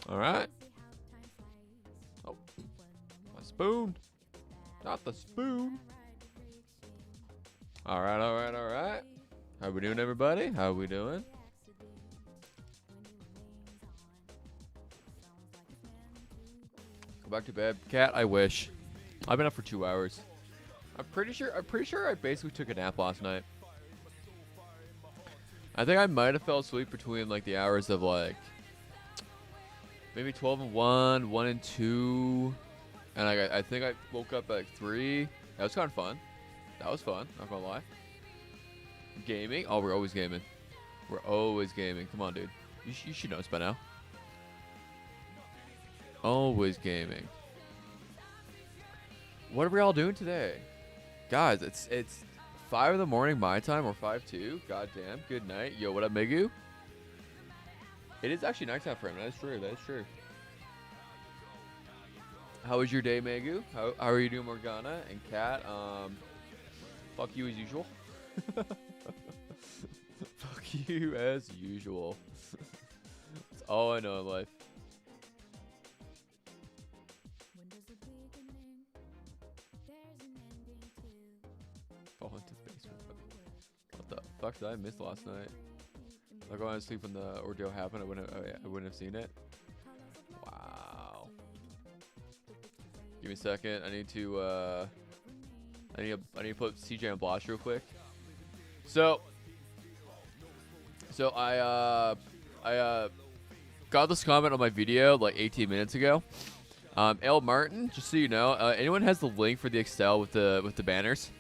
All right. Oh, my spoon. Not the spoon. All right, all right, all right. How we doing, everybody? How we doing? Go back to bed. Cat, I wish. I've been up for 2 hours. I'm pretty sure I basically took a nap last night. I think I might have fell asleep between like the hours of like maybe 12 and 1, 1 and 2. And I think I woke up at like 3. That was kind of fun. That was fun, not gonna lie. Gaming? Oh, we're always gaming. We're always gaming. Come on, dude. You should know us by now. Always gaming. What are we all doing today? Guys, it's 5 in the morning my time, or 5:02. Goddamn. Good night. Yo, what up, Megu? It is actually nighttime for him. That is true. That is true. How was your day, Megu? How are you doing, Morgana and Kat? Fuck you as usual. Fuck you as usual. That's all I know in life. Fall into the basement. What the fuck did I miss last night? Like when I was asleep when the ordeal happened, I wouldn't have seen it. Wow. Give me a second. I need to put CJ on blast real quick. So I got this comment on my video like 18 minutes ago. L Martin, just so you know, anyone has the link for the Excel with the banners?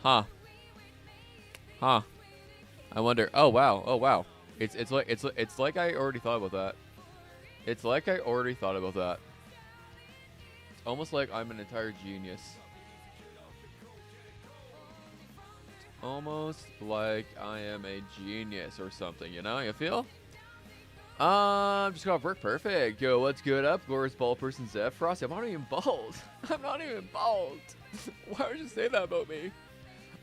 Huh. I wonder. Oh wow. It's like I already thought about that. It's like I already thought about that. It's almost like I'm an entire genius. Almost like I am a genius or something, you know? You feel? Just got work perfect. Yo, what's good up? Glorious bald person Zev Frosty. I'm not even bald. I'm not even bald. Why would you say that about me?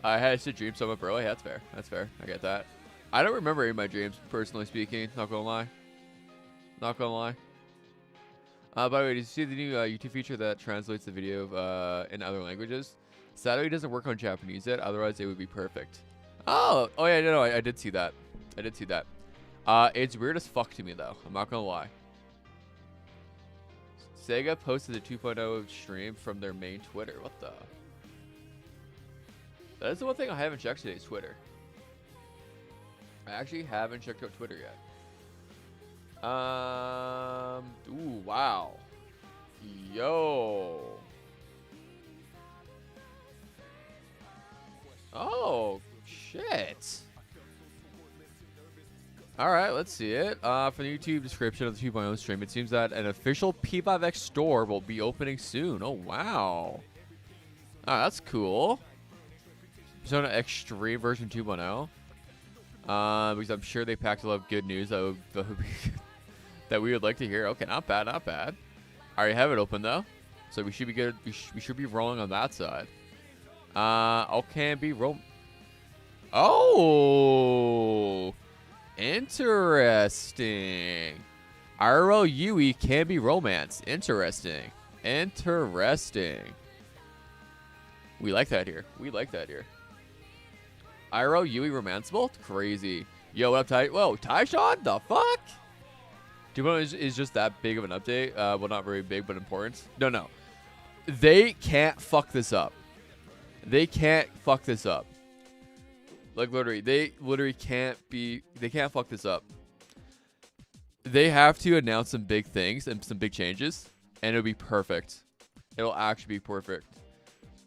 I had to dream so much early. That's fair. That's fair. I get that. I don't remember any of my dreams, personally speaking. Not gonna lie. Not gonna lie. By the way, did you see the new YouTube feature that translates the video in other languages? Sadly, it doesn't work on Japanese yet. Otherwise, it would be perfect. Oh yeah, no, I did see that. I did see that. It's weird as fuck to me though. I'm not gonna lie. Sega posted a 2.0 stream from their main Twitter. What the? That is the one thing I haven't checked today. Is Twitter. I actually haven't checked out Twitter yet. Ooh, wow. Yo. Oh, shit. All right, let's see it. For the YouTube description of the 2.0 stream, it seems that an official P5X store will be opening soon. Oh, wow. Oh, that's cool. Persona Extreme version 2.0. Because I'm sure they packed a lot of good news that that we would like to hear. Okay, not bad, not bad. I already have it open though, so we should be good. We should be rolling on that side. Okay, be roll. Oh, interesting. ROUE can be romance. Interesting. Interesting. We like that here. We like that here. ROUE romanceable? Crazy. Yo, what up, Ty? Whoa, Tyshawn? The fuck? 2.0 is just that big of an update. Well, not very big, but important. No. They can't fuck this up. They can't fuck this up. Like, literally, they literally can't fuck this up. They have to announce some big things and some big changes, and it'll be perfect. It'll actually be perfect.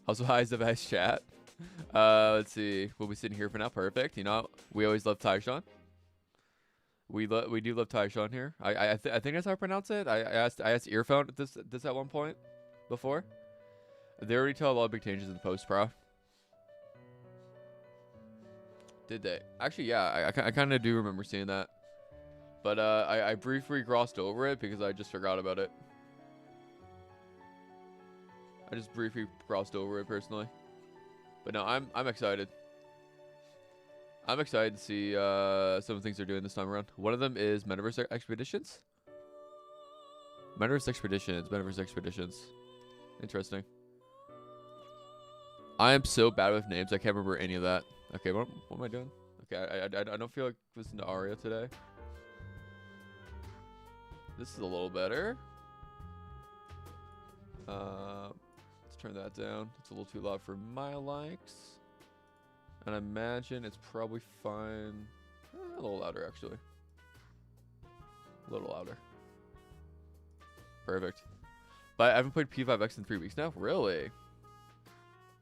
Also, hi, Zavaz chat. Let's see. We'll be sitting here for now. Perfect. You know, we always love Tyshawn. We do love Tyshawn here. I think that's how I pronounce it. I asked Earphone this at one point before. They already tell a lot of big changes in the post pro. Did they? Actually, yeah. I kind of do remember seeing that. But I briefly glossed over it because I just forgot about it. I just briefly glossed over it personally. But no, I'm excited. I'm excited to see some of the things they're doing this time around. One of them is Metaverse Expeditions. Metaverse Expeditions. Metaverse Expeditions. Interesting. I am so bad with names. I can't remember any of that. Okay, what am I doing? Okay, I don't feel like listening to Aria today. This is a little better. Let's turn that down. It's a little too loud for my likes. And I imagine it's probably fine. A little louder, actually. A little louder. Perfect. But I haven't played P5X in 3 weeks now. Really?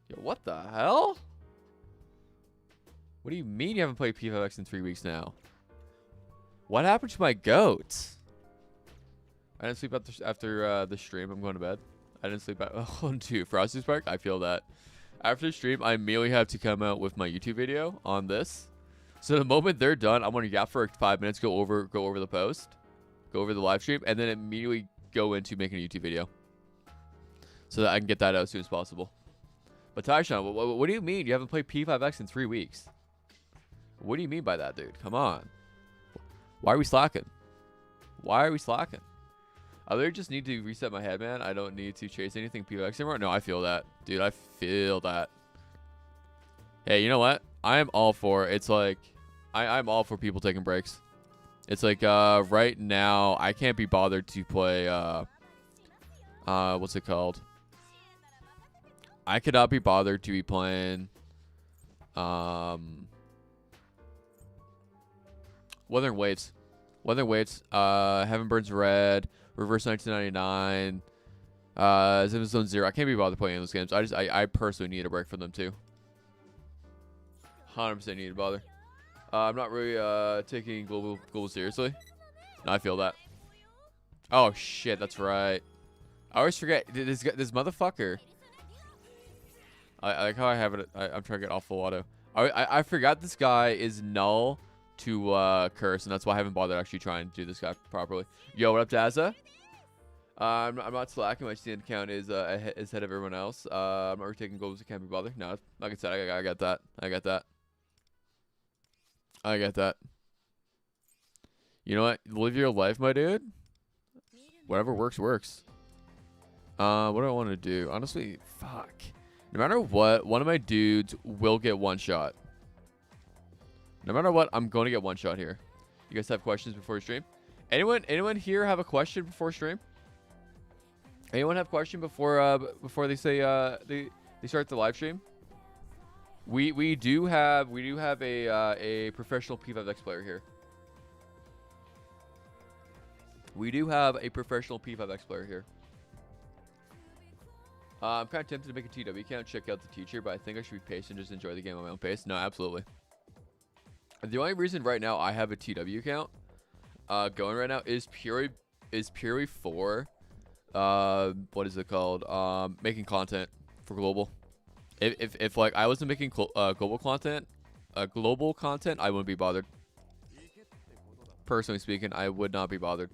Yo, what the hell? What do you mean you haven't played P5X in 3 weeks now? What happened to my goat? I didn't sleep after the stream. I'm going to bed. I didn't sleep at oh, dude, Frosty Spark. I feel that. After the stream, I immediately have to come out with my YouTube video on this. So the moment they're done, I'm gonna gap for 5 minutes, go over the post, go over the live stream, and then immediately go into making a YouTube video, so that I can get that out as soon as possible. But Taishan, what do you mean you haven't played P5X in 3 weeks? What do you mean by that, dude? Come on. Why are we slacking? Why are we slacking? I literally just need to reset my head, man. I don't need to chase anything P5X anymore. No, I feel that. Dude, I feel that. Hey, you know what? I am all for it. It's like, I'm all for people taking breaks. It's like, right now, I can't be bothered to play, what's it called? I could not be bothered to be playing, Wuthering Waves. Wuthering Waves, Heaven Burns Red, Reverse 1999, Zim Zone Zero. I can't be bothered playing those games. I personally need a break from them too. 100% need to bother. I'm not really taking global seriously. No, I feel that. Oh shit, that's right. I always forget this motherfucker. I like how I have it. I'm trying to get off full auto. I forgot this guy is null to curse, and that's why I haven't bothered actually trying to do this guy properly. Yo, what up, Dazza? I'm not slacking. My stand count is ahead of everyone else. I'm not taking goals. I can't be bothered. No, like I said, I got that. I got that. I get that. You know what? Live your life, my dude. Whatever works, works. What do I want to do? Honestly, fuck. No matter what, one of my dudes will get one shot. No matter what, I'm going to get one shot here. You guys have questions before stream? Anyone here have a question before stream? Anyone have a question before they say they start the live stream? We do have a professional P5X player here. We do have a professional P5X player here. I'm kind of tempted to make a TW account, check out the teacher, but I think I should be patient and just enjoy the game at my own pace. No, absolutely. The only reason right now I have a TW account going right now is purely for what is it called? Making content for global. If like I wasn't making global content, I wouldn't be bothered. Personally speaking, I would not be bothered.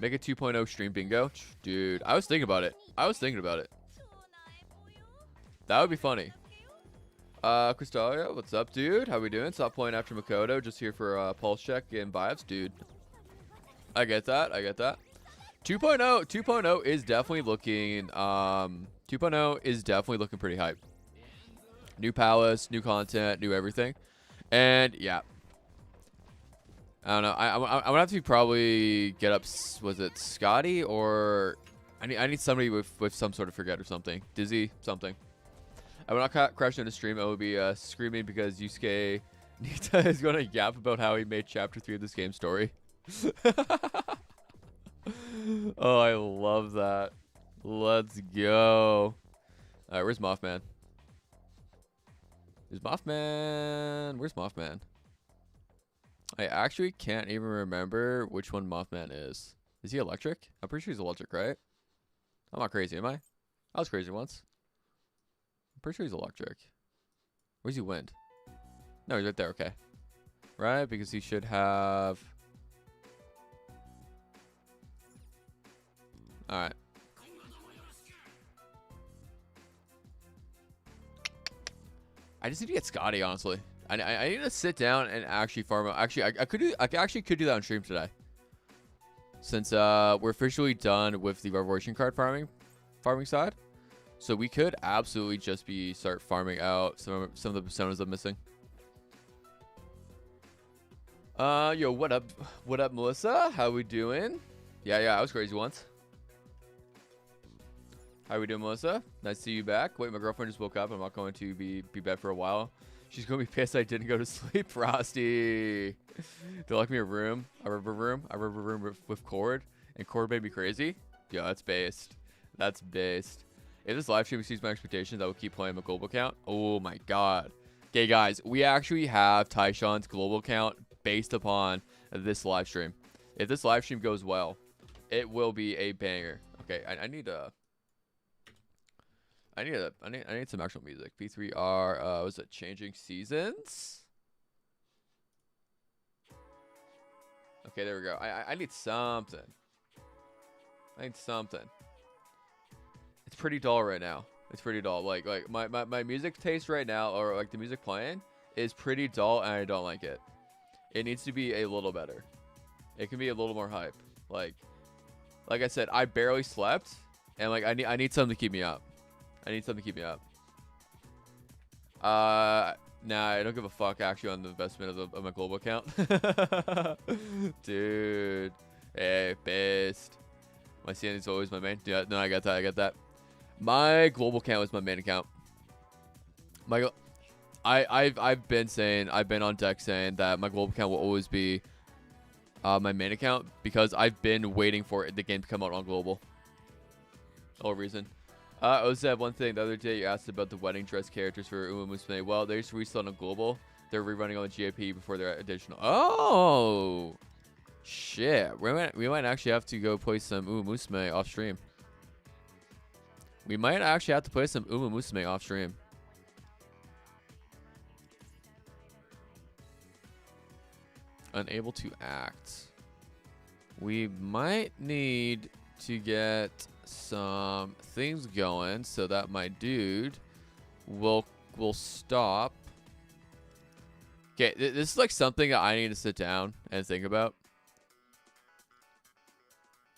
Make a 2.0 stream bingo, dude. I was thinking about it. That would be funny. Crystalia, what's up, dude? How we doing? Stop playing after Makoto. Just here for pulse check and vibes, dude. I get that. 2.0 is definitely looking 2.0 is definitely looking pretty hype. New palace, new content, new everything. And yeah. I don't know. I'm gonna have to probably get up. Was it Scotty or I need somebody with some sort of forget or something. Dizzy something. I will not crash into stream. I will be screaming because Yusuke Nita is going to yap about how he made chapter 3 of this game story. Oh, I love that. Let's go. All right, where's Mothman? Where's Mothman? I actually can't even remember which one Mothman is. Is he electric? I'm pretty sure he's electric, right? I'm not crazy, am I? I was crazy once. I'm pretty sure he's electric. Where's he wind? No, he's right there, okay. Right, because he should have... Alright. I just need to get Scotty, honestly. I need to sit down and actually farm out. Actually, I actually could do that on stream today. since we're officially done with the revelation card farming side. So we could absolutely just start farming out some of the personas I'm missing. Yo, what up, Melissa? How we doing? Yeah, I was crazy once. How we doing, Melissa? Nice to see you back. Wait, my girlfriend just woke up. I'm not going to be bed for a while. She's gonna be pissed I didn't go to sleep. Frosty. They locked me a room with chord, and chord made me crazy. Yo, that's based. That's based. If this live stream exceeds my expectations, I will keep playing my global count. Oh my god. Okay, guys, we actually have Tyshawn's global count based upon this live stream. If this live stream goes well, it will be a banger. Okay, I need some actual music. P3R, was it Changing Seasons? Okay, there we go. I need something. It's pretty dull right now. It's pretty dull. Like my music taste right now, or like the music playing, is pretty dull, and I don't like it. It needs to be a little better. It can be a little more hype. Like I said, I barely slept, and like I need something to keep me up. Nah, I don't give a fuck actually on the investment of my global account. Dude. Hey, based. My CN is always my main. Yeah, no, I got that. My global account is my main account. I've been on deck saying that my global account will always be my main account, because I've been waiting for the game to come out on global. Whole reason. Ozeb, one thing, the other day you asked about the wedding dress characters for Uma Musume. Well, they used to resell on global. They're rerunning on the GAP before they're additional. Oh shit. We might actually have to go play some Uma Musume off stream. Unable to act. We might need to get some things going so that my dude will stop. Okay, this is like something that I need to sit down and think about.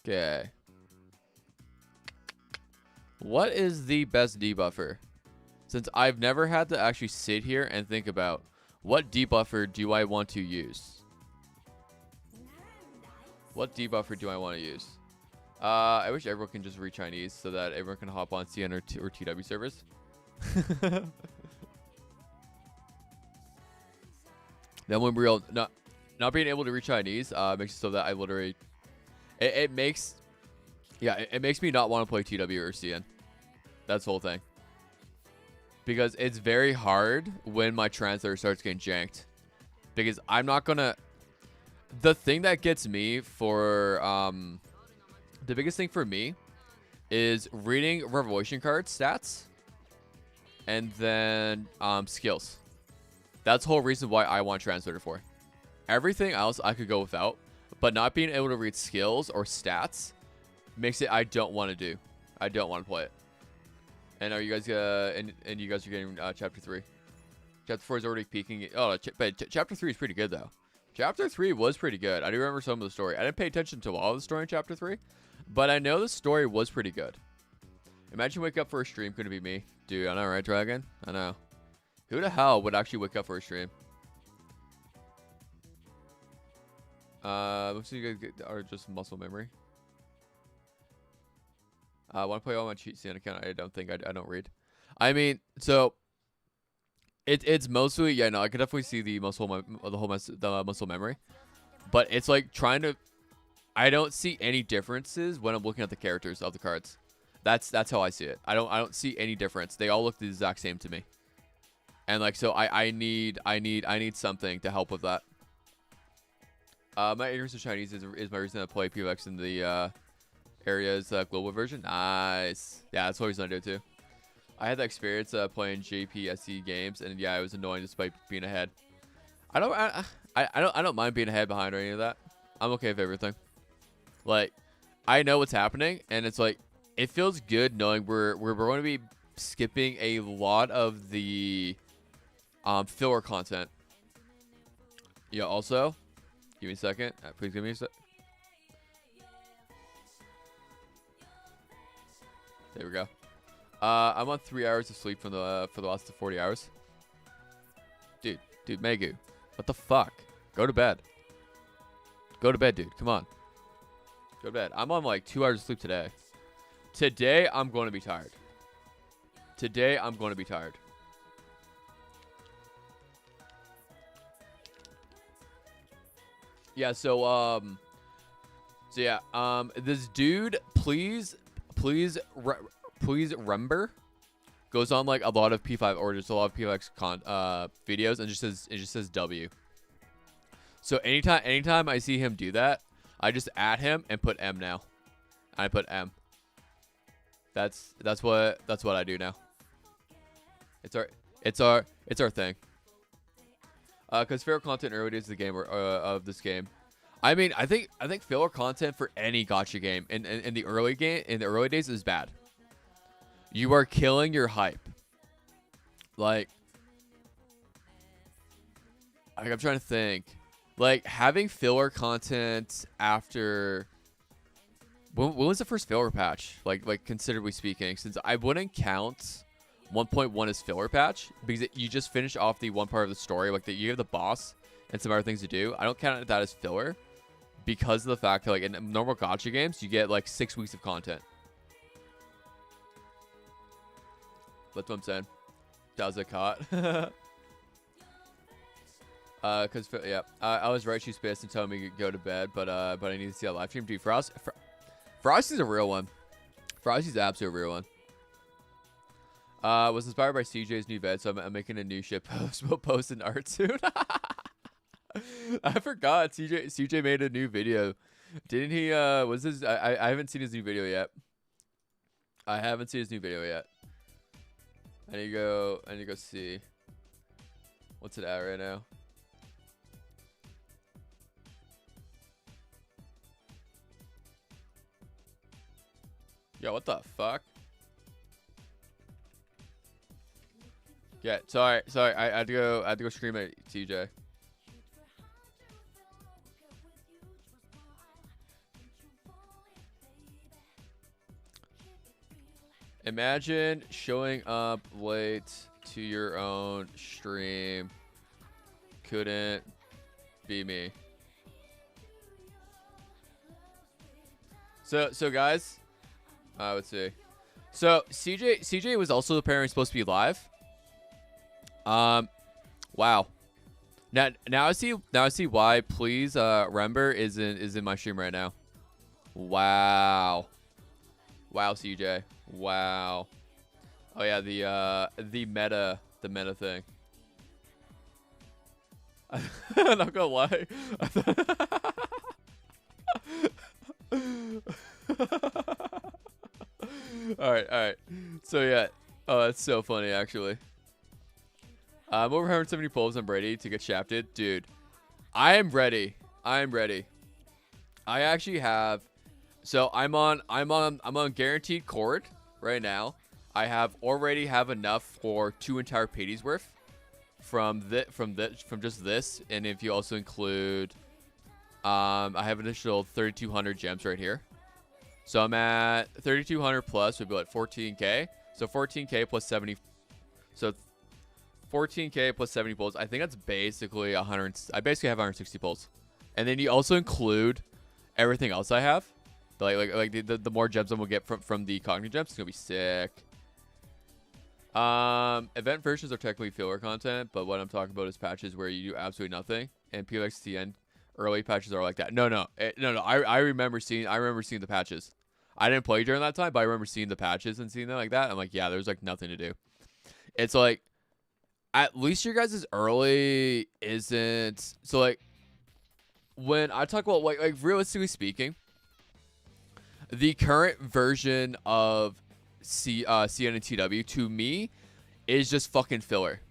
Okay. What is the best debuffer? Since I've never had to actually sit here and think about what debuffer do I want to use. I wish everyone can just read Chinese so that everyone can hop on CN or TW servers. Then when we're not being able to read Chinese makes it so that I literally it makes me not want to play TW or CN. That's the whole thing. Because it's very hard when my translator starts getting janked. Because I'm not gonna. The thing that gets me for the biggest thing for me is reading revelation card stats and then skills. That's the whole reason why I want translator for. Everything else I could go without, but not being able to read skills or stats makes it I don't want to do. I don't want to play it. And are you guys and you guys are getting chapter 3? Chapter 4 is already peaking. Oh, but chapter 3 is pretty good though. Chapter 3 was pretty good. I do remember some of the story. I didn't pay attention to all of the story in chapter 3, but I know the story was pretty good. Imagine wake up for a stream. Couldn't be me. Dude, I know, right, Dragon? I know. Who the hell would actually wake up for a stream? Most of you guys are just muscle memory. I want to play all my cheat scene account. I don't think I don't read. I mean, so it's mostly, yeah, no, I could definitely see the muscle memory, but it's like trying to. I don't see any differences when I'm looking at the characters of the cards. That's how I see it. I don't see any difference. They all look the exact same to me, and like so I need something to help with that. My ignorance of Chinese is my reason to play PVX in the area's global version. Nice. Yeah, that's what he's gonna do too. I had that experience playing JPSC games, and yeah, it was annoying despite being ahead. I don't mind being ahead behind or any of that. I'm okay with everything. Like, I know what's happening, and it's like it feels good knowing we're going to be skipping a lot of the filler content. Yeah. Also, give me a second. Please give me a sec. There we go. I'm on 3 hours of sleep for the last 40 hours. Dude, Megu, what the fuck? Go to bed. Go to bed, dude. Come on. Go to bed. I'm on like 2 hours of sleep today. Today, I'm going to be tired. Today, I'm going to be tired. Yeah, so yeah, this dude, please remember, goes on like a lot of P5 or just a lot of P5X videos and just says W. So anytime I see him do that, I just add him and put M now. I put M. That's what I do now. It's our thing. Because filler content early days of the game or of this game. I mean, I think filler content for any gacha game in the early days is bad. You are killing your hype. Like I'm trying to think. Like having filler content after when was the first filler patch? Like considerably speaking, since I wouldn't count 1.1 as filler patch because you just finish off the one part of the story, like you have the boss and some other things to do. I don't count that as filler because of the fact that like in normal gacha games you get like 6 weeks of content. That's what I'm saying. Does it caught? Cause yeah, I was right. She's pissed and telling me to go to bed, but I need to see a live stream. Dude, Frosty's a real one. Frosty's an absolute real one. Was inspired by CJ's new bed, so I'm making a new shit post. We'll post an art soon. I forgot CJ made a new video. Didn't he? Was his? I haven't seen his new video yet. I haven't seen his new video yet. I need to go see. What's it at right now? Yo, what the fuck? Yeah, sorry. I had to go scream at TJ. Imagine showing up late to your own stream. Couldn't be me. So guys, let's see. So CJ was also apparently supposed to be live. Wow. Now I see why. Please, Rember is in my stream right now. Wow. Wow, CJ. Wow. Oh yeah, the meta thing. I'm not gonna lie. All right. So yeah. Oh, that's so funny actually. I'm over 170 pulls. I'm ready to get shafted, dude. I am ready. I actually have. So I'm on guaranteed chord right now. I already have enough for 2 entire paydays worth from just this, and if you also include, I have an additional 3,200 gems right here. So I'm at 3,200 plus would be like 14k. So 14k plus 70. So 14k plus 70 pulls. I think that's basically 100. I basically have 160 pulls, and then you also include everything else I have. Like the more gems I'm gonna get from the cognitive gems, it's gonna be sick. Event versions are technically filler content, but what I'm talking about is patches where you do absolutely nothing. And PXTN early patches are like that. No. I remember seeing the patches. I didn't play during that time, but I remember seeing the patches and seeing them like that. I'm like, yeah, there's like nothing to do. It's like, at least your guys' early isn't. So like, when I talk about like realistically speaking, the current version of CN and TW to me is just fucking filler,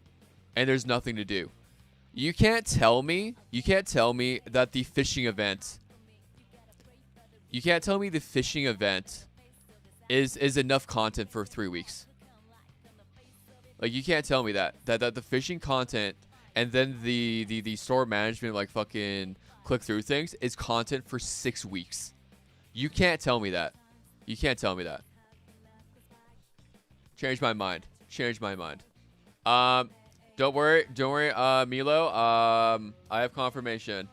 and there's nothing to do. You can't tell me that the fishing event. You can't tell me the fishing event is enough content for 3 weeks. Like, you can't tell me that the fishing content and then the store management, like fucking click through things, is content for 6 weeks. You can't tell me that. You can't tell me that. Changed my mind. Changed my mind. Don't worry, Milo. I have confirmation.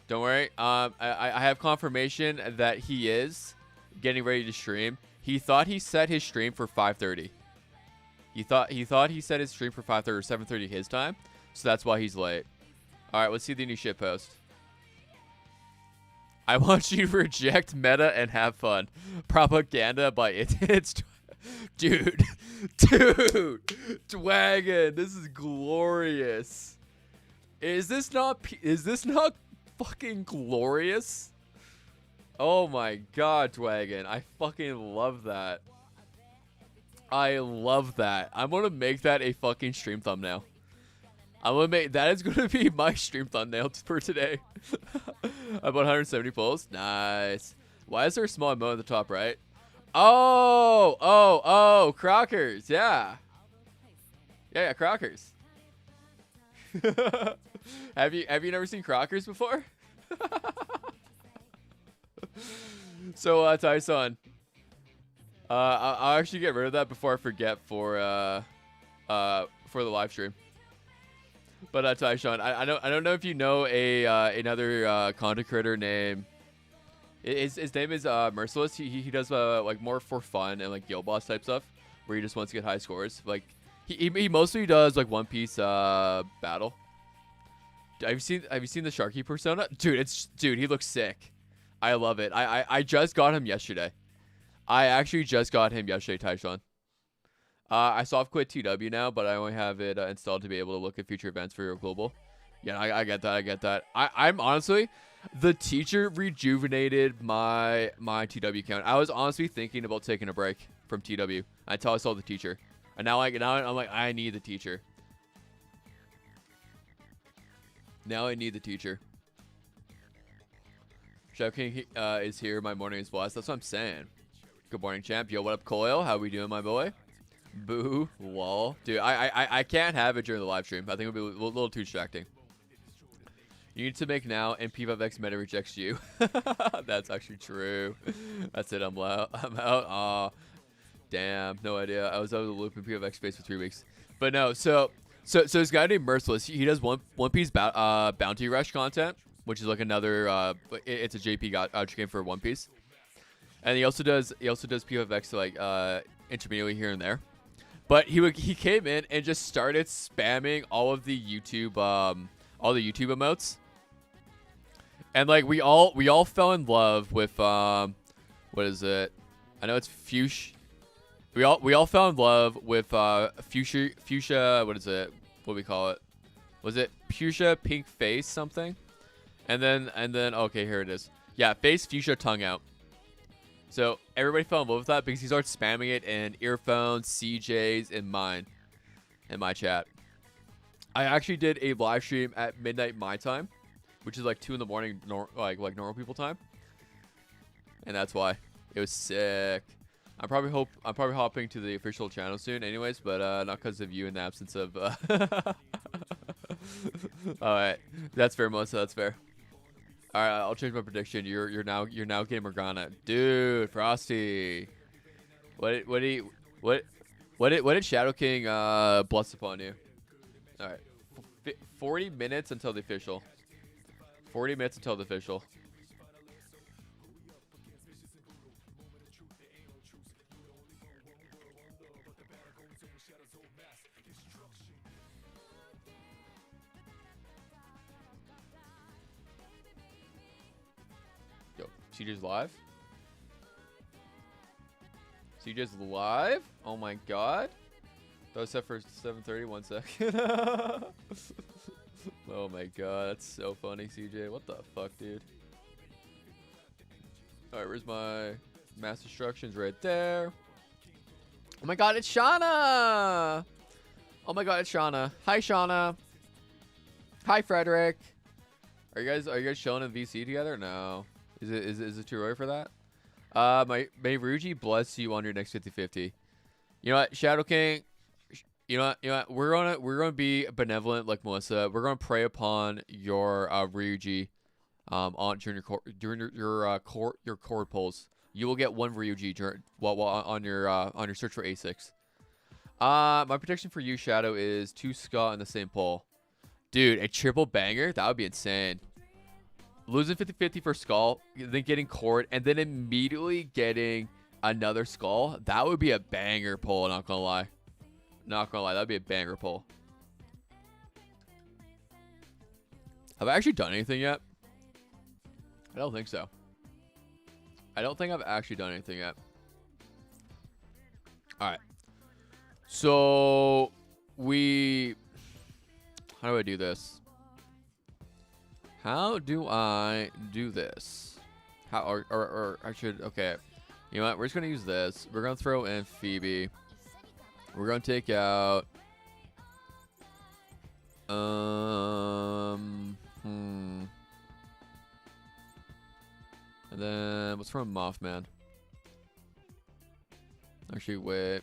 Don't worry. I have confirmation that he is getting ready to stream. He thought he set his stream for 5:30. He thought he set his stream for 5:30 or 7:30 his time, so that's why he's late. All right, let's see the new shit post. I want you to reject meta and have fun. Propaganda by it's dude, Dwagon. This is glorious. Is this not fucking glorious? Oh my god, Dwagon. I fucking love that. I love that. I'm gonna make that a fucking stream thumbnail. That is gonna be my stream thumbnail for today. About 170 polls. Nice. Why is there a small emote at the top right? Oh, Crockers. Yeah, Crockers. Have you never seen Crockers before? So, Tyson, I'll actually get rid of that before I forget for the live stream. But Tyshawn, I don't know if you know another content creator named. His name is Merciless. He does like more for fun and like guild boss type stuff, where he just wants to get high scores. Like he mostly does like One Piece battle. Have you seen the Sharky persona? Dude, he looks sick. I love it. I just got him yesterday. I actually just got him yesterday, Tyshawn. I soft quit TW now, but I only have it installed to be able to look at future events for your global. Yeah, I get that. I'm honestly, the teacher rejuvenated my TW account. I was honestly thinking about taking a break from TW until I saw the teacher, and now I'm like, I need the teacher. Now I need the teacher. Chef King is here. My morning is blessed. That's what I'm saying. Good morning, champ. Yo, what up, Coil? How we doing, my boy? Boo, lol. Dude, I can't have it during the live stream. I think it would be a little too distracting. You need to make now, and P5X meta rejects you. That's actually true. That's it. I'm out. Aw, damn. No idea. I was out of the loop in P5X space for 3 weeks. But no, so this guy named Merciless, he does One Piece Bounty Rush content, which is like another. It's a JP gotcha game for One Piece, and he also does P5X like intermediately here and there. But he came in and just started spamming all the YouTube emotes, and like we all fell in love with what is it? I know it's fuchsia. We all fell in love with fuchsia. What is it? What do we call it? Was it fuchsia pink face something? And then okay, here it is. Yeah, face fuchsia tongue out. So everybody fell in love with that because he started spamming it in earphones, CJs, and my chat. I actually did a live stream at midnight my time, which is like 2 in the morning, like normal people time, and that's why it was sick. I'm probably hopping to the official channel soon, anyways, but not because of you in the absence of. All right, that's fair, Melissa. That's fair. All right, I'll change my prediction. You're now getting Morgana, dude. Frosty, what did Shadow King bless upon you? All right, 40 minutes until the official. 40 minutes until the official. CJ's live? CJ's live? Oh my god. That was set for 7:30. 1 second. Oh my god, that's so funny, CJ. What the fuck, dude? Alright, where's my mass instructions? Right there. Oh my god, it's Shauna! Oh my god, it's Shauna. Hi, Shauna. Hi, Frederick. Are you guys chilling in VC together? No. Is it too early for that? May Ruji bless you on your next 50-50. You know what, Shadow King? You know what? We're gonna be benevolent like Melissa. We're gonna pray upon your Ryuji, during your chord pulls. you will get 1 Ryuji while on your search for A6. My prediction for you, Shadow, is 2 Ska in the same poll. Dude, a triple banger? That would be insane. Losing 50-50 for Skull, then getting Chord, and then immediately getting another Skull. That would be a banger poll, not gonna lie. Not gonna lie, that'd be a banger poll. Have I actually done anything yet? I don't think so. I don't think I've actually done anything yet. Alright. So, how do I do this? How do I do this? Or I should, okay. You know what? We're just going to use this. We're going to throw in Phoebe. We're going to take out, and then, what's from Mothman? Actually, wait.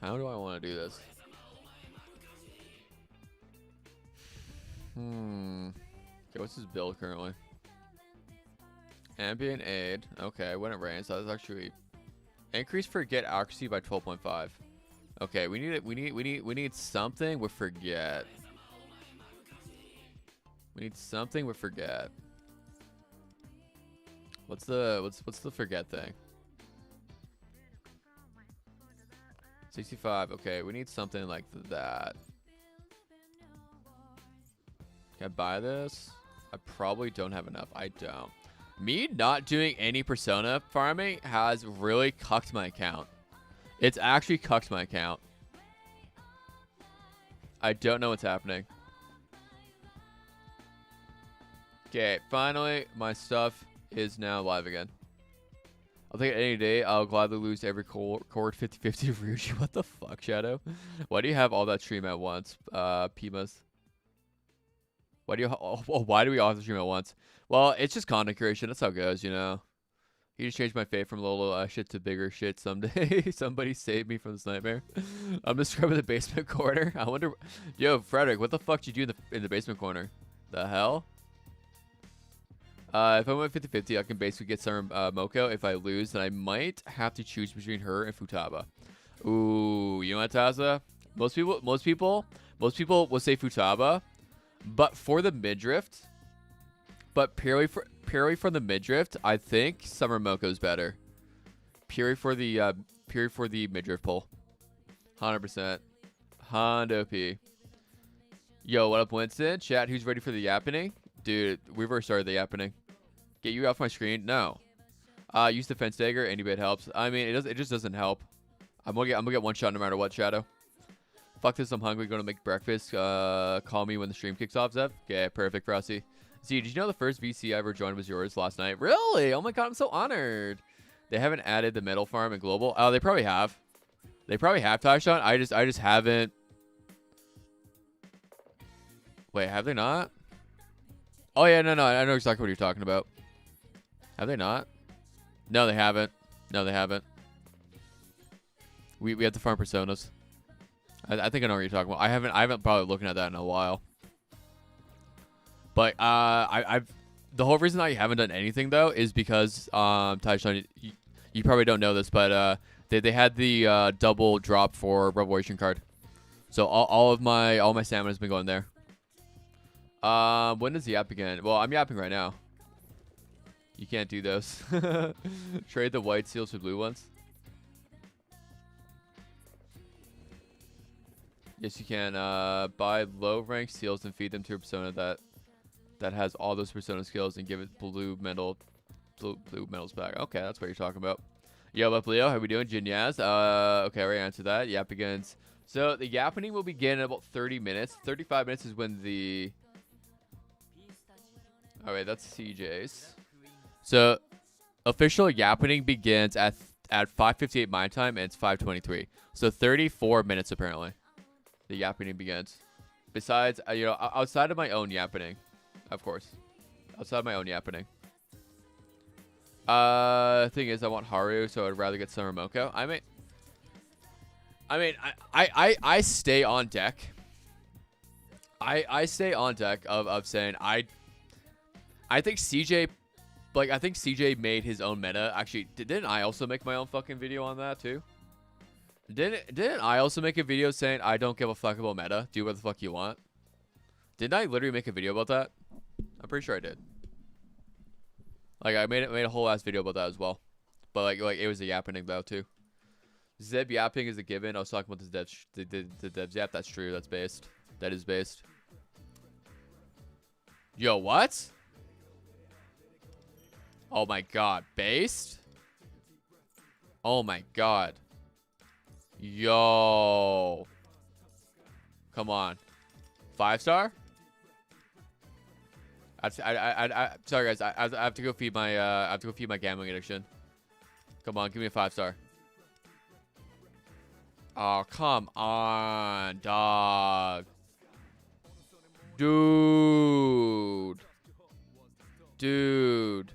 How do I want to do this? Okay, what's his build currently? Ambient aid. Okay, when it rains, that's actually increase forget accuracy by 12.5. Okay, we need something with forget. We need something with forget. What's the forget thing? 65. Okay, we need something like that. Can I buy this? I probably don't have enough. I don't. Me not doing any persona farming has really cucked my account. It's actually cucked my account. I don't know what's happening. Okay, finally, my stuff is now live again. I'll take it any day. I'll gladly lose every chord 50-50 Ryuji. What the fuck, Shadow? Why do you have all that stream at once, Pimas? Why do we all have to stream at once? Well, it's just content creation. That's how it goes, you know. You just changed my fate from little shit to bigger shit someday. Somebody save me from this nightmare. I'm describing the basement corner. I wonder... Yo, Frederick, what the fuck did you do in the basement corner? The hell? If I went 50-50, I can basically get some Moko. If I lose, then I might have to choose between her and Futaba. Ooh, you know what, Taza? Most people will say Futaba, but for the midriff, purely for the midriff, I think Summer Moko's better. Purely for the midriff pull. 100%. Hondo P. Yo, what up, Winston? Chat, who's ready for the yappening? Dude, we've already started the yappening. Get you off my screen? No. Use defense dagger. Any bit helps. I mean, it just doesn't help. I'm gonna get one shot no matter what, Shadow. Fuck this, I'm hungry. Gonna make breakfast. Call me when the stream kicks off, Zev. Okay, perfect, Frosty. See, did you know the first VC I ever joined was yours last night? Really? Oh my god, I'm so honored. They haven't added the metal farm in global. Oh, they probably have. They probably have, Tyshawn. I just haven't. Wait, have they not? Oh yeah, no, I know exactly what you're talking about. Have they not? No, they haven't. No, they haven't. We have to farm personas. I think I know what you're talking about. I haven't probably looking at that in a while. But I've the whole reason I haven't done anything though is because Taishan, you probably don't know this, but they had the double drop for Revelation card. So all my salmon has been going there. When does the yap begin? Well, I'm yapping right now. You can't do those. Trade the white seals for blue ones. Yes, you can. Buy low rank seals and feed them to a persona that has all those persona skills and give it blue medals back. Okay, that's what you're talking about. Yo, up Leo, how we doing? Jin Yaz. Okay, I already answered that. Yap begins. So the yappening will begin in about 30 minutes. 35 minutes is when the... Alright, that's CJ's. So official yappening begins at 5:58 my time and it's 5:23. So 34 minutes apparently. The yappening begins. Besides, outside of my own yappening, of course. Outside of my own yappening. Thing is, I want Haru, so I'd rather get Summer Moko. I stay on deck. I stay on deck of saying I think CJ like I think CJ made his own meta. Actually, didn't I also make my own fucking video on that too? Didn't I also make a video saying I don't give a fuck about meta? Do what the fuck you want. Didn't I literally make a video about that? I'm pretty sure I did. Like I made a whole ass video about that as well. But like it was a yapping though too. Zeb yapping is a given. I was talking about the devs yap. That's true. That's based. That is based. Yo, what? Oh my god, based? Oh my god. Yo. Come on. 5-star? Sorry guys, I have to go feed my I have to go feed my gambling addiction. Come on, give me a 5-star. Oh, come on, dog. Dude. Dude.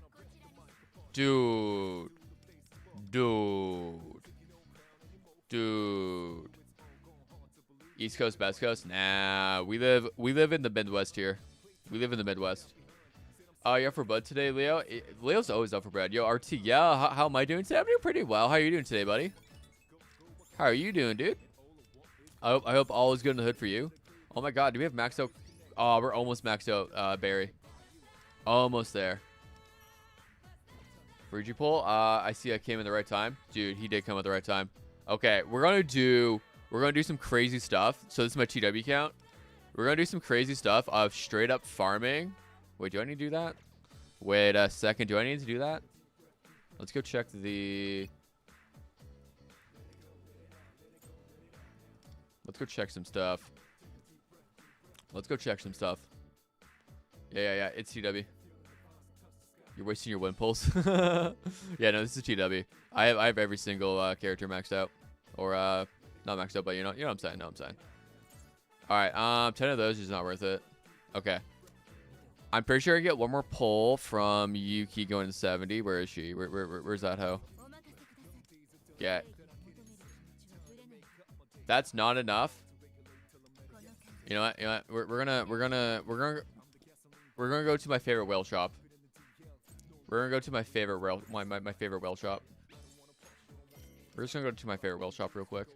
Dude. Dude. Dude. East Coast, West Coast? Nah, we live in the Midwest here. We live in the Midwest. You up for bud today, Leo? Leo's always up for bread. Yo, RT, yeah, how am I doing today? I'm doing pretty well. How are you doing today, buddy? How are you doing, dude? I hope all is good in the hood for you. Oh my god, do we have maxed out? Oh, we're almost maxed out, Barry. Almost there. Fuji pull. I see I came in the right time. Dude, he did come at the right time. Okay, we're gonna do some crazy stuff. So this is my TW count. We're gonna do some crazy stuff of straight up farming. Wait, do I need to do that? Wait a second. Do I need to do that? Let's go check the... Let's go check some stuff. Let's go check some stuff. Yeah. It's TW. You're wasting your win pulse. Yeah, no, this is TW. I have every single character maxed out, or not maxed out, but you know what I'm saying. No, I'm saying. All right, 10 of those is not worth it. Okay. I'm pretty sure I get one more pull from Yuki going to 70. Where is she? Where's that hoe? Get. That's not enough. You know what? We're gonna go to my favorite whale shop. We're gonna go to my favorite my favorite whale shop. We're just gonna go to my favorite whale shop real quick.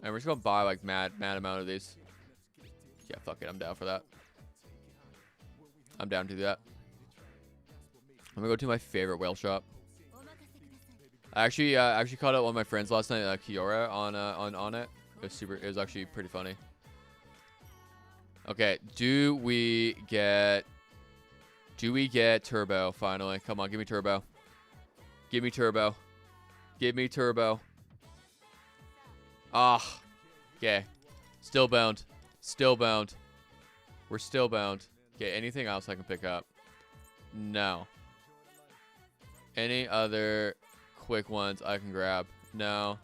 And we're just gonna buy like mad amount of these. Yeah, fuck it. I'm down for that. I'm down to do that. I'm gonna go to my favorite whale shop. I actually caught up one of my friends last night, Kiora, on it. It was actually pretty funny. Okay, do we get turbo finally? Come on, give me turbo. Give me turbo. Give me turbo. Ah. Okay. Still bound. Still bound. We're still bound. Okay, anything else I can pick up? No. Any other quick ones I can grab? No.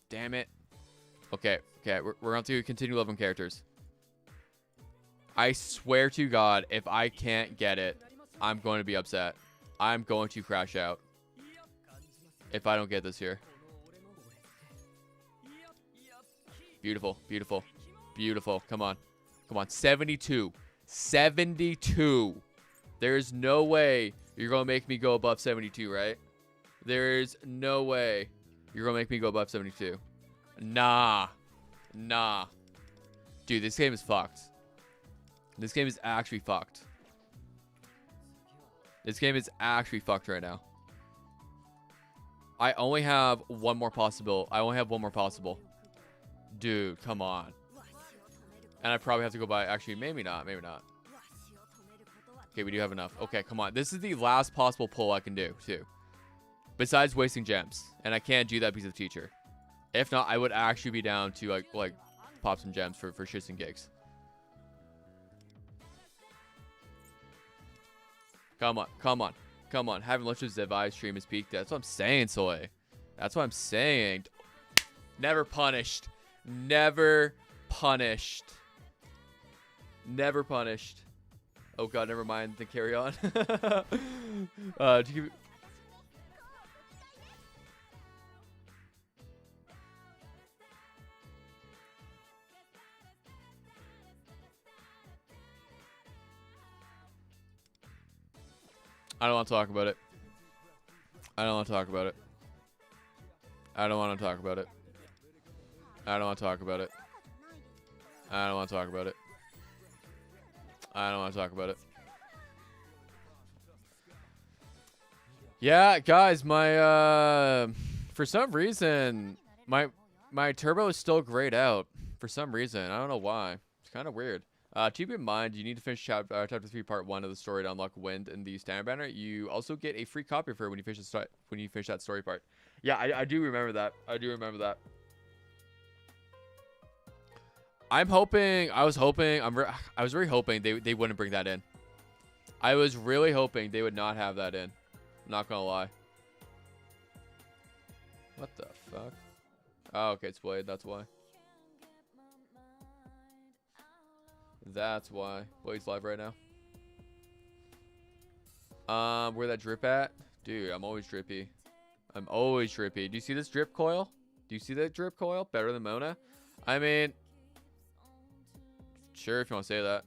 Damn it. Okay. We're going to continue leveling characters. I swear to God, if I can't get it, I'm going to be upset. I'm going to crash out if I don't get this here. Beautiful. Come on. 72. There's no way you're going to make me go above 72, right? There's no way you're going to make me go above 72. Nah. Dude, this game is fucked. This game is actually fucked. This game is actually fucked right now. I only have one more possible. Dude, come on. And I probably have to go by... Actually, maybe not. Okay, we do have enough. Okay, come on. This is the last possible pull I can do, too. Besides wasting gems. And I can't do that because of teacher. If not, I would actually be down to, like pop some gems for shits and gigs. Come on. Having lunch with Zevi stream is peaked. That's what I'm saying, Soy. That's what I'm saying. Never punished. Oh god, never mind. Then carry on. I don't want to talk about it. I don't want to talk about it. I don't want to talk about it. I don't want to talk about it. I don't want to talk about it. I don't want to talk about it. Yeah, guys, my for some reason my turbo is still grayed out. For some reason, I don't know why. It's kind of weird. Keep in mind, you need to finish chapter 3, part 1 of the story to unlock Wind in the standard banner. You also get a free copy for it when you finish that story part. Yeah, I do remember that. I do remember that. I was very hoping they wouldn't bring that in. I was really hoping they would not have that in. I'm not gonna lie. What the fuck? Oh, okay, it's Blade. That's why. That's why. Blade's live right now. Where that drip at? Dude, I'm always drippy. I'm always drippy. Do you see this drip coil? Do you see that drip coil? Better than Mona? I mean, sure, if you want to say that.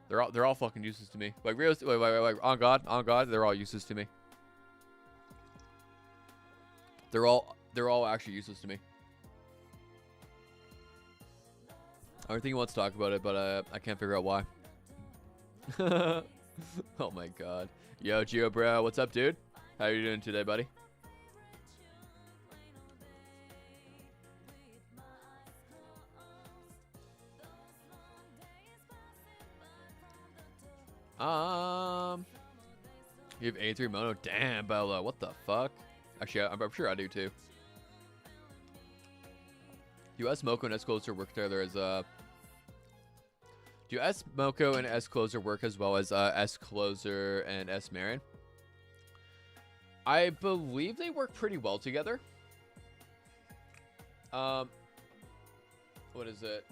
They're all fucking useless to me. Like, wait, on God, they're all useless to me. They're all actually useless to me. I think he wants to talk about it, but I can't figure out why. Oh my God. Yo, Gio, bro, what's up, dude? How are you doing today, buddy? You have A3 mono? Damn, Bella, what the fuck? Actually, I'm sure I do too. Do S Moko and S Closer work together as do S Moko and S Closer work as well as S Closer and S Marin? I believe they work pretty well together. What is it?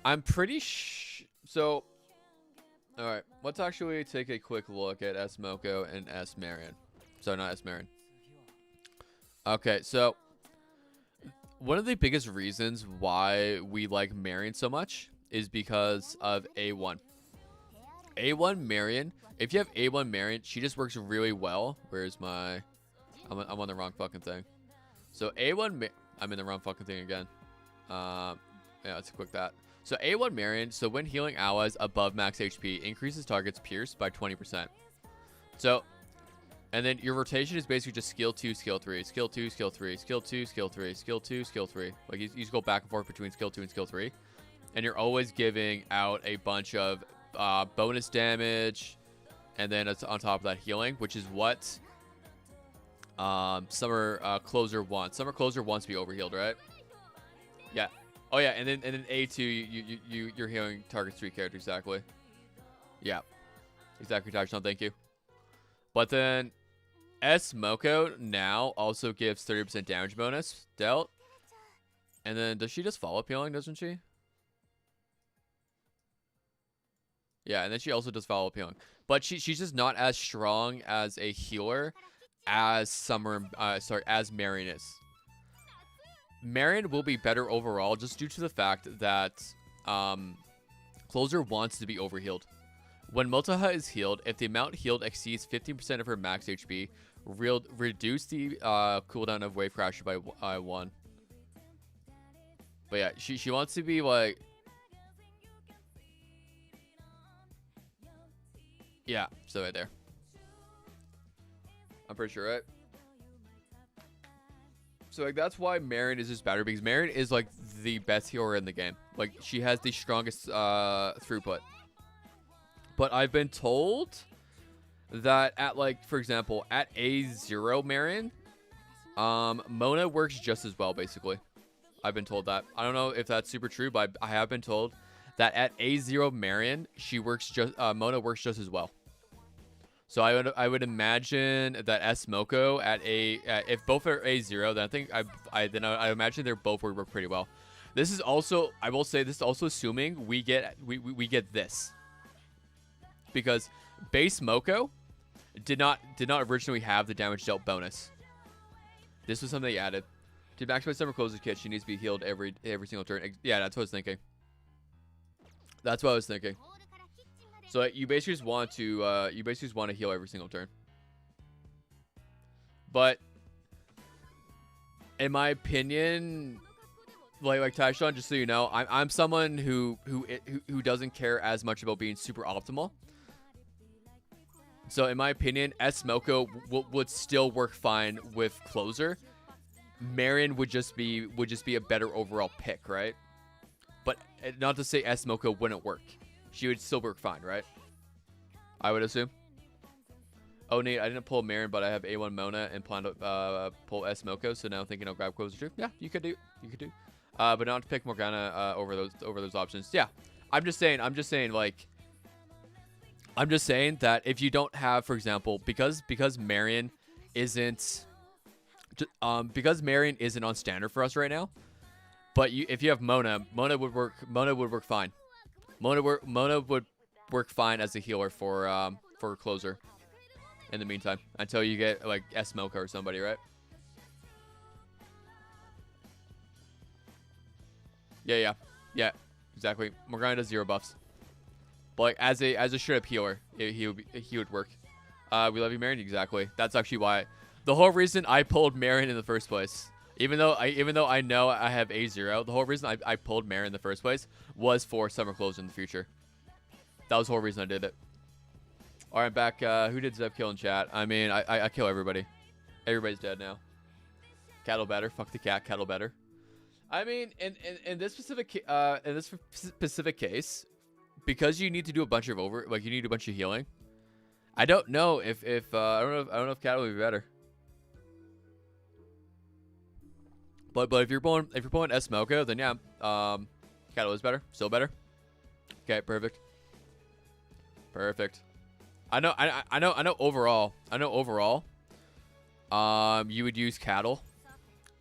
I'm pretty so. All right, let's actually take a quick look at S Moko and S Marin. So not S Marin. Okay, so one of the biggest reasons why we like Marion so much is because of A1. A1 Marion, if you have A1 Marion, she just works really well. Where's my... I'm on the wrong fucking thing. So A1... I'm in the wrong fucking thing again. Yeah, let's click that. So A1 Marion, so when healing allies above max HP, increases targets pierced by 20%. So... And then your rotation is basically just skill 2, skill 3, skill 2, skill 3, skill 2, skill 3, skill 2, skill 3. Like you just go back and forth between skill 2 and skill 3. And you're always giving out a bunch of bonus damage. And then it's on top of that healing, which is what Summer Closer wants. Summer Closer wants to be overhealed, right? Yeah. Oh yeah, and then A2 you're healing targets 3 characters exactly. Yeah. Exactly, Touchdown, thank you. But then S Moko now also gives 30% damage bonus dealt. And then does she just follow-up healing, doesn't she? Yeah, and then she also does follow-up healing. But she's just not as strong as a healer as as Marion is. Marion will be better overall just due to the fact that Closer wants to be overhealed. When Motaha is healed, if the amount healed exceeds 15% of her max HP, reduce the cooldown of Wave Crasher by 1. But yeah, she wants to be like... Yeah, so right there. I'm pretty sure, right? So like that's why Marion is just better, because Marion is like the best healer in the game. Like she has the strongest throughput. But I've been told that at, like, for example, at A0 Marion, Mona works just as well, basically. I've been told that. I don't know if that's super true, but I have been told that at A0 Marion, Mona works just as well. So I would imagine that S Moko at if both are A0, then I think I imagine they're both would work pretty well. This is also, I will say, this is also assuming we get this. Because base Moko did not originally have the damage dealt bonus. This was something they added. To maximize Summer Closer's kit, she needs to be healed every single turn. Yeah, that's what I was thinking. That's what I was thinking. So you basically just want to heal every single turn. But in my opinion, like Taishan, just so you know, I'm someone who doesn't care as much about being super optimal. So in my opinion, S-Moko would still work fine with closer. Marion would just be a better overall pick, right? But not to say S-Moko wouldn't work. She would still work fine, right? I would assume. Oh, Nate, I didn't pull Marion, but I have A1 Mona and plan to pull S-Moko, so now I'm thinking I'll grab closer too. Yeah, you could do. But not to pick Morgana over those options. Yeah, I'm just saying that if you don't have, for example, because Marion isn't on standard for us right now, but if you have Mona would work fine. Mona would work fine as a healer for closer in the meantime until you get like S-Mocha or somebody, right? Yeah, exactly. Morgana does 0 buffs. But like as a straight up healer, he would work. We love you, Marion. Exactly. That's actually why the whole reason I pulled Marion in the first place. Even though I know I have A0, the whole reason I pulled Marion in the first place was for summer close in the future. That was the whole reason I did it. All right, back. Who did Zeb kill in chat? I mean, I kill everybody. Everybody's dead now. Cattle better. Fuck the cat. Cattle better. I mean, in this specific case, because you need to do a bunch of you need a bunch of healing. I don't know if I don't know if cattle would be better. But if you're pulling S-Moko, then yeah, cattle is better. Still better. Okay, perfect. I know overall, you would use cattle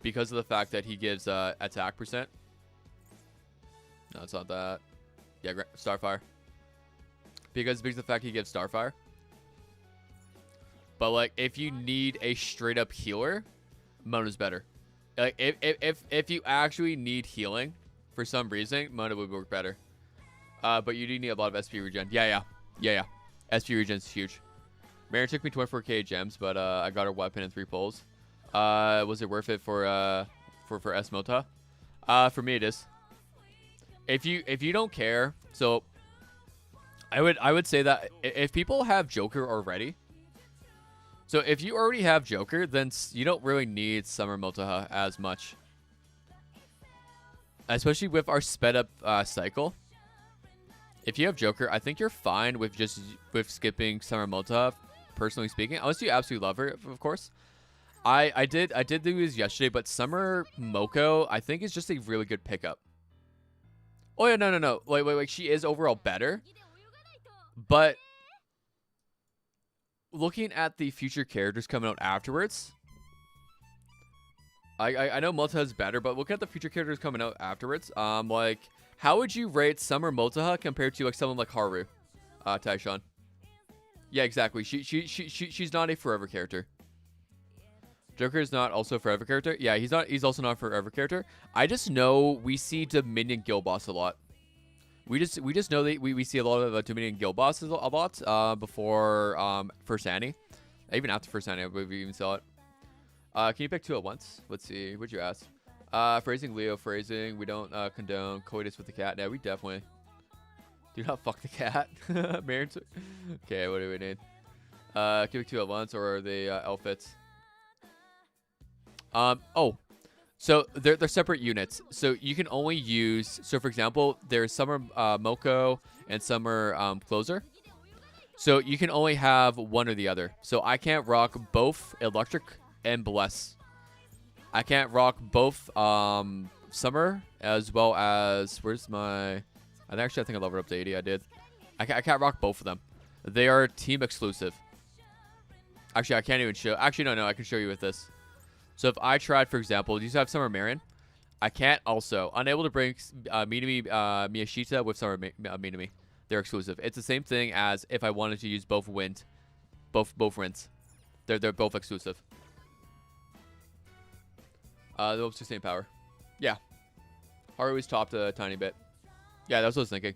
because of the fact that he gives attack percent. No, it's not that. Yeah, Starfire. Because of the fact he gives Starfire. But like, if you need a straight up healer, Mona's better. Like, if you actually need healing for some reason, Mona would work better. But you do need a lot of SP regen. Yeah. SP regen's huge. Marion took me 24k gems, but I got her weapon and 3 pulls. Was it worth it for S-Mota? For me it is. If you don't care, so I would say that if people have Joker already, so if you already have Joker, then you don't really need Summer Motaha as much. Especially with our sped up cycle. If you have Joker, I think you're fine with skipping Summer Motaha, personally speaking. Unless you absolutely love her, of course. I did do this yesterday, but Summer Moko, I think, is just a really good pickup. Oh yeah, no. Wait, she is overall better. But looking at the future characters coming out afterwards, I know Motaha is better, but look at the future characters coming out afterwards. Like, how would you rate Summer Motaha compared to like someone like Haru, Taishan? Yeah, exactly. She's not a forever character. Joker is not also a forever character. Yeah, he's also not a forever character. I just know we see Dominion Guild Boss a lot. We just know that we see a lot of Dominion Guild Bosses a lot before First Annie. Even after First Annie, I believe we even saw it. Can you pick 2 at once? Let's see. What'd you ask? Phrasing, Leo, phrasing. We don't condone coitus with the cat. Yeah, we definitely do not fuck the cat. Married. Okay, what do we need? Can you pick 2 at once, or are they outfits? Oh, so they're separate units. So you can only use, so for example, there's Summer Moko and Summer Closer. So you can only have one or the other. So I can't rock both Electric and Bless. I can't rock both Summer as well as, where's my, I think I leveled up to 80. I did. I can't rock both of them. They are team exclusive. Actually, I can't even show. Actually, no, I can show you with this. So if I tried, for example, you have Summer Marion. I can't also. Unable to bring Minami Miyashita with Summer Minami. They're exclusive. It's the same thing as if I wanted to use both Wind. Both Rinse. They're both exclusive. They're both the same power. Yeah. Haru's topped a tiny bit. Yeah, that's what I was thinking.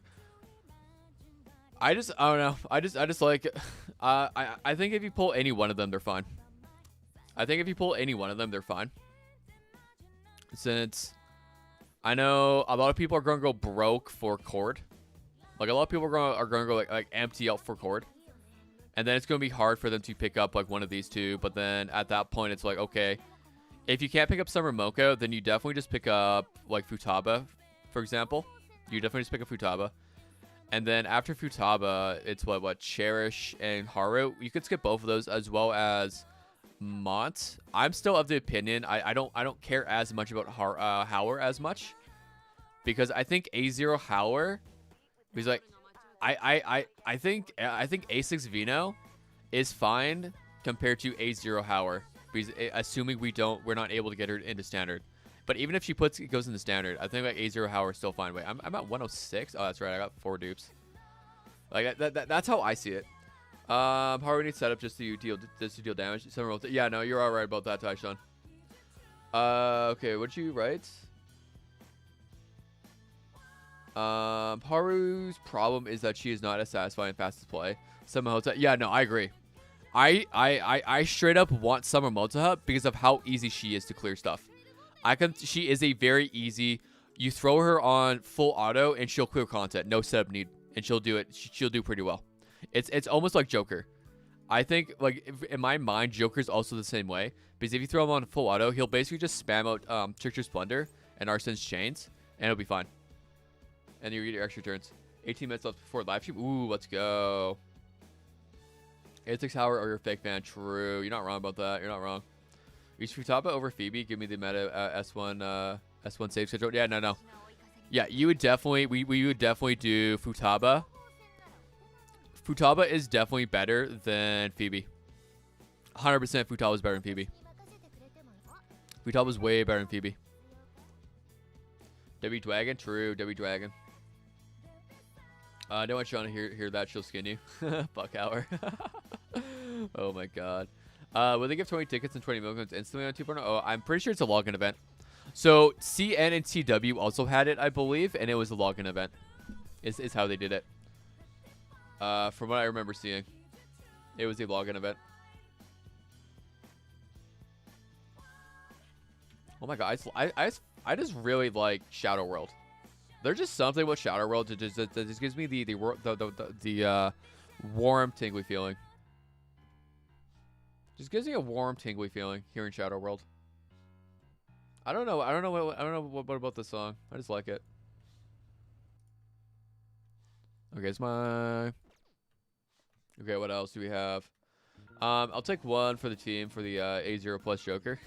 I don't know. I just like, I think if you pull any one of them, they're fine. I think if you pull any one of them, they're fine. Since I know a lot of people are going to go broke for chord. Like, a lot of people are going to go like empty out for chord. And then it's going to be hard for them to pick up like one of these two. But then at that point, it's like, okay, if you can't pick up Summer Mocha, then you definitely just pick up like Futaba, for example. You definitely just pick up Futaba. And then after Futaba, it's what Cherish and Haru. You could skip both of those, as well as Mont. I'm still of the opinion I don't care as much about Howler as much, because I think A0 Howler, he's like, I think A6 Vino is fine compared to A0 Howler, because assuming we're not able to get her into standard. But even if she goes into standard, I think like A0 Howler is still fine. Wait, I'm at 106. Oh, that's right. I got 4 dupes. Like that's how I see it. Haru needs setup just to deal damage. Yeah, no, you're all right about that, Taishan. Okay, what'd you write? Haru's problem is that she is not as satisfying and fast to play. Summer Motoha. Yeah, no, I agree. I straight up want Summer Motoha because of how easy she is to clear stuff. She is a very easy. You throw her on full auto and she'll clear content, no setup need, and she'll do it. She'll do pretty well. It's almost like Joker. I think like in my mind, Joker's also the same way, because if you throw him on full auto, he'll basically just spam out Trickster's Splendor and Arson's Chains, and it'll be fine. And you get your extra turns. 18 minutes left before live stream. Ooh, let's go. 86 Howard or your fake fan. True. You're not wrong about that. You're not wrong. Use Futaba over Phoebe. Give me the meta S1 save schedule. Yeah, no. Yeah, you would definitely, we would definitely do Futaba. Futaba is definitely better than Phoebe. 100% Futaba is better than Phoebe. Futaba is way better than Phoebe. W Dragon, true. W Dragon. I don't want Sean to hear that. She'll skin you. Fuck hour. Oh my god. Will they give 20 tickets and 20 milligrams instantly on 2.0? Oh, I'm pretty sure it's a login event. So CN and TW also had it, I believe, and it was a login event. Is how they did it. From what I remember seeing, it was a login event. Oh my god, I just really like Shadow World. There's just something about Shadow World that just gives me the warm, tingly feeling. Just gives me a warm, tingly feeling here in Shadow World. I don't know what about this song. I just like it. Okay, okay, what else do we have? I'll take one for the team for the A0 plus Joker.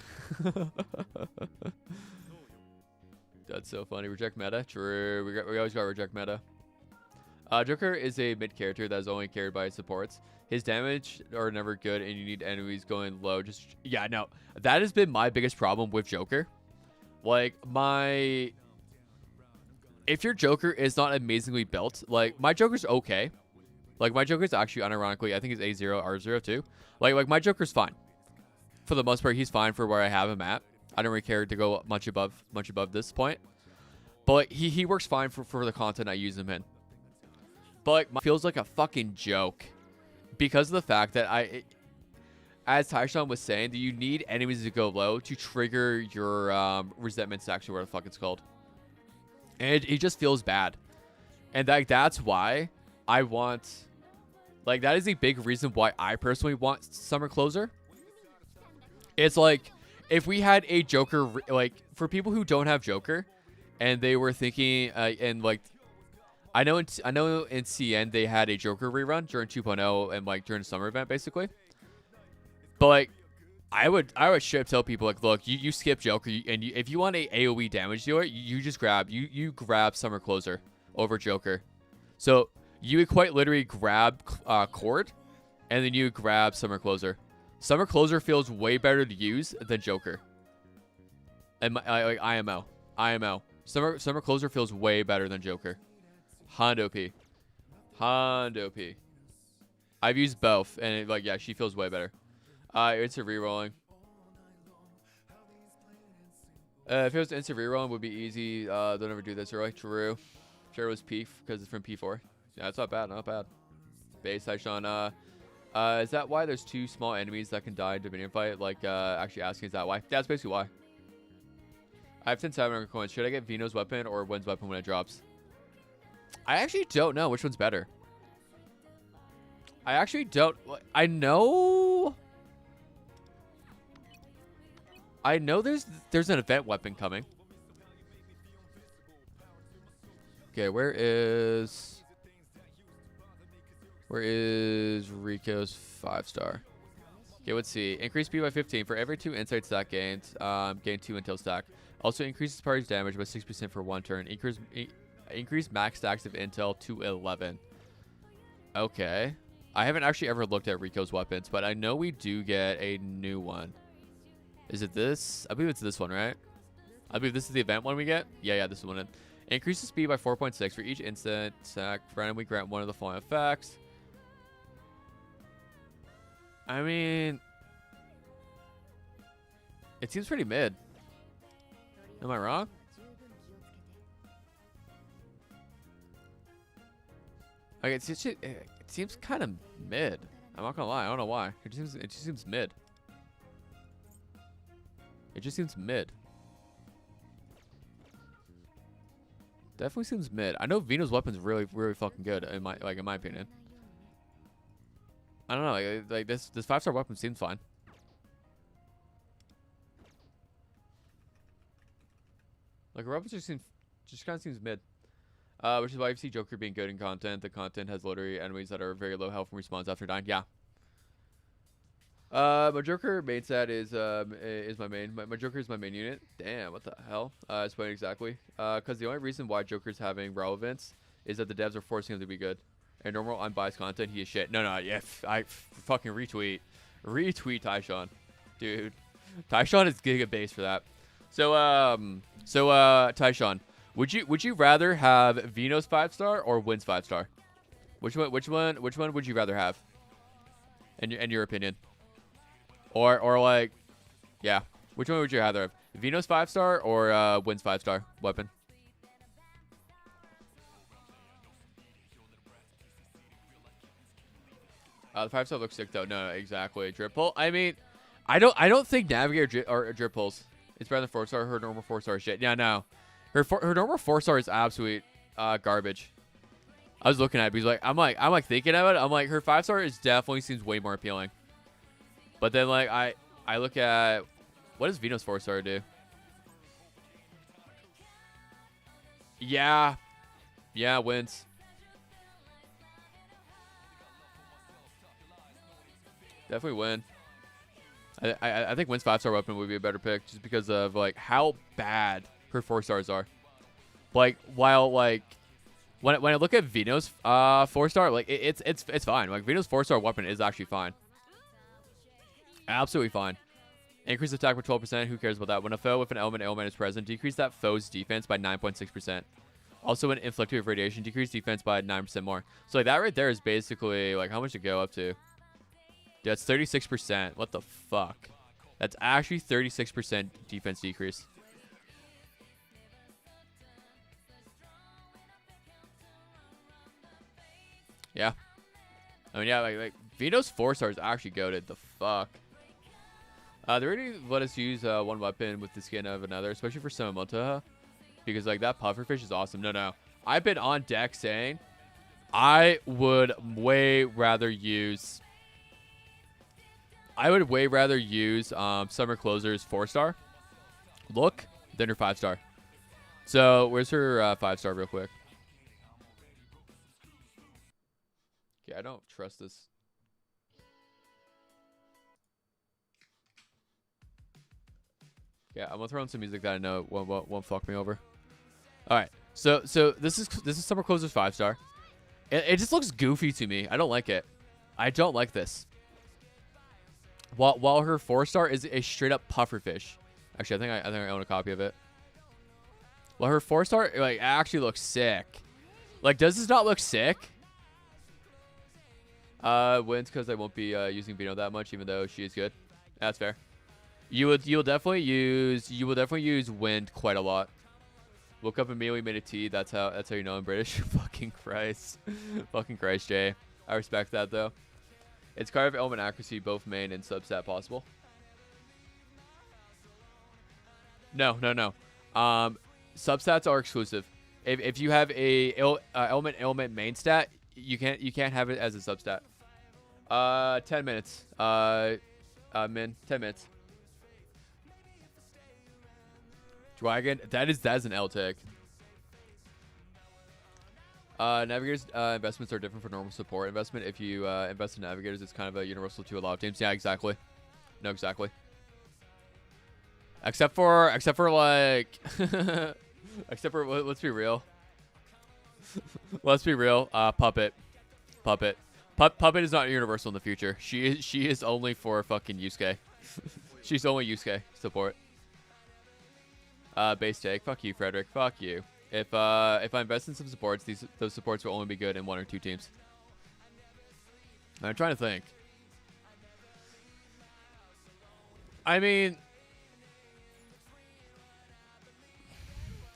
That's so funny. Reject meta. True. We always got reject meta. Joker is a mid character that is only carried by supports. His damage are never good, and you need enemies going low. Yeah, no. That has been my biggest problem with Joker. Like, if your Joker is not amazingly built, like, my Joker's okay. Like, my Joker's actually, unironically, I think it's A0, R0 too. Like my Joker's fine. For the most part, he's fine for where I have him at. I don't really care to go much above this point. But like, he works fine for the content I use him in. But like, feels like a fucking joke. Because of the fact that as Taishan was saying, that you need enemies to go low to trigger your resentment section, where the fuck it's called. And it just feels bad. And that's why I want... Like, that is a big reason why I personally want Summer Closer. It's like, if we had a Joker... Like, for people who don't have Joker, and they were thinking... and, like... I know in CN they had a Joker rerun during 2.0 and, like, during the summer event, basically. But, like, I would straight up tell people, like, look, you skip Joker, and if you want a AoE damage dealer, you just grab Summer Closer over Joker. So you would quite literally grab Chord, and then you would grab Summer Closer. Summer Closer feels way better to use than Joker. And like IMO. Summer Closer feels way better than Joker. Hondo P. I've used both, and yeah, she feels way better. Instant rerolling. If it was instant rerolling, it would be easy. Don't ever do this early. True. Sure, it was P because it's from P4. Yeah, it's not bad. Base Taishan. Is that why there's 2 small enemies that can die in Dominion fight? Like, actually asking, is that why? That's basically why. I have 10 700 coins. Should I get Vino's weapon or Wynn's weapon when it drops? I actually don't know which one's better. I actually don't. I know there's an event weapon coming. Okay, where is Rico's 5-star? Okay, let's see. Increase speed by 15 for every 2 insight stack gained. Gain 2 intel stack. Also increases party's damage by 6% for 1 turn. Increase max stacks of intel to 11. Okay. I haven't actually ever looked at Rico's weapons, but I know we do get a new one. Is it this? I believe it's this one, right? I believe this is the event one we get. Yeah, this is one. Increases speed by 4.6 for each instant attack. Randomly grant one of the following effects. I mean, it seems pretty mid. Am I wrong? Okay, it seems kind of mid. I'm not gonna lie. I don't know why. It just seems mid. It just seems mid. Definitely seems mid. I know Vino's weapon's really fucking good in my opinion. I don't know. Like this 5-star weapon seems fine. Like her weapon just kind of seems mid. Which is why you see Joker being good in content. The content has literally enemies that are very low health and respawns after dying. Yeah. My Joker main set is my main. My Joker is my main unit. Damn, what the hell? Explain exactly. Because the only reason why Joker's having relevance is that the devs are forcing him to be good. And normal unbiased content, he is shit. No, yeah, I fucking retweet Taishan, dude. Taishan is giga base for that. So Taishan, would you rather have Vino's 5-star or Wynn's 5-star? Which one would you rather have? In your opinion? Or like, yeah, which one would you rather have? Vino's 5-star or Wynn's 5-star weapon? The 5-star looks sick though. No, exactly. Drip pull. I mean, I don't think Navigator or drip pulls. It's better than 4-star. Her normal 4-star shit. Yeah, no. Her normal 4-star is absolute garbage. I was looking at it because I'm like thinking about it. I'm like, her 5-star is definitely seems way more appealing. But then like I look at what does Vino's 4-star do? Yeah, wins. Definitely win. I think Wynn's 5-star weapon would be a better pick just because of like how bad her 4-stars are. Like while like when I look at Vino's 4-star, like it's fine. Like Vino's 4-star weapon is actually fine. Absolutely fine. Increase attack by 12%. Who cares about that? When a foe with an ailment is present, decrease that foe's defense by 9.6%. Also, when inflicted with radiation, decrease defense by 9% more. So like that right there is basically like how much to go up to. Yeah, it's 36%. What the fuck? That's actually 36% defense decrease. Yeah. I mean, yeah, like Vino's 4-star is actually goated. The fuck? They already let us use one weapon with the skin of another, especially for Samamoto. Because like that pufferfish is awesome. No. I've been on deck saying I would way rather use Summer Closer's 4-star look than her 5-star. So where's her 5-star real quick? Okay, I don't trust this. Yeah, I'm gonna throw in some music that I know won't fuck me over. All right, so this is Summer Closer's 5-star. It just looks goofy to me. I don't like it. I don't like this. While her 4-star is a straight up pufferfish. Actually, I think I own a copy of it. Well, her 4-star like actually looks sick. Like, does this not look sick? Wins because I won't be using Vino that much, even though she is good. That's fair. You'll definitely use wind quite a lot. Woke up immediately, made a tea. That's how you know I'm British. Fucking Christ, Jay. I respect that though. It's card of element accuracy, both main and substat possible. No. Substats are exclusive. If you have a element main stat, you can't have it as a substat. 10 minutes. Min, 10 minutes. Dragon, that is an L tag. Navigators investments are different from normal support investment. If you invest in navigators, it's kind of a universal to a lot of teams. Yeah, exactly. No, exactly. Except for like, except for let's be real. Let's be real. Puppet is not universal in the future. She is only for fucking Yusuke. She's only Yusuke support. Base take. Fuck you, Frederick. Fuck you. If I invest in some supports, those supports will only be good in 1 or 2 teams. I'm trying to think. I mean,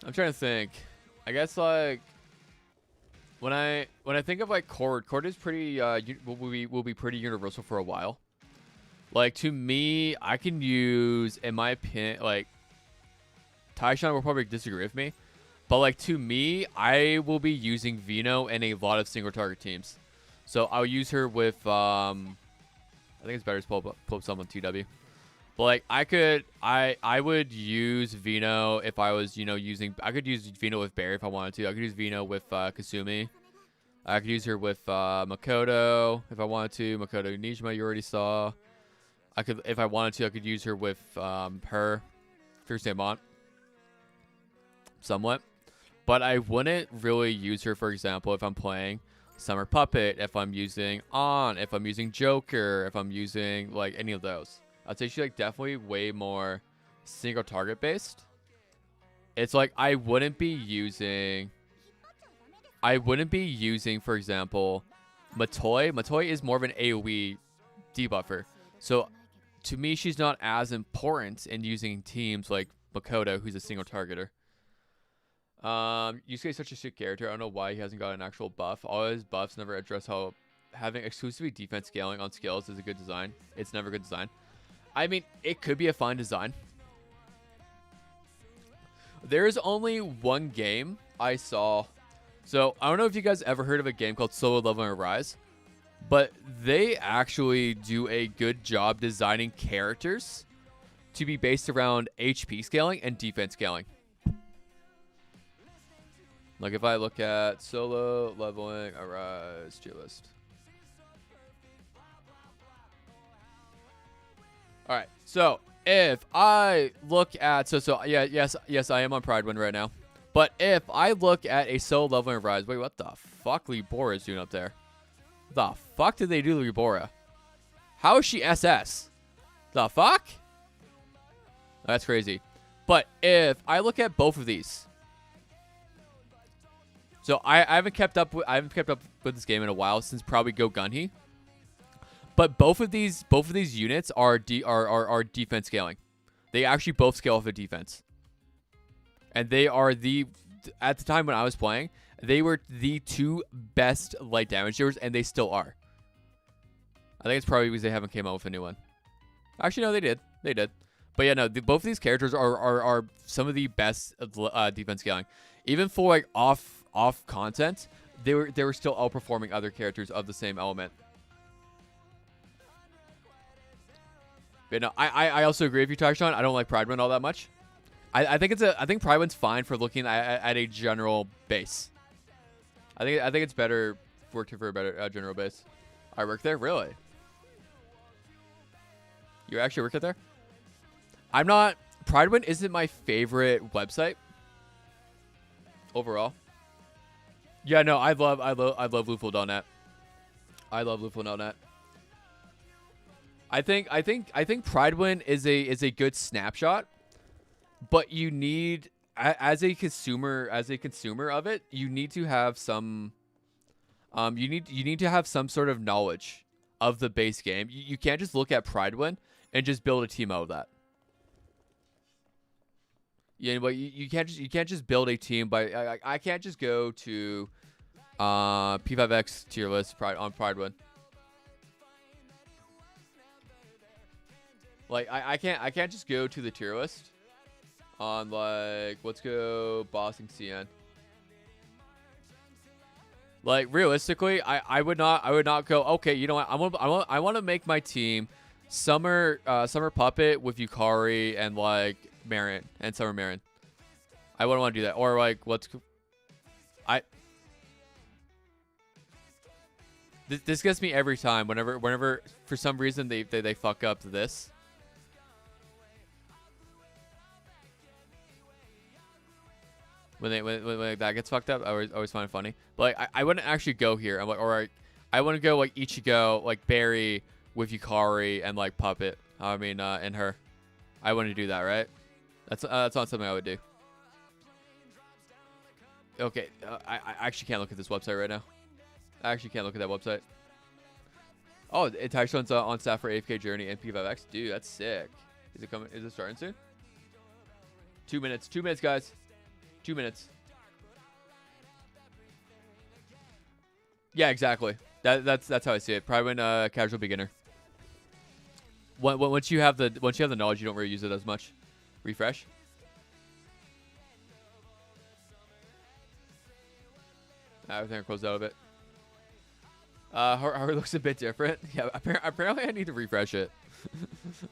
I'm trying to think. I guess like when I think of like chord is pretty will be pretty universal for a while. Like to me, I can use, in my opinion, like Taishan will probably disagree with me, but like to me, I will be using Vino in a lot of single target teams. So I'll use her with I think it's better to pull up someone TW. But like I would use Vino if I was, you know, I could use Vino with Barry if I wanted to. I could use Vino with Kasumi. I could use her with Makoto if I wanted to. Makoto Nijima you already saw. I could, if I wanted to, I could use her with her Fierce Mont. Somewhat. But I wouldn't really use her, for example, if I'm playing Summer Puppet, if I'm using if I'm using Joker, if I'm using like any of those. I'd say she's like definitely way more single target based. It's like I wouldn't be using, for example, Matoi. Matoi is more of an AoE debuffer. So to me, she's not as important in using teams like Makoto, who's a single targeter. Yusuke is such a sick character. I don't know why he hasn't got an actual buff. All his buffs never address how having exclusively defense scaling on skills is a good design. It's never good design. I mean, it could be a fine design. There's only one game I saw. So, I don't know if you guys ever heard of a game called Solo Leveling Arise. But they actually do a good job designing characters to be based around HP scaling and defense scaling. Like if I look at Solo Leveling Arise tier list. All right, so if I look at yes, I am on Pride Win right now. But if I look at a Solo Leveling Rise, wait, what the fuck Libora is doing up there? The fuck did they do to Libora? How is she SS? The fuck? That's crazy. But if I look at both of these, so I haven't kept up with this game in a while, since probably Go Gunhi. But both of these units are defense scaling. They actually both scale off of defense. And they are at the time when I was playing, they were the 2 best light damage dealers, and they still are. I think it's probably because they haven't came out with a new one. Actually, no, they did. They did. But yeah, no, both of these characters are some of the best defense scaling. Even for like off content, they were still outperforming other characters of the same element. But no, I also agree with you, Taishan. I don't like Pride Run all that much. I think Pride Run's fine for looking at a general base. I think it's better working for a better general base. I work there, really? You actually work there? I'm not. Pride Win isn't my favorite website overall. Yeah, no, I love Loofle.net. I love Loofle.net. I think Pride Win is a good snapshot, but you need, as a consumer of it, you need to have some you need to have some sort of knowledge of the base game. You can't just look at Pride Win and just build a team out of that. Yeah, but you can't just build a team by I can't just go to P5X tier list on Pridewin. Like I can't just go to the tier list on like let's go Boston CN. Like realistically, I would not go. Okay, you know what? I want to make my team Summer Puppet with Yukari and like Marin and Summer Marin. I wouldn't want to do that. Or like this gets me every time. Whenever for some reason they fuck up this. When that gets fucked up, I always find it funny. But like, I wouldn't actually go here. I'm like, or I wouldn't go like Ichigo, like Barry with Yukari and like Puppet. I mean, and her. I wouldn't do that, right? That's not something I would do. Okay, I actually can't look at this website right now. I actually can't look at that website. Oh, it actually on staff for AFK Journey and P5X. Dude, that's sick. Is it coming? Is it starting soon? 2 minutes. 2 minutes, guys. 2 minutes. Yeah, exactly. That's how I see it. Probably when casual beginner. Once you have the knowledge, you don't really use it as much. Refresh. I think I closed out of it. How it looks a bit different. Yeah, apparently I need to refresh it.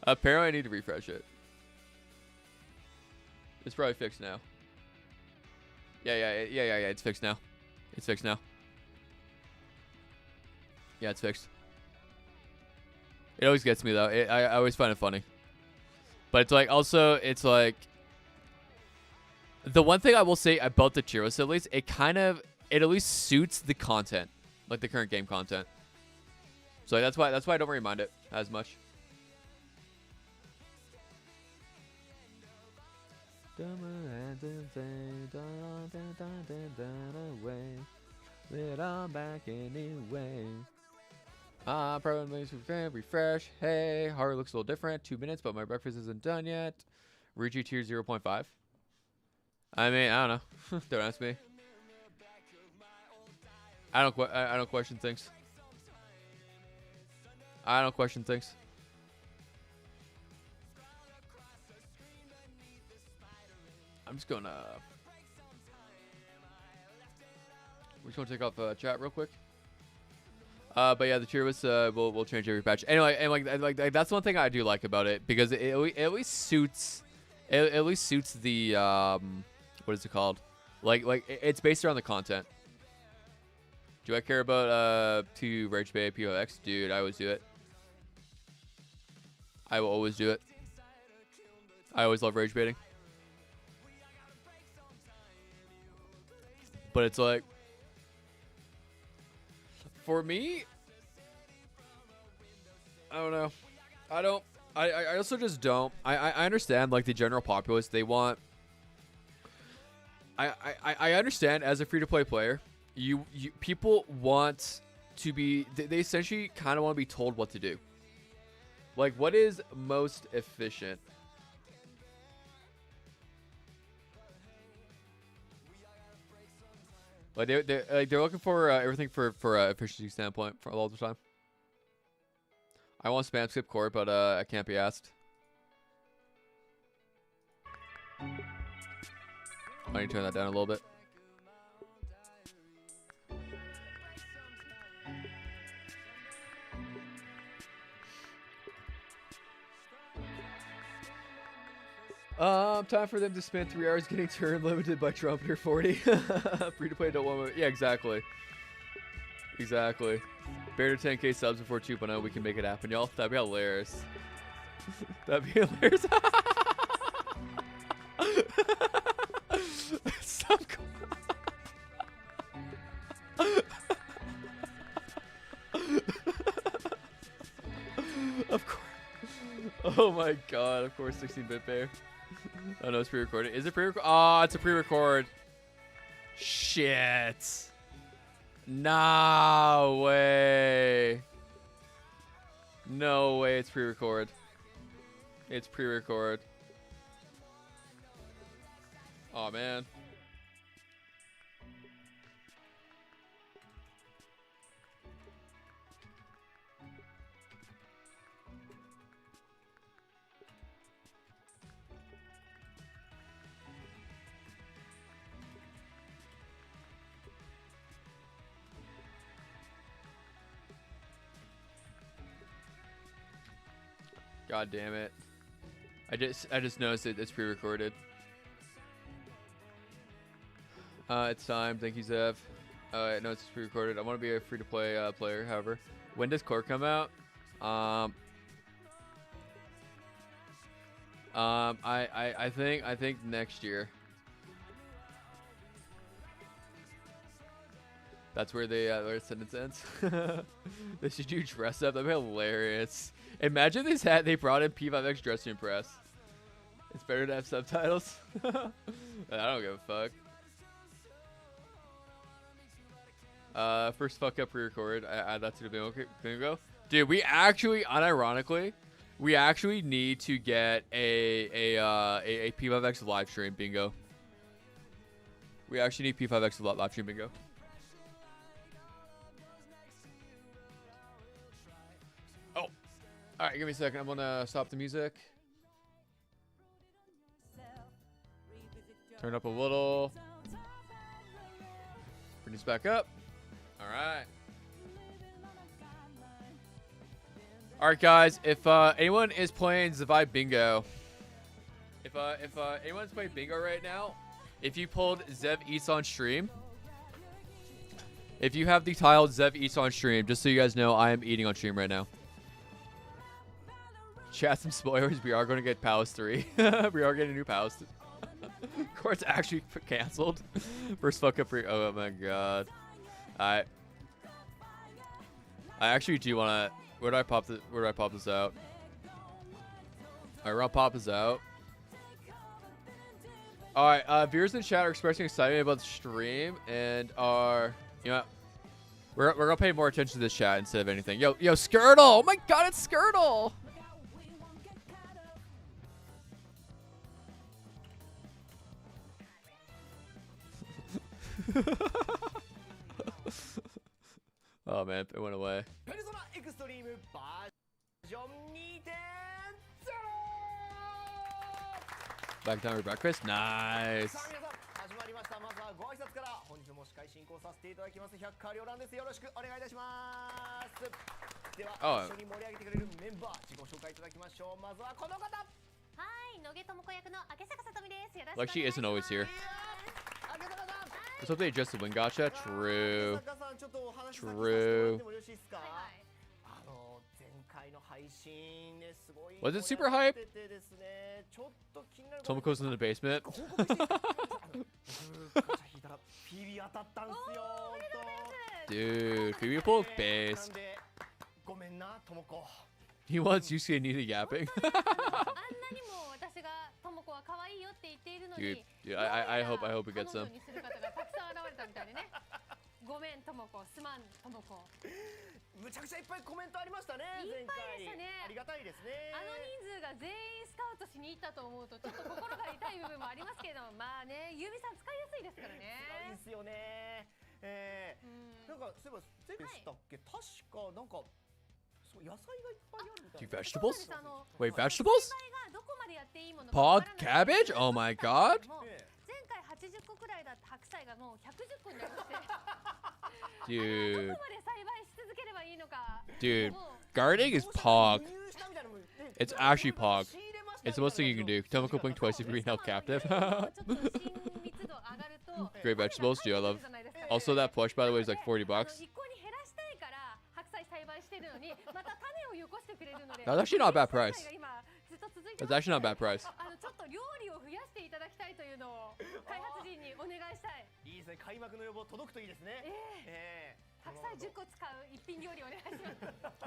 Apparently I need to refresh it. It's probably fixed now. Yeah, it's fixed now. It's fixed now. Yeah, it's fixed. It always gets me though. I always find it funny. But it's like also it's like the one thing I will say about the tier list at least, it at least suits the content. Like the current game content. So that's why I don't really mind it as much. Probably makes refresh. Hey, heart looks a little different. 2 minutes, but my breakfast isn't done yet. Rigi tier 0.5. I mean, I don't know. Don't ask me. I don't question things. I don't question things. I'm just gonna. We're just gonna take off chat real quick. But yeah, the tier list will change every patch. Anyway, and like that's one thing I do like about it because it at least suits. It at least suits the what is it called? Like it's based around the content. Do I care about to Rage Bay POX? Dude, I always do it. I will always do it. I always love rage baiting. But it's like for me, I don't know. I also just don't. I understand like the general populace, they want I understand as a free-to-play player, you people want to be they essentially kind of want to be told what to do. Like what is most efficient? Like they're looking for everything for efficiency standpoint for all the time. I want spam skip chord, but I can't be asked. I need to turn that down a little bit. Time for them to spend 3 hours getting turn limited by Trumpeter 40. Free to play, don't want to. Yeah, exactly. Exactly. Bear to 10k subs before 2.0. We can make it happen, y'all. That'd be hilarious. That'd be hilarious. Stop. Of course. Oh my god. Of course, 16-bit bear. Oh no, it's pre-recorded. Is it pre-record? Oh, it's a pre-record. Shit. No way. No way it's pre-record. It's pre-record. Oh man. God damn it. I just noticed it's pre-recorded. It's time. Thank you, Zev. No, it's pre-recorded. I want to be a free-to-play player. However, when does Chord come out? I think next year. That's where where the sentence ends. They should do dress up. That'd be hilarious. Imagine they brought in P5X dress to impress. It's better to have subtitles. I don't give a fuck. First fuck up pre-record. I add that to the bingo. Dude, we actually, unironically, we actually need to get a P5X live stream bingo. We actually need P5X live stream bingo. Oh, all right. Give me a second. I'm gonna stop the music. Turn up a little. Bring this back up. All right. All right, guys. If anyone is playing the Vibe Bingo, if anyone's playing Bingo right now, if you pulled Zev Eats on stream, if you have the tile Zev Eats on stream, just so you guys know, I am eating on stream right now. Chat some spoilers. We are going to get Palace 3. We are getting a new Palace. Chord's actually canceled. First fuck up pre. Oh my god. I actually do want to. Where do I pop this out? Alright, we're gonna pop this out. Alright, viewers in chat are expressing excitement about the stream and are, you know, we're gonna pay more attention to this chat instead of anything. Yo, Skirtle! Oh my god, it's Skirtle! Oh man, it went away. Back down for breakfast? Nice. Oh. Like she isn't always here. Let's hope they adjust the win gacha. True. True. Was it super hype? Tomoko's in the basement. Dude, could we pull base? He wants Yusuke Nita yapping. Dude, I hope it gets him. Do vegetables? Wait, vegetables? Pod cabbage? Oh my god. Dude. Dude, gardening is pog. It's actually pog. It's the most thing you can do. Tomoko blink twice if you're being held captive. Great vegetables, dude. I love. Also, that plush, by the way, is like $40. That's actually not a bad price. That's actually not a bad price.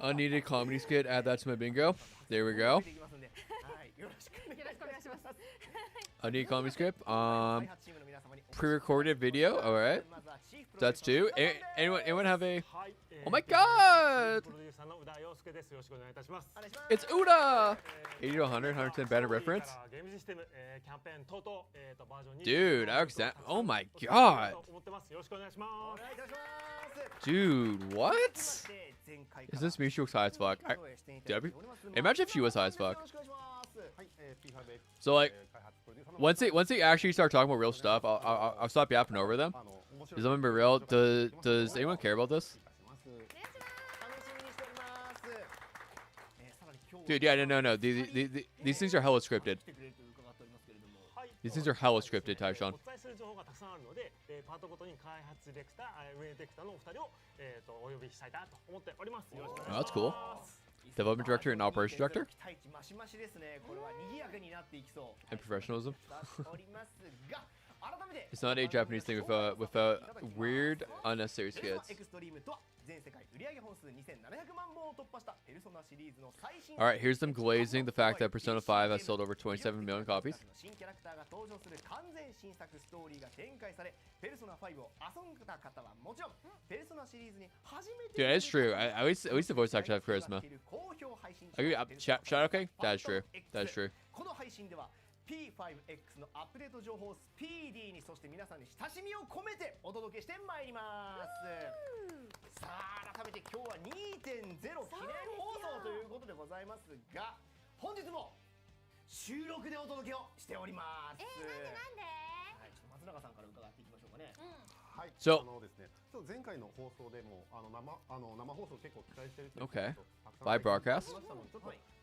Unneeded comedy skit. Add that to my bingo. There we go. Unneeded comedy skit. Pre-recorded video. All right. That's two. Anyone have a? Oh my god! It's Uda! 80 to 100, 110 banner reference. Dude, oh my god! Dude, what? Is this me? She looks high as fuck. Imagine if she was high as fuck. So like, once they actually start talking about real stuff, I'll stop yapping over them. Because I'm gonna be real. Does anyone care about this? Dude, yeah, no. These things are hella scripted. These things are hella scripted, Taishan. お伝えする情報がたくさんあるので、パートごとに開発ディレクター、運営ディレクターのお二人を、お呼びしたいなと思っております。よろしくお願いします。 Oh, that's cool. Development director and operations director. 期待値マシマシですね。これは賑やかになっていきそう。 And professionalism. おりますが、改めて It's not a Japanese thing without weird, unnecessary skits. エクストリームとは全世界売上本数2700万本を突破したペルソナシリーズの最新 All right, here's them glazing the fact that Persona 5 has sold over 27 million copies. 新キャラクターが登場する完全新作ストーリーが展開され、ペルソナ5を遊んだ方はもちろん、ペルソナシリーズに初めて Dude, that's true. At least the voice actors have charisma. Shadow King? That is true. That is true. この配信では P5X のアップデート情報をスピーディーに、そして皆さんに親しみを込めてお届けしてまいります。さあ改めて今日は 2.0 記念放送ということでございますが、本日も収録でお届けをしております。なんではい、ちょっと松永さんから伺っていきましょうかね。はい、So- ですね、ちょっと前回の放送でも生放送結構期待してる Okay. ということ Live broadcast? ちょっと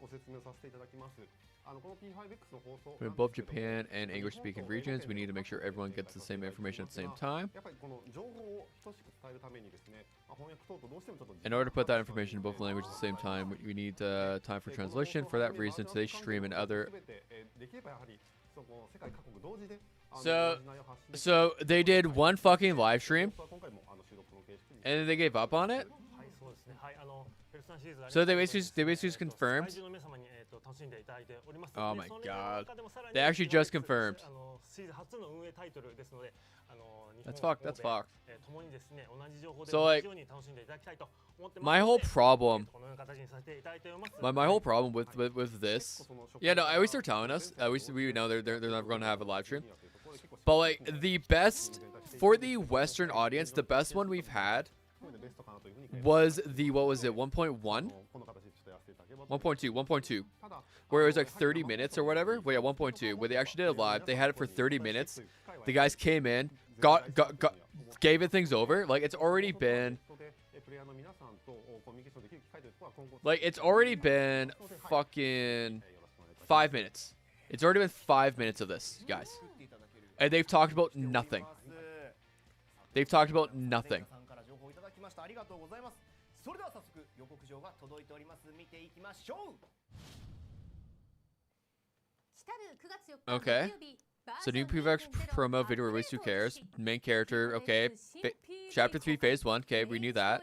ご説明させていただきます。この P5X の放送 In both Japan and English-speaking regions, we need to make sure everyone gets the same information at the same time. やっぱりこの情報を等しく伝えるためにですね、翻訳等々どうしてもちょっと In order to put that information in both languages at the same time, we need time for translation. For that reason, today's stream and other. できればやはりその世界各国同時で So they did one fucking live stream, 今回も収録の形式に and then they gave up on it. はい、そうですね。はい、ペルソナシリーズ So they basically just confirmed. 世界中の皆様に楽しんでいただいております。 Oh で my それ god. の中でもさらに They actually just confirmed. シリーズ初の運営タイトルですので、日 That's 本 fucked. That's fucked. 共にですね、同じ情報で So, 同 like, じように楽しんでいただきたいと思ってます。 My whole problem, このような形にさせていただいております。 my whole problem with this. Yeah, no. At least they're telling us. At least we know they're never going to have a live stream. But like the best for the Western audience, the best one we've had was the what was it 1.1, 1.2, where it was like 30 minutes or whatever. Well, yeah, 1.2, where they actually did it live. They had it for 30 minutes. The guys came in, gave it things over. Like it's already been fucking 5 minutes. It's already been 5 minutes of this, guys. And they've talked about nothing. They've talked about nothing. さんから情報をいただきました。ありがとうございます。それでは早速予告状が届いております。見ていきましょう。 Okay. So new Pre-livestream promo video release. Who cares? Main character. Okay. Chapter 3, Phase 1. Okay, we knew that.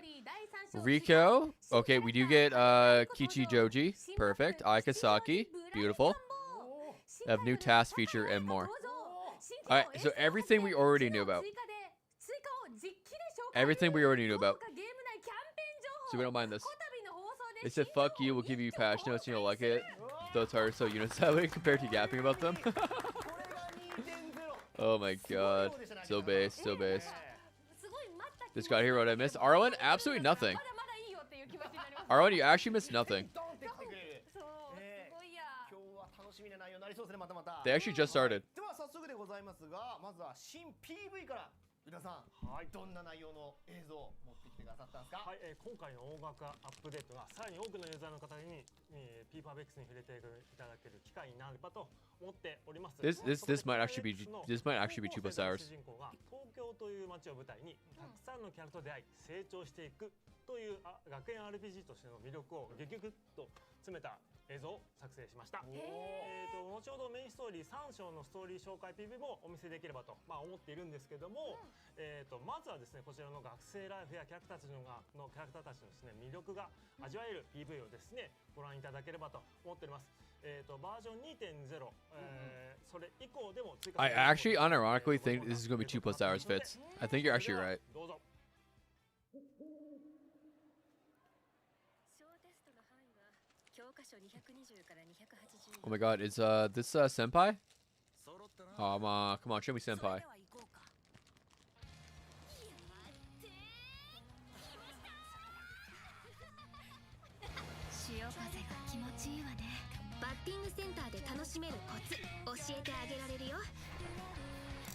Riko. Okay, we do get Kichi Joji. Perfect. Aikasaki. Beautiful. Have new task feature and more. Alright, so everything we already knew about. Everything we already knew about. So we don't mind this. They said, fuck you, we'll give you patch notes, you don't like it. Though it's hard, so you know, that way compared to yapping about them. Oh my god. So base, so base. This guy here, what I missed? Arlen? Absolutely nothing. Arlen, you actually missed nothing. They actually just started. では早速でございますが、まずは新 PV から宇田さん、どんな内容の映像を持ってきてくださったんですか？はい、今回の大型アップデートがさらに多くのユーザーの方に、P5X に触れていただける機会になればと思っております。This might actually be 2 plus hours. 主人公が東京という街を舞台にたくさんのキャラと出会い成長していくという学園 RPG としての魅力をギュギュギュッと詰めた映像を作成しました。後ほどメインストーリー3章のストーリー紹介 PV もお見せできればと、思っているんですけども、まずはですねこちらの学生ライフやキャラクターたちのですね魅力が味わえる PV をですねご覧いただければと思っております。バージョン 2.0、それ以降でも追加 I actually unironically think this is going to be 2 plus hours, Fitz. I think you're actually right. どうぞ。 Oh my god, is this Senpai? Come on, show me Senpai. 潮風が気持ちいいわね。バッティングセンターで楽しめるコツ教えてあげられるよ。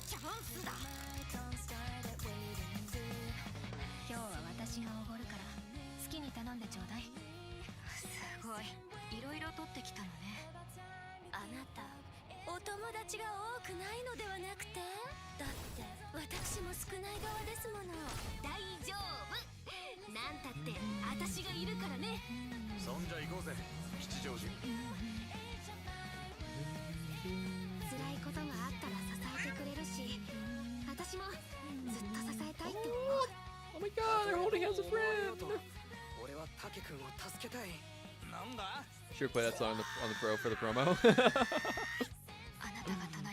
チャンスだ。今日は私がおごるから好きに頼んでちょうだい。すおい、いろいろ取ってきたのね。あなた、お友達が多くないのではなくて？だって私も少ない側ですもの。大丈夫。なんたって私がいるからね。そんじゃ行こうぜ、吉祥寺。辛いことがあったら支えてくれるし、私もずっと支えたいって思う。 Oh my god, they're holding hands as a friend. 俺はタケ君を助けたい。なんだ Should play that song on the pro for the promo.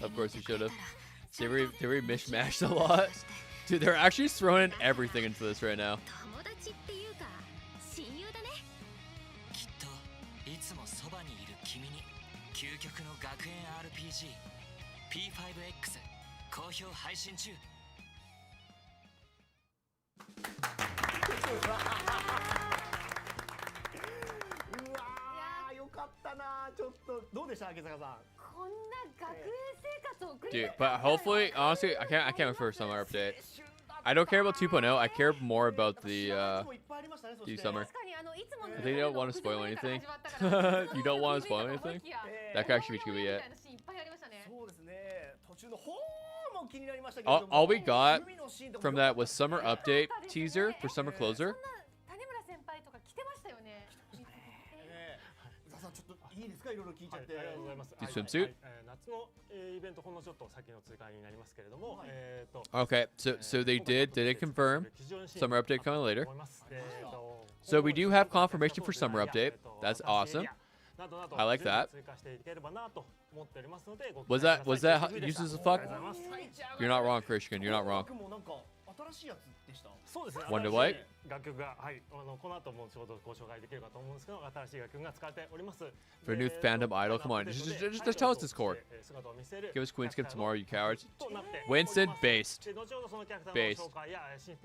Of course you should have. They really mishmashed a lot. Dude, they're actually throwing in everything into this right now. 友達っていうか親友だね。きっといつもそばにいる君に究極の学園 RPG P5X 好評配信中。うわー、よかったな。ちょっとどうでした、明坂さん。こんな学園生活を送り Dude, but hopefully, honestly, I can't wait for a summer update. I don't care about 2.0. I care more about the summer. 確かにいつもの They don't want to spoil anything. 始まったから You don't want to spoil anything? That could actually be too み yet. たいなシーンいっぱいありましたね。そうですね。途中の方も気になりましたけれども。 All we got 海のシーンとか from that was summer update teaser for summer closer. 谷村先輩とか来てましたよね。さんちょっといいですか、いろいろ聞いちゃって。ありがとうございます。 The swimsuit? 夏のイベントほんのちょっと先の追加になりますけれども、Okay, so they did confirm summer update coming later. So we do have confirmation for summer update. That's awesome. I like that. Was that used as a fuck? You're not wrong, Christian. You're not wrong. 新しいやつでした。そうですね。 Wonder Light? 楽曲がはいこの後もちょうどご紹介できるかと思うんですけど、新しい楽曲が使われております。 For a new fandom idol, come on, just tell us this chord. Give us Queen Skip tomorrow, you cowards. Winston based. 後ほどそのキャラクター Based. の紹介や新ス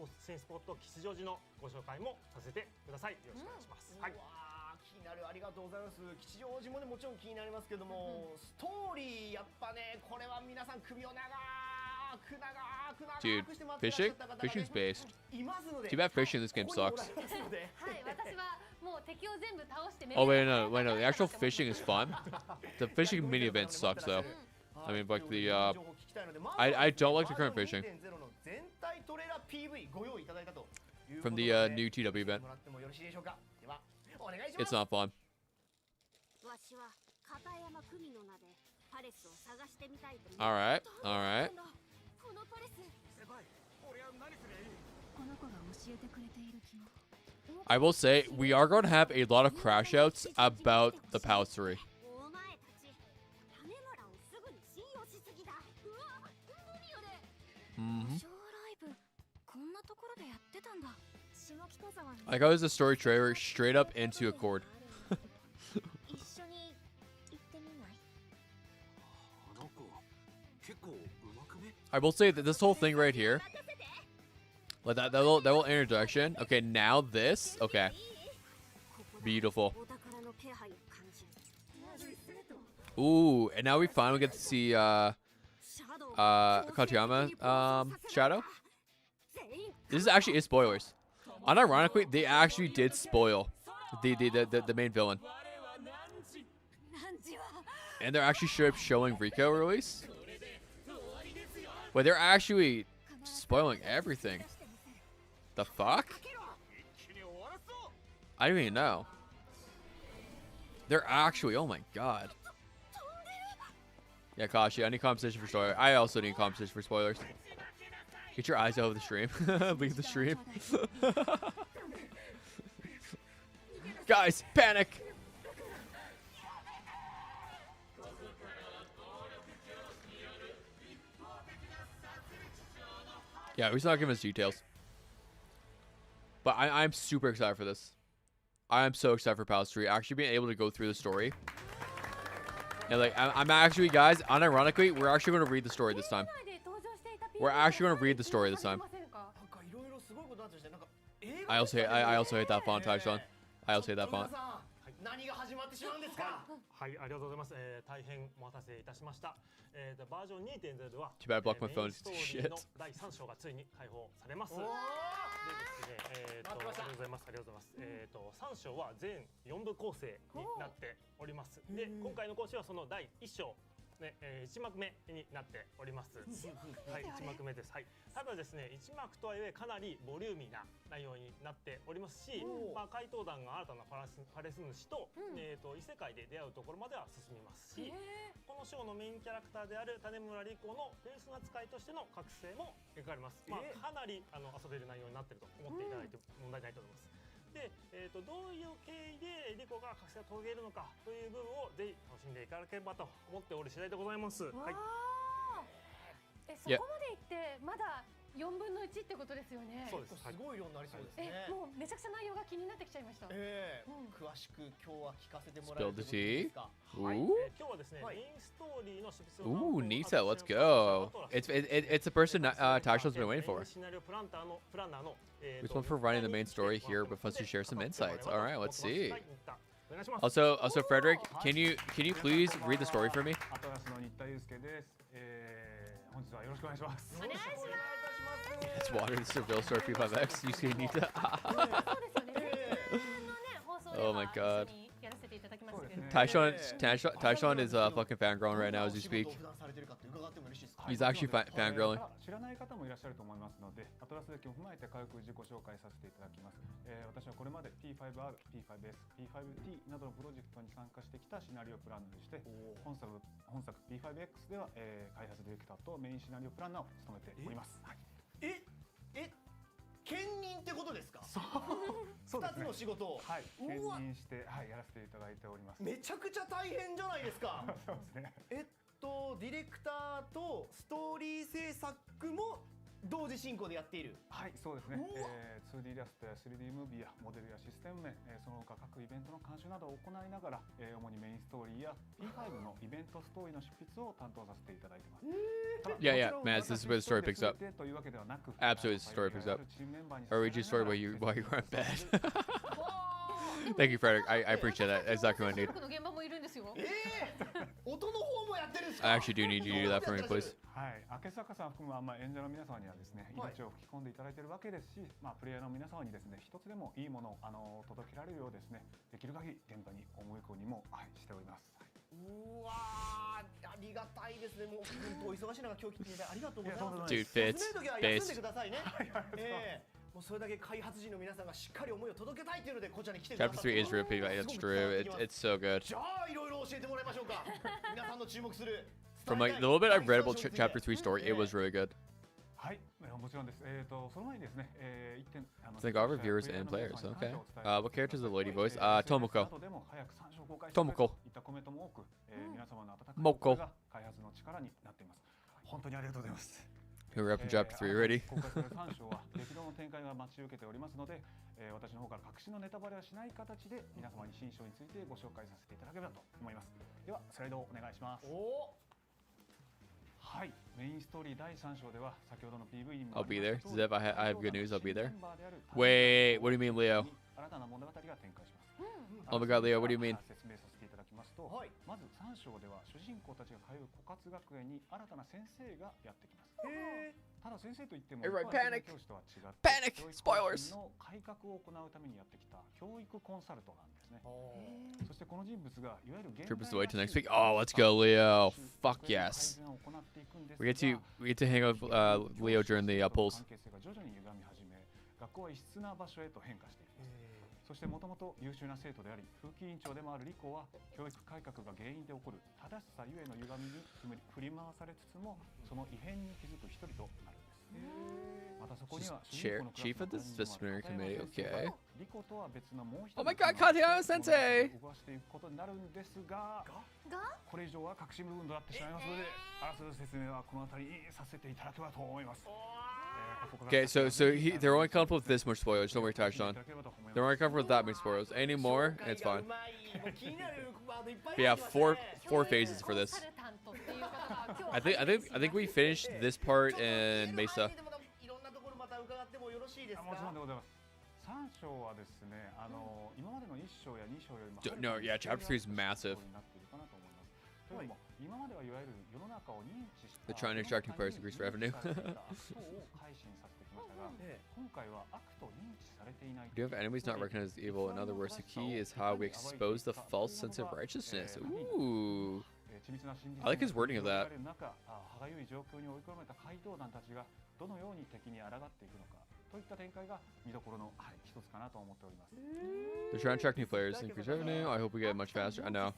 ポット吉祥寺のご紹介もさせてください。よろしくお願いします。はい。気になる、ありがとうございます。吉祥寺もね、もちろん気になりますけども、ストーリーやっぱね、これは皆さん首を長く Dude, fishing's based. Too bad fishing in this game sucks. はい、私はもう敵を全部倒して Oh wait, no. The actual fishing is fun. The fishing mini event sucks though. I mean, like the I don't like the current fishing. From the new TW event. It's not fun. わしは片山久美の名でパレスを探してみたいと思う。 Alright, alright. このパレス。俺は何すりゃいい。この子が教えてくれている気も。 I will say, we are going to have a lot of crash outs about the Palace 3. お前たち、種村をすぐに信用しすぎだ。うわ、何よれ。ショーライブ、こんなところでやってたんだ。下北沢の。 Like, I was a story trailer straight up into a chord. 一緒に行ってみない？ あの子結構うまくね。 I will say that this whole thing right here, like that little introduction. Okay, now this. Okay, beautiful. Ooh, and now we finally get to see Katayama Shadow. This is actually spoilers. Unironically, they actually did spoil the main villain. And they're actually showing Rico release. Wait, they're actually spoiling everything. The fuck? I don't even know. They're actually, oh my god. Yeah, Kashi, I need compensation for spoilers. I also need compensation for spoilers. Get your eyes out of the stream. Leave the stream. Guys, panic! Yeah, he's not giving us details. But I'm super excited for this. I'm so excited for Palace 3. Actually being able to go through the story. And like, I'm actually, guys, unironically, we're actually going to read the story this time. We're actually going to read the story this time. I also hate that font, Tyson. I also hate that font. 何が始まってしまうんですか。はい、ありがとうございます。大変お待たせいたしました。バージョン 2.0 では Too bad I blocked my phone. ストーリーの第3章がついに開放されます。ありがとうございます。ありがとうございます。3章は全4部構成になっております。で、今回の講師はその第1章。ね、1幕目になっております。はい、1幕目です。はい。ただですね、1幕とはいえかなりボリューミーな内容になっておりますし、まあ怪盗団が新たなパレス主と、異世界で出会うところまでは進みますし、この章のメインキャラクターである種村理子のペースな使いとしての覚醒も描かれます。まあかなり遊べる内容になっていると思っていただいて問題ないと思います。で、どういう経緯でリコが覚醒を遂げるのかという部分をぜひ楽しんでいただければと思っておる次第でございます。はい。そこまでいってまだ4分の1ってことですよね。そうです。すごい量になりそうですね。もうめちゃくちゃ内容が気になってきちゃいました。詳しく今日は聞かせてもらえる Spill the tea. はい。 Ooh. 今日はですね、メインストーリーの執筆を Ooh, Nisa, let's go. It's the person Tasho's been waiting for. シナリオプランナーの Who's one for running the main story here with us to share some insights. All right, let's see. お願いします。Also, Frederick, can you please read the story for me? アトラスの新田祐介です。本日はよろしくお願いします。お願いします。 It's Water, the Seville Story P5X. You see Nita? そうですよね。放送では Oh my god. 一緒にやらせていただきましたけど。Taishon is fucking fangirling right now as we speak. He's actually fangirling. 知らない方もいらっしゃると思いますので、アトラス歴を踏まえて軽く自己紹介させていただきます。私はこれまで P5R、P5S、P5T などのプロジェクトに参加してきたシナリオプランナーでして、本作 P5X では、開発ディレクターとメインシナリオプランナーを務めております。兼任ってことですか？そうですね。2つの仕事を。はい。兼任して、はい、やらせていただいております。めちゃくちゃ大変じゃないですか。そうですね。ディレクターとストーリー制作も同時進行でやっている。はい、そうですね。2D イラストや 3D ムービーやモデルやシステム面、その他各イベントの監修などを行いながら、主にメインストーリーや P5 のイベントストーリーの執筆を担当させていただいています。Yeah, Mads, this is where the story picks up. というわけではなく、 Absolutely, the story picks up. I'll read you a story while you are in bed. Thank you, Frederick. I appreciate that. Exactly what I need. の現場もいるんですよ。音の方もやってるんですか？ I actually do need you to do that for me, please. はい、明坂さん含む演者の皆様にはですね、命を吹き込んでいただいているわけですし、プレイヤーの皆様にですね、一つでもいいものを届けられるようですね、できる限り現場に思い込みもしております。うわー、ありがたいですね。もう本当お忙しい中今日来ていただいてありがとうございます。 Dude, fits. 休める時は休んでくださいね。もうそれだけ開発陣の皆さんがしっかり思いを届けたいというのでこちらに来てくださ Chapter 3 is real, P5. That's true. It's so good. じゃあいろいろ教えてもらいましょうか。皆さんの注目する From like the little bit I've read about Chapter 3 story, it was really good. はい、もちろんです。その前にですね、一点 Thank all reviewers and players. Okay. What character is the lady voice? Tomoko. トモコ。Moko. 開発の力になっています。本当にありがとうございます。We're up in Chapter 3 already. 公開される3章は激動の展開が待ち受けておりますので、私の方から隠しのネタバレはしない形で皆様に新章についてご紹介させていただければと思います。ではスライドをお願いします。はい、メインストーリー第3章では先ほどの PV にも I'll be there. Zev, I have good news. I'll be there. メンバーである Wait, what do you mean, Leo? 新たな物語が展開します。 Oh my god, Leo, what do you mean? 説明させていただきますと、まず3章では主人公たちが通う枯渇学園に新たな先生がやってきます。ただ先生といっても Everybody 一般的な panic. 教師とは違って Panic! 教育 Spoilers! の改革を行うためにやってきた教育コンサルトなんですね。そしてこの人物がいわゆる現 Trip 代 us away to ら next しい week. Oh, let's go, Leo. Fuck 改 yes. 善を行っていくんです We get to hang out with Leo during the polls. 関係性が徐々に歪み始め、学校は異質な場所へと変化していきます。そしてもともと優秀な生徒であり風紀委員長でもあるリコは教育改革が原因で起こる正しさゆえの歪みに振り回されつつもその異変に気づく一人となるんです。またそこには主人公のクラス Chief of the disciplinary committee. Okay. リコとは別のもう一人 Oh my god, Katayama sensei! 動かしていくことになるんですが、これ以上は隠し部分となってしまいますので、あらする説明はこの辺りにさせていただければと思います。Okay, so they're only comfortable with this much spoilers. Don't worry, Taishan. They're only comfortable with that many spoilers. Any more, it's fine. But yeah, four phases for this. I think we finished this part in Mesa. いろんなところまた伺ってもよろしいですか？もちろんでございます。3章はですね、今までの1章や2章よりも No, yeah, chapter 3 is massive. になっているかなと思います。というのも今まではいわゆる世の中を認知した They're trying to extract new players, increase revenue. を改心させてきましたが、今回は悪と認知されていない。 Do you have enemies not recognized as evil? In other words, the key is how we expose the false sense of righteousness. Ooh. 緻密な真実 I like his wording of that. 歯がゆい状況に追い込まれた怪盗団たちがどのように敵に抗っていくのかといった展開が見どころの一つかなと思っております。 They're trying to attract new players, increase revenue. I hope we get much faster. I know.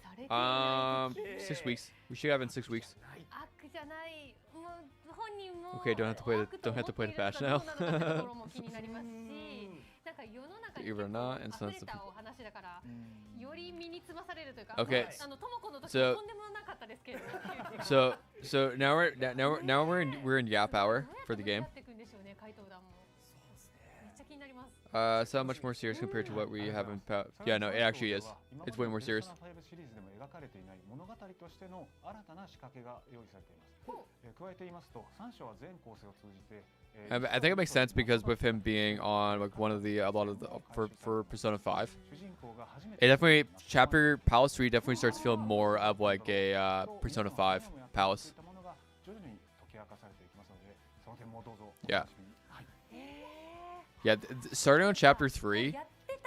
6 weeks. We should have in 6 weeks. 悪じゃない、もう本人も Okay, don't have to play the patch now. ところも気になりますし、なんか世の中に Even not, and 溢れたお話だから、より身につまされるというか、 Okay. ともこの時 So- とんでもなかったですけれども。 So now we're in Yap hour for the game. どうやっていくんでしょうね、怪盗団も。めっちゃ気になります。So much more serious compared to what we have in Yeah, no, it actually is. It's way more serious. シリーズでも描かれていない物語としての新たな仕掛けが用意されています。加えて言いますと、3章は全構成を通じて I think it makes sense because with him being on like a lot of the for Persona 5, it definitely chapter Palace 3 definitely starts feeling more of like a Persona 5 Palace. Yeah. Yeah, starting on chapter 3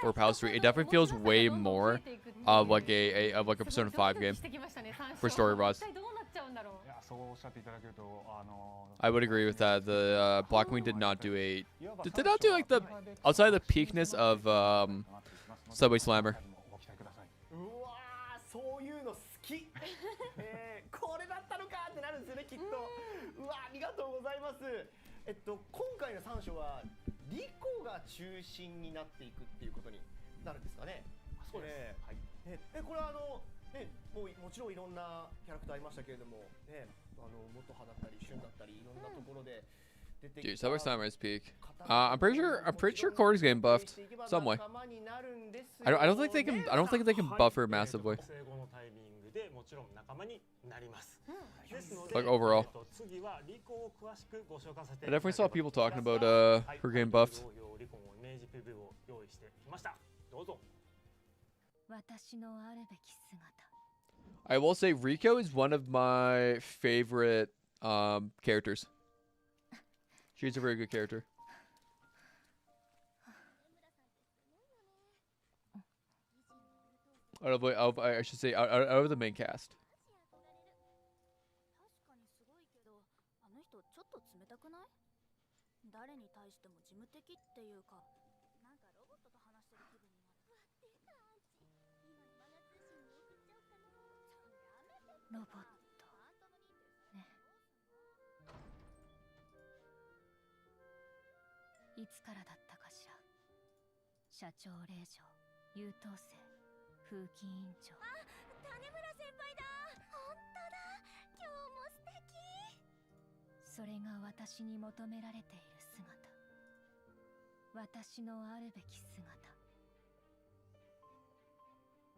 or Palace 3, it definitely feels way more of like a Persona 5 game for story wise. I would agree with that. The Blackwing did not do like the outside of the peakness of Subway Slammer. うわー、そういうの好き。これだったのかってなるんですよね、きっと。うわ、ありがとうございます。今回の3章はリコが中心になっていくっていうことになるんですかね。そうです。はい。これはもちろんいろんなキャラクターいましたけれども、元葉だったり旬だったりいろんなところで出てきた。 Dude, Subway Slammer is peak. I'm pretty sure Chord is getting buffed some way. I don't think they can buff her massively. Like overall. I definitely saw people talking about her getting buffed. I will say Rico is one of my favorite characters. She's a very good character. I should say out of the main cast. 誰に対しても事務的っていうか、なんかロボットと話してる気分になる。ロボットね。いつからだったかしら。社長令嬢、優等生、風紀委員長。あ、種村先輩だ。本当だ。今日も素敵。それが私に求められている姿。私のあるべき姿。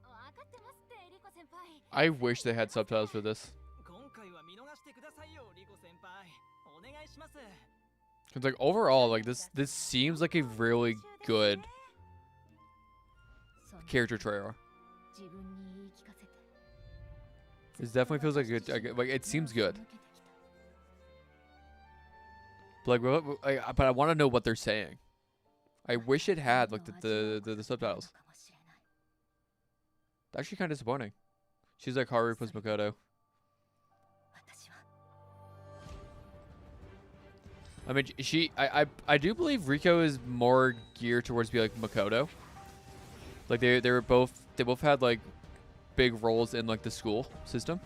分かってますって、リコ先輩。 I wish they had subtitles for this. 今回は見逃してくださいよ、リコ先輩。お願いします。 Cause like overall, like this seems like a really good character trailer. It definitely feels like it seems good. But but I want to know what they're saying. I wish it had like the subtitles. Actually kind of disappointing. She's like Haru plus Makoto. I mean, I do believe Rico is more geared towards be like Makoto. Like they both had like big roles in like the school system.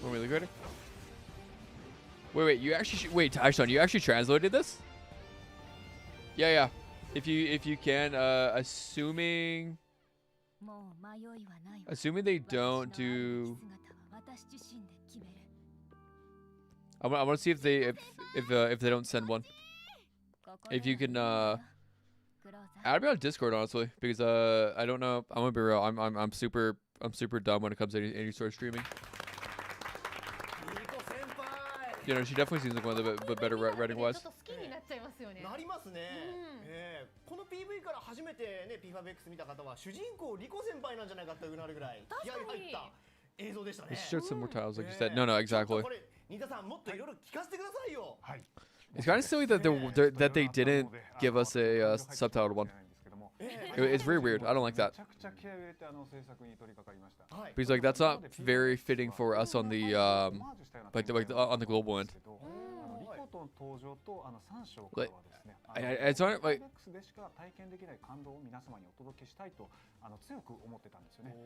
What are we recording? Wait, you actually wait, Taishon, you actually translated this? Yeah. If you can, assuming they don't do. I want to see if they don't send one. If you can, add me on Discord honestly, because I don't know. I'm gonna be real. I'm super dumb when it comes to any sort of streaming. You know, she definitely seems like one of the better writing wise. なりますね。この PV から初めてね P5X 見た方は主人公リコ先輩なんじゃないかってなるぐらい気合い入った映像でしたね。 They showed some more tiles, like you said. No, no, ちょっと exactly. これ新田さんもっといろいろ聞かせてくださいよ。はい。 It's kind of silly that that they didn't give us a subtitled one. It's very weird. I don't like that. めちゃくちゃ気合を入れて制作に取り掛かりました。 はい。 But he's like, that's not very fitting for us on the on the global end. リコとの登場と3章からはですね、It's not like でしか体験できない感動を皆様にお届けしたいと強く思ってたんですよね。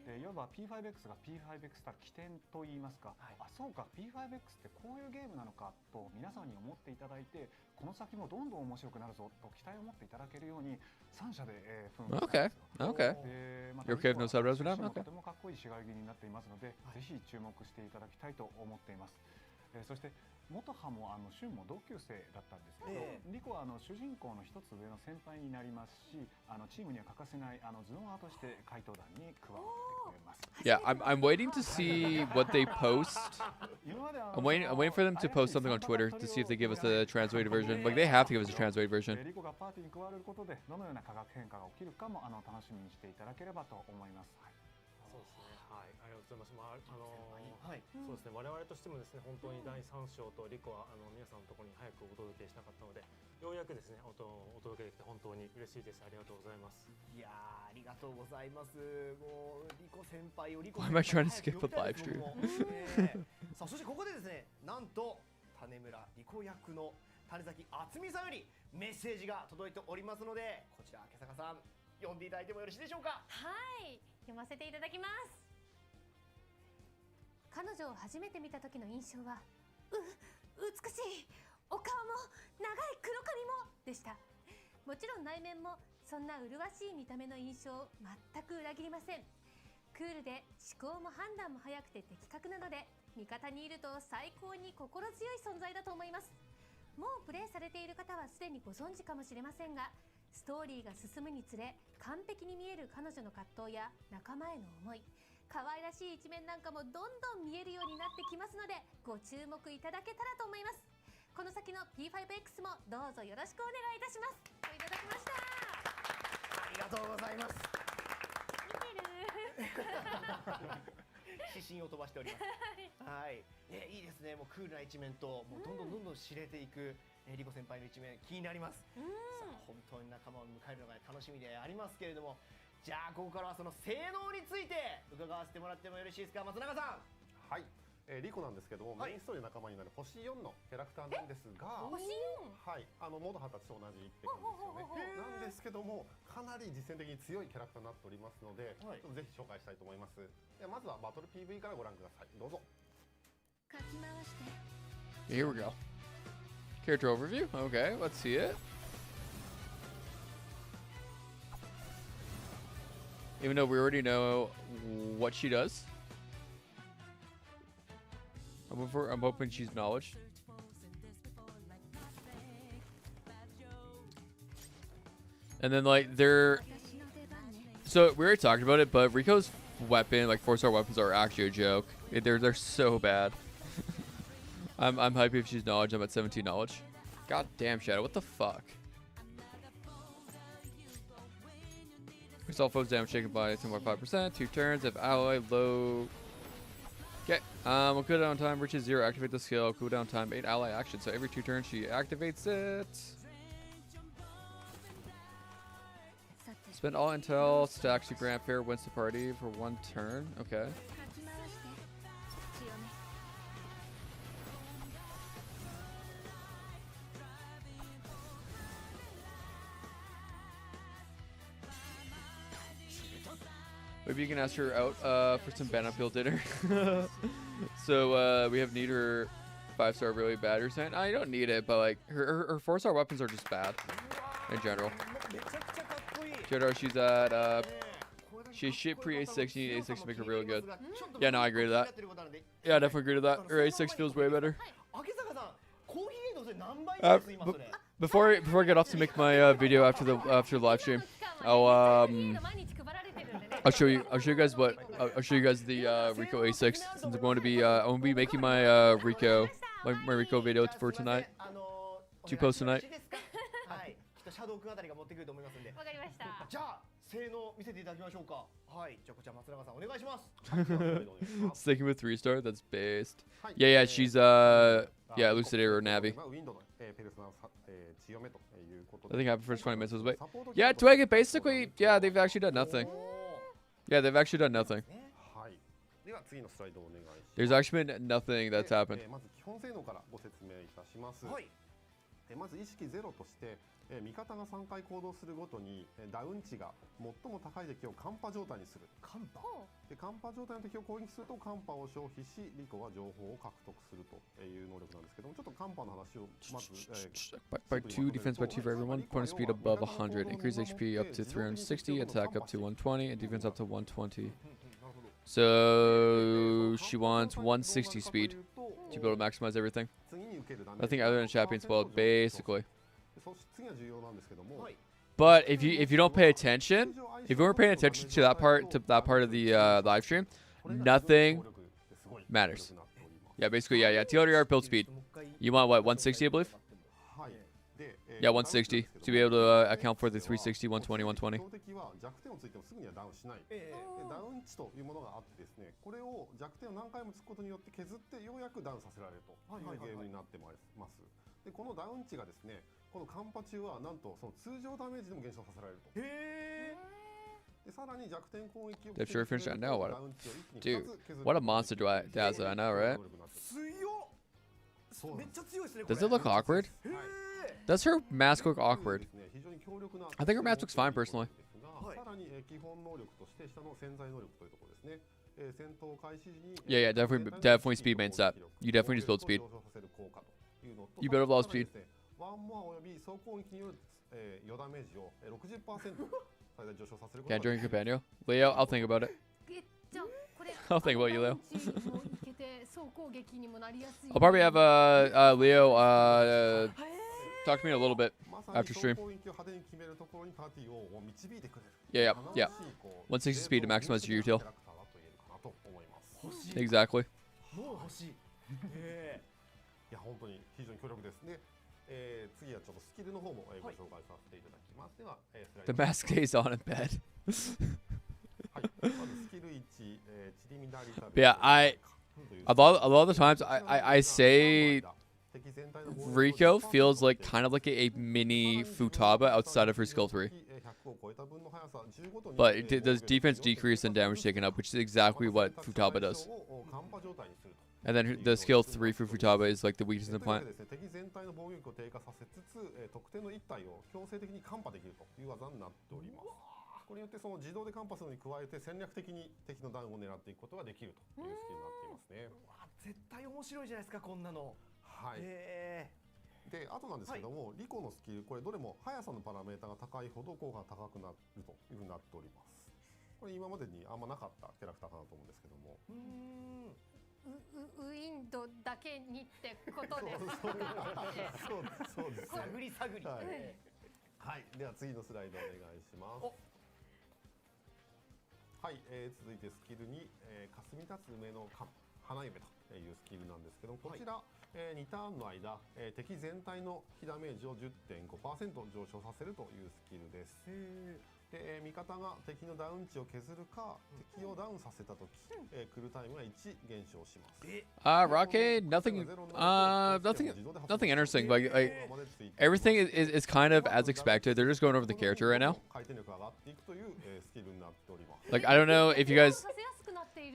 で、いわば P5X が P5X たる起点と言いますか、あ、そうか P5X ってこういうゲームなのかと皆様に思っていただいて、この先もどんどん面白くなるぞと期待を持っていただけるように3社で奮闘したんですよ。 Okay. で、また You're okay with no subtitles for now? と Okay. てもかっこいい仕上げになっていますので、ぜひ注目していただきたいと思っています。そして元葉もシュンも同級生だったんですけど、リコは主人公の一つ上の先輩になりますし、チームには欠かせない頭脳派として怪盗団に加わってくれます。 yeah, I'm waiting to see what they post. I'm waiting for them to post something on Twitter to see if they give us a translated version. Like they have to give us a translated version. リコがパーティーに加わることでどのような化学変化が起きるかも楽しみにしていただければと思います。はい。そうですね。はい、ありがとうございます。はい。そうですね。我々としてもですね、本当に第3章とリコは皆さんのところに早くお届けしたかったので、ようやくですね、お届けできて本当に嬉しいです。ありがとうございます。いやー、ありがとうございます。もうリコ先輩をリコ Why am I trying to skip a live stream? さあ、そしてここでですね、なんと種村リコ役の種崎敦美さんよりメッセージが届いておりますので、こちら今朝さん読んでいただいてもよろしいでしょうか。はい、読ませていただきます。彼女を初めて見た時の印象は美しいお顔も長い黒髪もでした。もちろん内面もそんな麗しい見た目の印象を全く裏切りません。クールで思考も判断も早くて的確なので、味方にいると最高に心強い存在だと思います。もうプレイされている方はすでにご存知かもしれませんが、ストーリーが進むにつれ完璧に見える彼女の葛藤や仲間への思い、可愛らしい一面なんかもどんどん見えるようになってきますので、ご注目いただけたらと思います。この先の P5X もどうぞよろしくお願いいたしますといただきました。ありがとうございます。見てる指針を飛ばしております。はい。いいですね。もうクールな一面ともうどんどん知れていくリコ先輩の一面気になります。さあ本当に仲間を迎えるのが楽しみでありますけれども、じゃあここからはその性能について伺わせてもらってもよろしいですか、松永さん。はい、リコなんですけども、はいメインストーリーの仲間になる星4のキャラクターなんですが、星はい、元葉たちと同じって感じですよね。なんですけども、かなり実践的に強いキャラクターになっておりますので、はいちょっとぜひ紹介したいと思います。ではまずはバトル PV からご覧ください。どうぞ。かき回して Here we go. Character overview. Okay, let's see it. Even though we already know what she does, I'm hoping she's knowledge. And then like they're 私の出番ね。 so we already talked about it, but Rico's weapon, like 4-star weapons, are actually a joke. They're so bad. I'm happy if she's knowledge. I'm at 17 knowledge. God damn, Shadow, what the fuck? Yourself foes damage taken by 10.5%, 2 turns. If ally low. Okay, we'll cooldown time reaches 0. Activate the skill. Cooldown time 8 ally action. So every 2 turns she activates it. さて Spend all intel stacks to grant fair wins the party for 1 turn. Okay. かき回して強め。 Maybe you can ask her out for some ban uphill dinner. So we have need her 5-star really bad. You're saying, you don't need it, but like her 4-star weapons are just bad in general. めちゃくちゃかっこいい。 Jodo, she's at ね she's shit pre A6. You need A6 to make her really good. ちょっと Yeah, no, I agree to that. 気になってることあるんで Yeah, I definitely agree to that. Her A6 feels way better. 秋坂さん、コーヒーのそれ何倍なんです今それ。 Before I get off to make my video after the live stream, I'll show you guys what I'll show you guys the Rico A6 since I'm going to be making my Rico my Rico video for tonight. To post tonight. はい。きっとシャドウ君あたりが持ってくると思いますんで。わかりました。じゃあ性能見せていただきましょうか。はい、じゃあこちら松永さんお願いします。 Sticking with 3-star, that's based. はい Yeah, she's yeah, Elucidator or Navi. ウィンドのペルソナ強めということ I で think after first 20 minutes was wait. サポート Yeah, キャラと Twig, basically, yeah, they've actually done nothing. お Yeah, they've actually done nothing. はい。では次のスライドをお願いします。 There's actually been nothing that's で happened. まず基本性能からご説明いたします。ーはい。まず意識ゼロとして、味方が3回行動するごとにダウン値が最も高い敵をカンパ状態にする。カンパ。でカンパ状態の敵を攻撃するとカンパを消費しリコが情報を獲得するという能力なんですけども、ちょっとカンパの話をまず、By 2, defense by 2 for everyone, opponent speed above 100, increase HP up to 360, attack up to 120, and defense up to 120. So she wants 160 speed to be able to maximize everything. 次に受けるダメージ Nothing other than champion spell, basically. そして次は重要なんですけども、 But if you don't pay attention, if you weren't paying attention to that part of the live stream, nothing matters. Yeah, basically, yeah. TLDR build speed. You want what, 160, I believe? はい。で、Yeah, 160 to be able to account for the 360, 120, 120. 標的は弱点をついてもすぐにはダウンしない。でダウン値というものがあってですね、これを弱点を何回もつくことによって削ってようやくダウンさせられるというゲームになってます。でこのダウン値がですね、このカンパ中はなんとその通常ダメージでも減少させられると。へでさらに弱点攻撃を They've sure finished that now, what a- ダウン値を一気に Dude, 二つ削る what a monster do I has I know, right? 強っ。めっちゃ強いですね。 Does it look awkward? へえ。 Does her mask look awkward? 非常に強力な I think her mask looks fine personally. さらに基本能力として下の潜在能力というところですね。戦闘開始時に Yeah, definitely speed main stat. You definitely just build speed. You build a lot of speed. ワンモアおよび総攻撃による余ダメージを60%最大上昇させること Can't がで join き your る。 companion. Leo, I'll think about it. じゃあこれ I'll think about you, Leo. もいけて総攻撃にもなりやすい I'll probably have Leo talk to me in a little bit まさに after stream. 総攻撃を派手に決めるところにパーティーを導いてくれる。 Yeah, yeah, yeah. 楽しいこう 160 speed to maximize your キャ util. ラクターだと言えるかなと思います。欲しい。 Exactly. もう欲しい。へえ。いや本当に非常に強力ですね。次はちょっとスキルの方もご紹介させていただきます。では、スライ The ド mask stays on in bed. はい。まずスキル1、チリミダリタ Yeah, a lot of the times I say Rico feels like kind of like a mini Futaba outside of her skill tree. But does defense decrease and damage taken up, which is exactly what Futaba does. And then the skill 3 for Futaba is like the weakness in the plant. 敵全体の防御力を低下させつつ、特定の一体を強制的にカンパできるという技になっております。これによってその自動でカンパするのに加えて戦略的に敵のダウンを狙っていくことができるというスキルになっていますね。わ絶対面白いじゃないですかこんなの。はい。へえ。であとなんですけども、リコのスキルこれどれも速さのパラメータが高いほど効果が高くなるというふうになっております。これ今までにあんまなかったキャラクターかなと思うんですけども。ウィンドだけにってことですそうですね。探り探り。はい。はい、では次のスライドお願いします。はい、続いてスキルに、霞立つ梅の花嫁というスキルなんですけども、こちら、2ターンの間、敵全体の被ダメージを 10.5% 上昇させるというスキルです。で、味方が敵のダウン値を削るか、敵をダウンさせたとき、クルタイムが1減少します。Rocket, nothing interesting. Like everything is kind of as expected. They're just going over the character right now. 回転力が上がっていくというスキルになっております。 Like I don't know if you guys,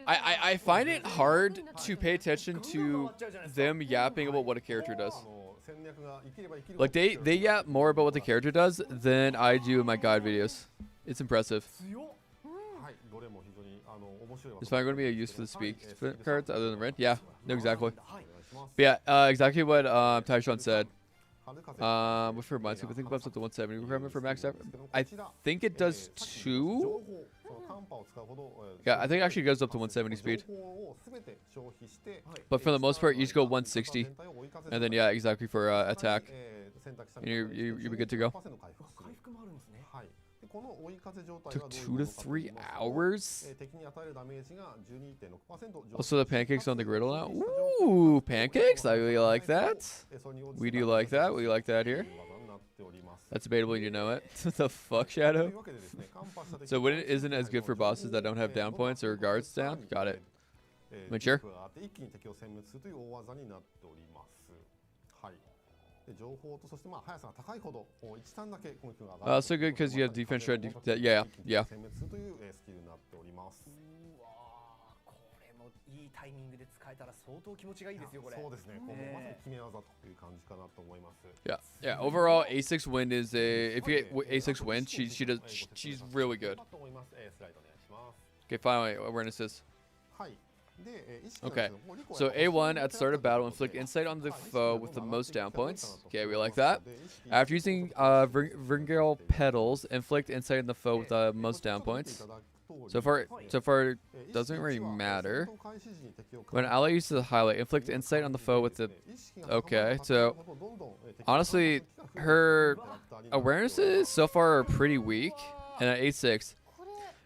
I find it hard to pay attention to them yapping about what a character does. Like they yap more about what the character does than I do in my guide videos. It's impressive. Is Fire going to be a use for the speak cards other than red? Yeah, no, exactly. But yeah, exactly what Taishan said. Which reminds me, I think buffs up to 170 requirement for max effort. I think it does too. Yeah, I think it actually goes up to 170 speed. But for the most part, you just go 160. And then, yeah, exactly for attack. And you'll be good to go. Took 2 to 3 hours? Also, the pancakes on the griddle now? Ooh, pancakes? I really like that. We do like that. We like that here. That's debatable, you know it. The fuck, Shadow? So when it isn't as good for bosses that don't have down points or guards down? Got it. Mature? Also good because you have defense shred. Yeah, yeah. いいタイミングで使えたら相当気持ちがいいですよこれ。そうですね。このまさに決め技という感じかなと思います。Yeah, yeah. Overall, A6 Wind is a. If you get A6 Wind, she's really good. Okay, finally, awarenesses. Okay, so A1 at the start of battle, inflict insight on the foe with the most down points. Okay, we like that. After using Vringal Petals, inflict insight on the foe with the most down points. So far, it doesn't really matter. When an ally uses the highlight, inflict insight on the foe with the. Okay, so honestly, her awarenesses so far are pretty weak. And at A6,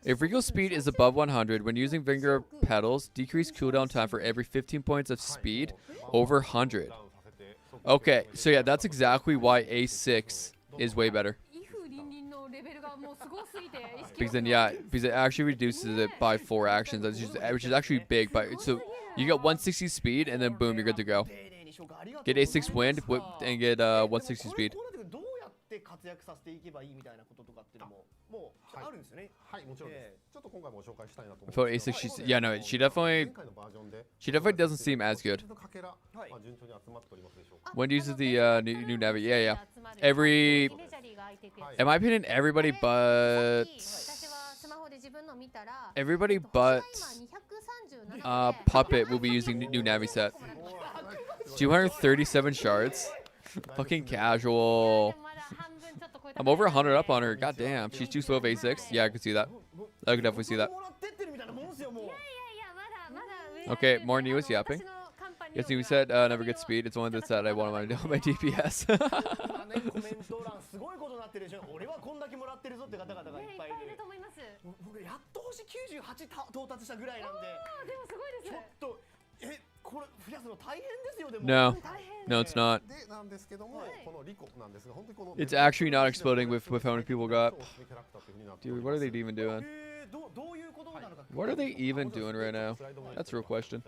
if Regal speed is above 100, when using Vinger Petals, decrease cooldown time for every 15 points of speed over 100. Okay, so yeah, that's exactly why A6 is way better. Because then, yeah, because it actually reduces it by 4 actions, which is actually big. So you get 160 speed, and then boom, you're good to go. Get A6 Wind and get 160 speed. For A6, she definitely doesn't seem as good. When uses the new Navi, yeah. In my opinion, everybody but Puppet will be using new Navi set. 237 shards. Fucking casual. I'm over 100 up on her. God damn, she's too slow of A6. Yeah, I can see that. I can definitely see that. Okay, more new is yapping. Yes, you said never get speed. It's only this that I want to do my DPS. No, it's not. It's actually not exploding with how many people got. Dude, what are they even doing? What are they even doing right now? That's a real question.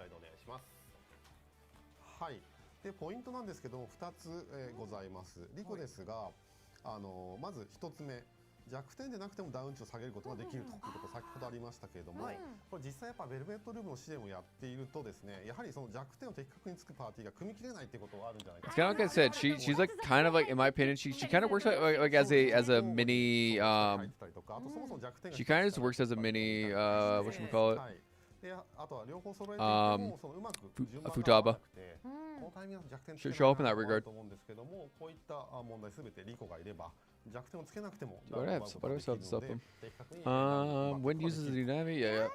はい。でポイントなんですけども2つ、ございます。リコですが、まず1つ目。弱点でなくてもダウン値を下げることができるということ先ほどありましたけれども、これ実際やっぱベルベットルームの試練をやっているとですね、やはりその弱点を的確につくパーティーが組み切れないっていうことはあるんじゃないか。It's kind of like I said, she's like kind of like in my opinion, she kind of works like as a mini she kind of just works as a mini whatchamacallit? Futaba. She'll help in that regard. Why do I still have this up? When uses the Navi? Yeah.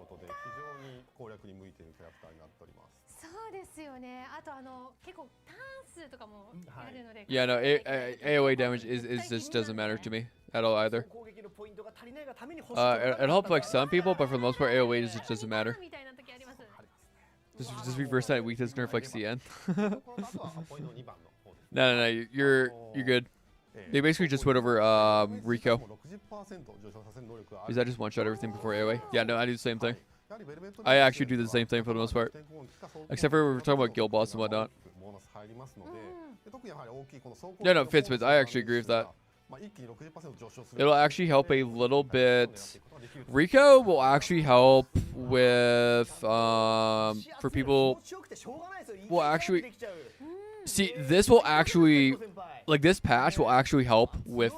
そうですよね。あと結構ターン数とかもあるので。Yeah, no, AOA damage is just doesn't matter to me at all either. It helps like some people, but for the most part, AOA just doesn't matter. Just reverse that weakness nerf like CN. No, you're good. They basically just went over Rico. Is that just one shot everything before AOA? Yeah, no, I do the same thing. I actually do the same thing for the most part. Except for we're talking about guild boss and whatnot. No, it fits. I actually agree with that. It'll actually help a little bit. Rico will actually help with for people. Will actually see this will actually like this patch will actually help with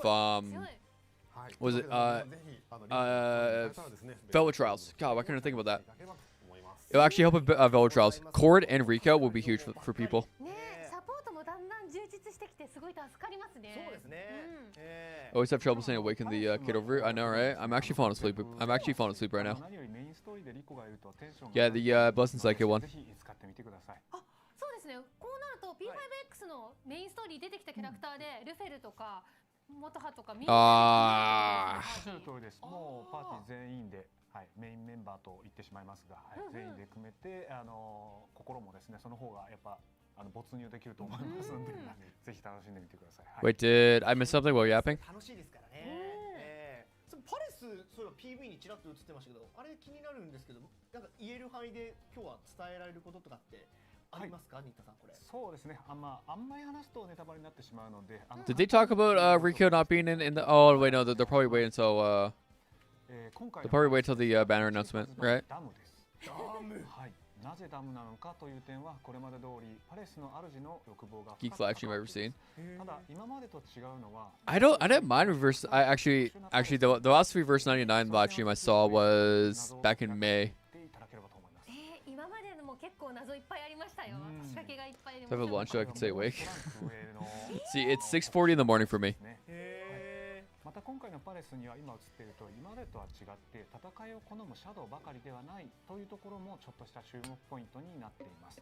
was it Velvet Trials. God, why couldn't I think about that? It'll actually help with Velvet Trials. Chord and Rico will be huge for people. Always have trouble staying awake in the kid over. I know, right? I'm actually falling asleep. I'm actually falling asleep right now. Yeah, the Blessing Psychic one. はい、メインメンバーと言ってしまいますが、はい、全員で組めて心もですねその方がやっぱ没入できると思いますので、ぜひ楽しんでみてください。はい、Wait, did I miss something while yapping? 楽しいですからね。パレスそういえば PV にちらっと映ってましたけど、あれ気になるんですけど、なんか言える範囲で今日は伝えられることとかってありますか、新田さんこれ。そうですね。あんまり話すとネタバレになってしまうので。Did they talk about Rico not being in the? Oh wait, no, they'll probably wait until they'll probably wait till the banner announcement, right? ダムです。ダム。はい。なぜダムなのかという点はこれまで通りパレスの主の欲望が。Geek flash you've ever seen. ただ今までと違うのは。I didn't mind reverse. I actually the last reverse 99 live stream I saw was back in May. 今までのも結構謎いっぱいありましたよ。仕掛けがいっぱいで。Do I have a lunch so I can stay awake? See, it's 6:40 in the morning for me. また今回のパレスには今映っていると今までとは違って戦いを好むシャドウばかりではないというところもちょっとした注目ポイントになっています。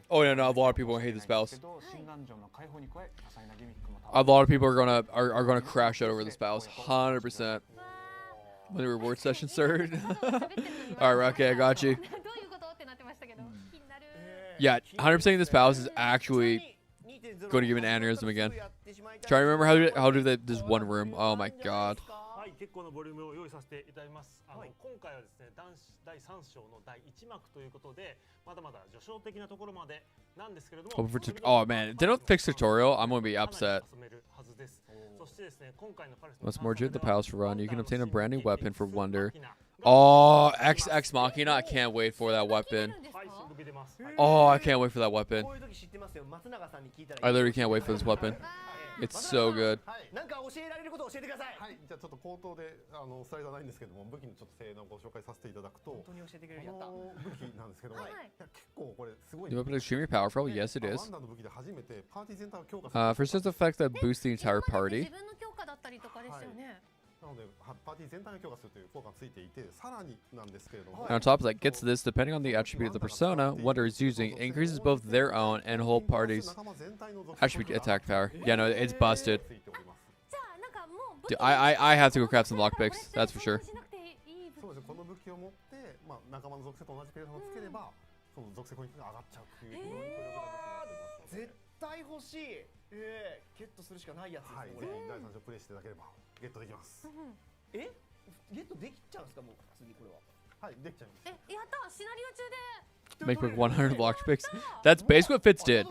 Oh yeah, no, a lot of people hate the spouse. 新ダンジョンの開放に加え多彩なギミックも A lot of people are gonna crash out over the spouse, 100%. When the reward session started. All right, okay, I got you. Yeah, 100% of the spouse is actually going to give an aneurysm again. Try to remember how do they this one room. Oh my god. はい、結構なボリュームを用意させていただきます。今回はですね、男子第3章の第1幕ということで、まだまだ序章的なところまでなんですけれども。Oh man, if they don't fix tutorial, I'm gonna be upset. Once more did the palace run, you can obtain a brand new weapon for Wonder. Oh, Ex Machina, I can't wait for that weapon. Oh, I can't wait for that weapon. I literally can't wait for this weapon. It's so good. なんか教えられることを教えてください。はい、じゃあちょっと口頭でスライドはないんですけども、武器のちょっと性能をご紹介させていただくと、本当に教えてくれるやった。この武器なんですけども、結構これすごい。The weapon is extremely powerful. Yes, it is. ワンダーの武器で初めてパーティー全体を強化する。First, it's effect that boosts the entire party. 自分の強化だったりとかですよね。なのでパーティー全体を強化するという効果がついていて、さらになんですけれども。And on top of that, gets this depending on the attribute of the persona Wonder is using, increases both their own and whole party's attribute attack power. Yeah, no, it's busted. Dude, I have to go craft some lockpicks. That's for sure. そうです。この武器を持って、まあ仲間の属性と同じペースをつければ、その属性攻撃が上がっちゃうっていう非常に強力な武器になってます。絶対欲しい。ゲットするしかないやつですね。はい、ぜひ第3章プレイしていただければゲットできます。ゲットできちゃうんですかもう次これは。はい、できちゃいます。やったシナリオ中で。Make quick 100 lockpicks. That's basically what Fitz did.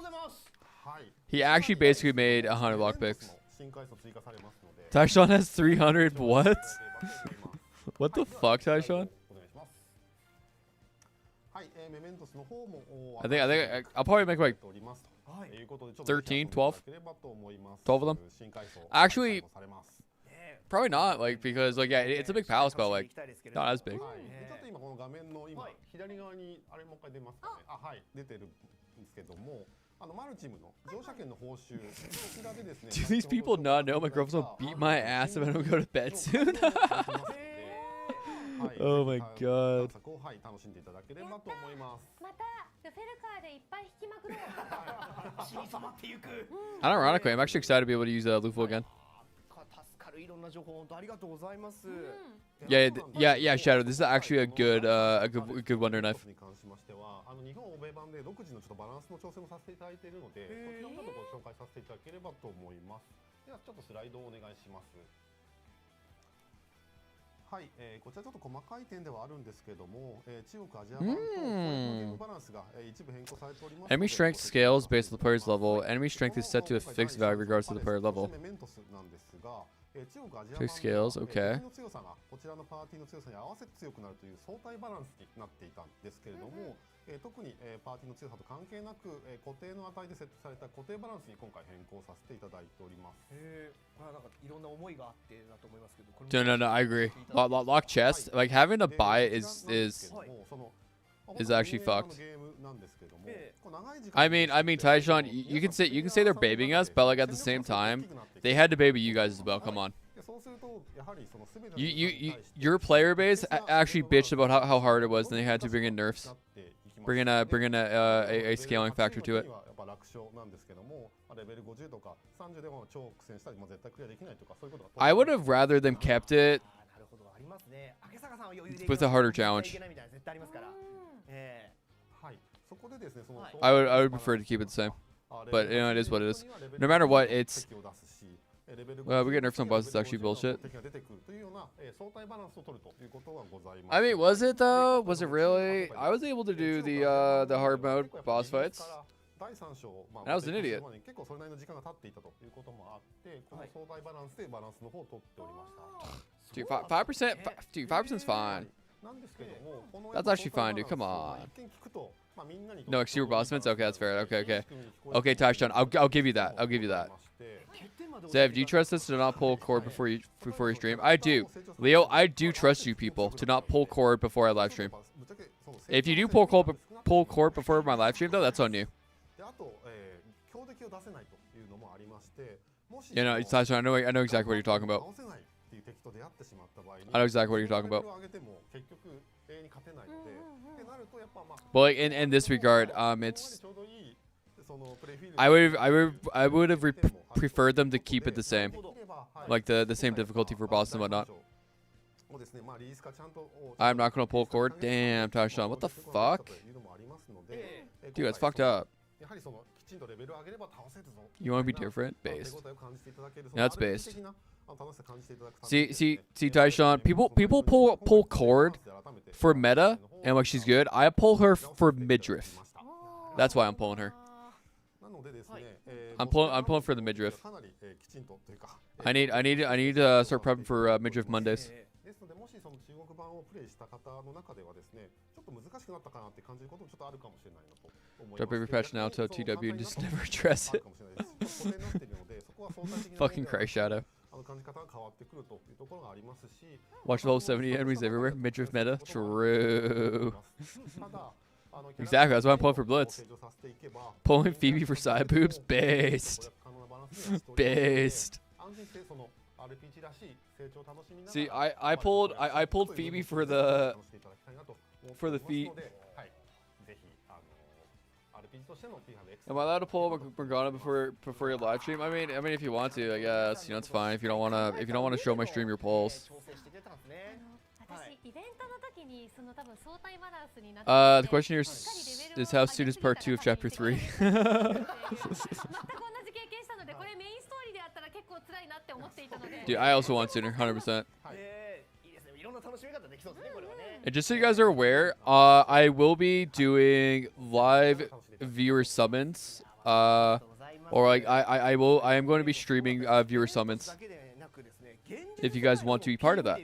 He actually basically made 100 lockpicks. Taishan has 300. What? What the fuck, Taishan? I think I'll probably make like 13, 12 of them. Actually, probably not, like, because like yeah, it's a big palace, but like not as big. Do these people not know my girlfriend's will beat my ass if I don't go to bed soon? Oh my god. Unironically, I'm actually excited to be able to use Luffy again. Yeah, Shadow. This is actually a good Wonder knife. 日本欧米版で独自のちょっとバランスの調整もさせていただいているので、そちらもちょっとご紹介させていただければと思います。ではちょっとスライドをお願いします。はい、こちらちょっと細かい点ではあるんですけども、中国アジア版とゲームバランスが一部変更されております。Enemy strength scales based on the player's level. Enemy strength is set to a fixed value regardless of the player level. Fixed scales, okay. こちらのパーティーの強さに合わせて強くなるという相対バランスになっていたんですけれども、特にパーティーの強さと関係なく固定の値で設定された固定バランスに今回変更させていただいております。これはなんかいろんな思いがあってだと思いますけど。No, I agree. Lock chest, like having to buy it is actually fucked. I mean, Taishan, you can say they're babying us, but like at the same time, they had to baby you guys as well. Come on. Your player base actually bitched about how hard it was, and they had to bring in nerfs, bring in a scaling factor to it. I would have rather them kept it りますね。明坂さんは余裕で With a harder challenge. いけないみたいな絶対ありますから。はい。そこでですね、その I would prefer to keep it the same. But you know, it is what it is. No matter what, it's we get nerfed on bosses. It's actually bullshit. I mean, was it though? Was it really? I was able to do the hard mode boss fights. I was an idiot. Dude, 5%. Dude, 5%'s fine. That's actually fine, dude. Come on. No, exterior boss events? Okay, that's fair. Okay. Okay, Taishon, I'll give you that. I'll give you that. Zev, do you trust us to not pull cord before you stream? I do. Leo, I do trust you people to not pull cord before I live stream. If you do pull cord before my live stream, though, that's on you. You know, Taishon, I know exactly what you're talking about. I know exactly what you're talking about. Well, like in this regard, it's I would have preferred them to keep it the same, like the same difficulty for bosses and whatnot. I'm not gonna pull cord. Damn, Taishon, what the fuck? Dude, that's fucked up. You want to be different? Based. Yeah, that's based. See, Taishon, people pull cord for meta and like she's good. I pull her for midriff. That's why I'm pulling her. I'm pulling for the midriff. I need to start prepping for midriff Mondays. Drop every patch now to TW and just never address it. Fucking Christ Shadow. Watch the whole 70 enemies everywhere. Midriff meta. True. Exactly. That's why I'm pulling for Blitz. Pulling Phoebe for side boobs. Based. Based. See, I pulled Phoebe for the feet. Am I allowed to pull Morgana before your live stream? I mean, if you want to, I guess. You know, it's fine. If you don't wanna show my stream your polls. The question here is how soon is part 2 of chapter 3? Dude, I also want sooner, 100%. And just so you guys are aware, I will be doing live viewer summons, or like I am going to be streaming viewer summons. If you guys want to be part of that,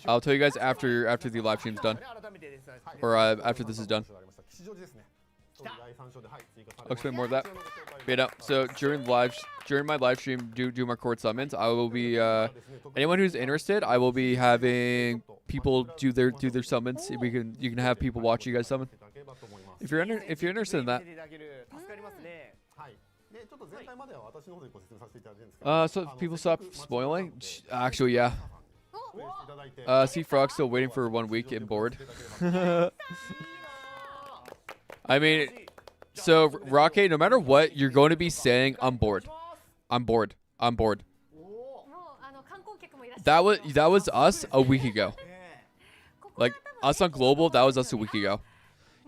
I'll tell you guys after the live stream's done, or after this is done. I'll explain more of that. You know, so during my live stream, do my cord summons. I will be anyone who's interested. I will be having people do their summons. You can have people watch you guys summon. If you're interested in that. So people stop spoiling. Actually, yeah. See, Frog's still waiting for 1 week and bored. I mean, so Rocket, no matter what, you're going to be saying, I'm bored. I'm bored. I'm bored. That was us a week ago. Like us on Global, that was us a week ago.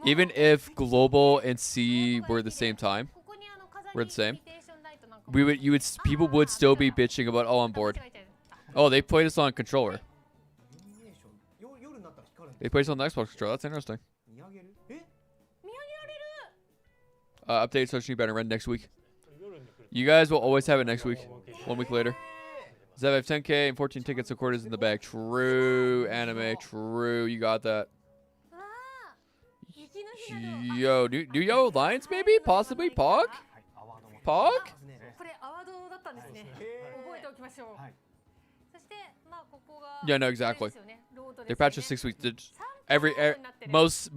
Even if Global and C were the same time, we're the same. People would still be bitching about, oh, I'm bored. Oh, they played us on controller. They played us on the Xbox controller. That's interesting. Update social media banner run next week. You guys will always have it next week. 1 week later. Zev, I have 10K and 14 tickets of quarters in the bag. True, anime. True, you got that. Yo, new Yellow Lions, maybe? Possibly? Pog? Pog? Yeah, no, exactly. They patch us 6 weeks. Most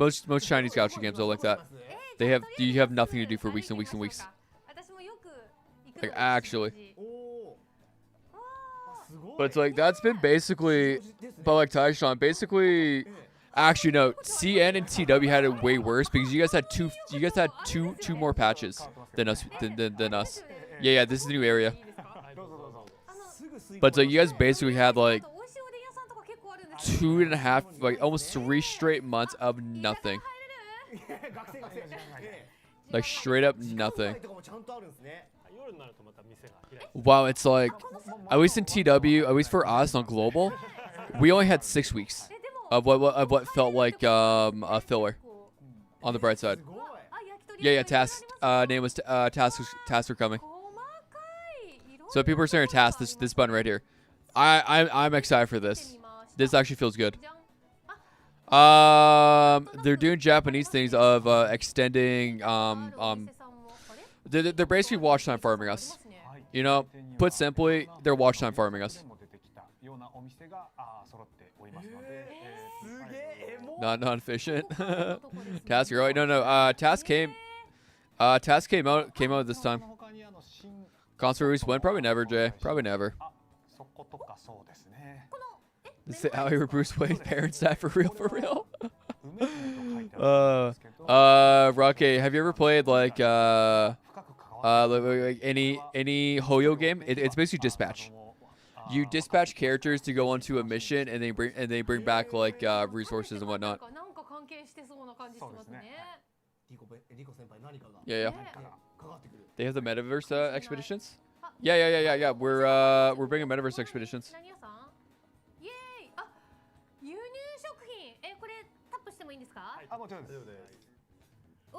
Chinese gacha games are like that. You have nothing to do for weeks and weeks and weeks. Like actually. But it's like that's been basically, but like Taishan, basically. Actually, no. CN and TW had it way worse because you guys had two more patches than us. Than us. Yeah. This is the new area. But so you guys basically had like 2.5, like almost 3 straight months of nothing. 学生学生 Like straight up nothing. とかもちゃんとあるんですね 夜になるとまた店が開いて Wow, it's like, at least in TW, at least for us on global, we only had 6 weeks of what felt like a filler. On the bright side. すごい Yeah, task. Name was tasks were coming. So people are starting to task this button right here. I'm excited for this. This actually feels good. They're doing Japanese things of extending they're basically watch time farming us. You know, put simply, they're watch time farming us. も出てきたようなお店が揃っておりますので、すげえもう Not non-efficient. Task, right? No. Task came out this time. 他に新 Concert release when? Probably never, Jay. Probably never. そことかそうですね。 Is it how you were Bruce Wayne's parents died for real? For real? 梅姫と書いてあるんですけど、 Rocky, have you ever played like 深く関わって like any Hoyo game? It's basically dispatch. You dispatch characters to go onto a mission, and they bring back like resources and whatnot. なんか関係してそうな感じしますね。リコ先輩何かが Yeah. かかってくる They have the metaverse expeditions. Yeah. We're bringing metaverse expeditions. 何屋さん？イエーイ。あ、輸入食品。これタップしてもいいんですか？あ、もちろんです。お、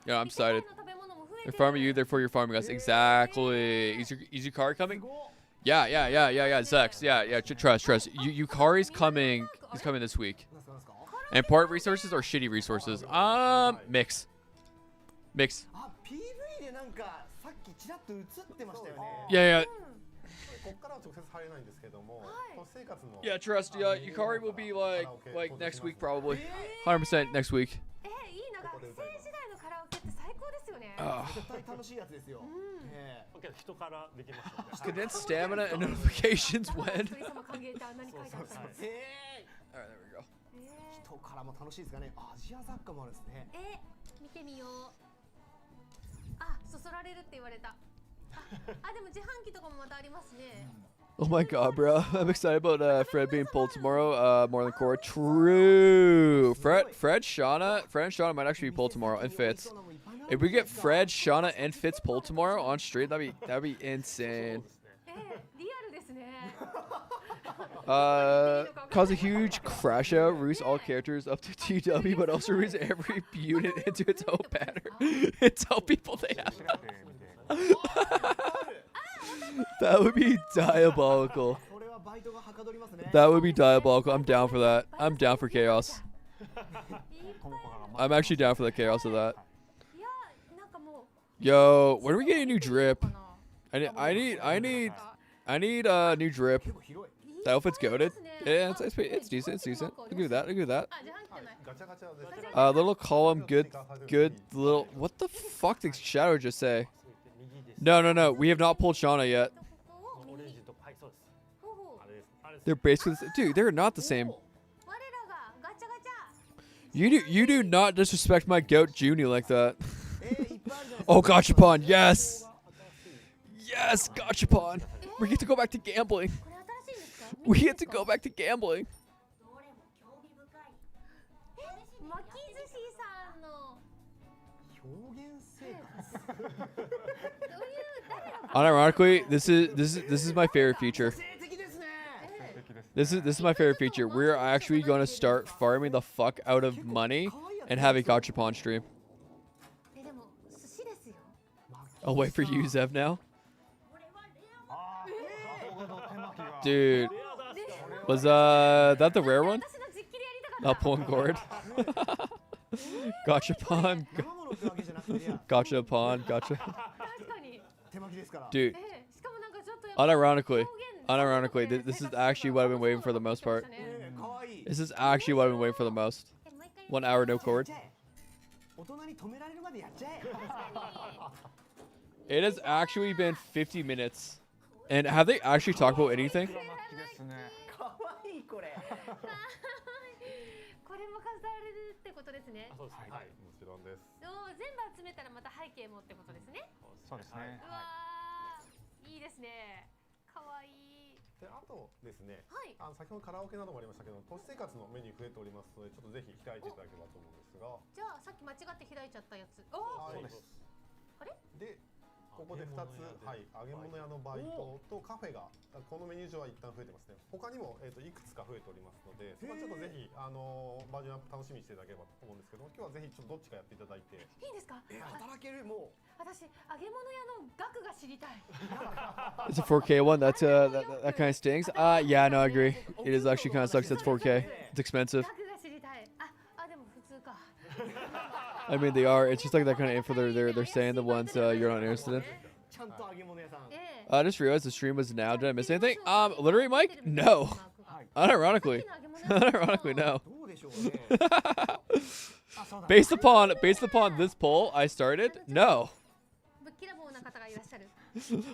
Yeah, I'm excited. 食べ物も増え They're てる。 farming you, therefore you're farming us. Exactly. Is your car coming? Yeah. Zex. Yeah. Trust. Yukari's coming. He's coming this week. なんすかなんすか And part resources or shitty resources? Mix. あ PV でなんかさっきちらっと映ってましたよね Yeah. ここからは直接入れないんですけども、都市生活の Yeah, trust. Yukari will be like next week probably. 100% next week. いいな、学生時代のカラオケって最高ですよね。 絶対楽しいやつですよけど人からできますので Condensed stamina and notifications when. 一人様歓迎ってあんなに書いてあったんです。 Alright, there we go. 人からも楽しいですかねアジア雑貨もあるんですね見てみよう。あ、そそられるって言われた。あ、でも自販機とかもまたありますね。 Oh my god, bro. I'm excited about Fred being pulled tomorrow. More than Core. True. Fred, Shauna might actually be pulled tomorrow and Fitz. If we get Fred, Shauna, and Fitz pulled tomorrow on stream, that'd be insane. リアルですね。 Cause a huge crash out, release all characters up to TW, but also release every unit into its own pattern and tell people they have. 調べてみて。 That would be diabolical. これはバイトがはかどりますね That would be diabolical. I'm down for that. I'm down for chaos. ともこが I'm actually down for the chaos of that. いや、なんかもう。 Yo, when are we getting a new drip? かな。 I need a new drip. 結構広い The outfit's goated. Yeah, it's decent. It's decent. Look at that. あ、自販機じゃない。ガチャガチャですね Little column, good little. What the fuck did Shadow just say? No. We have not pulled Shauna yet. オレンジとはいそうですほうほう。あれですあれです They're basically, dude. They're not the same. 我らがガチャガチャ。 You do not disrespect my goat Junie like that. いっぱいあるじゃないですか Oh, Gachapon, yes, Gachapon. We get to go back to gambling. これ新しいんですか？ We get to go back to gambling. 巻き寿司さんの表現生活 どういう誰が Unironically, this is my favorite feature. 性的ですね This is my favorite feature. We're actually going to start farming the fuck out of money and have a Gachapon stream. でも寿司ですよ。 I'll wait for you, Zev, now. あー、なるほど手巻きが Dude, was that the rare one? 私の実機でやりたかっ Not pulling cord. Gachapon, 生ものってわけじゃなくていや Gachapon, Gacha. た。確かに。手巻きですから Dude, しかもなんかちょっとやっぱ unironically, this is actually what I've been waiting for the most part. かわいい This is actually what I've been waiting for the most. 1 hour no cord. 大人に止められるまでやっちゃえ It has actually been 50 minutes. And have they actually talked about anything? 手巻きですね。かわいいこれこれも飾られるってことですね。あそうですはいもちろんです全部集めたらまた背景もってことですね。そうですね。うわー、いいですね。かわいい。であとですね、はい。先ほどカラオケなどもありましたけど、都市生活のメニュー増えておりますので、ちょっとぜひ開いていただければと思うんですが。じゃあさっき間違って開いちゃったやつ。おお。はいそうです。あれ？でここで2つ、はい、揚げ物屋のバイトとカフェがこのメニュー上は一旦増えてますね。他にも、いくつか増えておりますので、そこはちょっとぜひバージョンアップ楽しみにしていただければと思うんですけども、今日はぜひちょっとどっちかやっていただいて。いいんですか？働けるも私揚げ物屋の額が知りたい。It's a 4K one. That's that kind of stings. Yeah, no, I agree. It is actually kind of sucks. That's 4K. It's expensive. 額が知りたい。でも普通か。I mean, they are. It's just like that kind of info they're saying the ones you're not interested in. ちゃんと揚げ物屋さん。I just realized the stream was now. Did I miss anything? Literally, Mike? No. Unironically. Unironically, no. どうでしょうね。Based upon this poll I started, no. ぶっきらぼうな方がいらっしゃる。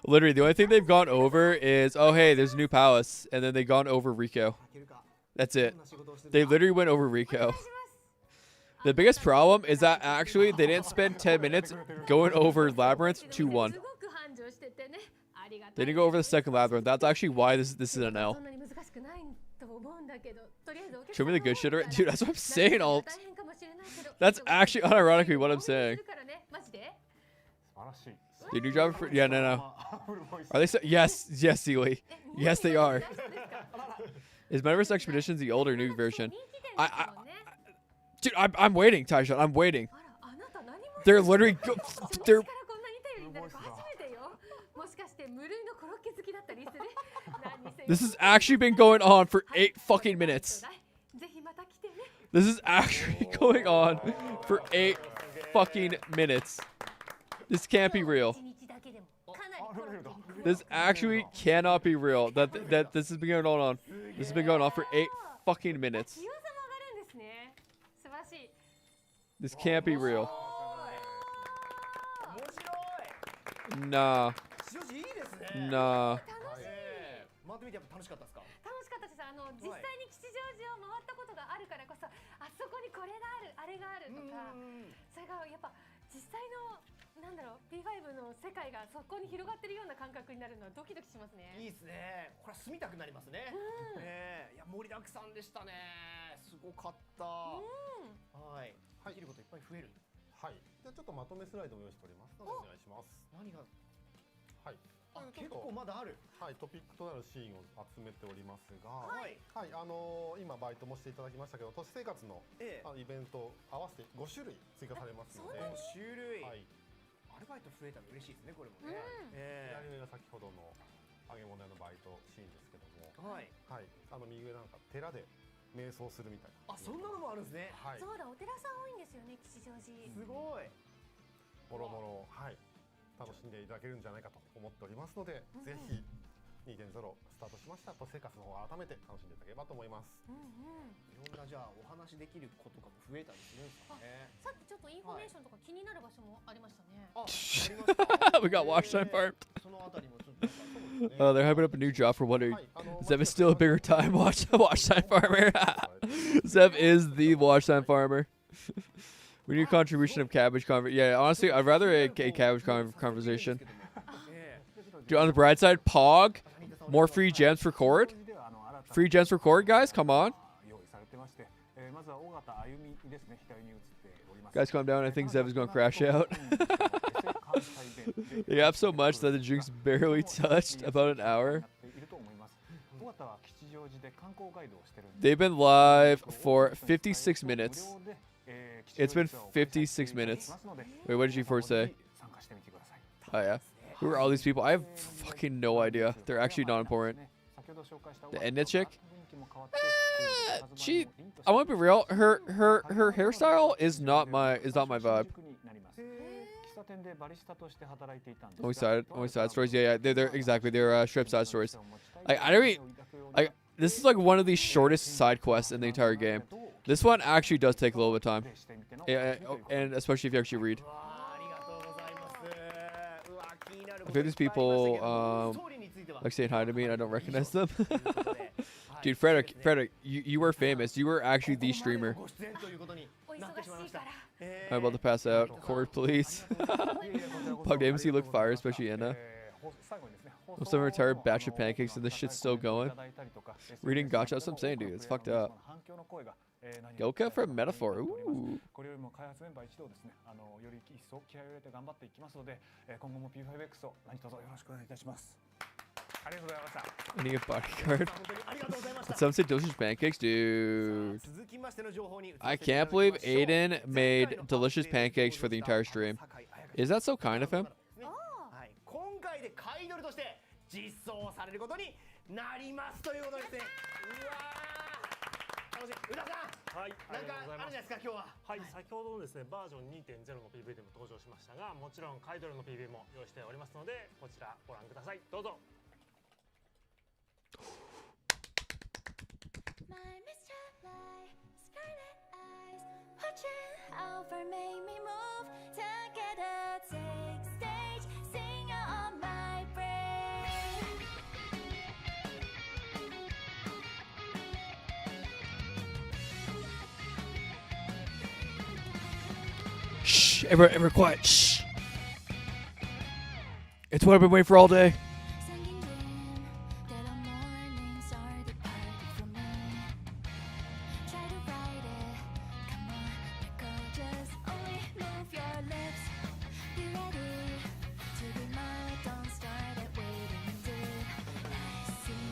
Literally, the only thing they've gone over is, oh hey, there's a new palace, and then they've gone over Rico. That's it. They literally went over Rico. The biggest problem is that actually they didn't spend 10 minutes going over Labyrinth 2-1. すごく繁盛しててね。ありがたい。 They didn't go over the second Labyrinth. That's actually why this is an L. そんなに難しくないと思うんだけど、とりあえずお客 Show 様 me the good shit. Dude, that's what I'm saying. All 大変かもしれないけど that's actually unironically what I'm saying. するからね、マジで。素晴らしい。 Did you drop it for? Yeah, no, no. Are they? Yes, yes, Sealy. Yes, they are. Is Metaverse Expeditions the old or new version? Dude, I'm waiting, Taishan. I'm waiting. あら、あなた何も They're literally. 初日 They're. からこんなに頼りになる子初めてよ。もしかして無類のコロッケ好きだったりする？何せ This has actually been going on for 8 fucking minutes. ぜひまた来てね。 This is actually going on for 8 fucking minutes. This can't be real. 一日だけでもかなりコロッケに This actually cannot be real. That this has been going on. This has been going on for 8 fucking minutes. 気温差も上がるんですね。素晴らしい。 This can't be real. 面白い。 Nah. 吉祥寺いいですね。 Nah. 回ってみてやっぱ楽しかったですか。楽しかったです。実際に吉祥寺を回ったことがあるからこそ、あそこにこれがある、あれがあるとか、それがやっぱ実際のなんだろう P5 の世界がそこに広がってるような感覚になるのはドキドキしますね。いいですね。これは住みたくなりますね。いや盛りだくさんでしたね。すごかった。はい。できることいっぱい増える。はい。じゃあちょっとまとめスライドを用意しておりますのでお願いします。何が。はい。結構まだある。はい、トピックとなるシーンを集めておりますが、はい。今バイトもしていただきましたけど、都市生活のイベント合わせて5種類追加されますので、5種類。はい。アルバイト増えたら嬉しいですね、これもね。左上が先ほどの揚げ物屋のバイトシーンですけども、はい。はい。右上なんか寺で瞑想するみたいな。あ、そんなのもあるんですね。はい。そうだ、お寺さん多いんですよね、吉祥寺。すごい。もろもろ、はい。楽しんでいただけるんじゃないかと思っておりますので、ぜひ2.0スタートしました都市生活の方を改めて楽しんでいただければと思います。いろんなじゃあお話できることが増えたりするんですかね。さっきちょっとインフォメーションとか気になる場所もありましたね。We got watch time farmed. そのあたりもちょっと。They're hyping up a new job for wondering. Zev is still a bigger time watch time farmer. Zev is the watch time farmer. We need contribution of cabbage Yeah, honestly, I'd rather a cabbage conversation. Dude, on the bright side, Pog, more free gems for chord. Free gems for chord, guys. Come on. Guys, calm down. I think Zev is going to crash out. They have so much that the drink's barely touched. About an hour. They've been live for 56 minutes. It's been 56 minutes. Wait, what did G4 say? Oh, yeah. Who are all these people? I have fucking no idea. They're actually not important. The Endnet chick? I want to be real. Her hairstyle is not my vibe. Only side stories. Yeah. They're exactly. They're strip side stories. This is like one of the shortest side quests in the entire game. This one actually does take a little bit of time, and especially if you actually read. I feel these people like saying hi to me and I don't recognize them. Dude, Frederick, you were famous. You were actually the streamer. I'm about to pass out. Chord, please. Pug Davis, you look fire, especially Anna. I'm some retired batch of pancakes and this shit's still going. Reading gotcha, that's what I'm saying, dude. It's fucked up. Goka for metaphor. Ooh. これよりも開発メンバー一同ですね、より一層気合を入れて頑張っていきますので、今後も P5X を何卒よろしくお願いいたします。ありがとうございました。 I need a bodyguard. ありがとうございました Did someone say delicious pancakes? Dude. 続きましての情報に移ら I せていた can't だき believe ましょう Aiden made delicious pancakes for the entire stream. Is that so kind of him? はい、今回でカイドルとして実装されることになりますということですね。うわー、楽しい。宇田さん、はい、あなんかりがとうございますあるじゃないですか今日は。はい、先ほどのですねバージョン 2.0 の PV でも登場しましたが、もちろんカイドルの PV も用意しておりますので、こちらご覧ください。どうぞ。My Mr. Light, scarlet eyes, watching over, make me move together, take stage, sing out on my brain. Shh, everyone quiet. Shh. It's what I've been waiting for all day. Singing dream that our mornings are departed from me. Try to write it, come on, let go, just only move your lips. Be ready to be mine, don't start at waiting until I see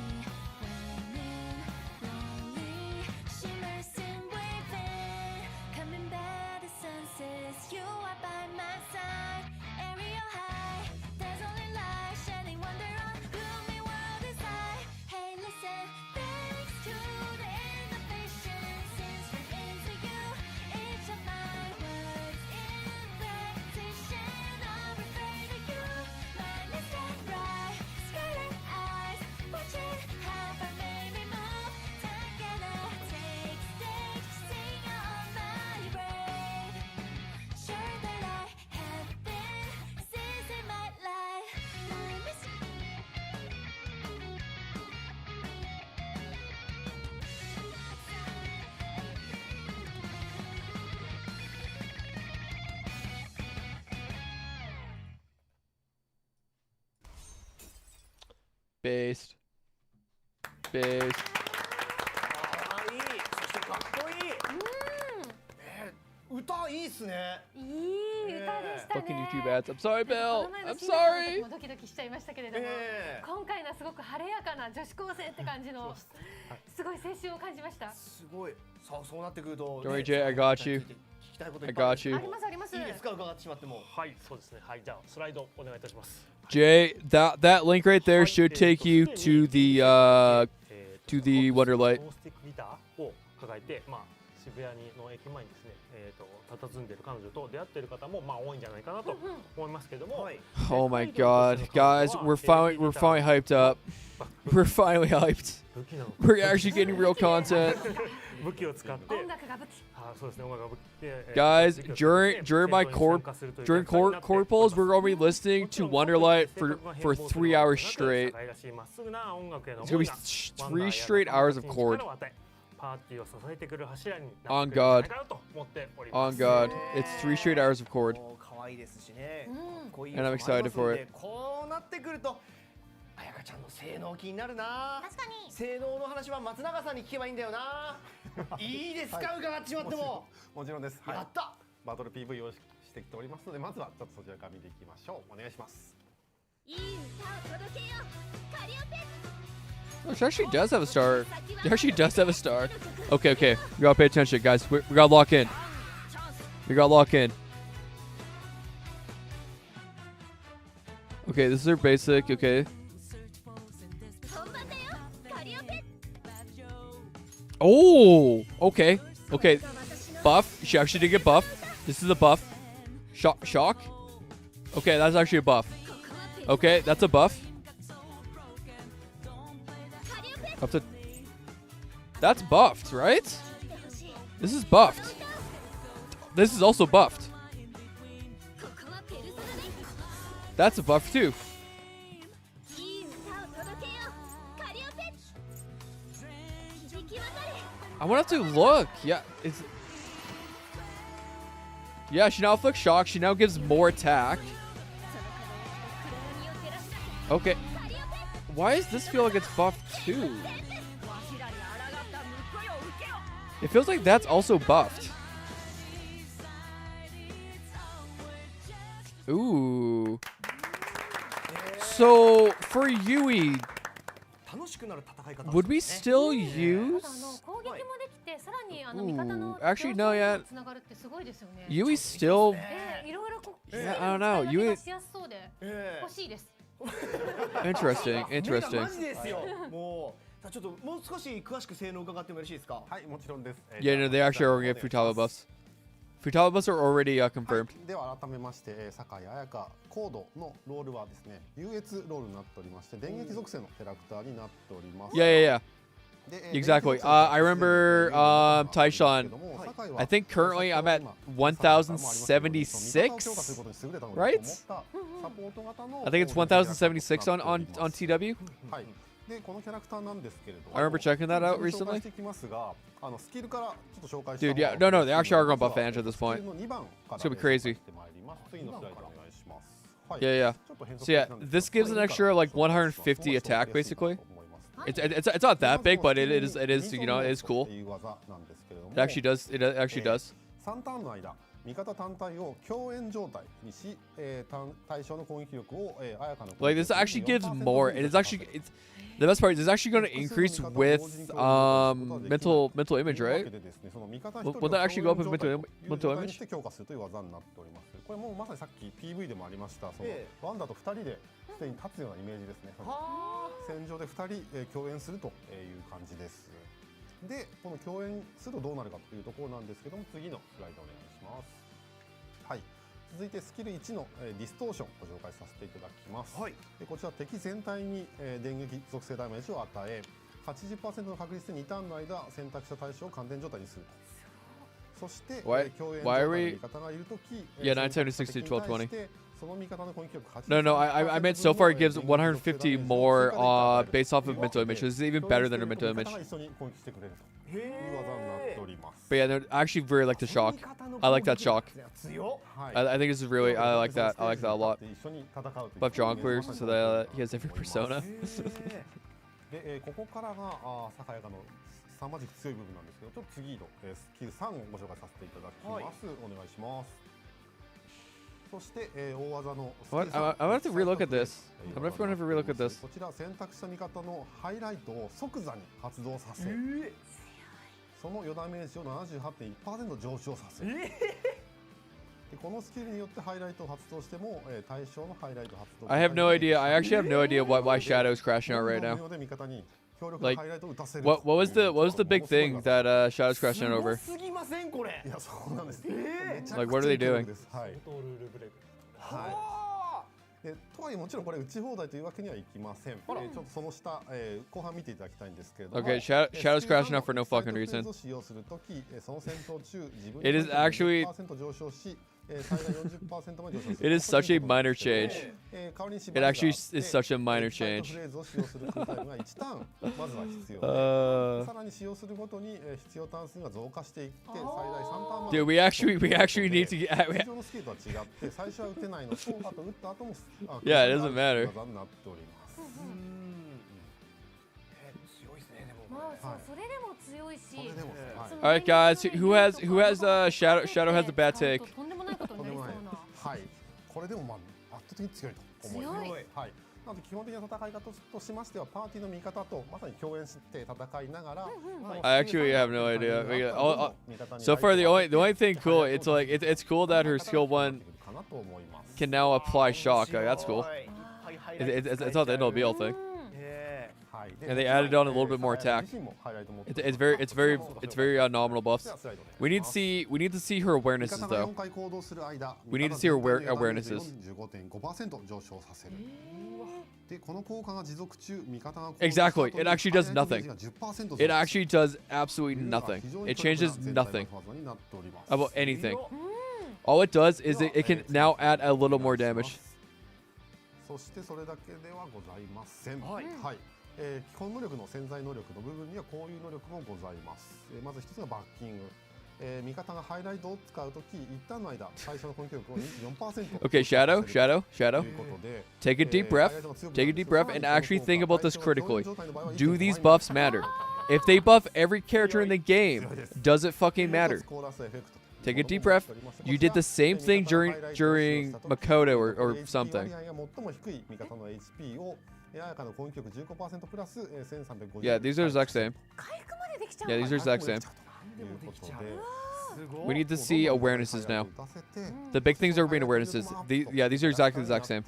raining, lonely, shimmers and waving, coming back to senses. You are by my side, aerial high. There's only light shining wonder on gloomy world inside. Hey, listen, thanks to the innovation since we're into you. Each of my words invitation, I'm afraid of you. Mine is that bright, scarlet eyes, watching how far made me move together. Take stage, sing on my brain. Sure that I have been seizing my life. My Based. Based. あーいい。そしてかっこいい。歌いいっすね。いい歌でした Fucking ね。 YouTube ads. I'm sorry, こ Bill. の前の I'm シーナさんの時 sorry. もドキドキしちゃいましたけれども、今回のはすごく晴れやかな女子高生って感じのすごい青春を感じました。すごい。さあそうなってくると。 Don't worry, Jay. I got you. 聞きたいこと I いっぱいある got you. ありますあります。いいですか伺ってしまっても。はい、そうですね。はい、じゃあスライドお願いいたします。 Jay, that link right there should take you to the Wonderlight. ノースティックギターを抱えて、まあ渋谷の駅前にですね、佇んでいる彼女と出会っている方もまあ多いんじゃないかなと思いますけども。 Oh my God, guys, we're finally hyped up. We're finally hyped. 武器なの。 We're actually getting real content. 武器を使って。音楽が武器。そうですね。音楽が武器で。 Guys, during my chord polls, we're gonna be listening to Wonderlight for 3 hours straight. It's gonna be 3 straight hours of chord. On God. On God. It's 3 straight hours of chord. 可愛いですしね。かっこいい And I'm excited for it. こうなってくると。あやかちゃんの性能気になるな。確かに。性能の話は松永さんに聞けばいいんだよな。いいですか、伺ってしまっても。もちろんです。やった。バトル PV 用意してきておりますので、まずはちょっとそちらから見ていきましょう。お願いします。いい歌を届けよう。カリオペ。 Oh, she actually does have a star. She actually does have a star. Okay. We gotta pay attention, guys. We gotta lock in. We gotta lock in. Okay, this is her basic. Okay. Oh, okay. Buff. She actually did get buff. This is a buff. Shock. Okay, that's actually a buff. Okay, that's a buff. Up to. That's buffed, right? This is buffed. This is also buffed. That's a buff too. I want to have to look. Yeah, it's. Yeah, she now afflicts shock. She now gives more attack. Okay. Why does this feel like it's buffed too? It feels like that's also buffed. Ooh. So for Yui, 楽しくなる戦い方 would we ですね still た use? だ攻撃もできてさらに味方の Actually, no, yeah. つながるってすごいですよね。 Yui still. いろいろこう Yeah, I don't know. 使い分けがしやすそうで欲しいです。 Interesting. 目が Interesting. マジですよもうさあちょっともう少し詳しく性能を伺ってもよろしいですか。はいもちろんです。 Yeah, no, they actually are going to get Futaba buffs. Futaba buffs are already confirmed. では改めまして酒井彩香コードのロールはですね優越ロールになっておりまして電撃属性のキャラクターになっております。 Yeah, yeah, yeah. で Exactly. I remember Taishan. I think currently I'm at 1076, right? I think it's 1076 on TW. はいでこのキャラクターなんですけれど I remember checking that out 紹 recently. 介していきますがスキルからちょっと紹介した Dude, yeah, no, no, they actually are going to buff Ange at this point. It's gonna be crazy. 次のスライドお願いします。はい Yeah, yeah. ちょっと変則 So yeah, 的なんですけど this gives an extra like 150 attack basically. It's not that big, but it is you know it is cool. It actually does. It actually does. 3ターンの間味方単体を強援状態にし、対象の攻撃力を、彩香の Like this actually gives more. It is actually it's the best part is it's actually going to increase with mental image, right? Will that actually go up with mental image? 強化するという技になっております。これもうまさにさっき PV でもありましたそのワンダと2人ですでに立つようなイメージですね。戦場で2人、共演するという感じです。でこの共演するとどうなるかというところなんですけども次のスライドお願いします。はい。続いてスキル1の、ディストーションをご紹介させていただきます。はい、でこちら敵全体に、電撃属性ダメージを与え 80% の確率で2ターンの間選択した対象を完全状態にすると。そして、共演状態の味方がいるとき Yeah, 976 to 1220. その味方の攻撃力 No, no, I meant so far it gives 150 more based off of mental image. This is even better than a mental image. 一緒に攻撃してくれるという技になっております。 But yeah, no, I actually very like the shock. I like that shock. 強っ I think this is really I like that. I like that a lot. 一緒に戦うという Buff Jonglers so that he has every persona. で、ここからが酒井がの凄まじく強い部分なんですけど、ちょっと次のスキル3をご紹介させていただきます。お願いします。そして、大技の What? I'm gonna have to relook at this. I'm gonna have to relook at this. こちら選択した味方のハイライトを即座に発動させ、その余ダメージを 78.1% 上昇させる。でこのスキルによってハイライトを発動しても、対象のハイライト発動 I have no idea. I actually have no idea why Shadow's crashing out right now. Like, what was the big thing that Shadow's crashing out over? すぎませんこれ。いやそうなんです。 Like, what are they doing? はい。でとはいえもちろんこれ打ち放題というわけにはいきません。ちょっとその下、後半見ていただきたいんですけれども。Okay, Shadow's crashing out for no fucking reason. It is actually. It is such a minor change. It actually is such a minor change. Dude, we actually need to get. Yeah, it doesn't matter. それでも強いし。 All right, guys, who has Shadow has a bad take. とんでもないことになりそうな。はい。これでもまあ圧倒的に強いと思います。はい。なので基本的な戦い方としましてはパーティーの味方とまさに共演して戦いながら。I actually have no idea. So far, the only thing cool, it's like it's cool that her skill 1 can now apply shock. That's cool. It's not the end all be all thing. And they added on a little bit more attack. It's very nominal buffs. We need to see her awarenesses though. We need to see her awarenesses. Exactly. It actually does nothing. It actually does absolutely nothing. It changes nothing about anything. All it does is it can now add a little more damage. 基本能力の潜在能力の部分にはこういう能力もございます。まず一つがバッキング。味方がハイライトを使うとき一旦の間最初の根拠力を 24% Okay, Shadow, Shadow, と Shadow. いうことで Take a deep breath. Take a deep breath and actually think about this critically. Do these buffs matter? If they buff every character in the game, does it fucking matter? Take a deep breath. You did the same thing during Makoto or something. Yeah, these are exact same. 回復までできちゃう Yeah, の these are exact same. We need to see awarenesses now. The big things are being awarenesses. Yeah, these are exactly the exact same.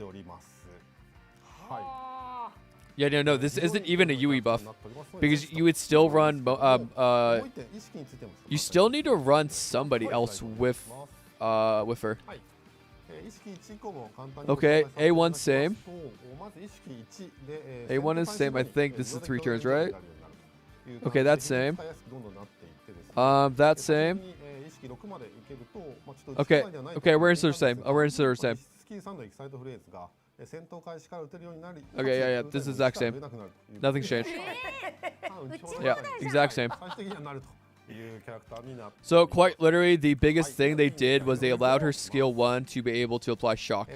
Yeah, no, this isn't even a UE buff because you would still run. You still need to run somebody else with her. Okay, A1 same. A1 is same. I think this is 3 turns, right? Okay, that's same. That's same. Okay, awareness are same. Awareness are same. Okay, yeah, this is exact same. Nothing's changed. Yeah, exact same. So quite literally, the biggest thing they did was they allowed her skill 1 to be able to apply shock.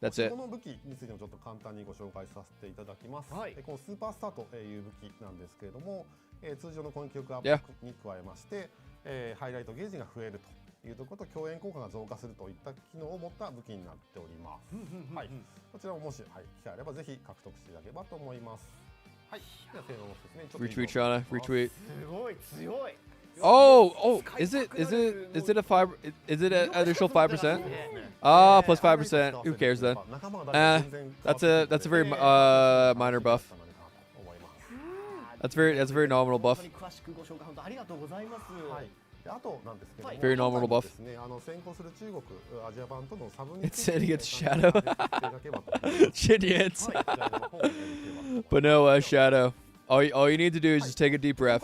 That's it. この武器についてもちょっと簡単にご紹介させていただきます。このスーパースターという武器なんですけれども、通常の攻撃力アップに加えまして、ハイライトゲージが増えるというところと共演効果が増加するといった機能を持った武器になっております。はい、こちらももし、機会あればぜひ獲得していただければと思います。はい、では性能の説明ちょっと Retweet, Shauna. Retweet. すごい強い。 Oh, is it a 5? Is it an additional 5%? Ah, plus 5%. Who cares then? That's a very minor buff. That's a very nominal buff. 本当に詳しくご紹介本当ありがとうございます。であとなんですけども、 Very nominal buff. ですね、先行する中国アジア版との差分に It つい said て he gets shadow. いただければと思います。 Chinians. はい、こちらの方を見ていただければ But no, Shadow. All you need to do is just take a deep breath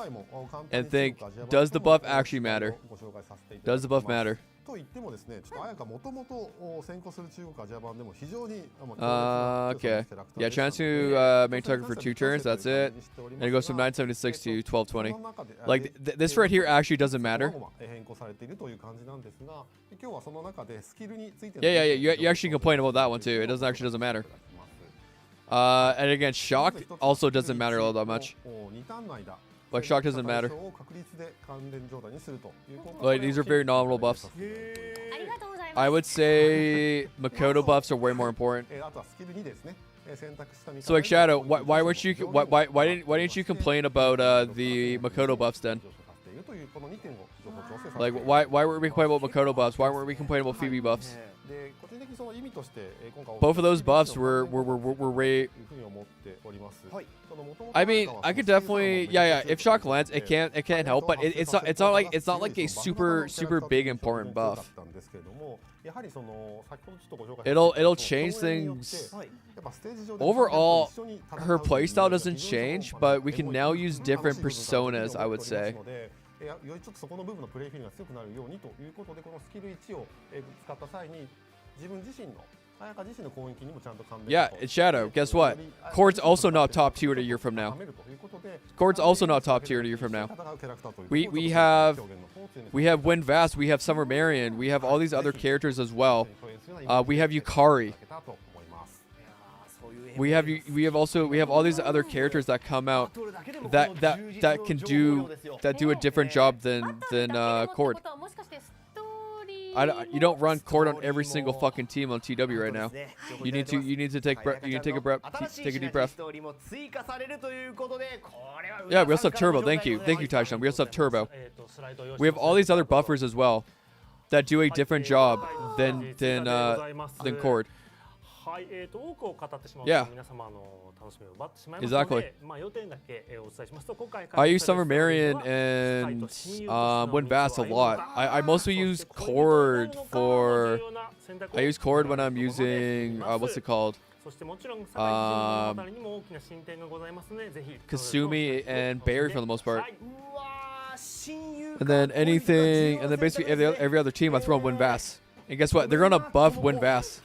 and think, does the buff actually matter? Does the buff matter? と言ってもですね、ちょっとあやかもともと先行する中国アジア版でも非常に Okay. Yeah, chance to main target for 2 turns, that's it. And it goes from 976 to 1220. Like, this right here actually doesn't matter. 変更されているという感じなんですが、今日はその中でスキルについて Yeah. You actually complain about that one too. It doesn't matter. And again, shock also doesn't matter all that much. Like, shock doesn't matter. Like, these are very nominal buffs. ありがとうございます I would say Makoto buffs are way more important. So like Shadow, why didn't you complain about the Makoto buffs then? Like why were we complaining about Makoto buffs? Why weren't we complaining about Phoebe buffs? Both of those buffs were way. I mean, I could definitely, yeah. If shock lands, it can't help, but it's not like a super big important buff. It'll change things. Overall, her playstyle doesn't change, but we can now use different personas, I would say. よりちょっとそこの部分のプレイフィールが強くなるようにということで、このスキル1を使った際に自分自身の彩香自身の攻撃にもちゃんと関連 Yeah, it's Shadow. Guess what? Chord's also not top tier a year from now. Chord's also not top tier a year from now. We have Win Vast, we have Summer Marion, we have all these other characters as well. We have Yukari. We have all these other characters that come out that do a different job than Chord. You don't run Chord on every single fucking team on TW right now. You need to take a deep breath. Yeah, we also have Turbo. Thank you, Taishan. We also have Turbo. We have all these other buffers as well that do a different job than Chord. Yeah. Exactly. I use Summer Marion and Win Vast a lot. I mostly use Chord for. I use Chord when I'm using what's it called? Kasumi and Barry for the most part. And then basically every other team I throw on Win Vast. And guess what? They're gonna buff Win Vast.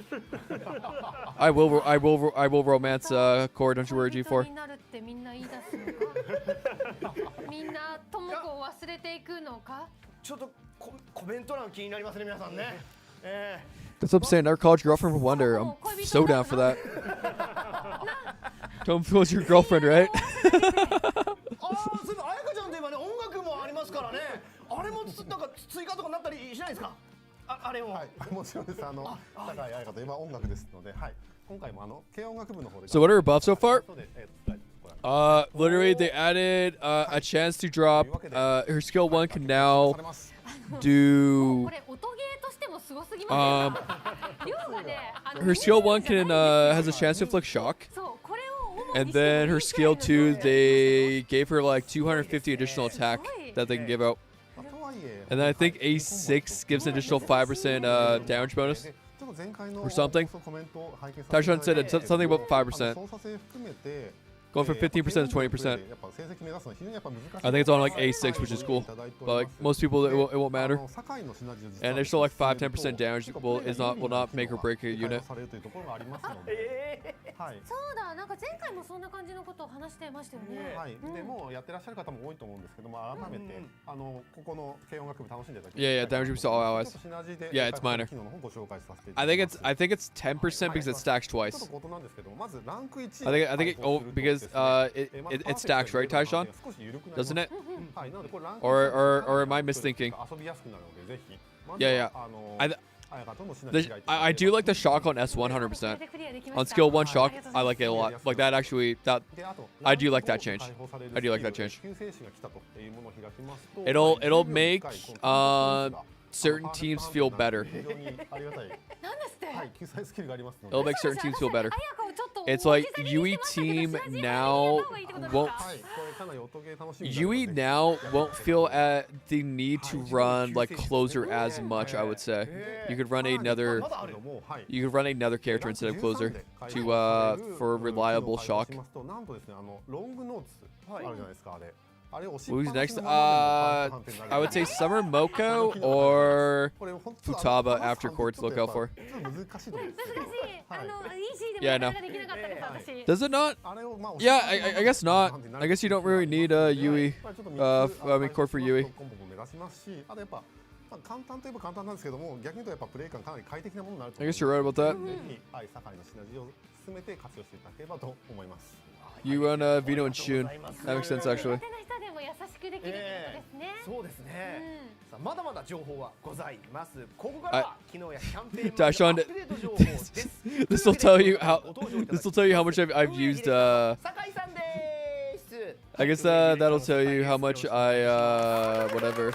I will romance Chord. Don't you worry, G4. みんなとも子を忘れていくのかちょっとコメント欄気になりますね皆さんね。That's what I'm saying. Our college girlfriend from Wonder. I'm so down for that. Tom feels your girlfriend, right? ああ、そういえば彩香ちゃんといえばね、音楽もありますからね。あれもなんか追加とかなったりしないですか？あれも。はい、もちろんです。高井彩香といえば音楽ですので、はい。今回も軽音楽部の方で。So what are her buffs so far? Literally they added a chance to drop. Her skill 1 can now do. Her skill 1 can has a chance to inflict shock. And then her skill 2, they gave her like 250 additional attack that they can give out. And then I think A6 gives an additional 5% damage bonus or something. Taishan said it's something about 5%. Going from 15% to 20%. I think it's on like A6, which is cool. But like most people, it won't matter. And additional like 5-10% damage will not make or break a unit. そうだ、なんか前回もそんな感じのことを話してましたよね。はい。でもやってらっしゃる方も多いと思うんですけども、改めてここの軽音楽部楽しんでいただき。Yeah, damage boost to all allies. Yeah, it's minor. I think it's 10% because it stacks twice. I think because it stacks, right, Taishan? Doesn't it? Or am I misthinking? Yeah. I do like the shock on S1 100%. On skill 1 shock, I like it a lot. Like that actually, I do like that change. I do like that change. It'll make certain teams feel better. It'll make certain teams feel better. It's like Yui team now won't feel at the need to run like closer as much, I would say. You could run another character instead of closer to for reliable shock. Who's next? I would say Summer Moko or Futaba after chords to look out for. Yeah, no. Does it not? Yeah, I guess not. I guess you don't really need Yui. Chord for Yui. I guess you're right about that. You run Vino and Shun. That makes sense, actually. そうですね。さあまだまだ情報はございます。ここからは昨日やキャンペーン Taishan, アップデート情報です。this will tell you how much I've used. 酒井さんです。 I guess that'll tell you how much I whatever.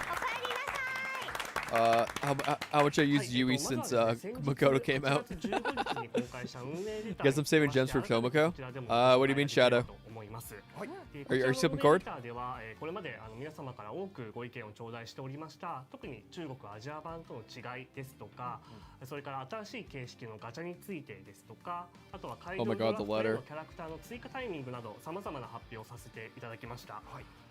How much I used Yui since Makoto came out. Guess I'm saving gems for Tomoko. What do you mean, Shadow? Are you skipping chord? ではこれまで皆様から多くご意見を頂戴しておりました。特に中国アジア版との違いですとか、それから新しい形式のガチャについてですとか、あとは街道ドラフトへのキャラクターの追加タイミングなど様々な発表をさせていただきました。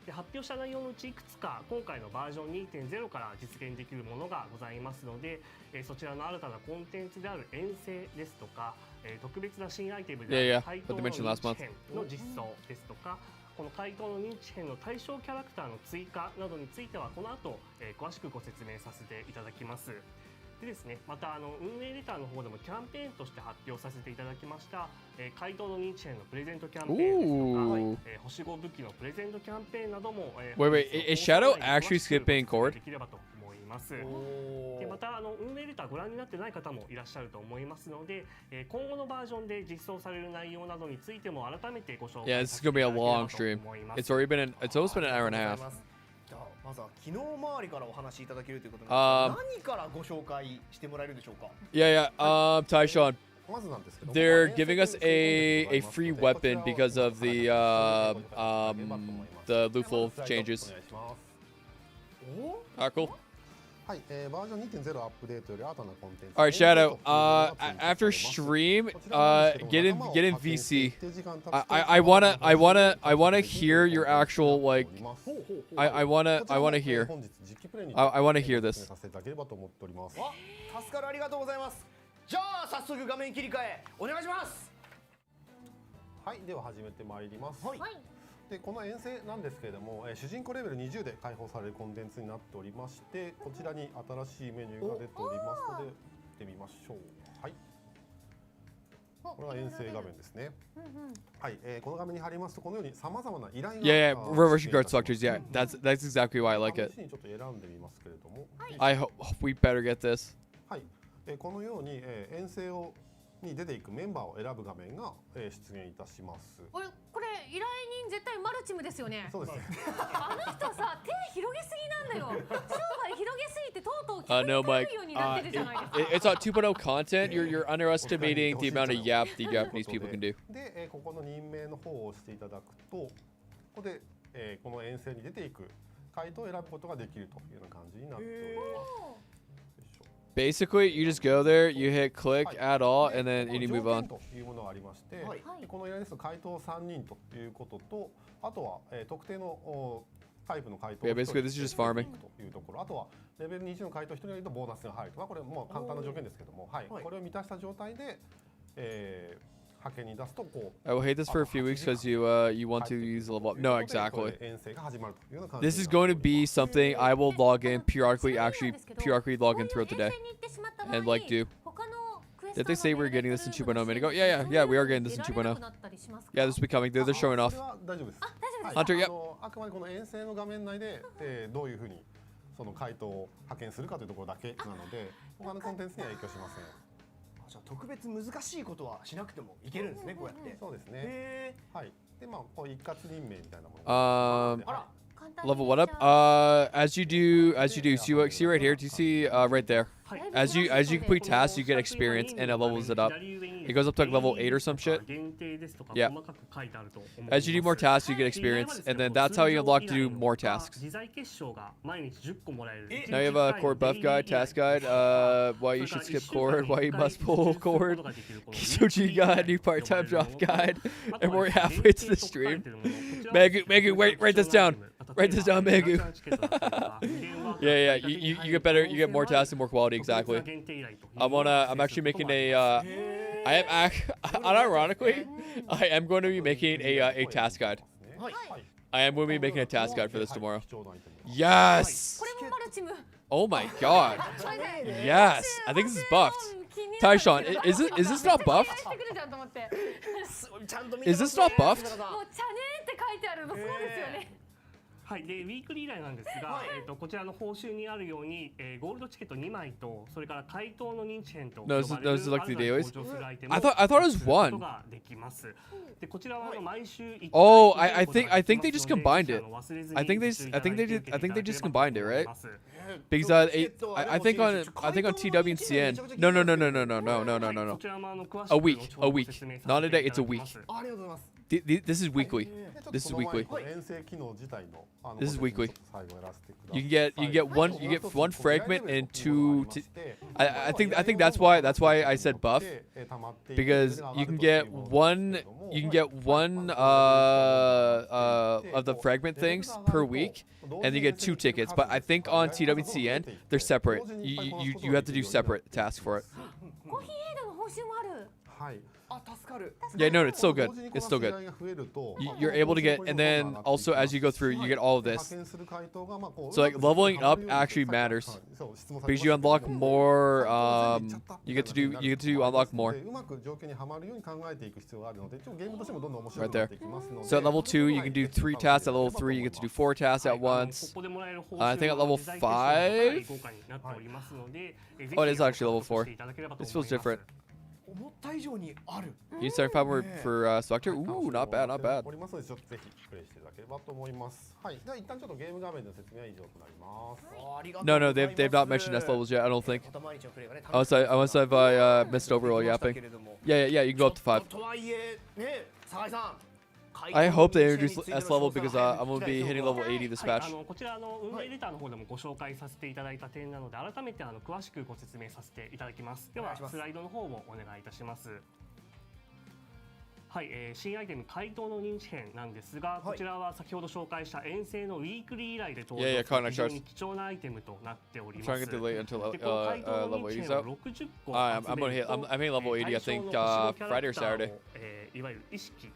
で発表した内容のうちいくつか今回のバージョン 2.0 から実現できるものがございますので、そちらの新たなコンテンツである遠征ですとか、特別な新アイテムである怪盗の認知編の実装ですとか、この怪盗の認知編の対象キャラクターの追加などについてはこの後、詳しくご説明させていただきます。でですね、また運営レターの方でもキャンペーンとして発表させていただきました、怪盗の認知編のプレゼントキャンペーンですとか、星5武器のプレゼントキャンペーンなども、Wait, is Shadow actually skipping chord? できればと思います。でまた運営レターご覧になってない方もいらっしゃると思いますので、今後のバージョンで実装される内容などについても改めてご紹 Yeah, 介 this さ is せて gonna い be た a だければ long と stream. 思います。 It's almost been an hour and a half. じゃあまずは昨日周りからお話しいただけるということなんですが、何からご紹介してもらえるでしょうか。 Yeah. Taishan. They're giving us a free weapon because of the lethal changes. Cool. Alright, Shadow. After stream, get in VC. I wanna hear your actual like. I wanna hear. I wanna hear this. 助かる、ありがとうございます。じゃあ早速画面切り替えお願いします。はい、では始めてまいります。でこの遠征なんですけれども、主人公レベル20で開放されるコンテンツになっておりまして、こちらに新しいメニューが出ておりますので見てみましょう。はい。これが遠征画面ですね。はい、この画面に貼りますとこのように様々な依頼が Yeah, yeah, reverse guard structures. Yeah, that's exactly why I like it. 試しにちょっと選んでみますけれども、 I hope we better get this. はい、このように、遠征に出ていくメンバーを選ぶ画面が、出現いたします。これ依頼人絶対マルチムですよね。そうですね。あの人さ手広げすぎなんだよ。商売広げすぎてとうとう No, 聞 Mike. くようになってるじゃないですか。It's on 2.0 content. You're underestimating the amount of yap the Japanese people can do. で、ここの任命の方を押していただくと、ここで、この遠征に出ていく回答を選ぶことができるというような感じになっております。Basically, you just go there, you hit click, add all, and then you move on. というものがありまして、この依頼ですと回答3人ということと、あとは、特定のタイプの回答を Yeah, basically, this is just farming. というところ、あとはレベル20の回答1人がいるとボーナスが入るとか、これもう簡単な条件ですけども、はい、これを満たした状態で、派遣に出すとこう。 I will hate this for a few weeks because you want to use a level up. No, exactly. 遠征が始まるというような感じ。 This is going to be something I will log in periodically log in throughout the day and like do. Did they say we're getting this in 2.0 a minute ago? Yeah, we are getting this in 2.0. Yeah, this will be coming. They're showing off. 大丈夫です。 Hunter, yep. あくまでこの遠征の画面内で、どういうふうにその回答を派遣するかというところだけなので、他のコンテンツには影響しません。じゃあ特別難しいことはしなくてもいけるんですね、こうやって。そうですね。はい。で、まあこう一括任命みたいなものが。Level what up? As you do, see right here. Do you see right there? As you complete tasks, you get experience, and it levels it up. It goes up to like level 8 or some shit. Yeah. As you do more tasks, you get experience, and then that's how you unlock to do more tasks. Now you have a chord buff guide, task guide, why you should skip chord, why you must pull chord, Kisoji guide, new part-time job guide, and we're halfway to the stream. Megu, write this down. Write this down, Megu. yeah, you get better, you get more tasks and more quality, exactly. I'm actually making a, unironically, I am going to be making a task guide. I am going to be making a task guide for this tomorrow. Yes! Oh my god. Yes! I think this is buffed. Taishan, is this not buffed? Is this not buffed? はい、でウィークリー依頼なんですが、こちらの報酬にあるように、ゴールドチケット2枚と、それから回答の認知券と呼ばれる I thought it was one. ができます。でこちらは毎週1回 Oh, I think they just combined it. I think they just combined it, right? Because I think on TW and CN. No. A week. Not a day. It's a week. This is weekly. This is weekly. This is weekly. You get one fragment and two. I think that's why I said buff, because you can get one of the fragment things per week, and you get 2 tickets. But I think on TWCN they're separate. You have to do separate tasks for it. Yeah, no, it's still good. It's still good. You're able to get, and then also as you go through, you get all of this. So like leveling up actually matters because you unlock more. You get to unlock more. Right there. So at level 2, you can do 3 tasks. At level 3, you get to do 4 tasks at once. I think at level 5. Oh, it is actually level 4. This feels different. You start 5 more for Spectre? Ooh, not bad, not bad. No, they've not mentioned S levels yet, I don't think. Unless I've missed over all yapping. Yeah, you can go up to 5. I hope they introduce S level because I'm going to be hitting level 80 this patch. こちらの運営レターの方でもご紹介させていただいた点なので、改めて詳しくご説明させていただきます。ではスライドの方をお願いいたします。はい、新アイテム回答の認知券なんですが、こちらは先ほど紹介した遠征のウィークリー依頼で登場する非常に貴重なアイテムとなっております。で、この回答の認知券を60個集めると、I'm hitting level 80, I think, Friday or Saturday. いわゆる意識、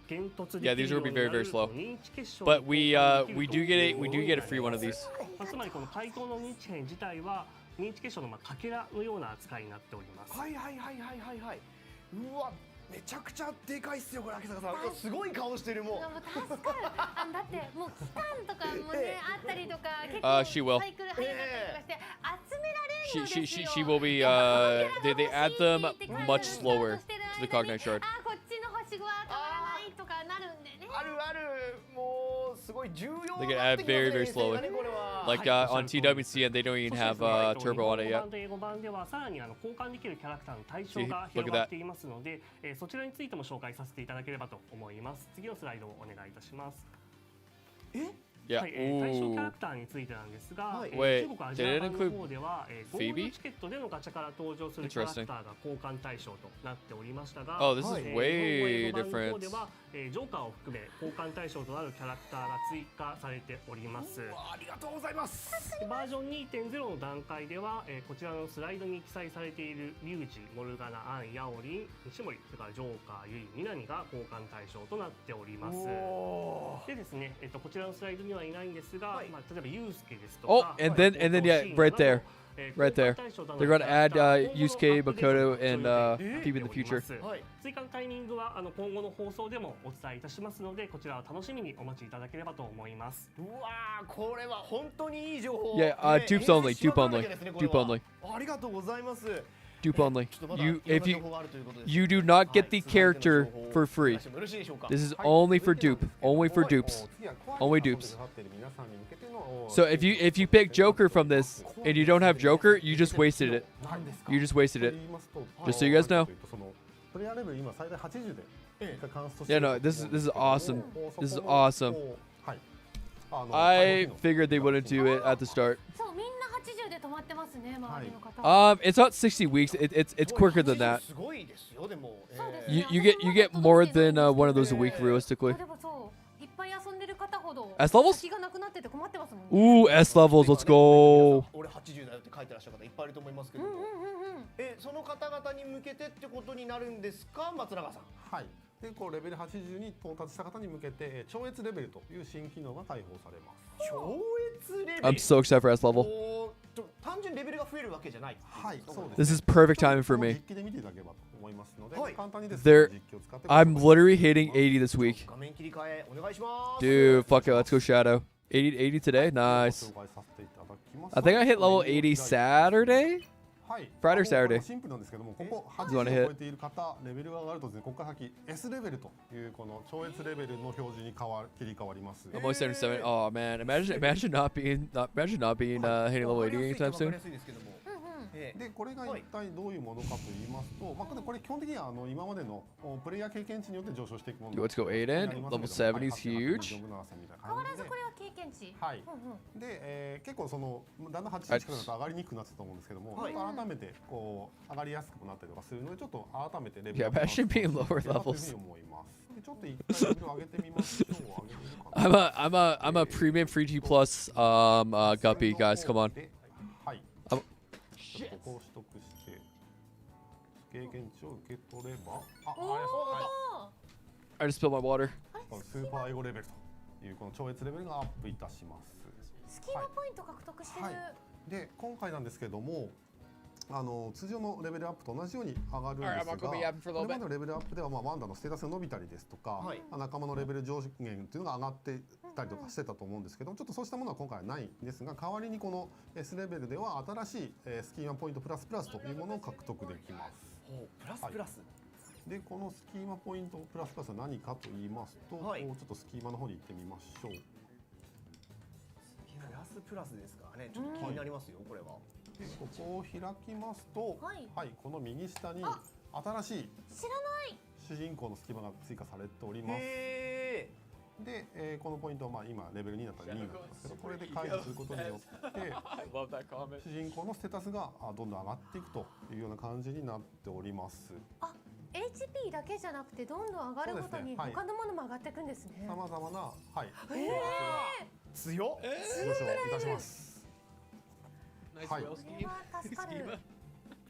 幻突 Yeah, でき these るよ will う be にな very, る very slow. 認知結晶 But に we 交換でき we る do と get いう it. We do get a free one of these. つまりこの回答の認知片自体は認知結晶のかけらのような扱いになっております。はいはいはいはいはいはい。うわ、めちゃくちゃでかいっすよこれ秋坂さん。すごい顔してるもう。もう助かる。だってもう期間とかもねあったりとか結 she will. 構サイクル早かったりとかして集められるのですよ。 She will be. They add them much slower to the cognite shard. あ、こっちの星5は変わらないとかなるんでね。あるある、もうすごい重要 They に get なっ add てきますね very, very こ slowly. れは。 Like on TWC, and they don't even have turbo on it 日 yet. 本版と英語版ではさらに交換できるキャラクターの対象が広がっていますので、そちらについても紹介させていただければと思います。次のスライドをお願いいたします。 Yeah. はい、対象キャラ Ooh. クターについてなんですが、はいWait, 中国アジア did it 版の include 方では、ゴール Phoebe? ドチケットでのガチャから登場するキャラクターが交換対象となっておりましたが、 Oh, this is はい way 日本語英語版の方 different. では、ジョーカーを含め交換対象となるキャラクターが追加されております。ありがとうございます。バージョン 2.0 の段階では、こちらのスライドに記載されているリュウジ、モルガナ、アン、ヤオリン、西森、それからジョーカー、ユイ、ミナニが交換対象となっております。でですね、こちらのスライドにはいないんですが、はい例えばユウスケですと Oh, か、 and then yeah, right there. Right there. They're gonna add Yusuke, Makoto, and Phoebe in the future. はい。追加のタイミングは今後の放送でもお伝えいたしますので、こちらを楽しみにお待ちいただければと思います。うわー、これは本当にいい情報。 Yeah, dupes only, dupe only, dupe only, ありがとうございます。 dupe only. ちょっとまだ You いろん if な you 情報があるということです。 you do not get the はい、続いての character 情報を for お free. 願いしてもよろしいでしょうか。 This is はい only for 続い dupe, てなん only ですけ for ど dupes. 次は怖い Only 遊び dupes. がかっている皆さんに向けての So if you pick Joker from this and you don't have Joker, you just wasted it. 何ですか You just wasted と it. 言いますと Just so you guys know. そのプレイヤーレベル今最大80でカンスト Yeah, no, this is awesome. This is awesome. はい。 I figured they wouldn't do it at the start. そうみんな80で止まってますね周りの方。 It's not 60 weeks. It's quicker than that. すごいですよでも。そうです You get more than one of those a week あ realistically. でもそういっぱい遊んでる方ほど S levels? 先がなくなってて困ってますもんね。 Ooh, S levels. Let's go. 俺80だよって書いてらっしゃる方いっぱいいると思いますけども。うんうんうんうん。その方々に向けてってことになるんですか、松永さん。はい。でこうレベル80に到達した方に向けて超越レベルという新機能が開放されます。超越レベル。 I'm so excited for S level. 単純にレベルが増えるわけじゃない。はい、そうです。 This is perfect timing for me. 実機で見ていただければと思いますので、はい簡単にです There- 実機を使って I'm literally hitting 80 this week. 画面切り替えお願いします。 Dude, fuck it. Let's go Shadow. 80 today? ご Nice. 紹介させていただきます I think I hit level 80 Saturday? はい。 Friday or これ Saturday? もシンプルなんですけども、ここ You 80 wanna hit? を超えている方、レベルが上がるとですね、ここから先 S レベルというこの超越レベルの表示に切り替わります。 I'm only 77. Oh man, imagine not being hitting level 80 anytime soon. でこれが一体どういうものかと言いますと、まあこれ基本的には今までのプレイヤー経験値によって上昇していくもの Dude, let's go 8 in. Level 70 is huge. 変わらずこれは経験値。はい。うんうん。で、結構だんだん80近くなると上がりにくくなってたと思うんですけども、はいちょっと改めてこう上がりやすくなったりとかするので、ちょっと改めてレベ Yeah, ル imagine being lower というふう levels. に思います。でちょっと一回レベルを上げてみましょう。上げれるかな I'm a premium free G plus guppy, guys. Come on. ではい。あちょっとここを取得して経験値を受け取れば、I just spilled my water. スーパーエゴレベルというこの超越レベルがアップいたします。スキーマポイント獲得してる。はいで今回なんですけども、通常のレベルアップと同じように上がるんです Alright, I'm が、 gonna be yapping for a こ little れま bit. でのレベルアップではワンダのステータスが伸びたりですとか、はい仲間のレベル上限っていうのが上がってたりとかしてたと思うんですけど、ちょっとそうしたものは今回はないんですが、代わりにこの S レベルでは新しいスキーマポイントプラスプラスというものを獲得できます。プラスプラス。でこのスキーマポイントプラスプラスは何かと言いますと、はいちょっとスキーマの方に行ってみましょう。プラスプラスですからね。ちょっと気になりますよこれは。でここを開きますと、はいこの右下にあ新しい知らない。主人公のスキマが追加されております。へで、このポイントは今レベル2になったら2になってますけど、これで解除することによって I love that comment. 主人公のステータスがどんどん上がっていくというような感じになっております。HP だけじゃなくてどんどん上がるごとにそうですねはい他のものも上がっていくんですね。さまざまな強っ。上昇いたします。Nice Hi. whale これ scheme. は助かる。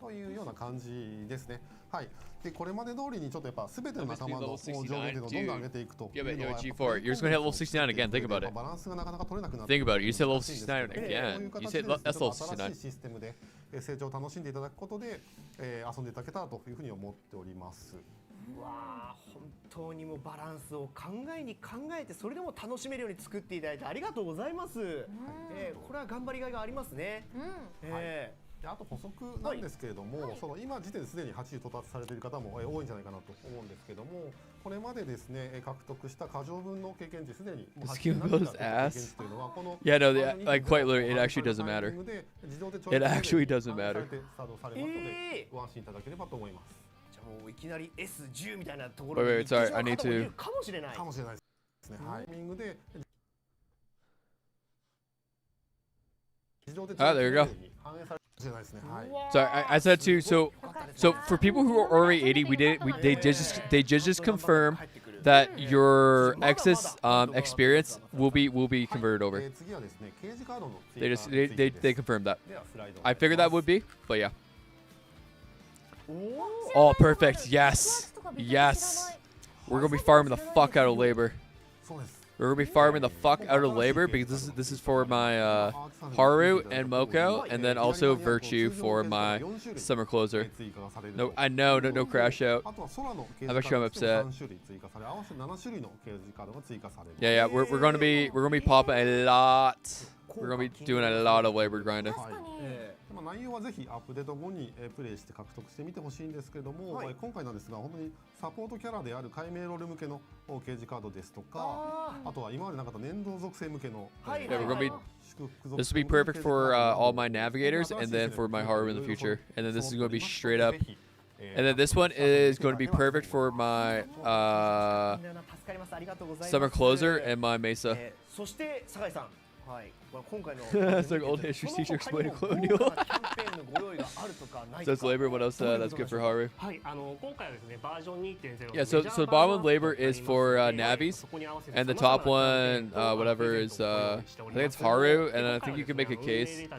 というような感じですね。はい。でこれまで通りにちょっとやっぱ全ての仲間の上限点をどんどん上げていくというのは G4, you're just gonna hit level 69 again. Think about it. バランスがなかなか取れなくなって Think about it. You said level 69こういう again. You 形 said で that's level 新しい 69. システムで成長を楽しんでいただくことで遊んでいただけたらというふうに思っております。わあ、本当にもうバランスを考えてそれでも楽しめるように作っていただいてありがとうございます。これは頑張りがいがありますね。であと補足なんですけれども、その今時点ですでに8位到達されている方も多いんじゃないかなと思うんですけども、これまでですね獲得した過剰分の経験値すでにもう8位になった経験値というのはこの Yeah, no, like quite literally, it actually doesn't matter. It actually doesn't matter. スタートされますのでご安心いただければと思います。じゃあもういきなり S10 みたいなところ Wait, に wait, sorry, I need 行ってしまう方もい to. るかもしれない。かもしれないですね。はい。タイミングで Ah, there you go. 反映されるかもしれないですね。はい。 So I said too. So for people who are already 80, they just confirm that your X's experience will be converted over. 次はですね、掲示カードの They confirmed that. ではスライド I figured that would be, but yeah. Oh, perfect. Yes. Yes. We're gonna be farming the fuck out of labor. そうです。 We're gonna be farming the fuck out of labor because this is for my Haru and Moko, and then also Virtue for my summer closer. No, I know, no crash out. あとは空の掲 I'm 示カ actually ード I'm としても upset. 3種類追加され、合わせて7種類の掲示カードが追加される。 Yeah, we're gonna be popping a lot. We're gonna be doing a lot of labor grinding. まあ内容はぜひアップデート後にプレイして獲得してみてほしいんですけども、今回なんですが本当にサポートキャラである解明ロール向けの掲示カードですとか、あとは今までなかった粘土属性向けの Yeah, we're gonna be. 祝福属 This 性 will be 向けの perfect for all my 掲 navigators, 示カード and then for my Haru in the future. And then this is gonna be 揃 straight ってお up. りますのでぜひ And then this one is going to be perfect for my みんな助かります。ありがとうございます。 summer closer and my Mesa. そして酒井さん、はい、今回の It's like old history teacher explaining colonial. キャンペーンのご用意があるとかない So と that's か。 labor. What else? That's good for Haru. はい、今回はですね、バージョン 2.0 Yeah. So the bottom one labor is for navies, and the top one, whatever is I think it's Haru, and I think you can make a case.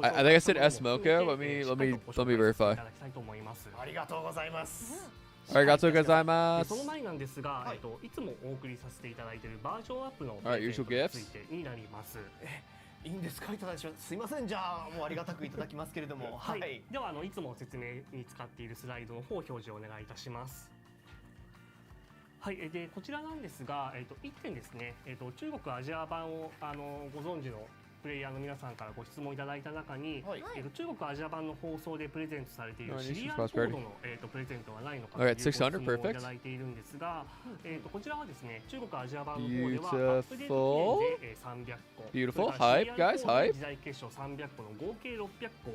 I think I said S Moko. Let me verify. ありがとうございます。 Arigatou gozaimasu. その前なんですが、いつもお送りさせていただいているバージョンアップの Alright, usual に gifts. ついてになります。いいんですか、いただきます。すいません、じゃあもうありがたくいただきますけれども、はい。ではいつも説明に使っているスライドの方を表示をお願いいたします。はい、でこちらなんですが、1点ですね、中国アジア版をご存知のプレイヤーの皆さんからご質問いただいた中に、中国アジア版の放送でプレゼントされているシリアルコードの、プレゼントはないのかというご質問をいただいているんですが、こちらはですね、中国アジア版の方ではアップデート記念で300個、 Beautiful. Hype, guys. Hype. 時代結晶300個の合計600個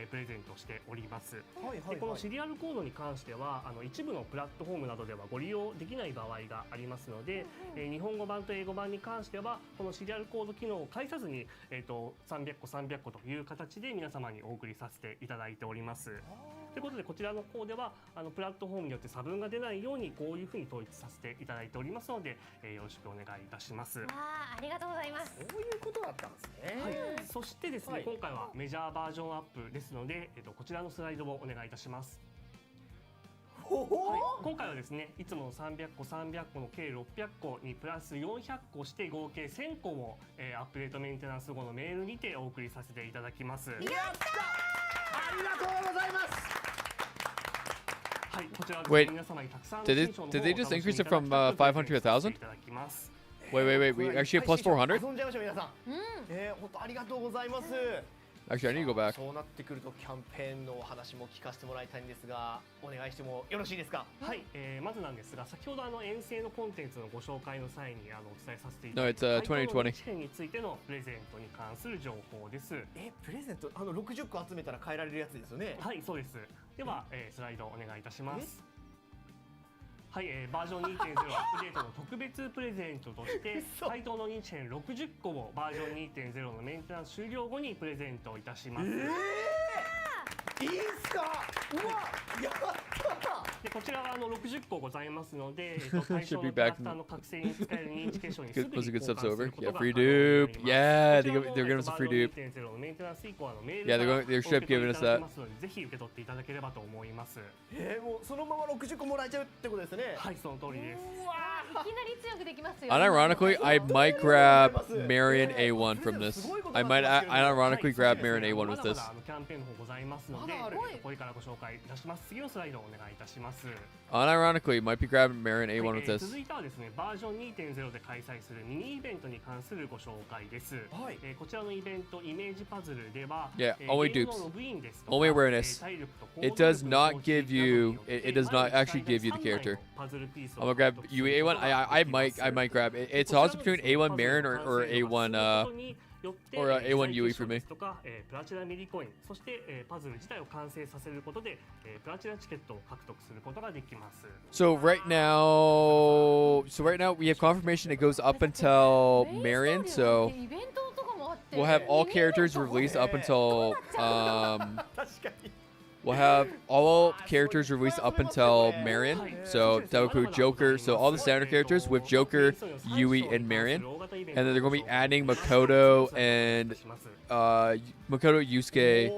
プレゼントしております。でこのシリアルコードに関しては一部のプラットフォームなどではご利用できない場合がありますので、日本語版と英語版に関してはこのシリアルコード機能を介さずに、300個300個という形で皆様にお送りさせていただいております。ということでこちらの方ではプラットフォームによって差分が出ないようにこういうふうに統一させていただいておりますので、よろしくお願いいたします。ありがとうございます。そういうことだったんですね。はい、そしてですね、今回はメジャーバージョンアップですので、こちらのスライドをお願いいたします。はい、今回はですね、いつもの300個300個の計600個にプラス400個して合計1000個も、アップデートメンテナンス後のメールにてお送りさせていただきます。やった！ありがとうございます。はい、こちらは Wait, 皆様にたくさん did they just increase it from 500 to 1,000? Wait. We actually have plus 400? 遊んじゃいましょう皆さん。本当ありがとうございます。Actually, I need to go back. そうなってくるとキャンペーンのお話も聞かせてもらいたいんですが、お願いしてもよろしいですか？はい、まずなんですが、先ほど遠征のコンテンツのご紹介の際にお伝えさせていただいた 2020. 試験についてのプレゼントに関する情報です。プレゼント60個集めたら変えられるやつですよね。はい、そうです。では、スライドお願いいたします。はい、バージョン 2.0 アップデートの特別プレゼントとして回答の認知点60個をバージョン 2.0 のメンテナンス終了後にプレゼントいたします。いいっすか？うわ、やった！でこちらは60 60個ございますので、対象 Should be のキャラ back クターの覚醒に使える認知継承にす Good, ぐに most of the 交 good 換 stuff's する over. こと Yeah, が free 可能になり dupe. ます。 Yeah, こちらも they're giving us a free バージョン dupe. 2.0 のメンテナンス以降のメール Yeah, が they're お straight 受け取 giving りい us ただ that. けますので、ぜひ受け取っていただければと思います。もうそのまま60個もらえちゃうってことですね。はい、その通りです。いきなり強くできますよ。 Unironically, I might grab Marion A1 from this. I might unironically grab Marion A1 with まだ this. まだキャンペーンの方ございますので、これからご紹介いたします。次のスライドをお願いいたします。 Unironically, might be grabbing Marion A1 with 続 this. いてはですね、バージョン 2.0 で開催するミニイベントに関するご紹介です。こちらのイベントイメージパズルでは、 Yeah, only ゲーム dupes. のログインですとか Only awareness. 体力と行動 It 力 does の not 構築 give など you. によって It does not 毎 actually 日 give you the 最大 character. のパズルピースを I'm gonna grab 獲得する UE こと A1. が I できます might grab it. It's also between A1 Marion or A1 or A1 UE for me. とかプラチナミリコイン、そしてパズル自体を完成させることでプラチナチケットを獲得することができます。 So right now we have confirmation it goes up until Marion. So イベントとかもあって we'll have all characters released up until we'll have all characters released up until Marion. So that would include Joker. So all the standard characters with Joker, Yui, and Marion. And then they're going to be adding Makoto and Makoto, Yusuke.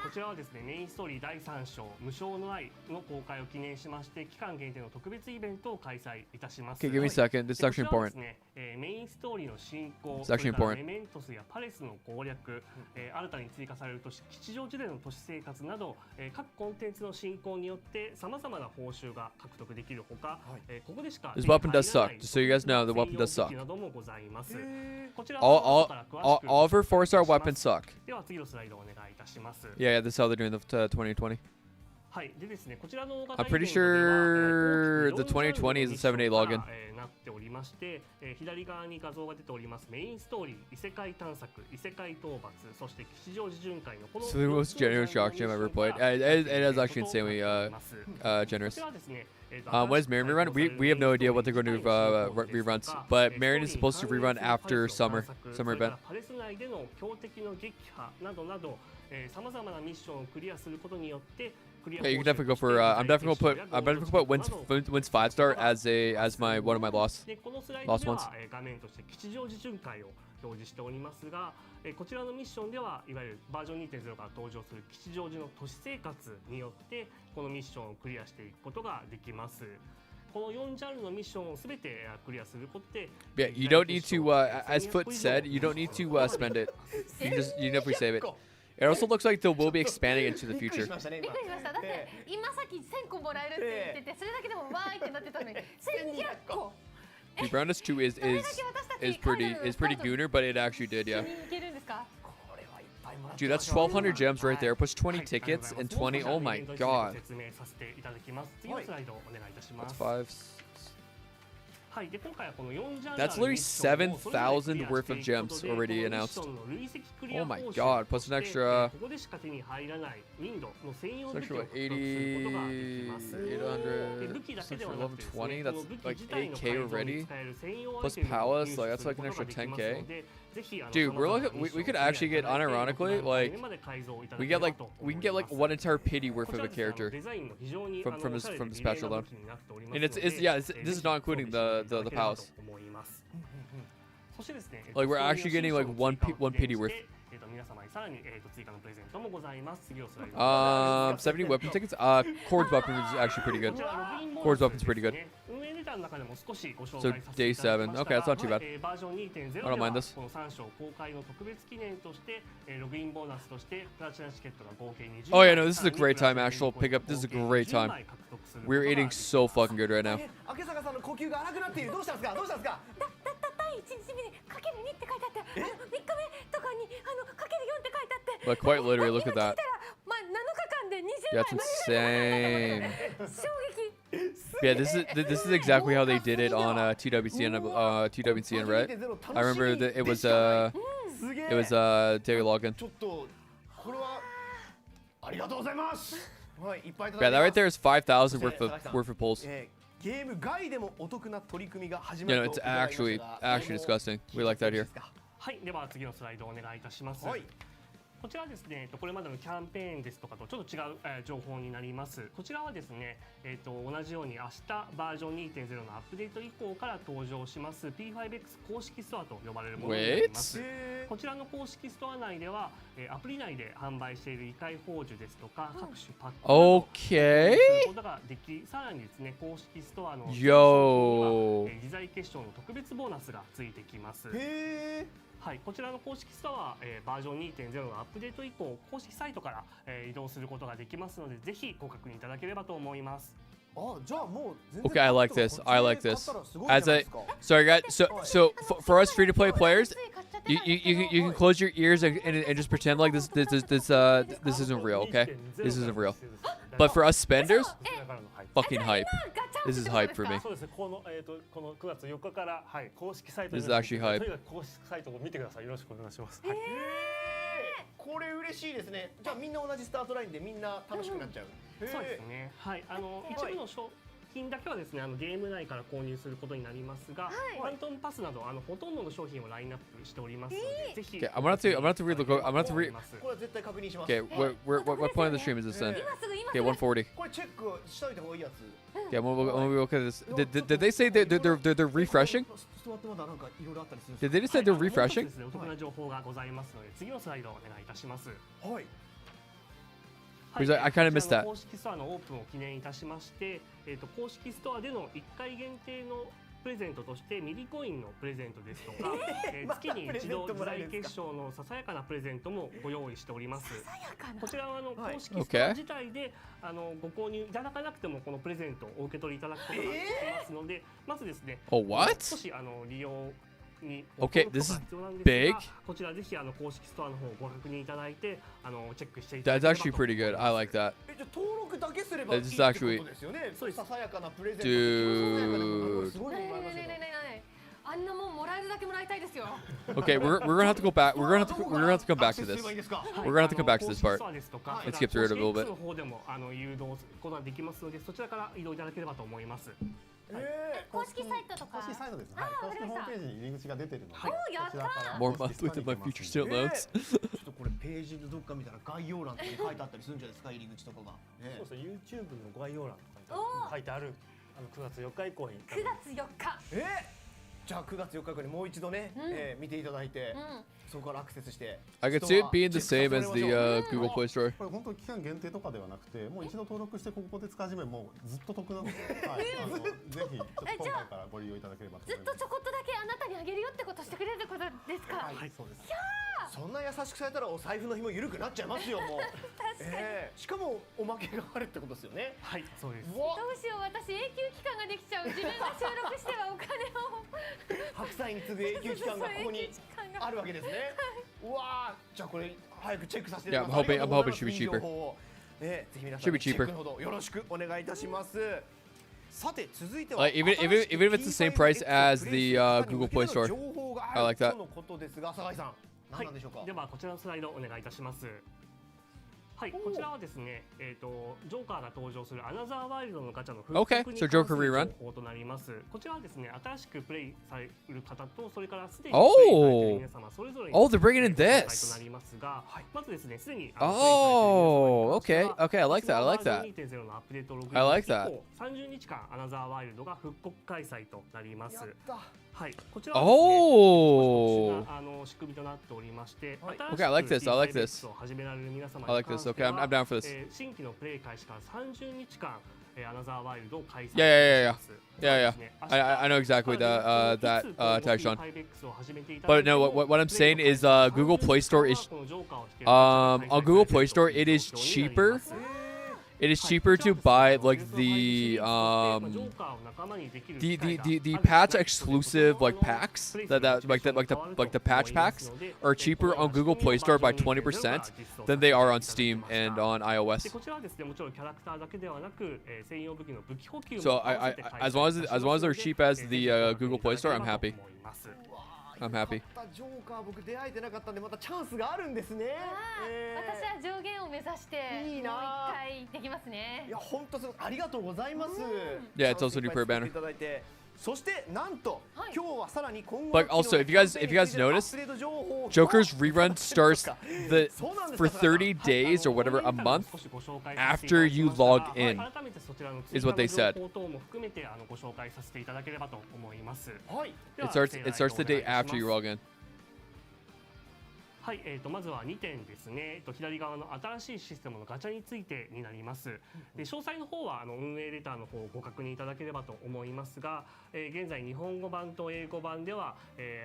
こちらはですね、メインストーリー第3章無償の愛の公開を記念しまして期間限定の特別イベントを開催いたします。 Okay, give me a second. This is actually こちらはで important. すね、メインストーリーの進行、 It's actually それから important. メメントスやパレスの攻略、新たに追加される吉祥寺での都市生活など、各コンテンツの進行によってさまざまな報酬が獲得できるほか、ここでしか This weapon does suck. Just so you guys know, the weapon does suck. などもございます。こちら All of her 4-star weapons suck. では次のスライドをお願いいたします。 Yeah, this is how they're doing the 2020. はい、でですね、こちらの I'm pretty sure the 2020 is a 7-8 login. なっておりまして、左側に画像が出ておりますメインストーリー、異世界探索、異世界討伐、そして吉祥寺巡回のこの It's the most generous shock gem I've ever played. It is actually insanely generous. When is Marion rerun? We have no idea what they're going to do reruns, but Marion is supposed to rerun after summer event. パレス内での強敵の撃破などなど、さまざまなミッションをクリアすることによって Yeah, you can definitely go for. I'm definitely gonna put wins 5-star as one of my lost でこのスライド ones. では画面として吉祥寺巡回を表示しておりますが、こちらのミッションではいわゆるバージョン 2.0 から登場する吉祥寺の都市生活によってこのミッションをクリアしていくことができます。この4ジャンルのミッションをすべてクリアすることで Yeah, you don't need to. As Foot said, you don't need to spend it. You can definitely save it. It also looks like they will be expanding into the びっくり future. しましたねびっくりしました。だって今さっき1000個もらえるって言ってて、それだけでもわーいってなってたのに1200個。 The Brownest 2 is pretty gooner, but it actually did, yeah. いけるんですか？ Dude, that's 1,200 gems right there. Plus 20 tickets and 20. Oh my god. 説明させていただきます。次のスライドをお願いいたしま That's す。 5. はい、で今回はこの4ジャンル That's literally 7,000 worth of gems already announced. Oh my god, plus an extra. ここでしか手に入らないウィンドの専用 It's 武器 actually を what, 獲得することができます 800, 武器だけでは actually なくてですね level 20, この that's 武器 like 自体の 8k 改造に already. 使える専用アイ Plus テムを palace, 入手 like す that's る like こ an とが extra できます 10k. のでぜひ Dude, we're looking. We could actually get unironically like we can get like one entire pity worth of a character from this patch alone. And it's this is not including the palace. Like we're actually getting like one pity worth. 70 weapon tickets. Chord's weapon is actually pretty good. Chord's weapon's pretty good. So day 7. Okay, that's not too bad. I don't mind this. Oh yeah, no, this is a great time. Actual pickup. This is a great time. We're eating so fucking good right now. 明坂さんの呼吸が荒くなっている。どうしたんですか？どうしたんですか？第1日目にかける2って書いてあって、3日目とかにかける4って書いてあって。 But quite literally, look at that. まあ7日間で20 That's insane. 衝撃。 Yeah, this is exactly how they did it on TWCN, right? I remember that it was daily login. ちょっとこれはありがとうございます。はい、いっぱいいた Yeah, だ that いて right ます。 there is 5,000 worth of pulls. ゲーム外でもお得な取り組みが始ま You る know, と it's 伺いましたが actually disgusting. We like that here. はい、では次のスライドお願いいたします。はい。こちらはですね、これまでのキャンペーンですとかとちょっと違う、情報になります。こちらはですね、同じように明日バージョン 2.0 のアップデート以降から登場します P5X 公式ストアと呼ばれるものになります。こちらの公式ストア内では、アプリ内で販売している異界宝珠ですとか、各種パックをすることができ、さらにですね、公式ストアの商品には自在結晶の特別ボーナスがついてきます。はい、こちらの公式ストアは、バージョン 2.0 のアップデート以降公式サイトから、移動することができますので、ぜひご確認いただければと思います。あ、じゃあもう全然 Okay, I like this. I like this. As I, sorry guys. So for us free to play players, you can close your ears and just pretend like this isn't real. Okay, this isn't real. But for us spenders, fucking hype. This is hype for me. そうですね。この9月4日から、はい、公式サイト This is actually hype. とにかく公式サイトを見てください。よろしくお願いします。はい、これ嬉しいですね。じゃあみんな同じスタートラインでみんな楽しくなっちゃう。そうですね。はい、一部の商品だけはですね、ゲーム内から購入することになりますが、ファントムパスなどほとんどの商品をラインナップしておりますので、ぜひ。Okay, I'm gonna have to read the. I'm gonna have to read. これは絶対確認します。Okay, what point of the stream is this then? Okay, 140. これチェックしといた方がいいやつ。Okay, I'm gonna look at this. Did they say they're refreshing? ストアってまだなんかいろいろあったりするん Did です they just say they're refreshing? お得な情報がございますので、次のスライドをお願いいたします。か？はい。Because I kind of missed that. 公式ストアのオープンを記念いたしまして、公式ストアでの1回限定のプレゼントとしてミリコインのプレゼントですとか、月に一度自在結晶のささやかなプレゼントもご用意しております。こちらは公式ストア自体でご購入いただかなくてもこのプレゼントをお受け取りいただくことができますので、まずですね、少し利用Okay, this is big. こちらぜひ公式ストアの方をご確認いただいてチェックしていただ That's ければ actually pretty good. I like that. じゃあ登録だけすればいいって It's こと actually- ですよね。そうです。ささやかなプレゼント。 Dude. すごいのもらいますよ。あんなもんもらえるだけもらいたいですよ。 Okay, we're gonna have to go back. We're gonna have to come back to this. すればいいですか？ We're gonna have to come back to this part. Let's skip through it a little bit. の方でも誘導することができますので、そちらから移動いただければと思います。公式サイトとか。公式サイトですね。はい、公式ホームページに入り口が出てるので、お、やったー。 More monthly than my future student loans. ちょっとこれページでどっか見たら概要欄とかに書いてあったりするんじゃないですか、入り口とかが。そうですね。YouTube の概要欄とかに書いてある9月4日以降に。 9月4日。じゃあ9月4日にもう一度ね、見ていただいて、そこからアクセスして。I could see it being the same as the Google Play Store. これ本当に期間限定とかではなくて、もう一度登録してここで使い始めもうずっと得なので、はい、ぜひちょっと今回からご利用いただければと思います。ずっとちょこっとだけあなたにあげるよってことしてくれるってことですか？はい、そうです。そんな優しくされたらお財布の紐緩くなっちゃいますよもう。しかもおまけがあるってことですよね。はい、そうです。どうしよう、私永久期間ができちゃう。自分が収録してはお金を。白菜に次ぐ永久期間がここにあるわけですね。うわー、じゃあこれ早くチェックさせていただきます。 I'm hoping it should be cheaper. ぜひ皆さん Should be チェッ cheaper. クのほどよろしくお願いいたします。さて続いては Like even if it's the same price as the Google Play Store. I like that. のことですが、酒井さん、何なんでしょうか。ではこちらのスライドお願いいたします。はい、こちらはですね、ジョーカーが登場するアナザーワイルドのガチャの復刻 Okay, に so 関 Joker する rerun. 情報となります。こちらはですね、新しくプレイされる方とそれからすでに Oh. プレイされている皆様それぞれに Oh, they're bringing in 紹介 this. となりますが、まずですね、すでに Oh, okay, okay. I like that. I like that. 2.0 のアップデートログイン I like 以 that. 降30日間アナザーワイルドが復刻開催となります。やったはい、こちらはですね、Oh. 特殊な仕組みとなっておりまして、はい新しく Okay, I like this. I like this. P5X を始められる皆様 I に like 関 this. して Okay, は I'm down for this. 新規のプレイ開始から30日間アナザーワイルドを開催 Yeah, yeah, yeah, します。 Yeah, yeah. そうですね I know exactly 明日から that いつ tag, Sean. P5X を始めていただ But いて no, も what I'm saying is Google Play Store is このジョーカーを引けるガチャが on Google 開催 Play され Store てい it る is 状況になり cheaper. ます。 It is cheaper to buy like the patch exclusive like packs that like the patch packs are cheaper on Google Play Store by 20% than they are on Steam and on iOS. こちらはですね、もちろんキャラクターだけではなく、専用武器の武器補給も So 合わせて as long as they're cheap as the Google Play Store, I'm happy. I'm happy. ジョーカー僕出会えてなかったんでまたチャンスがあるんですね。私は上限を目指していいなもう一回できますね。いや本当ありがとうございます。Yeah, it's also new per banner. いただいてそしてなんと、今日はさらに今後の But also, if you guys notice, Joker's rerun starts for 30 days or whatever a month after you log in, is what they said. It starts the day after you log in. はい、まずは2点ですね。左側の新しいシステムのガチャについてになります。で、詳細の方は運営レターの方をご確認いただければと思いますが、現在日本語版と英語版では、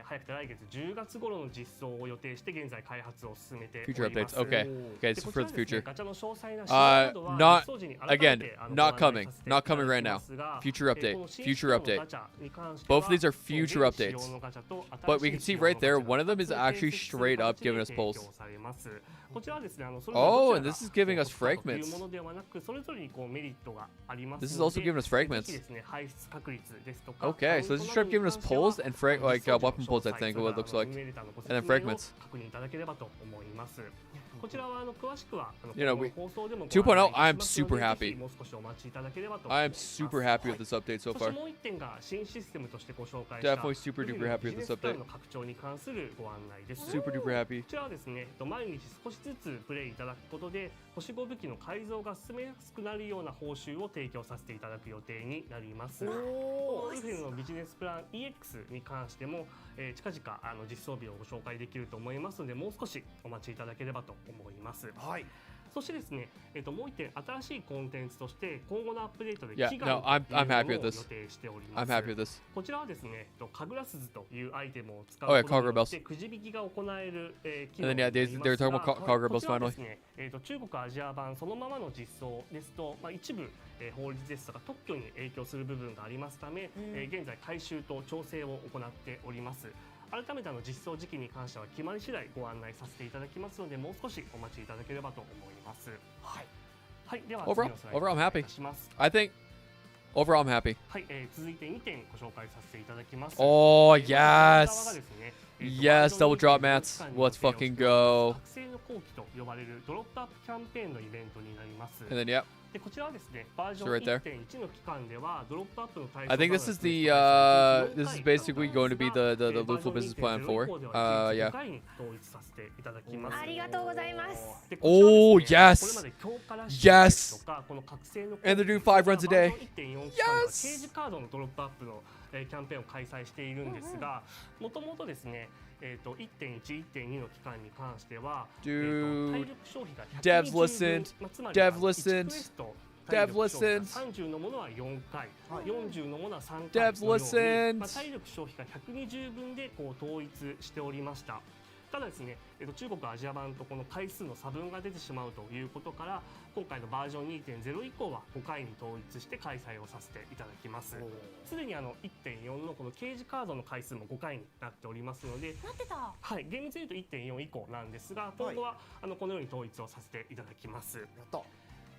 早くて来月10月頃の実装を予定して現在開発を進めております。 Future updates. Okay. Okay, so for the future. ガチャの詳細な仕様などは Not 実装時に改め again. て Not ご案 coming. 内させてい Not ただ coming き right ま now. すが、Future update. この新 Future 仕様の update. ガチャに関しては Both of these are future 現仕様 updates. のガチャと But we can see right there, one of them is 新しい actually 仕様 straight の up ガチャ giving us で pulse. 提供されます。こちらはですね、それぞれ Oh, ど and ちら this is が giving us コスパという fragments. ものではなく、それぞれにこうメリットがあります This is の also で、 giving us ぜ fragments. ひですね、排出確率ですとか、 Okay, so this is straight up giving us pulls and weapon pulls, I think, what it looks like. 運営レターのご And then 説明を fragments. 確認いただければと思います。こちらは詳しくは You know, この we- 放送でも 2.0, ご案内いたし I'm ますので super happy. ぜひもう少しお待ちいただければと思い I'm ます。 super happy with this update so そして far. もう一点が新システムとしてご紹介した Definitely super duper happy with this ビジネスプラン update. の拡張に関するご案内です。 Super duper happy. こちらはですね、毎日少しずつプレイいただくことで星5武器の改造が進めやすくなるような報酬を提供させていただく予定になります。ウルフェルのビジネスプラン EX に関しても、近々実装日をご紹介できると思いますので、もう少しお待ちいただければと思います。はい。そしてですね、もう一点新しいコンテンツとして今後のアップデートで Yeah, 祈 no, 願 I'm という happy も with のを this. 予定しておりま I'm す。 happy with this. こちらはですね、カグラスズというアイテムを使う Oh, yeah, ことによ Cogger ってくじ引きが行える機 And 能 then, に yeah, な they, りま they're す talking が、 about Cogger こ Bills ちらはで finally. すね、中国アジア版そのままの実装ですと、一部、法律ですとか特許に影響する部分がありますため、現在改修と調整を行っております。改めて実装時期に関しては決まり次第ご案内させていただきますので、もう少しお待ちいただければと思います。はい。はい、では Overall, 次のスライド overall, I'm お願い happy. いたします。 I think overall, I'm happy. はい、続いて2点ご紹介させていただきます。Oh, 右側が yes. ですね Yes, double drop mats. Let's fucking go. 覚醒の後期と呼ばれるドロップアップキャンペーンのイベントになります。 And then, yep. でこちらはですね、バージョ So right ン there. 1.1 の期間ではドロップアップの対象 I think this is the this is basically going to be the Lethal business plan 4. Yeah. 5回に統一させていただきます。ありがとうございます。でこちらはですね Oh, yes. これまで強化ラッ Yes. シュですとかこの覚醒の And they're doing 5 runs a day. バージョン1.4期間では Yes. ケージカードのドロップアップのキャンペーンを開催しているんですが、もともとですね、1.1、1.2 の期間に関しては、Dude. 体力消費が Devs 120分 listened. つまり Dev 1 listened. クエスト Dev listened. 30のものは4回、40のものは3 Dev 回のように listened. 体力消費が120分でこう統一しておりました。ただですね、中国アジア版とこの回数の差分が出てしまうということから、今回のバージョン 2.0 以降は5回に統一して開催をさせていただきます。すでに1.4 のこの掲示カードの回数も5回になっておりますので、なってた。はい、厳密に言うと 1.4 以降なんですが、今後はこのように統一をさせていただきます。やった。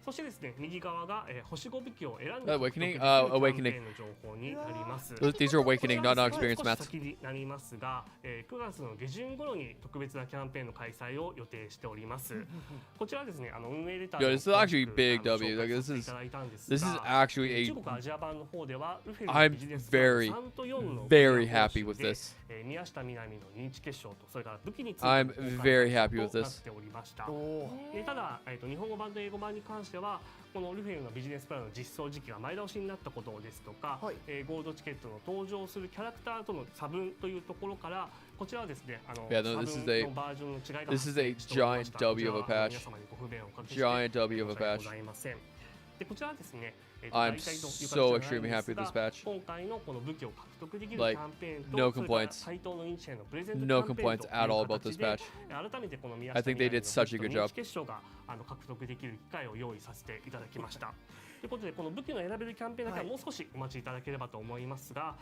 そしてですね、右側が、星5武器を選んで Awakening? 獲得できるキャンペ Awakening. ーンの情報になります。 These are awakening, not 少 non-experienced し mats. 先になりますが、9月の下旬頃に特別なキャンペーンの開催を予定しております。こちらはですね、運営レター Yo, this is actually 詳しく big W. 紹 Like 介 this させてい is ただいたんです this is が、 actually a 中国アジア版の方ではルフェル I'm のビジネスプラン very, 3と4の very happy with で this. 宮下みなみの認知結晶とそれから武器について I'm の公開 very happy with となっ this. ておりました。おー。ただ、日本語版と英語版に関してはこのルフェルのビジネスプランの実装時期が前倒しになったことですとか、はいゴールドチケットの登場するキャラクターとの差分というところからこちらはですね、Yeah, no, 差 this is 分 a- のバージョンの違いが this is a 発生しておりました。 giant W of a こちらは patch. 皆様にご不便をおかけして Giant W of a 申し訳 patch. ございません。でこちらはですね、 I'm 大体という形 so ではない extremely んで happy す with が this patch. 今回のこの武器を獲得できるキ Like, ャンペーンと no それから complaints. 対等の認知者へのプレゼントキ No ャンペーン complaints という at all about 形 this で patch. 改めてこの宮 I 下 think み they なみ did の such a good 認 job. 知結晶が獲得できる機会を用意させていただきました。ということでこの武器の選べるキャンペーンだけはもう少しお待ちいただければと思いますが、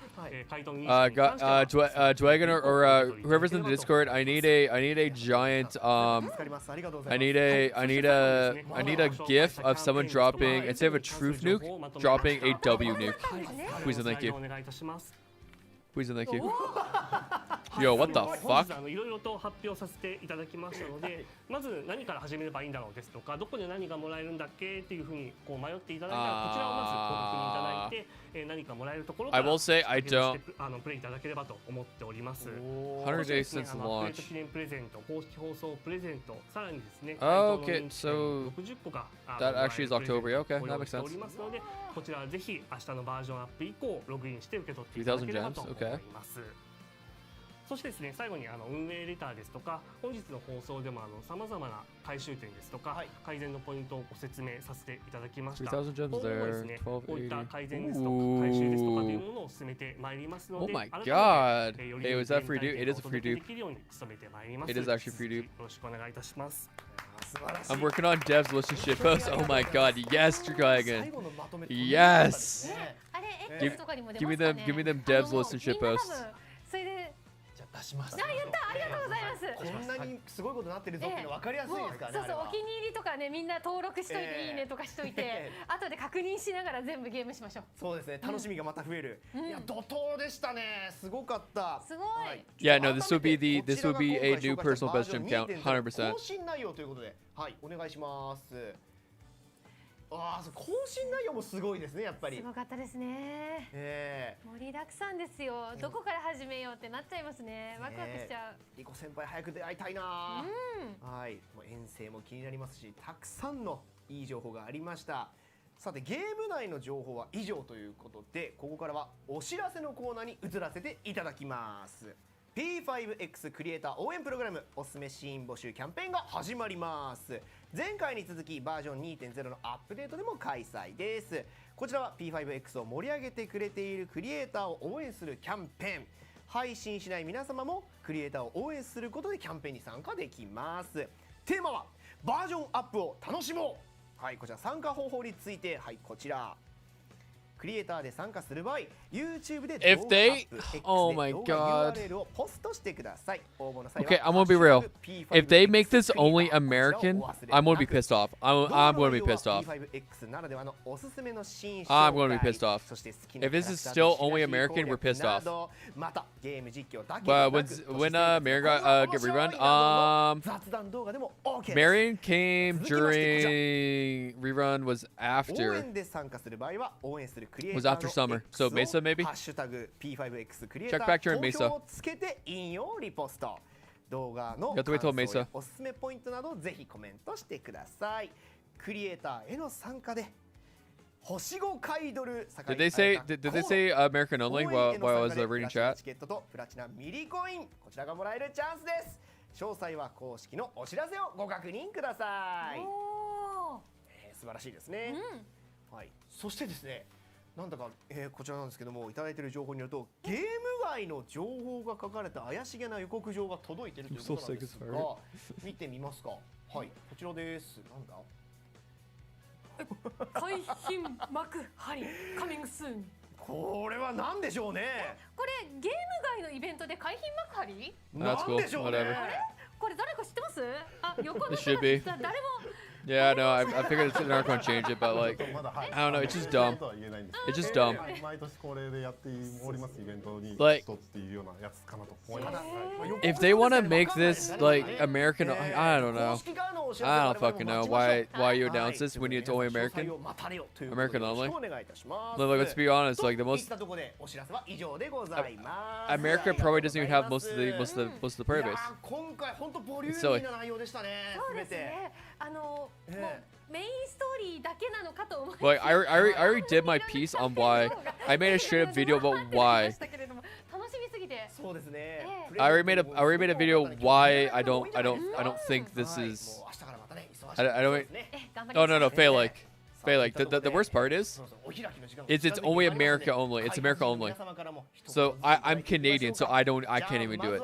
回答の認識に関しては Dwagon or whoever's in the Discord, I need a giant 助かります。ありがとうござ I います。 need a GIF of someone dropping instead of a truth nuke, dropping a W nuke. Please and thank you. お願いいたします。 Please and thank you. Yo, what the 本 fuck? 日いろいろと発表させていただきましたので、まず何から始めればいいんだろうですとか、どこで何がもらえるんだっけっていうふうにこう迷っていただいたら、こちらをまずご確認いただいて、で、何かもらえるところ I から will say I ゲーム don't. してプレイいただければと思っております。 100 days そしてですね since アップデート launch. 記念プレゼント、公式放送プレゼント、さらにですね、 Oh, 回答 okay, の認知 so 60個が that actually is October. Yeah, okay, ご that 用意 makes してお sense. りますので、こちらはぜひ明日のバージョンアップ以降ログインして受け取っていただければと思います。そしてですね、最後に運営レターですとか、本日の放送でもさまざまな改修点ですとか、改善のポイントをご説明させていただきました。 3,000 gems 今後もです there. ね、こういった 1280. 改善ですとか改修ですとかというものを進めてまいりますの Oh で、 my 改めて god. より Hey, 良い was that 原 free 体 dude? 験 It を is お a free 届け dude. できるように努めてまいります。 It is actually free dude. よろしくお願いいたします。 I'm working on devs listenership posts. Oh my god. Yes, Dragon. Yes. あれGive- X とかにも出 Give ま me すか them. ね。 Give me them もう devs みん listenership な多 posts. 分それで、じゃあ出します。あ、やった、ありがとうございます。こんなにすごいことになってるぞっていうの分かりやすいもうですからね。そうそう、あれはお気に入りとかね、みんな登録しといて、いいねとかしといて、後で確認しながら全部ゲームしましょう。そうですね。楽しみがまた増える。いや怒涛でしたね。すごかった。すごい。 Yeah, no, this will be a new personal best gem count. 100%. 更新内容ということで、はい、お願いします。ああ、そう更新内容もすごいですね、やっぱりす。ごかったですね。盛りだくさんですよ。どこから始めようってなっちゃいますね。ワクワクしちゃう。リコ先輩早く出会いたいな。はい、もう遠征も気になりますし、たくさんのいい情報がありました。さてゲーム内の情報は以上ということで、ここからはお知らせのコーナーに移らせていただきます。P5X クリエイター応援プログラムおすすめシーン募集キャンペーンが始まります。前回に続きバージョン 2.0 のアップデートでも開催です。こちらは P5X を盛り上げてくれているクリエイターを応援するキャンペーン。配信しない皆様もクリエイターを応援することでキャンペーンに参加できます。テーマはバージョンアップを楽しもう。はい、こちら参加方法について、はい、こちらクリエイターで参加する場合 YouTube で If 動画ア they- ップ X で oh my 動 God. 画 URL をポストしてください。応募の際は Okay, I'm gonna be real. ハッシュタグ If they make this P5X only クリエイター American, こちらをお忘れ I'm gonna be なく pissed off. I'm gonna be pissed off. P5X ならではのおすすめのシーン I'm gonna be 紹介 pissed off. そして好きな If キャ this ラク is ター still と only シナリオ American, we're pissed な off. どまたゲーム実況だけ But でな when く、そして when Marion 面 get 白い rerun, などの雑談動画でも OK です。 Marion came 続きましてこちら。 during rerun was 応 after. 援で参加する場合は応援するクリエイ Was ター after の summer. X So Mesa を maybe? ハッシュタグ P5X クリエイタ Check ー back during 投 Mesa. 票をつけて引用リポスト。動画の You have to wait till 感想や Mesa. おすすめポイントなどぜひコメントしてください。クリエイターへの参加で星5回ドル Did they say American only while I was reading chat? チケットとプラチナミリコインこちらがもらえるチャンスです。詳細は公式のお知らせをご確認ください。お素晴らしいですね。はい。そしてですね、なんだか、こちらなんですけども、いただいている情報によるとゲーム外の情報が書かれた怪しげな予告状が届いているということなんですが、見てみますか。はい、こちらです。なんだ？海浜幕張カミングスーン。これは何でしょうね。これゲーム外のイベントで海浜幕張？ That's なんでしょうね。 cool. Whatever. これ誰か知ってます？あ、横の It 人 should be. 誰も Yeah, no, I figured they're not gonna change it, but like, まだはい I don't know, it's just dumb. とは言えないんです It's just dumb. 毎年恒例でやっておりますイベントに Like- 一つっていうようなやつかなと思います。はい If they want to make this like American, I don't know. I don't fucking know why you announce this when it's only American. American only. Like, let's be honest, like the most America probably doesn't even have most of the player base. 今回本当ボリュ It's ー silly. ミーな内容でしたね。そうですね。もうメインストーリーだけなのかと思い Like I already did my piece on why. I made a straight up video about why. 楽しみすぎて。そうですね。 I already made a video why I don't think this is. I don't. No. Faye like. The worst part is it's only America only. It's America only. So I'm Canadian, so I can't even do it.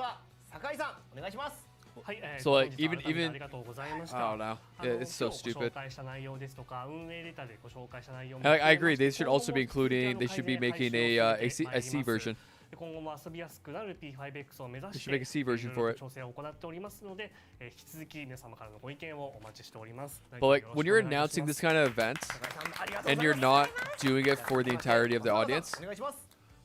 酒井さんお願いします。はい、 So like 本日 even ありがとうございまし I た。 don't know. It's so 今日ご stupid. 紹介した内容ですとか運営レターでご紹介した内容も I agree. They should also be including. They should be making a C version. 今後も遊びやすくなる P5X を目指し They should make a C て version for it. 調整を行っておりますので、引き続き皆様からのご意見をお待ちしております。 But like when you're announcing this kind of event and you're not doing it for the entirety of the audience, お願いします。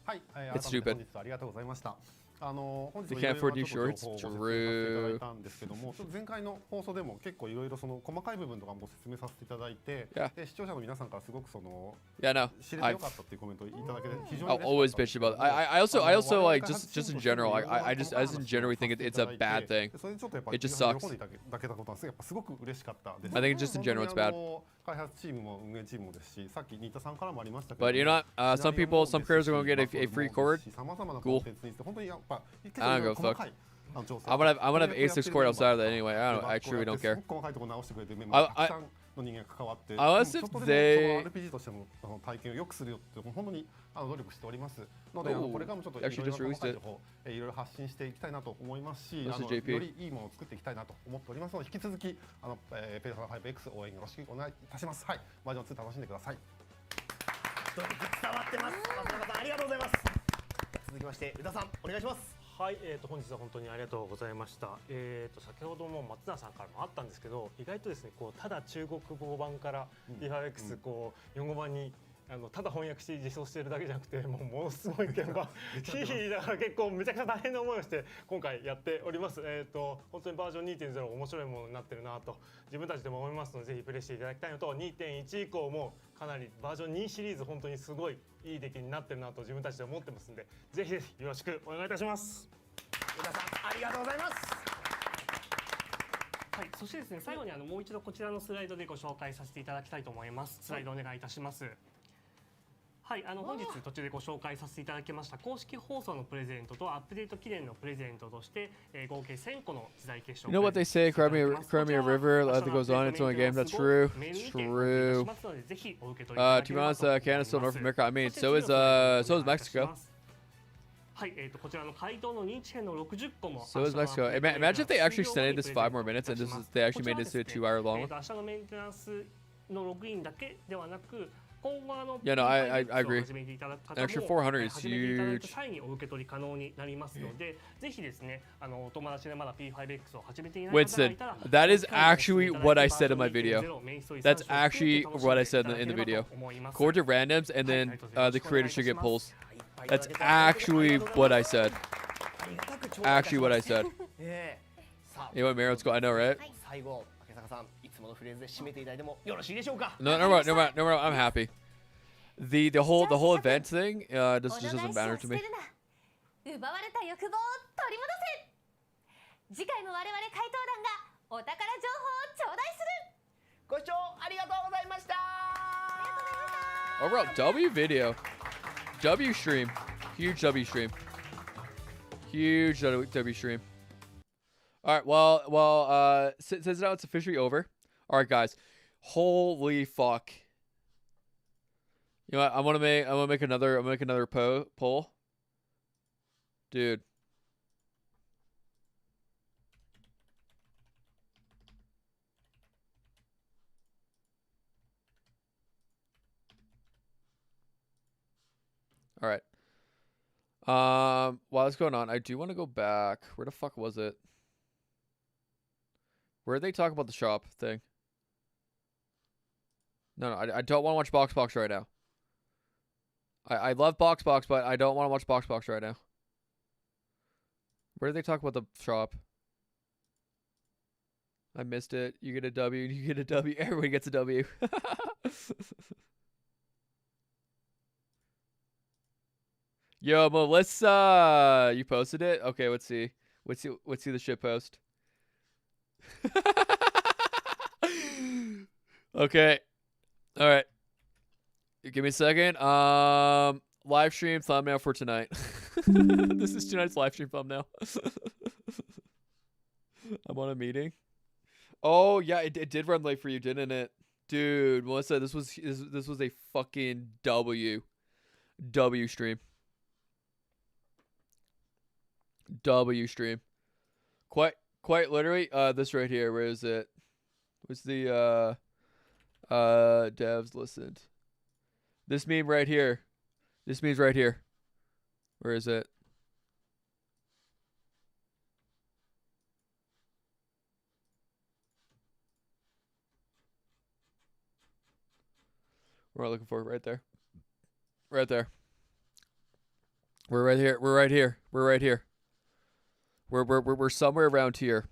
はい、 It's stupid. 本日はありがとうございました。本日 They も can't いろ afford い new ろなち shorts. ょっと情報をご説明させていただいたんですけども、ちょっと前回の放送でも結構いろいろその細かい部分とかもご説明させていただいて、 Yeah. で視聴者の皆さんからすごくその Yeah, no. 知れてよかったっていうコメントをいただけて非常に I'll 嬉しか always ったんです bitch けど about も I also like just in general, いろいろな I just as in generally think it's a bad thing. それでちょっとやっぱ It just 皆さん sucks. 喜んでいただけたことはやっぱすごく嬉しかったです。 I think just in general it's bad. 開発チームも運営チームもですし、さっき新田さんからもありましたけども、 But you know, some people, some creators are gonna get a free chord. 様々な Cool. コンテンツにして本当にやっぱ結 I 構 don't 細 go かい I'm gonna have A6 chord outside of that anyway. I don't actually don't care. 細かいところ直してくれてメンバーがたくさんの人間が関わって、 Unless ちょっと if でも they その RPG としての体験を良くするよって本当に努力しておりますので、 Oh, これからもちょっとい actually ろいろ just な released 細かい it. 情報いろいろ発信していきたいなと思いますし、 This is よ JP. りいいものを作っていきたいなと思っておりますので、引き続きペルソナ 5X 応援よろしくお願いいたします。はい、バージョン2楽しんでください。伝わってます。松永さんありがとうございます。続きまして宇田さんお願いします。はい、本日は本当にありがとうございました。先ほども松永さんからもあったんですけど、意外とですね、こうただ中国語版から P5X こう日本語版にただ翻訳して実装しているだけじゃなくて、ものすごい現場ヒーヒーだから結構めちゃくちゃ大変な思いをして今回やっております。本当にバージョン 2.0 面白いものになってるなと自分たちでも思いますので、ぜひプレイしていただきたいのと、 2.1 以降もかなりバージョン2シリーズ本当にすごいいい出来になってるなと自分たちで思ってますので、ぜひぜひよろしくお願いいたします。宇田さんありがとうございます。はい、そしてですね、最後にもう一度こちらのスライドでご紹介させていただきたいと思います。スライドお願いいたします。はい、本日途中でご紹介させていただきました公式放送のプレゼントとアップデート記念のプレゼントとして、合計1000個の時代決勝 You know what they say, Crimea River goes on its own game. That's true. It's true. To be honest, Canada's still North America. I mean, so is Mexico. はい、こちらの回答の認知編の60個も So is Mexico. Imagine if they actually extended this 5 more minutes and they actually made this a 2-hour long one. 明日のメンテナンスのログインだけではなく、今後 Yeah, no, I agree. 始めていただく方 An も extra 400 is 始めていただいた huge. 際にお受け取り可能になりますので、ぜひですね、お友達でまだ P5X を始めていない方が Winston, いたら、 that is actually what I said in my video. That's actually what I said in the video. Chord to randoms and then the creator should get pulls. That's actually what I said. Actually what I said. さあ You know what, Mary? Let's go. I know, right? 最後竹坂さんいつものフレーズで締めていただいてもよろしいでしょうか。 No, I'm happy. The whole event thing just doesn't matter to me. 奪われた欲望を取り戻せ。次回も我々怪盗団がお宝情報を頂戴する。ご視聴ありがとうございました。 Overall, W video. W stream. Huge W stream. Huge W stream. Alright, well, since now it's officially over. Alright, guys. Holy fuck. You know what? I'm gonna make another poll. Dude. All right. While that's going on, I do want to go back. Where the fuck was it? Where did they talk about the shop thing? No, I don't want to watch Box right now. I love Box, but I don't want to watch Box right now. Where did they talk about the shop? I missed it. You get a W. You get a W. Everybody gets a W. Yo, Melissa, you posted it? Okay, let's see. Let's see the shit post. Okay. All right. Give me a second. Live stream thumbnail for tonight. This is tonight's live stream thumbnail. I'm on a meeting. Oh yeah, it did run late for you, didn't it, dude? Melissa, this was a fucking W stream. W stream. Quite literally. This right here. Where is it? What's the devs listened? This meme right here. This meme's right here. Where is it? Where am I looking for? Right there. Right there. We're right here. We're right here. We're right here. We're somewhere around here.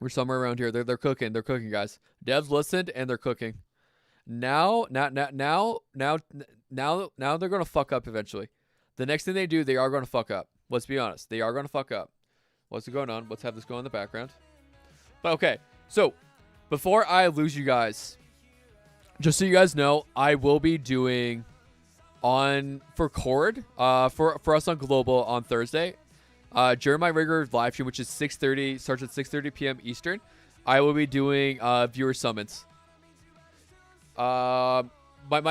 We're somewhere around here. They're cooking. They're cooking, guys. Devs listened and they're cooking. Now they're gonna fuck up eventually. The next thing they do, they are gonna fuck up. Let's be honest. They are gonna fuck up. What's going on? Let's have this go in the background. But okay, so before I lose you guys, just so you guys know, I will be doing for chord for us on Global on Thursday. During my regular live stream, which is 6:30, starts at 6:30 p.m. Eastern, I will be doing viewer summons. My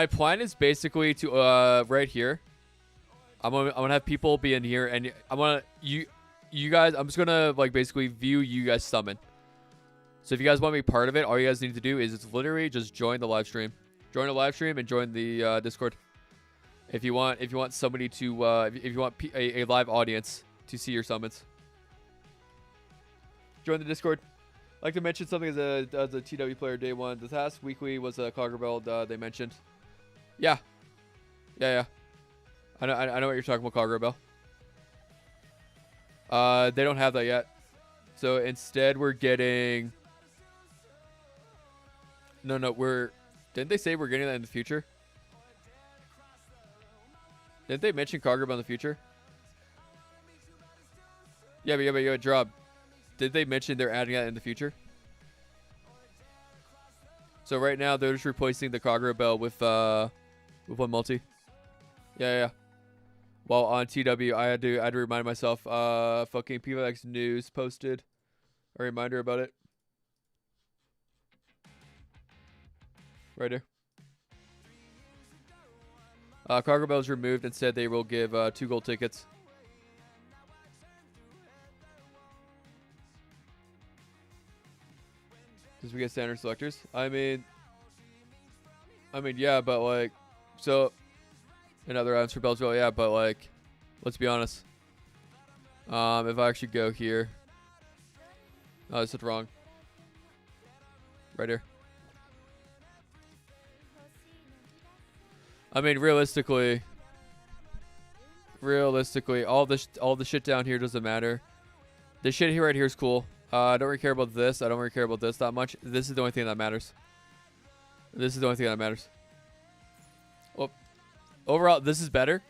plan is basically to right here. I'm gonna have people be in here, and you guys. I'm just gonna like basically view you guys summon. So if you guys want to be part of it, all you guys need to do is it's literally just join the live stream, and join the Discord. If you want somebody to if you want a live audience to see your summons, join the Discord. I'd like to mention something as a TW player day one. The task weekly was a Cogger Belt they mentioned. Yeah. I know what you're talking about, Cogger Bell. They don't have that yet. So instead we're getting didn't they say we're getting that in the future? Didn't they mention Cogger Bell in the future? Yeah, drop. Did they mention they're adding that in the future? So right now they're just replacing the Cogger Bell with one multi. Yeah. While on TW, I had to remind myself. Fucking PVX News posted a reminder about it. Right here. Cogger Bell's removed and said they will give 2 gold tickets. Because we get standard selectors. I mean, yeah, but like, so another items for Bellsville, yeah, but like, let's be honest. If I actually go here, oh, I said wrong. Right here. I mean, realistically, all the shit down here doesn't matter. This shit here right here is cool. I don't really care about this. I don't really care about this that much. This is the only thing that matters. Well, overall, this is better.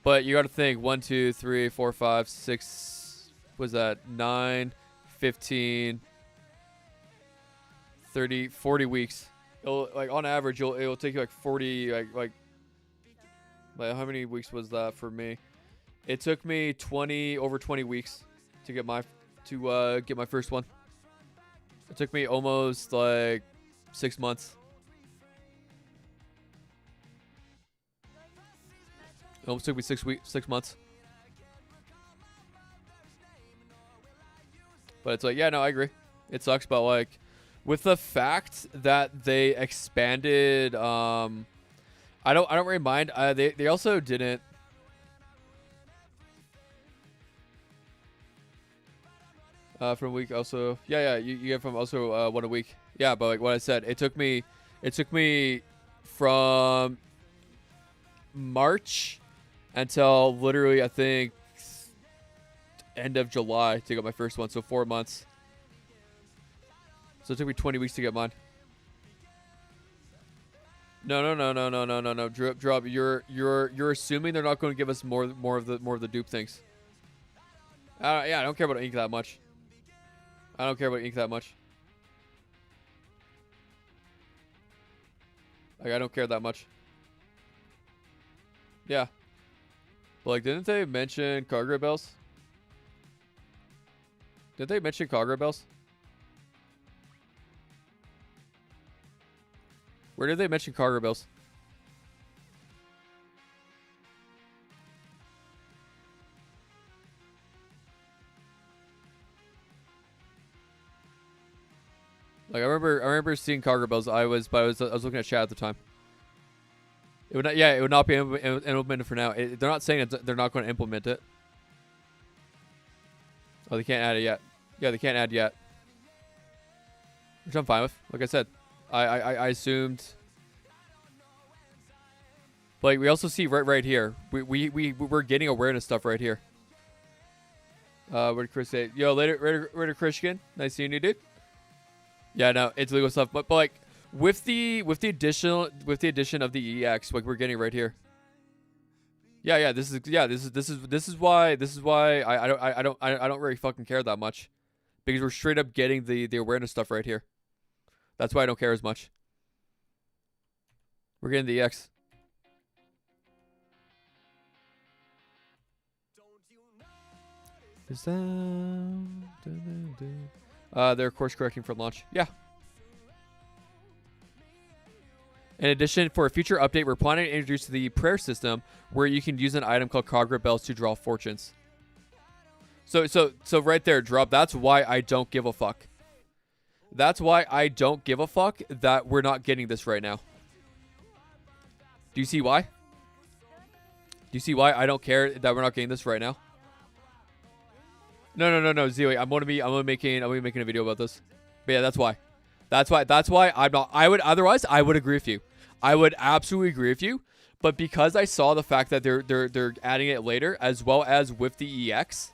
But you got to think 1, 2, 3, 4, 5, 6. Was that 9, 15, 30, 40 weeks? Like on average, it'll take you like 40. Like how many weeks was that for me? It took me over 20 weeks to get my first one. It took me almost like 6 months. It almost took me 6 months. But it's like, yeah, no, I agree. It sucks, but like, with the fact that they expanded, I don't really mind. They also didn't. From a week also, yeah, you get from also 1 a week. Yeah, but like what I said, it took me from March until literally I think end of July to get my first one, so 4 months. So it took me 20 weeks to get mine. No. Drop. You're assuming they're not going to give us more of the dupe things. Yeah, I don't care about ink that much. Like, I don't care that much. Yeah. But like, didn't they mention Cogger Bells? Did they mention Cogger Bells? Where did they mention Cogger Bells? Like I remember seeing Cogger Bells. I was looking at chat at the time. It would not be implemented for now. They're not saying they're not going to implement it. Oh, they can't add it yet. Yeah, they can't add yet. Which I'm fine with. Like I said, I assumed. But like, we also see right here. We're getting awareness stuff right here. What did Chris say? Yo, later, Christian. Nice seeing you, dude. Yeah, no, it's legal stuff, but like with the addition of the EX, like we're getting right here. Yeah, this is why I don't really fucking care that much, because we're straight up getting the awareness stuff right here. That's why I don't care as much. We're getting the EX. They're course correcting for launch. Yeah. In addition, for a future update, we're planning to introduce the prayer system where you can use an item called Cogra Bells to draw fortunes. So right there, Drop. That's why I don't give a fuck. That's why I don't give a fuck that we're not getting this right now. Do you see why? Do you see why I don't care that we're not getting this right now? No, Zoe. I'm gonna be making a video about this. But yeah, that's why. That's why I'm not. Otherwise I would agree with you. I would absolutely agree with you. But because I saw the fact that they're adding it later, as well as with the EX,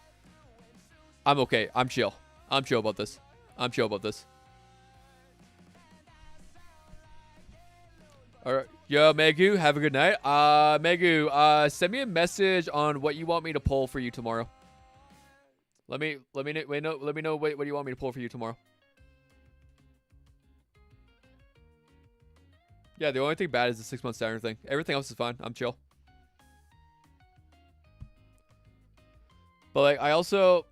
I'm okay. I'm chill. I'm chill about this. I'm chill about this. All right. Yo, Megu, have a good night. Megu, send me a message on what you want me to pull for you tomorrow. Let me know what you want me to pull for you tomorrow. Yeah, the only thing bad is the 6-month standard thing. Everything else is fine. I'm chill. But like, I also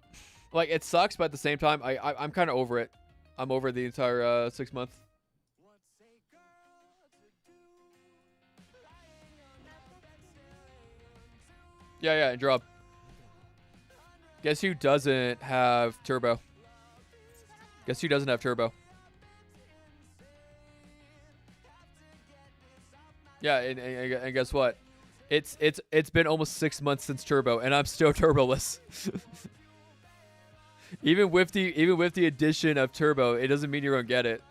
like, it sucks, but at the same time, I'm kind of over it. I'm over the entire 6 month. Yeah, and drop. Guess who doesn't have turbo? Guess who doesn't have turbo? Yeah, and guess what? It's been almost 6 months since turbo, and I'm still turboless. even with the addition of turbo, it doesn't mean you're gonna get it.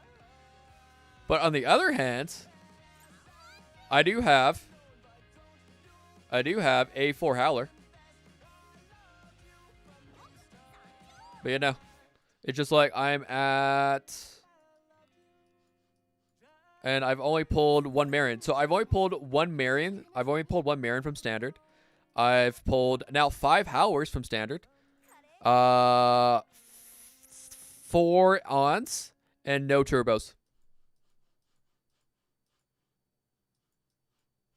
But on the other hand, I do have a 4 howler. But yeah, no. It's just like I'm at... And I've only pulled 1 Marion. So I've only pulled 1 Marion. I've only pulled 1 Marion from standard. I've pulled now 5 howlers from standard. 4 ons and no turbos.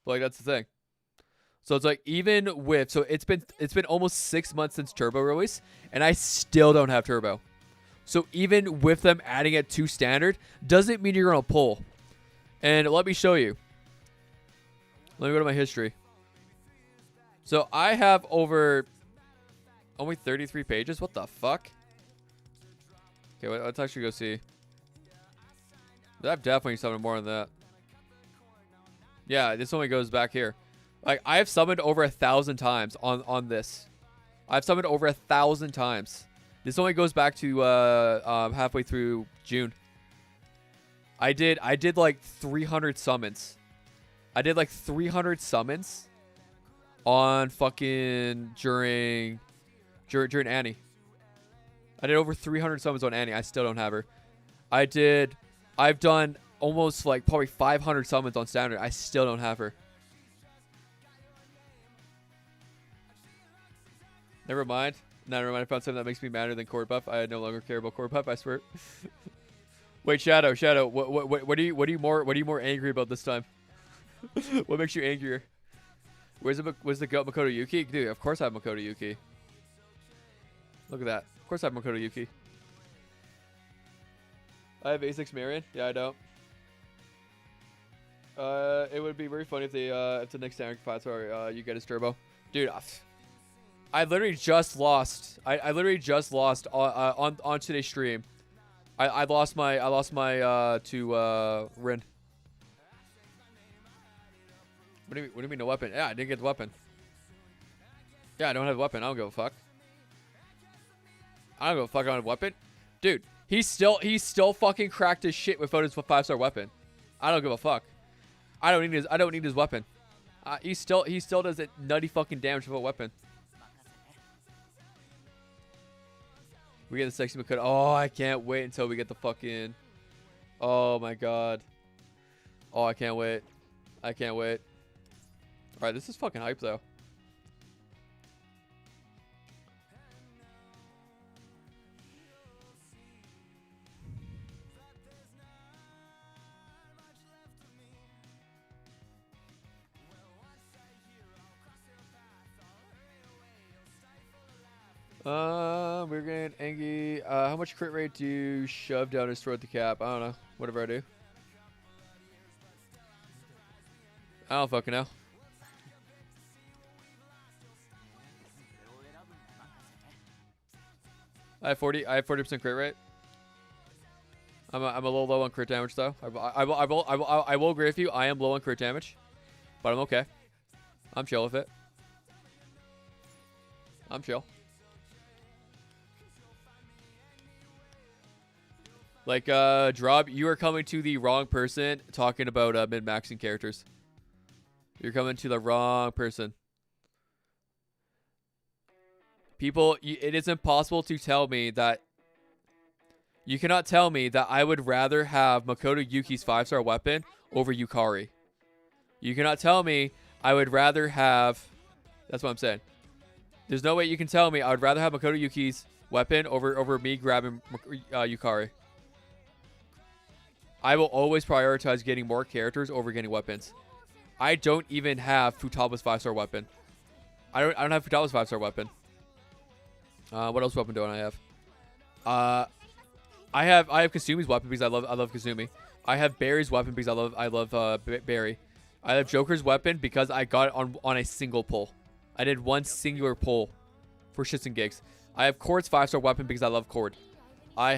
But like, that's the thing. So it's like, even with, so it's been almost 6 months since turbo release, and I still don't have turbo. So even with them adding it to standard, doesn't mean you're gonna pull. And let me show you. Let me go to my history. So I have over only 33 pages. What the fuck? Okay, let's actually go see. I've definitely summoned more than that. Yeah, this only goes back here. Like, I have summoned over 1,000 times on this. I've summoned over 1,000 times. This only goes back to halfway through June. I did like 300 summons. I did like 300 summons on fucking during Annie. I did over 300 summons on Annie. I still don't have her. I've done almost like probably 500 summons on standard. I still don't have her. Never mind. No, never mind. I found something that makes me madder than chord buff. I no longer care about chord buff. I swear. Wait, Shadow. What are you more angry about this time? What makes you angrier? Where's the goat Makoto Yuki? Dude, of course I have Makoto Yuki. Look at that. Of course I have Makoto Yuki. I have A6 Marion. Yeah, I don't. It would be very funny if the next standard fight, you get his turbo. Dude, I literally just lost. I literally just lost on today's stream. I lost my to Rin. What do you mean no weapon? Yeah, I didn't get the weapon. Yeah, I don't have a weapon. I don't give a fuck. I don't give a fuck. I don't have a weapon. Dude, he still fucking cracked his shit without his 5-star weapon. I don't give a fuck. I don't need his weapon. He still does it nutty fucking damage with a weapon. We get the sexy Makoto. Oh, I can't wait until we get the fucking... Oh my god. Oh, I can't wait. I can't wait. Alright, this is fucking hype though. We're getting Engie. How much crit rate do you shove down his throat the cap? I don't know. Whatever I do. I don't fucking know. I have 40% crit rate. I'm a little low on crit damage though. I will agree with you. I am low on crit damage, but I'm okay. I'm chill with it. I'm chill. Like, Drob, you are coming to the wrong person talking about min-maxing characters. You're coming to the wrong person. People, it is impossible to tell me that... You cannot tell me that I would rather have Makoto Yuki's 5-star weapon over Yukari. You cannot tell me I would rather have... That's what I'm saying. There's no way you can tell me I would rather have Makoto Yuki's weapon over me grabbing Yukari. I will always prioritize getting more characters over getting weapons. I don't even have Futaba's 5-star weapon. I don't have Futaba's 5-star weapon. What else weapon do I have? I have Kasumi's weapon because I love Kasumi. I have Barry's weapon because I love Barry. I have Joker's weapon because I got it on a single pull. I did one singular pull for shits and gigs. I have Chord's 5-star weapon because I love Chord. I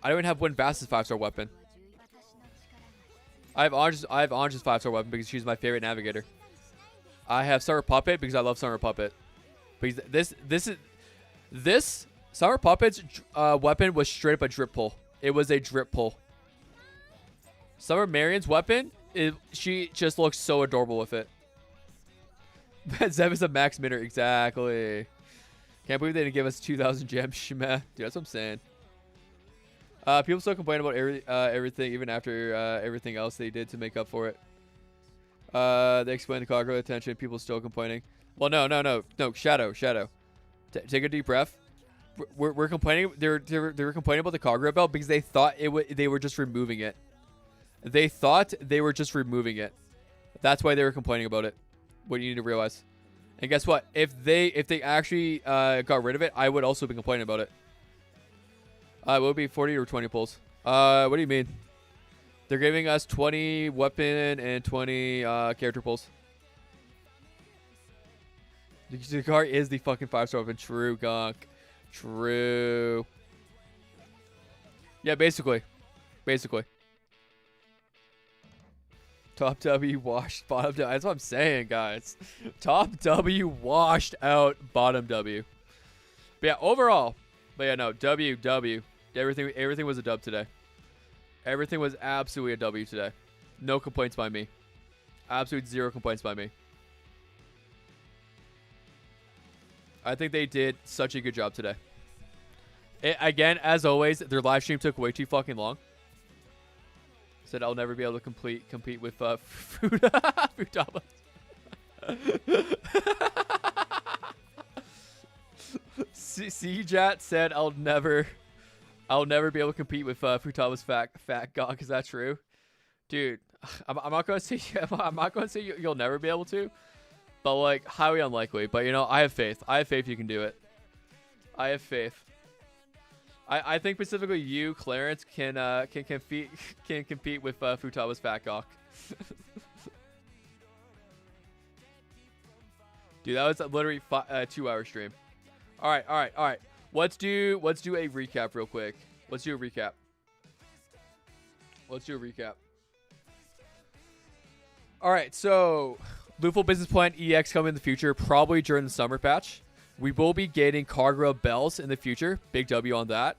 don't even have Win Vast's 5-star weapon. I have Anja's 5-star weapon because she's my favorite navigator. I have Summer Puppet because I love Summer Puppet. Because this Summer Puppet's weapon was straight up a drip pull. It was a drip pull. Summer Marion's weapon, she just looks so adorable with it. Zev is a max minner, exactly. Can't believe they didn't give us 2,000 gems, Shmeh. Dude, that's what I'm saying. People still complain about everything, even after everything else they did to make up for it. They explained the Kagura attention. People still complaining. Well, no. Shadow. Take a deep breath. We're complaining. They were complaining about the Kagura belt because they thought they were just removing it. They thought they were just removing it. That's why they were complaining about it. What you need to realize. And guess what? If they actually got rid of it, I would also be complaining about it. It will be 40 or 20 pulls. What do you mean? They're giving us 20 weapon and 20 character pulls. The car is the fucking 5-star weapon. True, Gunk. True. Yeah, basically. Top W washed bottom W. That's what I'm saying, guys. Top W washed out bottom W. But yeah, overall. But yeah, no. W. Everything was a dub today. Everything was absolutely a W today. No complaints by me. Absolute zero complaints by me. I think they did such a good job today. Again, as always, their live stream took way too fucking long. Said I'll never be able to compete with Futaba. C-Jat said I'll never be able to compete with Futaba's fat gawk. Is that true? Dude, I'm not gonna say you'll never be able to, but like highly unlikely. But you know, I have faith. I have faith you can do it. I have faith. I think specifically you, Clarence, can compete with Futaba's fat gawk. Dude, that was literally a 2-hour stream. All right. Let's do a recap real quick. Let's do a recap. All right, so Luful Business Plan EX coming in the future, probably during the summer patch. We will be getting Kagura bells in the future. Big W on that.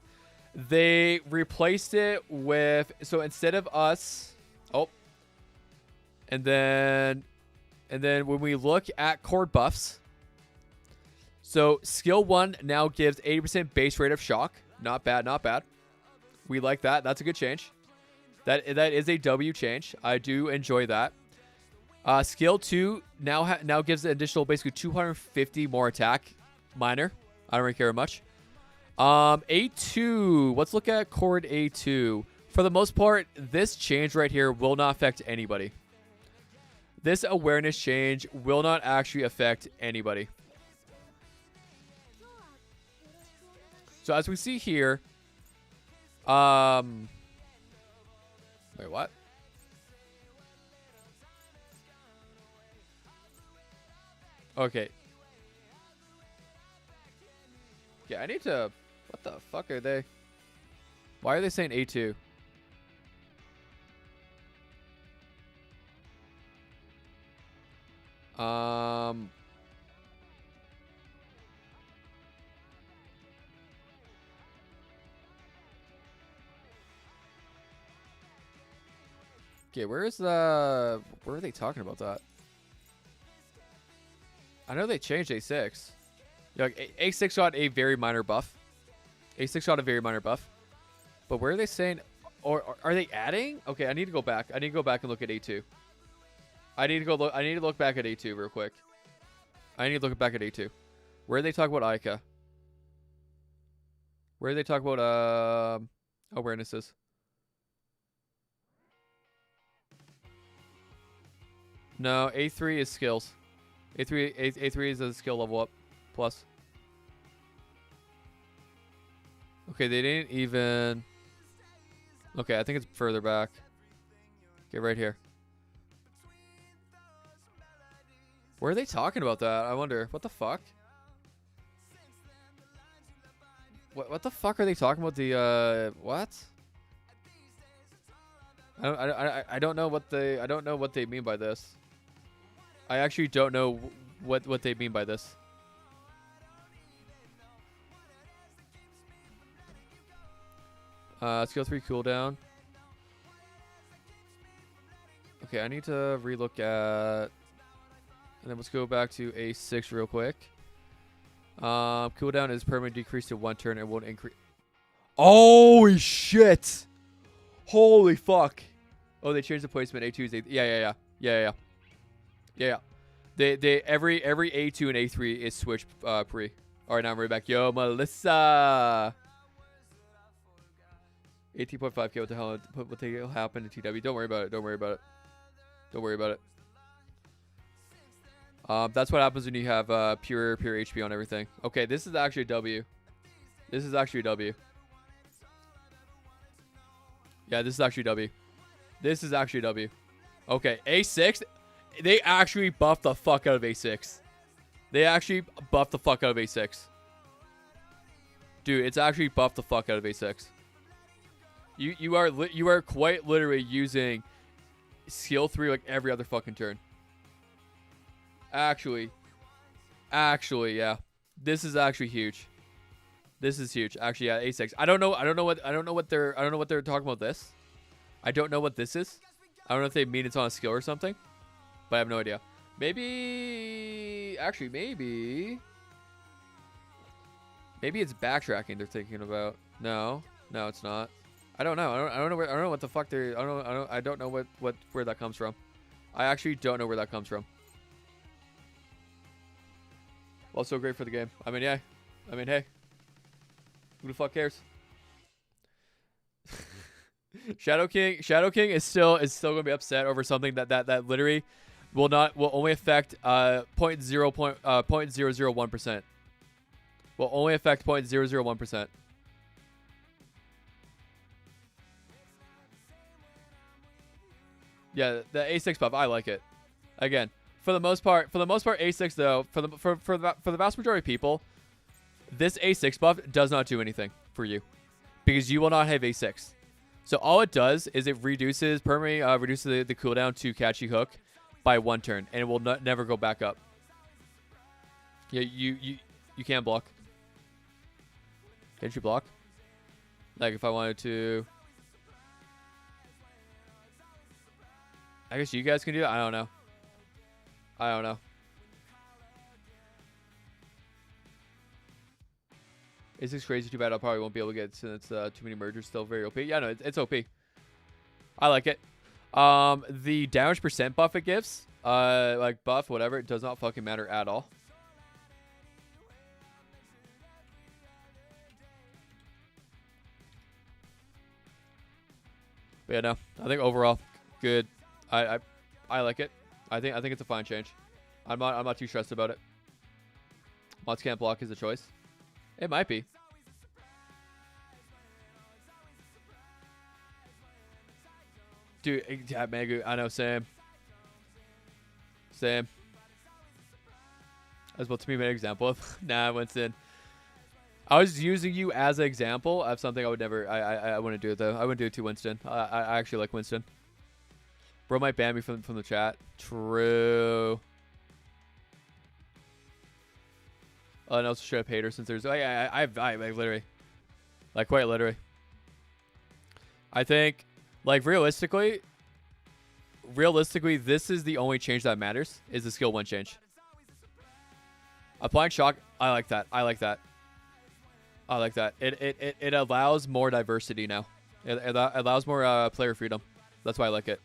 They replaced it with, so instead of us, and then when we look at chord buffs, So skill 1 now gives 80% base rate of shock. Not bad, not bad. We like that. That's a good change. That is a W change. I do enjoy that. Skill 2 now gives an additional basically 250 more attack. Minor. I don't really care much. A2. Let's look at chord A2. For the most part, this change right here will not affect anybody. This awareness change will not actually affect anybody. So as we see here, wait, what? Okay. Yeah, I need to... What the fuck are they? Why are they saying A2? Okay, where are they talking about that? I know they changed A6. Yeah, like A6 got a very minor buff. A6 got a very minor buff. But where are they saying, or are they adding? Okay, I need to go back. I need to go back and look at A2. I need to look back at A2 real quick. I need to look back at A2. Where are they talking about Ica? Where are they talking about awarenesses? No, A3 is skills. A3 is a skill level up plus. Okay, they didn't even... Okay, I think it's further back. Okay, right here. Where are they talking about that? I wonder. What the fuck? What the fuck are they talking about? The what? I don't know what they mean by this. I actually don't know what they mean by this. Skill 3 cooldown. Okay, I need to relook at... And then let's go back to A6 real quick. Cooldown is permanently decreased to 1 turn and won't increase... Holy shit! Holy fuck! Oh, they changed the placement. A2 is... Yeah. They every A2 and A3 is switched pre. Alright, now I'm right back. Yo, Melissa! 18.5k, what the hell? What the hell happened to TW? Don't worry about it. Don't worry about it. Don't worry about it. That's what happens when you have pure HP on everything. Okay, this is actually a W. This is actually a W. Yeah, this is actually a W. This is actually a W. Okay, A6. They actually buffed the fuck out of A6. They actually buffed the fuck out of A6. Dude, it's actually buffed the fuck out of A6. You are quite literally using skill 3 like every other fucking turn. Actually, yeah. This is actually huge. This is huge. Actually, yeah, A6. I don't know what they're talking about this. I don't know what this is. I don't know if they mean it's on a skill or something. But I have no idea. Maybe it's backtracking they're thinking about. No, it's not. I don't know. I don't know what the fuck they're... I don't know where that comes from. I actually don't know where that comes from. Well, so great for the game. I mean, yeah. I mean, hey. Who the fuck cares? Shadow King is still gonna be upset over something that literally will only affect 0.001%. Will only affect 0.001%. Yeah, the A6 buff, I like it. Again, for the most part, A6 though, for the vast majority of people, this A6 buff does not do anything for you because you will not have A6. So all it does is it permanently reduces the cooldown to catchy hook by 1 turn, and it will never go back up. Yeah, you can't block. Can't you block? Like if I wanted to. I guess you guys can do that. I don't know. Is this crazy? Too bad I probably won't be able to get it since too many mergers. Still very OP. Yeah, no, it's OP. I like it. The damage percent buff it gives, like buff, whatever, it does not fucking matter at all. But yeah, no, I think overall, good. I like it. I think it's a fine change. I'm not too stressed about it. Mods can't block is a choice. It might be. Dude, yeah, Megu, I know, same. Same. I was about to be an example of. Nah, Winston. I was using you as an example of something I would never. I wouldn't do it though. I wouldn't do it to Winston. I actually like Winston. Bro might ban me from the chat. True. Oh, and also straight up hater since there's. I literally, like quite literally. I think. Like, realistically, this is the only change that matters, is the skill 1 change. Applying shock, I like that. I like that. I like that. It allows more diversity now. It allows more player freedom. That's why I like it.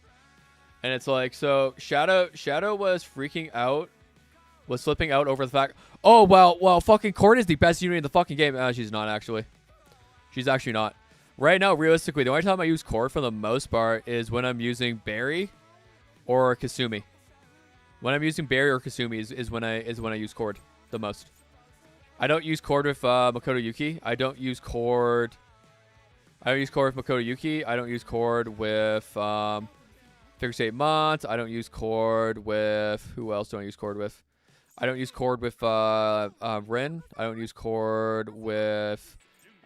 And it's like, so Shadow was freaking out, was flipping out over the fact, oh, well, fucking chord is the best unit in the fucking game. She's not, actually. She's actually not. Right now, realistically, the only time I use chord for the most part is when I'm using Barry or Kasumi. When I'm using Barry or Kasumi is when I use chord the most. I don't use chord with Makoto Yuki. I don't use chord with Makoto Yuki. I don't use chord with Figure State Mont. I don't use chord with, who else do I use chord with? I don't use chord with Rin. I don't use chord with.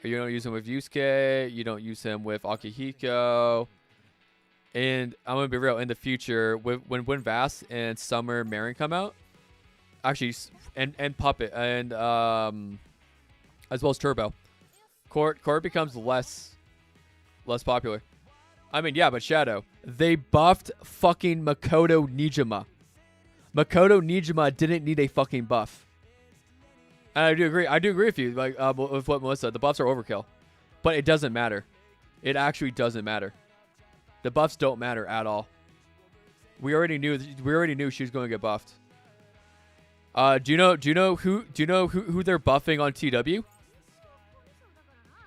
You don't use him with Yusuke. You don't use him with Akihiko. And I'm going to be real. In the future, when Vass and Summer Marin come out, actually, and Puppet, and as well as Turbo, Chord becomes less popular. I mean, yeah, but Shadow. They buffed fucking Makoto Nijima. Makoto Nijima didn't need a fucking buff. And I do agree with you, like with what Melissa said. The buffs are overkill, but it doesn't matter. It actually doesn't matter. The buffs don't matter at all. We already knew she was going to get buffed. Do you know who they're buffing on TW?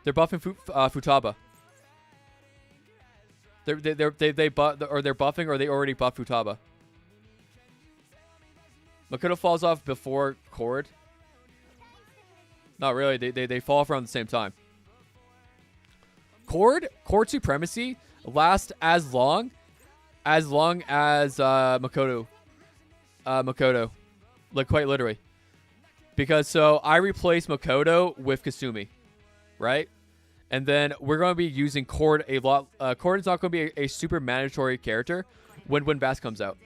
They're buffing Futaba. They're buffing, or they already buffed Futaba. Makoto falls off before chord. Not really. They fall off around the same time. Chord supremacy lasts as long as Makoto. Like, quite literally. Because so I replace Makoto with Kasumi, right? And then we're going to be using Chord a lot. Chord is not going to be a super mandatory character when Bass comes out.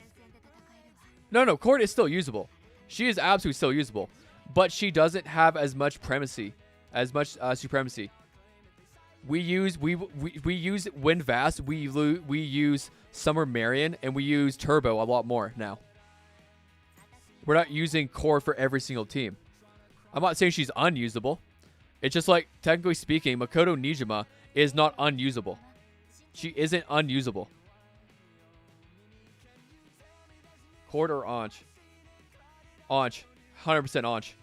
No, Chord is still usable. She is absolutely still usable. But she doesn't have as much supremacy. We use Wind Vast, we use Summer Marion, and we use Turbo a lot more now. We're not using Core for every single team. I'm not saying she's unusable. It's just like, technically speaking, Makoto Nijima is not unusable. She isn't unusable. Chord or Anj? Anj. 100% Anj.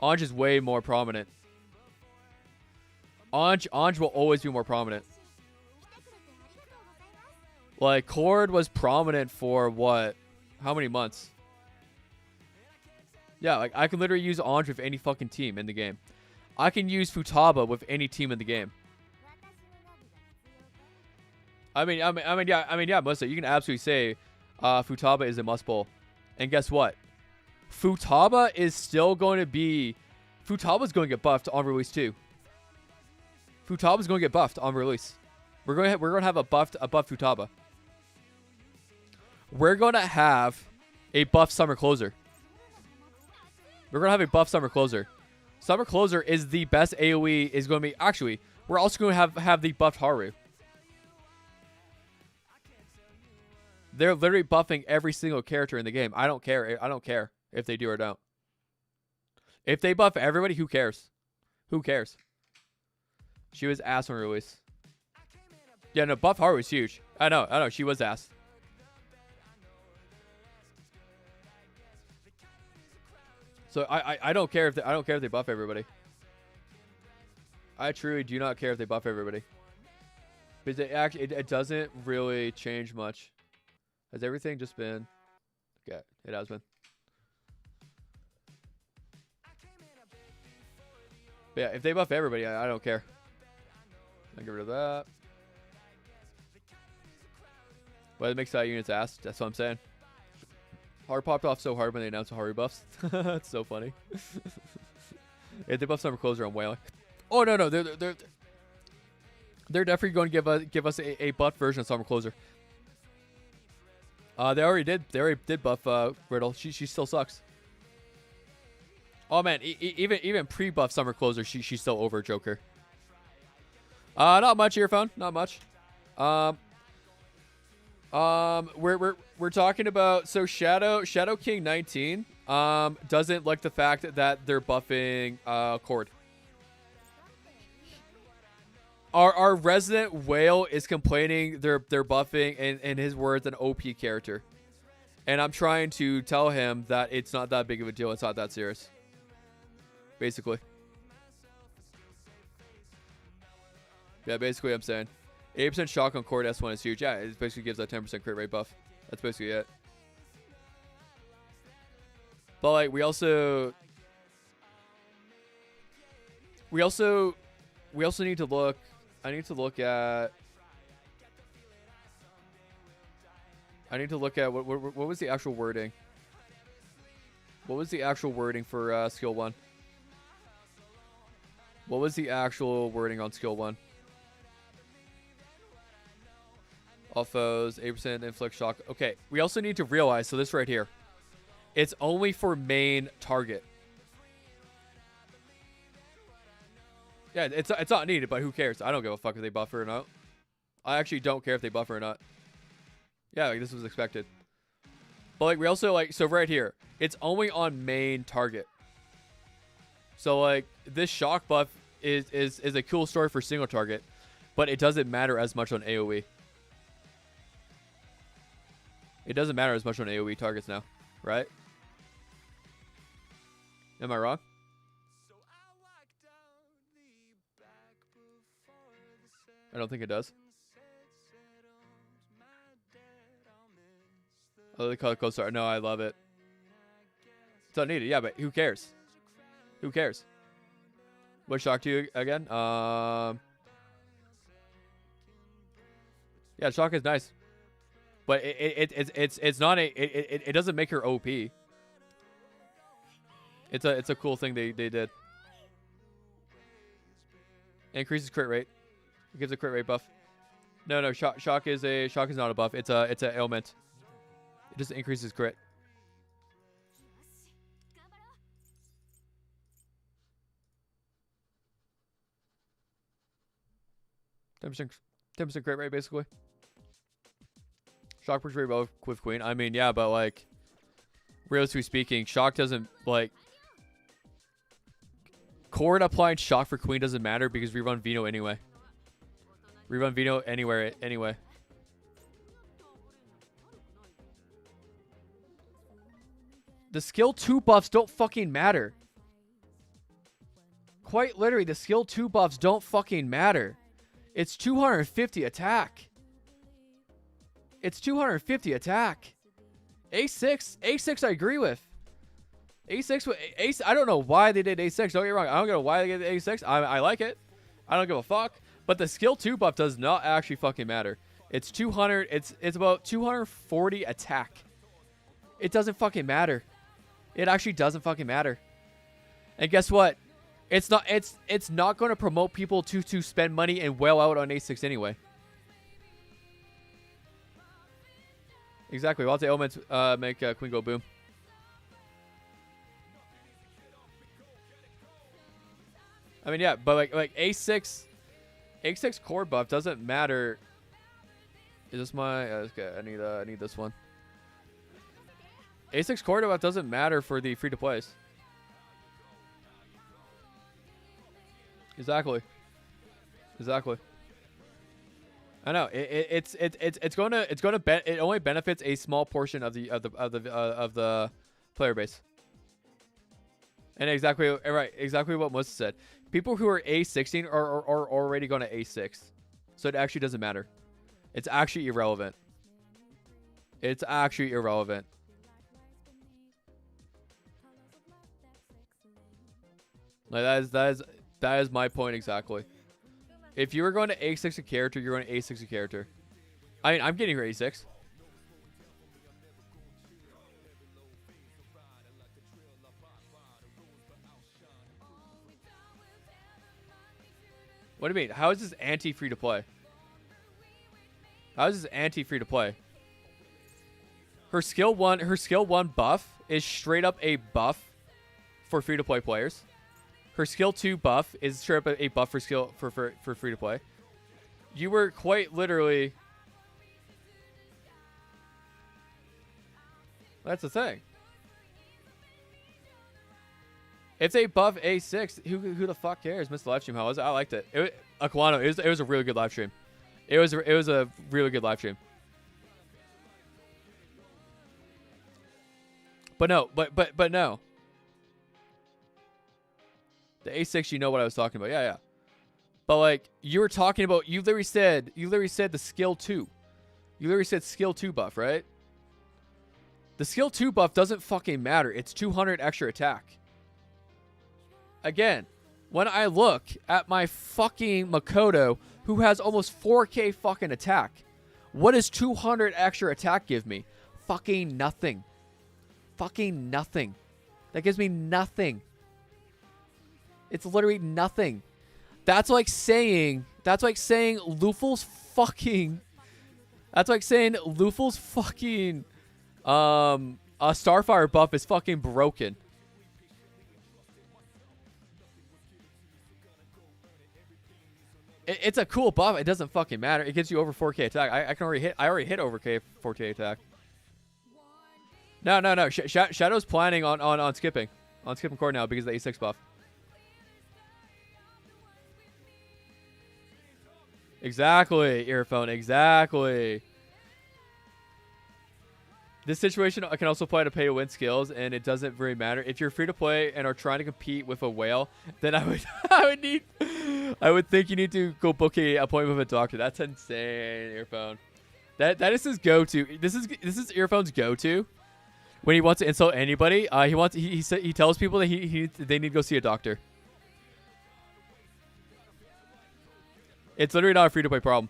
Anj is way more prominent. Anj will always be more prominent. Like, Chord was prominent for what? How many months? Yeah, like, I can literally use Anj with any fucking team in the game. I can use Futaba with any team in the game. I mean, yeah, Melissa, you can absolutely say Futaba is a must pull. And guess what? Futaba is still going to be... Futaba's going to get buffed on release too. Futaba's going to get buffed on release. We're going to have a buffed Futaba. We're going to have a buff Summer Closer. We're going to have a buff Summer Closer. Summer Closer is the best AoE. Is going to be... Actually, we're also going to have the buffed Haru. They're literally buffing every single character in the game. I don't care. I don't care if they do or don't. If they buff everybody, who cares? Who cares? She was ass on release. Yeah, no, buff Haru was huge. I know, she was ass. So I don't care if they buff everybody. I truly do not care if they buff everybody. Because it doesn't really change much. Has everything just been? Okay, it has been. But yeah, if they buff everybody, I don't care. I'll get rid of that. Well, it makes that unit's ass. That's what I'm saying. Haru popped off so hard when they announced the Haru buffs. It's so funny. If they buff Summer Closer, I'm wailing. Oh no, they're definitely going to give us a buff version of Summer Closer. They already did buff Riddle. She still sucks. Oh man, even pre-buff Summer Closer, she's still over Joker. Not much, Earphone. Not much. We're talking about, so Shadow King 19 doesn't like the fact that they're buffing chord. Our resident whale is complaining they're buffing, in his words, an OP character. And I'm trying to tell him that it's not that big of a deal. It's not that serious. Basically. Yeah, basically I'm saying 80% shock on chord S1 is huge. Yeah, it basically gives that 10% crit rate buff. That's basically it. But like we also need to look. I need to look at what was the actual wording? What was the actual wording for skill 1? What was the actual wording on skill 1? All foes, 8% inflict shock. Okay, we also need to realize, so this right here, it's only for main target. Yeah, it's not needed, but who cares? I don't give a fuck if they buffer or not. I actually don't care if they buffer or not. Yeah, like this was expected. But like we also like, so right here, it's only on main target. So like this shock buff is a cool story for single target, but it doesn't matter as much on AoE. It doesn't matter as much on AoE targets now, right? Am I wrong? I don't think it does. Oh, they call it co-star. No, I love it. It's not needed. Yeah, but who cares? Who cares? What shocked you again? Yeah, shock is nice, but it's not it doesn't make her OP. It's a cool thing they did. Increases crit rate. It gives a crit rate buff. No, shock is not a buff. It's an ailment. It just increases crit. $10% crit rate basically. Shock works very well with Queen. I mean, yeah, but like realistically speaking, shock doesn't like chord applying shock for Queen doesn't matter because we run Vino anyway. We run Vino anywhere anyway. The skill 2 buffs don't fucking matter. Quite literally, the skill 2 buffs don't fucking matter. It's 250 attack. It's 250 attack. A6 I agree with. A6, I don't know why they did A6. Don't get me wrong. I don't know why they did A6. I like it. I don't give a fuck. But the skill 2 buff does not actually fucking matter. It's 200. It's about 240 attack. It doesn't fucking matter. It actually doesn't fucking matter. And guess what? It's not going to promote people to spend money and wail out on A6 anyway. Exactly. Lots of elements make Queen go boom. I mean, yeah, but like A6 chord buff doesn't matter. Is this my? Okay, I need this one. A6 chord buff doesn't matter for the free to plays. Exactly. I know it's going to it only benefits a small portion of the player base. And exactly what Melissa said. People who are A16 are already going to A6, so it actually doesn't matter. It's actually irrelevant. It's actually irrelevant. Like that is my point exactly. If you were going to A6 a character, you're going to A6 a character. I mean, I'm getting her A6. What do you mean? How is this anti-free to play? How is this anti-free to play? Her skill 1 buff is straight up a buff for free to play players. Her skill 2 buff is straight up a buff for free to play. You were quite literally. That's the thing. If they buff A6, who the fuck cares? Missed the live stream. How was it? I liked it. Aquano, it was a really good live stream. It was a really good live stream. But no, but no. The A6, you know what I was talking about. Yeah. But like you were talking about, you literally said the skill 2. You literally said skill 2 buff, right? The skill 2 buff doesn't fucking matter. It's 200 extra attack. Again, when I look at my fucking Makoto, who has almost 4k fucking attack, what does 200 extra attack give me? Fucking nothing. Fucking nothing. That gives me nothing. It's literally nothing. That's like saying Luffel's fucking Starfire buff is fucking broken. It's a cool buff. It doesn't fucking matter. It gives you over 4k attack. I already hit over 4k attack. No. Shadow's planning on skipping chord now because of the A6 buff. Exactly, earphone. Exactly. This situation I can also apply to pay to win skills, and it doesn't really matter. If you're free to play and are trying to compete with a whale, then I would think you need to go book a appointment with a doctor. That's insane, earphone. That is his go-to. This is earphone's go-to when he wants to insult anybody. He tells people that they need to go see a doctor. It's literally not a free to play problem.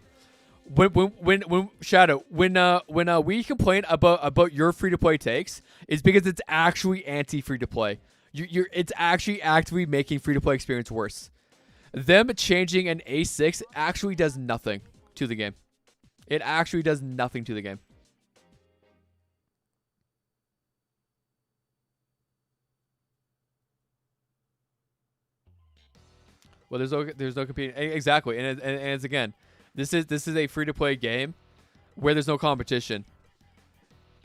When Shadow, when we complain about your free to play takes, is because it's actually anti free to play. It's actually actively making free to play experience worse. Them changing an A6 actually does nothing to the game. It actually does nothing to the game. Well, there's no competing. Exactly, and it's again, this is a free to play game where there's no competition.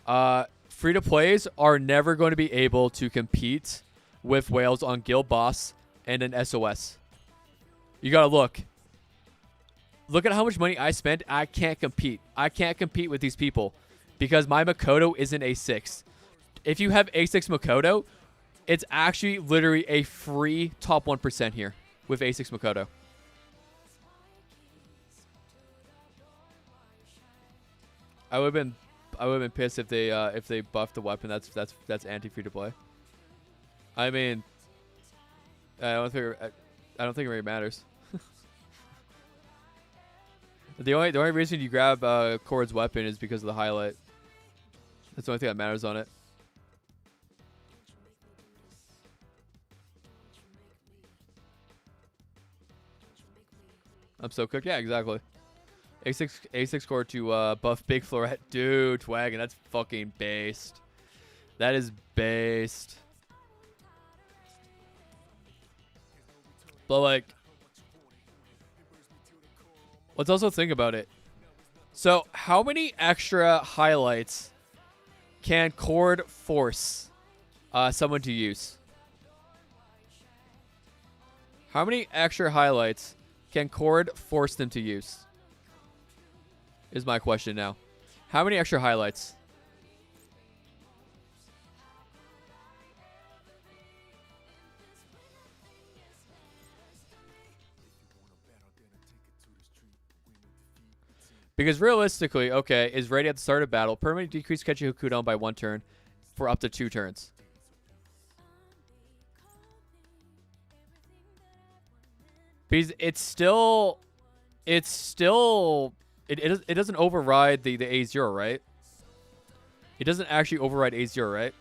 Free to plays are never going to be able to compete with whales on Guild Boss and an SOS. You gotta look. Look at how much money I spent. I can't compete. I can't compete with these people because my Makoto isn't A6. If you have A6 Makoto, it's actually literally a free top 1% here with A6 Makoto. I would have been pissed if they buffed the weapon. That's anti free to play. I mean, I don't think it really matters. The only reason you grab Chord's weapon is because of the highlight. That's the only thing that matters on it. I'm so cooked. Yeah, exactly. A6 Chord to buff Big Floret. Dude, Twagon, that's fucking based. That is based. But like, let's also think about it. So how many extra highlights can Chord force someone to use? How many extra highlights can chord force them to use? Is my question now. How many extra highlights? Because realistically, okay, is ready at the start of battle. Permanently decrease Catchy Hook cooldown by 1 turn for up to 2 turns. Because it doesn't override the A0, right? It doesn't actually override A0, right?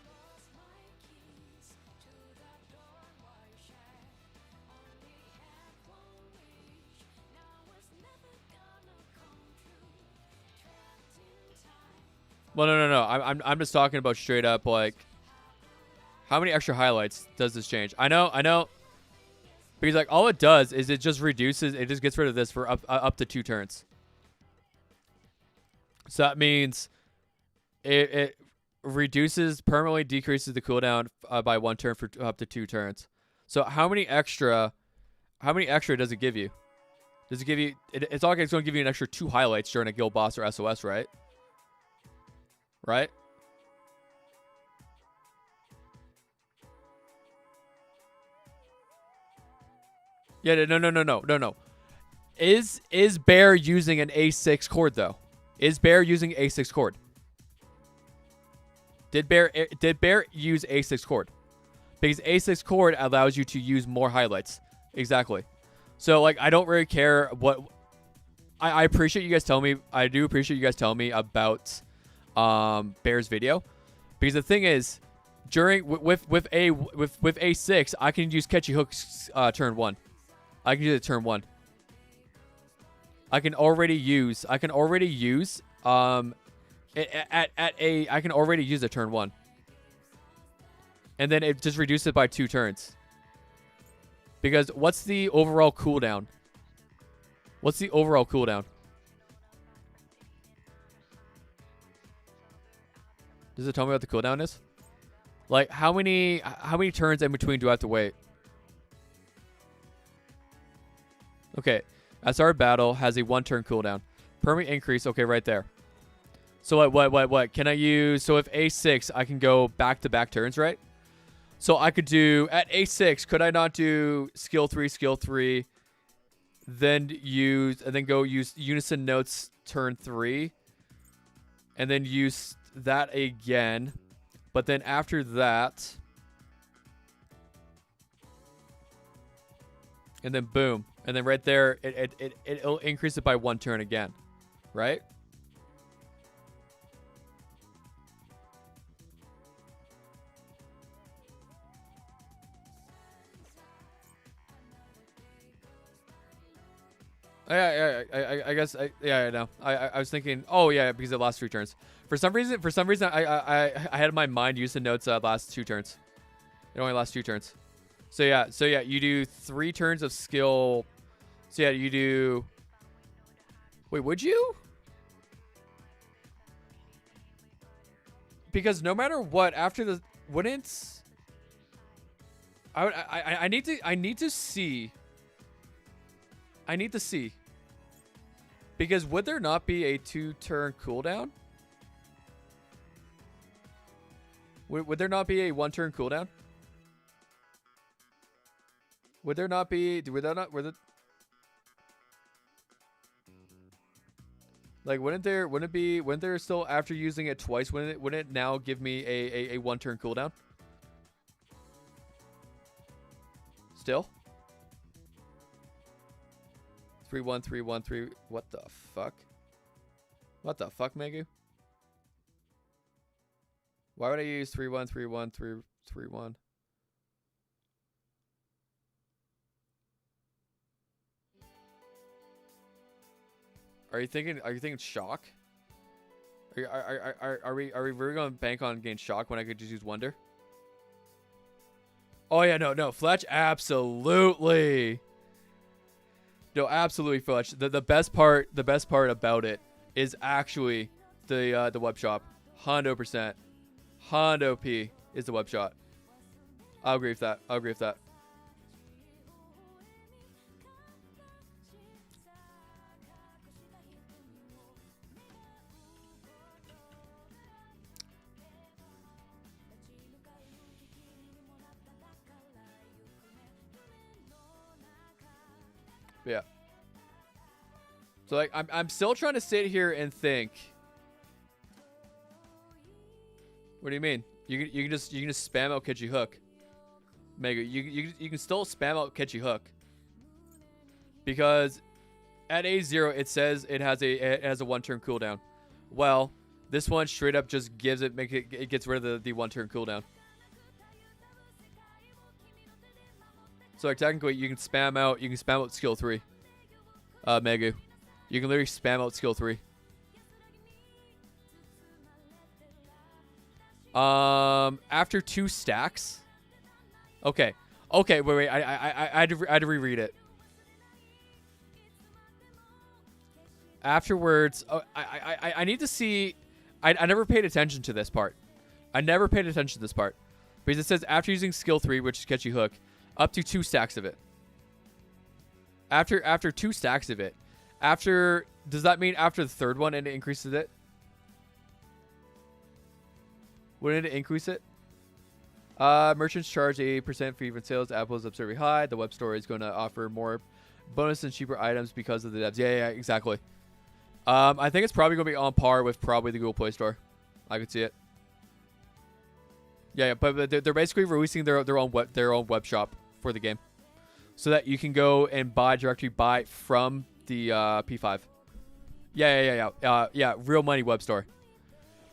Well, no. I'm just talking about straight up, like, how many extra highlights does this change? I know. Because, like, all it does is it just reduces, it just gets rid of this for up to 2 turns. So that means it permanently decreases the cooldown by 1 turn for up to 2 turns. So how many extra does it give you? Does it give you, it's going to give you an extra 2 highlights during a guild boss or SOS, right? Right? Yeah, no. Is Bear using an A6 chord though? Is Bear using A6 chord? Did Bear use A6 chord? Because A6 chord allows you to use more highlights. Exactly. So like I don't really care what I appreciate you guys telling me. I do appreciate you guys telling me about Bear's video. Because the thing is, with A6, I can use Catchy Hooks turn 1. I can use it turn 1. I can already use I can already use a turn 1. And then it just reduces it by 2 turns. Because what's the overall cooldown? What's the overall cooldown? Does it tell me what the cooldown is? Like how many turns in between do I have to wait? Okay. SR battle has a 1 turn cooldown. Permanent increase, okay, right there. So what can I use? So if A6, I can go back-to-back turns, right? So I could do at A6, could I not do skill 3, then go use unison notes turn 3, and then use that again. But then after that, and then boom. And then right there, it'll increase it by 1 turn again. Right? I guess I know. I was thinking, oh yeah, because it lasts 3 turns. For some reason I had in my mind use the notes last 2 turns. It only lasts 2 turns. So yeah, you do 3 turns of skill. So yeah, you do. Wait, would you? Because no matter what, after the wouldn't. I need to see. I need to see. Because would there not be a 2-turn cooldown? Would there not be a 1-turn cooldown? Would there not be? Would wouldn't there still after using it twice? Wouldn't it now give me a 1-turn cooldown? Still? 3-1, 3-1, 3. What the fuck? What the fuck, Megu? Why would I use 3-1, 3-1, 3-1? Are you thinking shock? Are we really going to bank on getting shock when I could just use wonder? Oh yeah, no, Fletch, absolutely. No, absolutely, Fletch. The best part about it is actually the web shop. 100%. Hondo P is the web shop. I'll agree with that. Yeah. So like I'm still trying to sit here and think. What do you mean? You can just spam out catchy hook. Mega, you can still spam out catchy hook. Because at A0 it says it has a 1 turn cooldown. Well, this one straight up just gives it it gets rid of the 1 turn cooldown. So like technically you can spam out skill 3. Megu. You can literally spam out skill 3. After 2 stacks. Okay. Wait. I had to reread it. Afterwards, I need to see. I never paid attention to this part. Because it says after using skill 3, which is catchy hook, up to 2 stacks of it. After 2 stacks of it. Does that mean after the third one and it increases it? Wouldn't it increase it? Merchants charge 80% for even sales. Apple is absurdly high. The web store is going to offer more bonus and cheaper items because of the devs. Yeah, exactly. I think it's probably going to be on par with probably the Google Play Store. I could see it. Yeah, but they're basically releasing their own web shop for the game, so that you can go and directly buy from the P5. Yeah. Real money web store.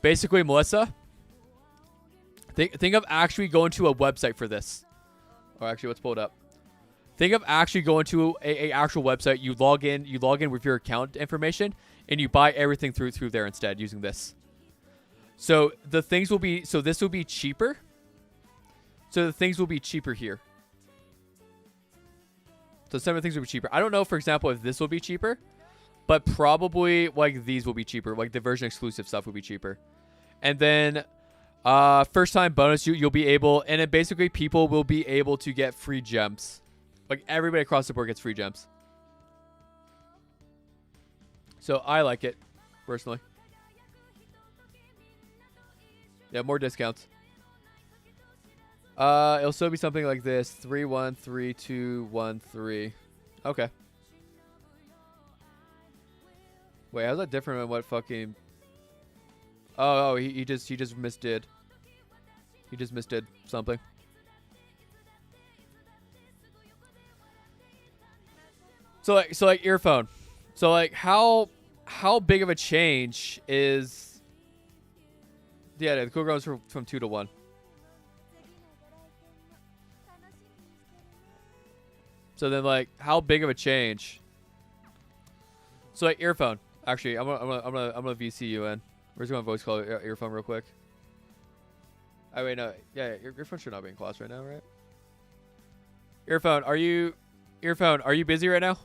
Basically, Melissa. Think of actually going to a website for this. Or actually, let's pull it up. Think of actually going to a actual website. You log in with your account information, and you buy everything through there instead using this. So the things will be this will be cheaper. So the things will be cheaper here. So some of the things will be cheaper. I don't know, for example, if this will be cheaper, but probably like these will be cheaper. Like the version exclusive stuff will be cheaper. And then first time bonus, you'll be able, and then basically people will be able to get free gems. Like everybody across the board gets free gems. So I like it personally. Yeah, more discounts. It'll still be something like this: 313213. Okay. Wait, how's that different than what fucking? Oh, he just misdid. He just misdid something. So like earphone. So like how big of a change is? Yeah, the cooldown goes from 2 to 1. So then like how big of a change? So like earphone. Actually, I'm gonna VC you in. We're just gonna voice call earphone real quick. Oh wait, no. Yeah, earphone should not be in class right now, right? Earphone, are you busy right now?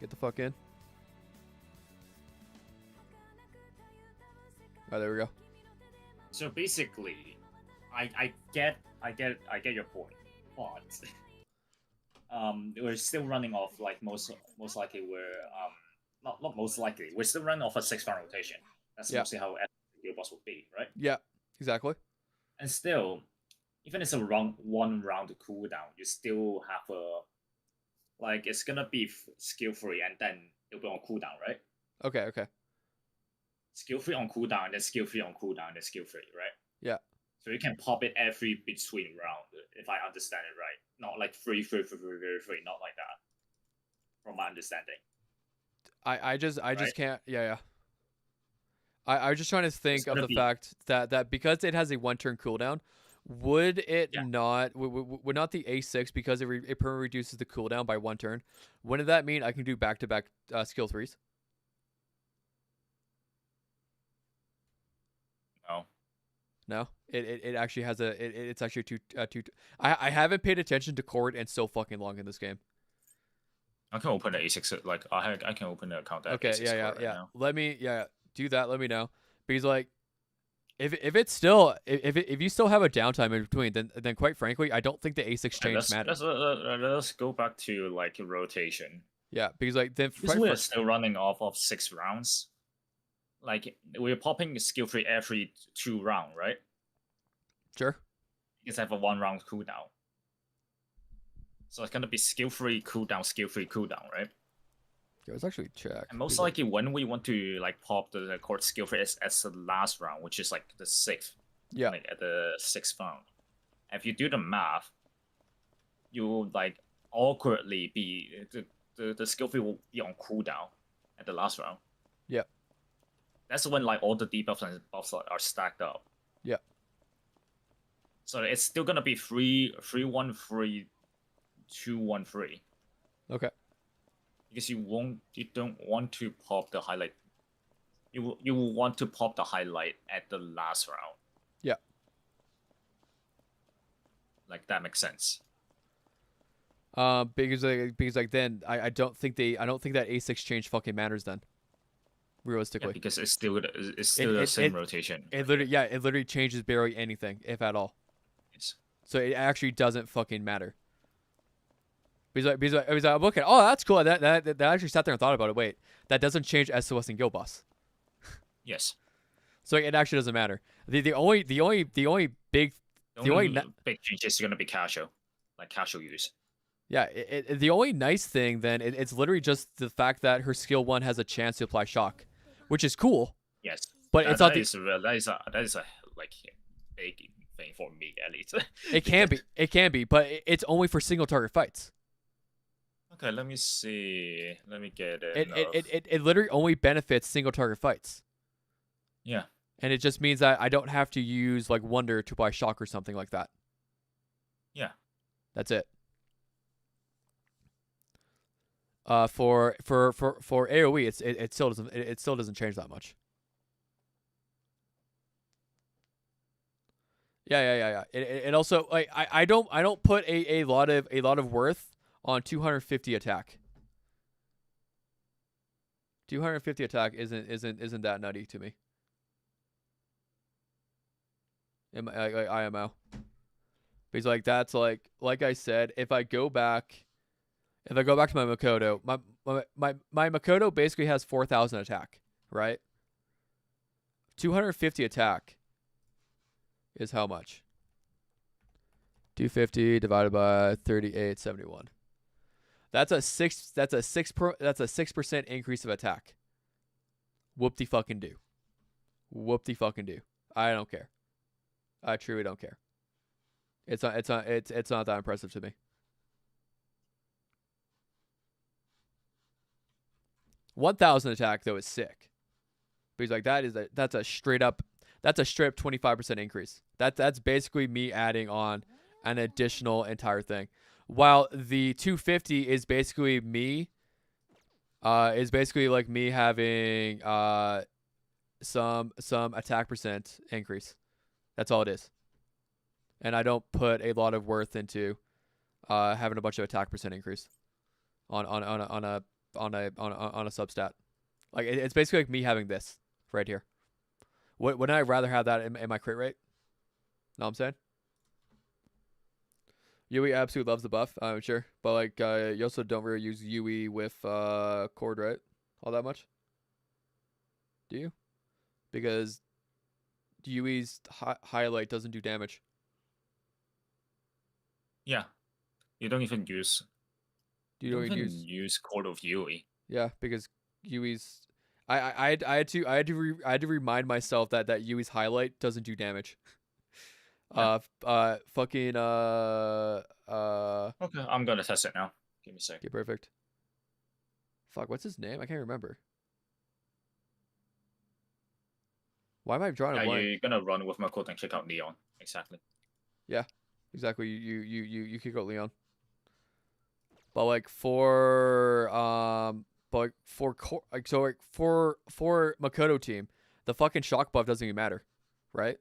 Get the fuck in. Oh, there we go. So basically, I get your point, but we're still running off like most likely we're not most likely we're still running off a 6-round rotation. That's mostly how the boss would be, right? Yeah, exactly. And still, even it's a 1 round cooldown, you still have a like it's gonna be skill free and then it'll be on cooldown, right? Okay. Skill free on cooldown, and then skill free on cooldown, and then skill free, right? Yeah. So you can pop it every between round, if I understand it right. Not like free, not like that. From my understanding. I just can't. Yeah. I was just trying to think of the fact that because it has a 1 turn cooldown, would it not would not the A6, because it permanently reduces the cooldown by 1 turn? Wouldn't that mean I can do back-to-back skill 3s? No, it actually has it's actually two. I haven't paid attention to chord in so fucking long in this game. I can open the A6, like I can open the account. Okay, A6 yeah. Now. Let me do that. Let me know, because like if it's still if you still have a downtime in between, then quite frankly, I don't think the A6 change matters. Let's go back to like rotation. Yeah, because like then we're still running off of 6 rounds. like we're popping skill 3 every 2 round, right? Sure. Instead of a 1 round cooldown. So it's gonna be skill 3 cooldown, skill 3 cooldown, right? Yeah, let's actually check. And most likely when we want to like pop the chord skill 3 as the last round, which is like the 6th. Yeah. Like at the 6th round. If you do the math, you will like awkwardly be the skill 3 will be on cooldown at the last round. Yeah. That's when like all the debuffs and buffs are stacked up. Yeah. So it's still gonna be 3-1-3, 2-1-3. Okay. Because you don't want to pop the highlight. You will want to pop the highlight at the last round. Yeah. Like that makes sense. Because like then I don't think that A6 change fucking matters then. Realistically. Yeah, because it's still the same rotation. It literally changes barely anything, if at all. Yes. So it actually doesn't fucking matter. Because I'm looking, oh, that's cool. That actually sat there and thought about it. Wait, that doesn't change SOS and Guild Boss. Yes. So it actually doesn't matter. The only big big change is gonna be casual, like casual use. Yeah, the only nice thing then it's literally just the fact that her skill 1 has a chance to apply shock, which is cool. Yes, but it's not that is a like big thing for me at least. It can be, but it's only for single target fights. Okay, let me see. Let me get it. It literally only benefits single target fights. Yeah. And it just means that I don't have to use like Wonder to apply shock or something like that. Yeah. That's it. For AoE, it still doesn't change that much. Yeah. It also like I don't put a lot of worth on 250 attack. 250 attack isn't that nutty to me. IMO. Because like that's like I said, if I go back to my Makoto, my Makoto basically has 4,000 attack, right? 250 attack is how much? 250 divided by 3871. That's a 6% increase of attack. Whoop-de fucking do. Whoop-de fucking do. I don't care. I truly don't care. It's not that impressive to me. 1,000 attack though is sick. Because like that's a straight up 25% increase. That's basically me adding on an additional entire thing. While the 250 is basically me like me having some attack percent increase. That's all it is. And I don't put a lot of worth into having a bunch of attack percent increase on a substat. Like it's basically like me having this right here. Wouldn't I rather have that in my crit rate? Know what I'm saying? Yui absolutely loves the buff, I'm sure. But like you also don't really use Yui with chord, right? All that much? Do you? Because Yui's highlight doesn't do damage. Yeah. You don't even use You don't even use chord of Yui. Yeah, because Yui's I had to remind myself that Yui's highlight doesn't do damage. Yeah. Okay, I'm gonna test it now. Give me a sec. Okay, perfect. Fuck, what's his name? I can't remember. Why am I drawing a blank? You're gonna run with my code and check out Leon. Exactly. Yeah, exactly. You kick out Leon. But like for Makoto team, the fucking shock buff doesn't even matter, right?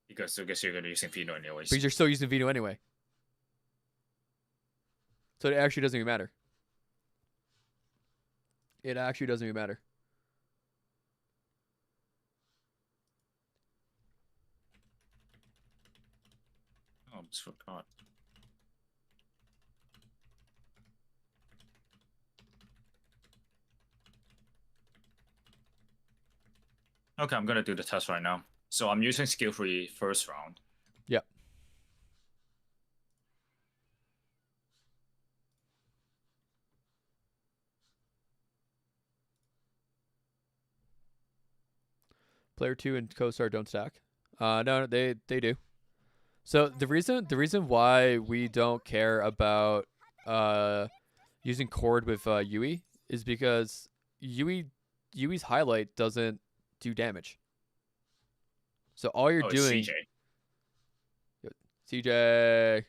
Because I guess you're gonna be using Vino anyways. Because you're still using Vino anyway. So it actually doesn't even matter. It actually doesn't even matter. Oh, I just forgot. Okay, I'm gonna do the test right now. So I'm using skill 3 first round. Yep. Player 2 and co-star don't stack. No, they do. So the reason why we don't care about using chord with Yui is because Yui's highlight doesn't do damage. So all you're Oh, it's doing, CJ. CJ.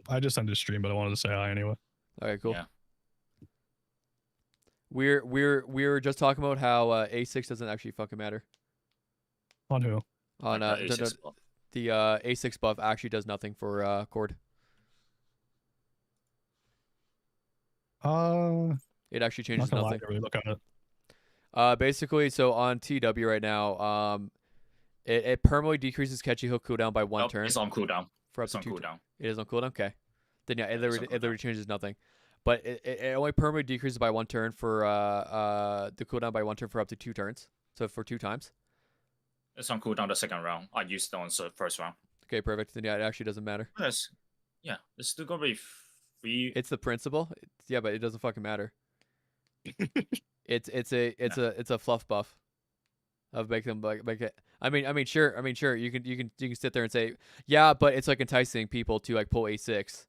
I just ended stream, but I wanted to say hi anyway. Okay, cool. Yeah. We're just talking about how A6 doesn't actually fucking matter. On who? On Like the A6 buff. the A6 buff actually does nothing for chord. It actually changes not gonna nothing. lie, I really look at it. Basically, so on TW right now, it permanently decreases catchy hook cooldown by 1 turn. It's on cooldown. For up It's to on 2 cooldown. It is on cooldown. Okay. Then yeah, it it's on literally changes nothing. But it only permanently decreases by 1 turn for the cooldown by 1 turn for up to 2 turns. So for 2 times. It's on cooldown the second round. I used it on the first round. Okay, perfect. Then yeah, it actually doesn't matter. Yes. Yeah, it's still gonna be free. It's the principle. Yeah, but it doesn't fucking matter. it's a fluff buff of make them make it. I mean sure you can sit there and say yeah, but it's like enticing people to like pull A6,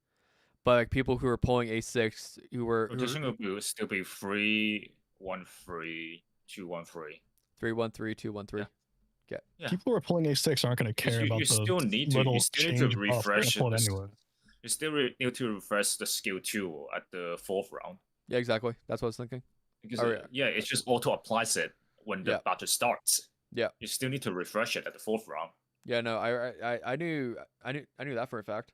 but like people who are pulling A6 Rotation will still be 3-1-3, 2-1-3. 3-1-3, 2-1-3. Yeah. People who are pulling A6 aren't going to care about you the still need to little you still need change to buff. They're gonna refresh pull it it. anyway. You still need to refresh the skill 2 at the 4th round. Yeah, exactly. That's what I was thinking. Because Oh, it just auto applies it when the Yeah. battle starts. Yeah. You still need to refresh it at the 4th round. Yeah, no, I knew that for a fact.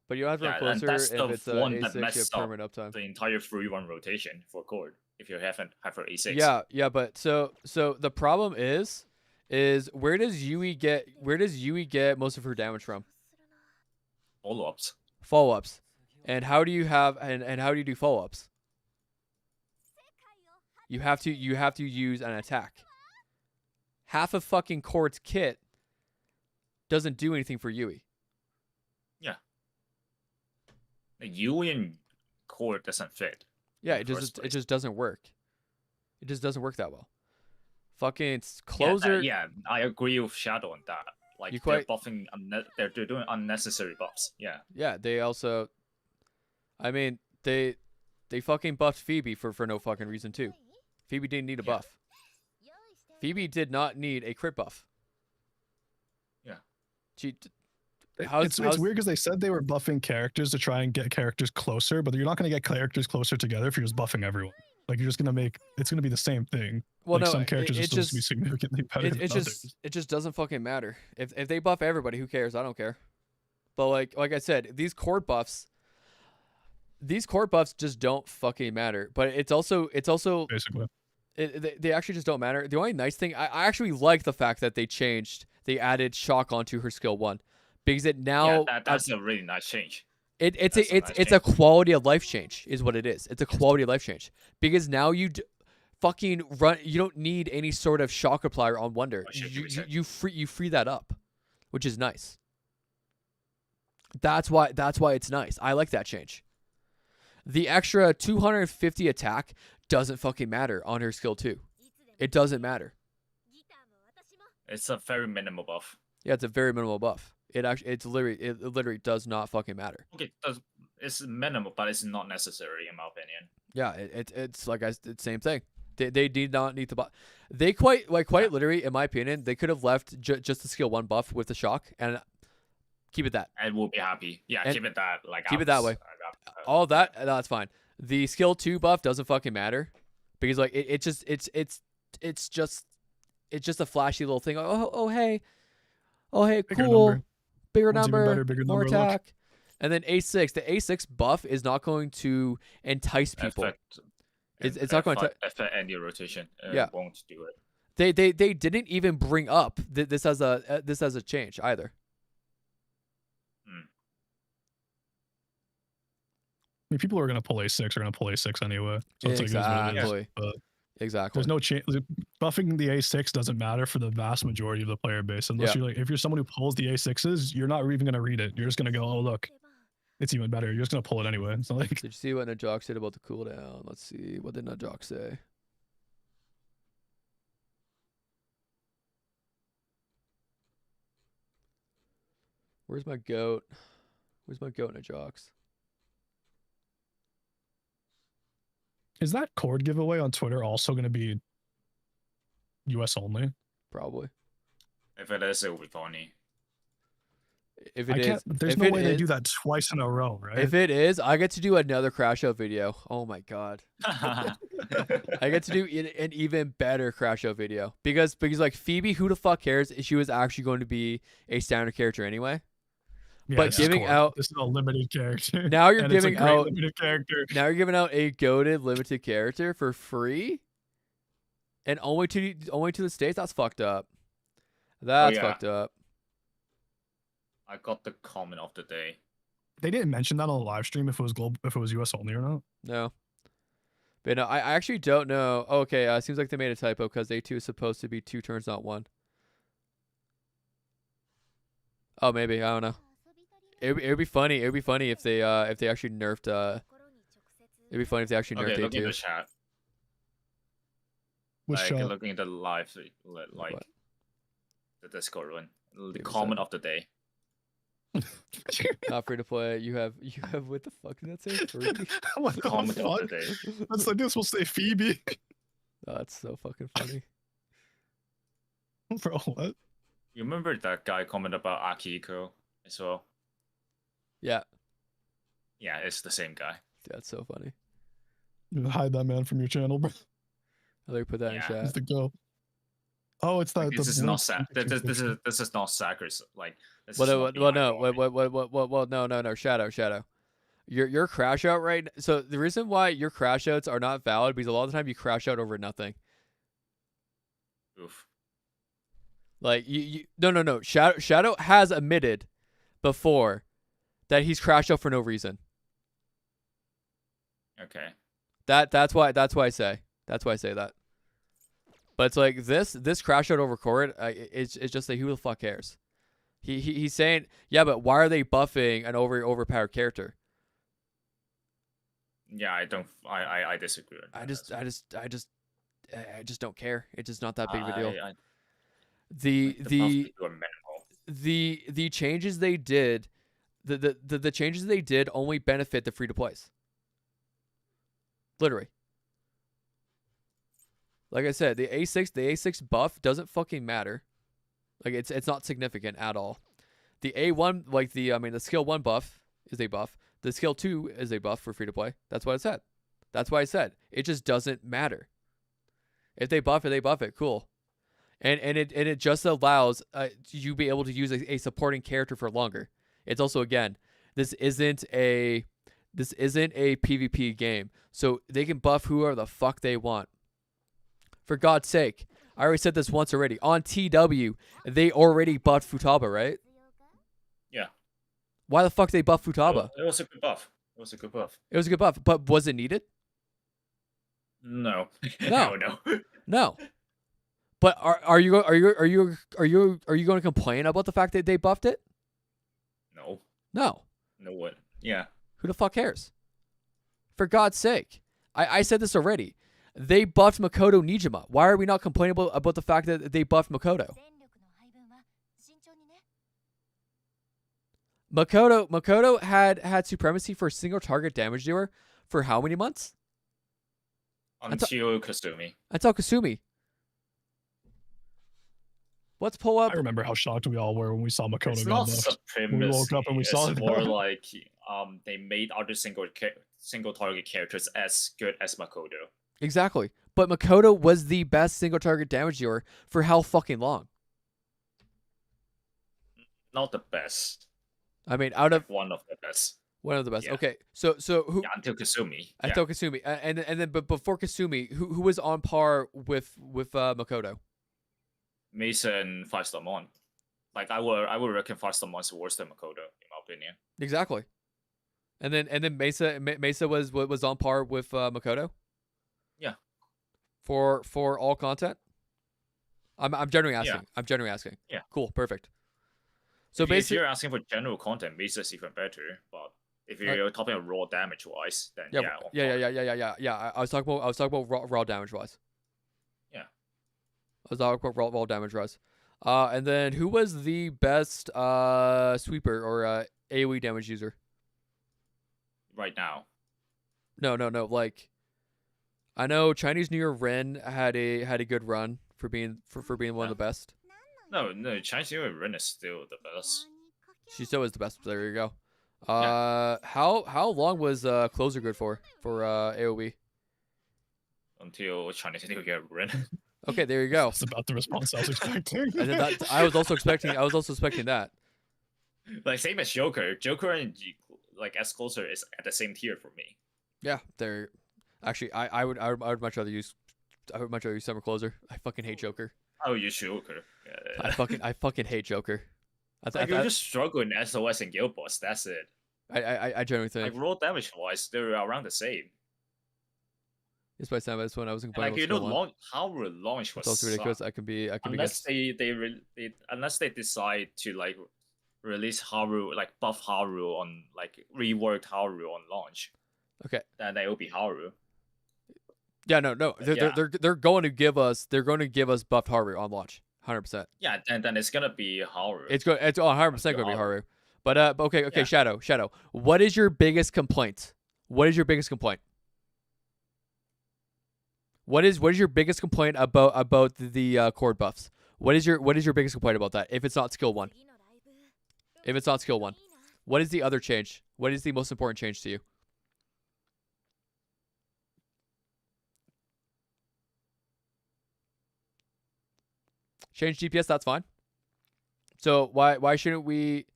But you have to run Yeah, and closer that's if the it's one A6, that you have messed up permanent uptime. the entire 3-1 rotation for chord if you haven't have for A6. Yeah, but so the problem is where does Yui get most of her damage from? Follow-ups. Follow-ups. And how do you have and how do you do follow-ups? You have to use an attack. Half of fucking Chord's kit doesn't do anything for Yui. Yeah. Yui and chord doesn't fit. Yeah, in it the first place. just doesn't work. It just doesn't work that well. Fucking closer. Yeah, I agree with Shadow on that. Like You they're quite- buffing, they're doing unnecessary buffs. Yeah. Yeah, they also. I mean, they fucking buffed Phoebe for no fucking reason too. Phoebe didn't need a buff. Phoebe did not need a crit buff. Yeah. She. It's weird because they said they were buffing characters to try and get characters closer, but you're not going to get characters closer together if you're just buffing everyone. Like you're just going to it's going to be the same thing. Well, like no, some characters are it supposed to be significantly better than others. It just doesn't fucking matter. If they buff everybody, who cares? I don't care. But like I said, these chord buffs just don't fucking matter. But it's also Basically. They actually just don't matter. The only nice thing, I actually like the fact that they added shock onto her skill 1, because it now that's a really nice change. It's a quality of life change is what it is. It's a quality of life change because now you fucking run. You don't need any sort of shock applier on Wonder. You free that up, which is nice. That's why it's nice. I like that change. The extra 250 attack doesn't fucking matter on her skill 2. It doesn't matter. It's a very minimal buff. Yeah, it's a very minimal buff. It literally does not fucking matter. Okay, it's minimal, but it's not necessary in my opinion. Yeah, it's like it's the same thing. They did not need to buff. They quite literally, in my opinion, they could have left just the skill 1 buff with the shock and keep it that. And we'll be happy. Yeah, And keep it that. keep it that way. All that, that's fine. The skill 2 buff doesn't fucking matter because like it's just a flashy little thing. Oh hey, Bigger cool, number. bigger One's even number, better, bigger more number, look. attack. And then A6, the A6 buff is not going to entice people. It's not going to affect any rotation. Yeah. Won't do it. They didn't even bring up this as a change either. I mean, people who are going to pull A6 are going to pull A6 anyway. So it's like, it is what it is. Exactly. But Exactly. there's no change. buffing the A6 doesn't matter for the vast majority of the player base, unless you're like, if you're someone who pulls the A6s, you're not even gonna read it. You're just gonna go, oh look, it's even better. You're just gonna pull it anyway. It's not like. Did you see what Najok said about the cooldown? Let's see. What did Najok say? Where's my goat? Where's my goat, Najoks? Is that chord giveaway on Twitter also going to be US only? Probably. If it is, it will be funny. If it is, there's no way they do that twice in a row, right? If it is, I get to do another Crash Out video. Oh my god. I get to do an even better Crash Out video because like Phoebe, who the fuck cares? She was actually going to be a standard character anyway. Yeah, but giving out this is a limited character. Now you're giving out limited character. Now you're giving out a goated limited character for free, and only to the States. That's fucked up. That's fucked up. I got the comment of the day. They didn't mention that on the live stream if it was if it was US only or not. No. But no, I actually don't know. Okay, seems like they made a typo because A2 is supposed to be 2 turns, not 1. Oh, maybe, I don't know. It would be funny. It would be funny if they actually nerfed. It'd be funny if they actually nerfed Okay, look A2. in the chat. Which chat? Looking at the live, like What? the Discord one. The comment of the day. Not free to play. You have what the fuck did that say? Free? What the Comment of fuck? the day. That's like this will say Phoebe. Oh, that's so fucking funny. Bro, what? You remember that guy comment about Akihiko as well? Yeah. Yeah, it's the same guy. That's so funny. You hide that man from your channel, bro. I'll let you put that in Yeah. chat. Just to go. Oh, it's that. This is not this is not sacred. Like this is not Well, behind no. Shadow. Your crash out right. So the reason why your crash outs are not valid because a lot of the time you crash out over nothing. Oof. Like no. Shadow has admitted before that he's crashed out for no reason. Okay. That's why I say that. But it's like this crash out over chord. It's just like who the fuck cares? He's saying yeah, but why are they buffing an overpowered character? Yeah, I disagree. With that as well. I just don't care. It's just not that big of a deal. The buffs are minimal. The changes they did, the changes they did only benefit the free to plays. Literally. Like I said, the A6 buff doesn't fucking matter. Like it's not significant at all. The A1 like the skill 1 buff is a buff. The skill 2 is a buff for free to play. That's what I said. That's why I said it just doesn't matter. If they buff it, cool. And it just allows you be able to use a supporting character for longer. It's also again, this isn't a PvP game, so they can buff whoever the fuck they want. For God's sake, I already said this once already. On TW, they already buffed Futaba, right? Yeah. Why the fuck they buff Futaba? It was a good buff. It was a good buff. But was it needed? No. No. no. No. But are you going to complain about the fact that they buffed it? No. No. No what? Yeah. Who the fuck cares? For God's sake. I said this already. They buffed Makoto Nijima. Why are we not complaining about the fact that they buffed Makoto? Makoto had supremacy for single target damage dealer for how many months? Until Kasumi. Until Kasumi. Let's pull up. I remember how shocked we all were when we saw Makoto. It's get not buffed. supremacy. When we woke up and we saw it. It's more like they made other single target characters as good as Makoto. Exactly. But Makoto was the best single target damage dealer for how fucking long? Not the best. I mean, out of one of the best. One of the best. Yeah. Okay. So who? Yeah, until Kasumi. Until Kasumi, and then but before Kasumi, who was on par with Makoto? Mesa and 5-star Mon. Like I would reckon 5-star Mon's worse than Makoto in my opinion. Exactly. And then Mesa was on par with Makoto. Yeah. For all content. I'm generally Yeah. asking. I'm generally asking. Yeah. Cool. Perfect. So If basically, you're asking for general content, Mesa is even better. But if you're talking about raw damage wise, then yeah, I was talking about raw damage wise. Yeah. I was talking about raw damage wise. And then who was the best sweeper or AoE damage user? Right now. No. Like, I know Chinese New Year Ren had a good run for being one of the best. No, Chinese New Year Ren is still the best. She still is the best. There you go. How long was closer good for AoE? Until Chinese New Year Ren. Okay, there you go. That's about the response I was expecting. And then I was also expecting that. Like same as Joker. Joker and like S closer is at the same tier for me. Yeah, there. Actually, I would much rather use Summer Closer. I fucking hate Joker. Oh, you Joker. I fucking hate Joker. You're just struggling SOS and Guild Boss. That's it. I generally think like raw damage wise, they're around the same. It's by this one I was Like Howler launch was also ridiculous. I can be unless unless they decide to like release Haru, like buff Haru on like reworked Haru on launch. Okay. Then they will be Haru. Yeah, no. They're going to give us buffed Haru on launch, 100%. Yeah, then it's gonna be Haru. It's 100% going to be Haru. But okay, yeah. Shadow. What is your biggest complaint? What is your biggest complaint about the chord buffs? What is your biggest complaint about that? If it's not skill 1. What is the other change? What is the most important change to you? Change DPS, that's fine. So why shouldn't we?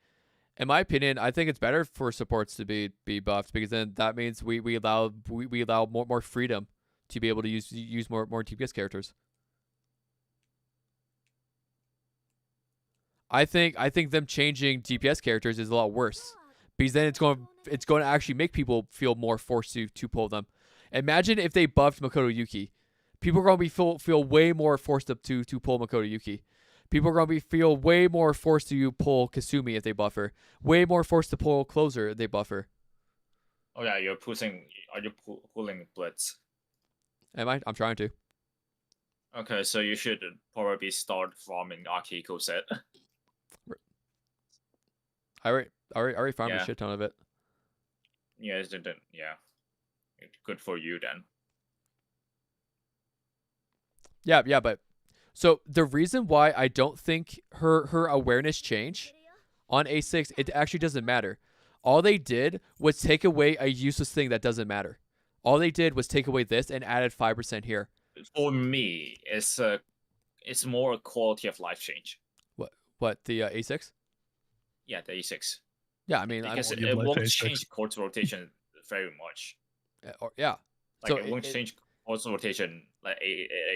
In my opinion, I think it's better for supports to be buffed, because then that means we allow more freedom to be able to use more DPS characters. I think them changing DPS characters is a lot worse, because then it's going to actually make people feel more forced to pull them. Imagine if they buffed Makoto Yuki. People are going to feel way more forced up to pull Makoto Yuki. People are going to feel way more forced to pull Kasumi if they buff her. Way more forced to pull Closer if they buff her. Oh yeah, are you pulling Blitz? Am I? I'm trying to. Okay, so you should probably start farming Akiko set. I already farmed a shit ton of it. Yeah, good for you then. Yeah, but so the reason why I don't think her awareness change on A6, it actually doesn't matter. All they did was take away a useless thing that doesn't matter. All they did was take away this and added 5% here. For me, it's more a quality of life change. What the A6? Yeah, the A6. Yeah, I mean, because it won't change chord's rotation very much. Yeah. Like So it won't change chord's rotation like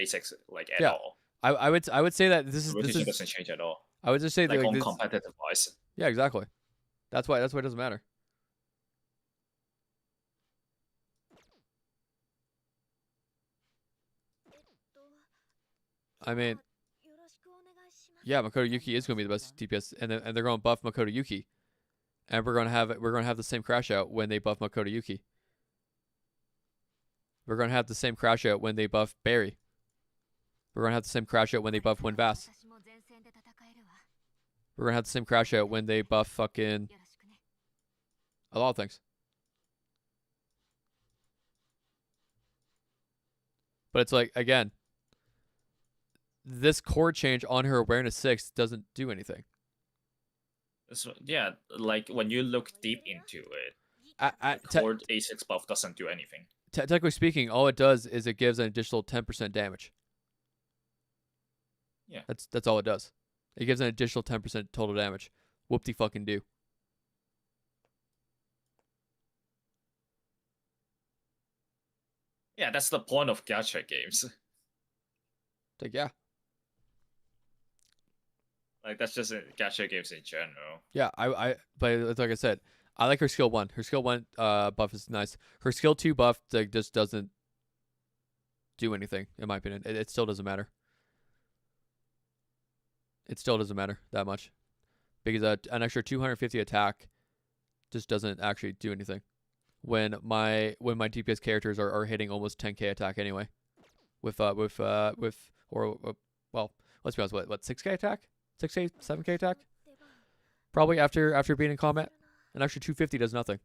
A6 like at Yeah. all. I would say that this Rotation is doesn't change at all. I would just say Like that on this, competitive wise. yeah, exactly. That's why it doesn't matter. I mean, yeah, Makoto Yuki is going to be the best DPS, and they're going to buff Makoto Yuki, and we're going to have the same crash out when they buff Makoto Yuki. We're going to have the same crash out when they buff Barry. We're going to have the same crash out when they buff Winvass. We're going to have the same crash out when they buff fucking a lot of things. But it's like, again, this chord change on her awareness 6 doesn't do anything. So, yeah, like when you look deep into it, chord A6 buff doesn't do anything. Technically speaking, all it does is it gives an additional 10% damage. Yeah. That's all it does. It gives an additional 10% total damage. Whoop-de-fucking do. Yeah, that's the point of gacha games. Like, yeah. Like that's just gacha games in general. Yeah, but like I said, I like her skill 1. Her skill 1 buff is nice. Her skill 2 buff just doesn't do anything, in my opinion. It still doesn't matter. it still doesn't matter that much because an extra 250 attack just doesn't actually do anything when my DPS characters are hitting almost 10k attack anyway. Well, let's be honest, what 6k attack, 6k 7k attack, probably after being in combat. An extra 250 does nothing.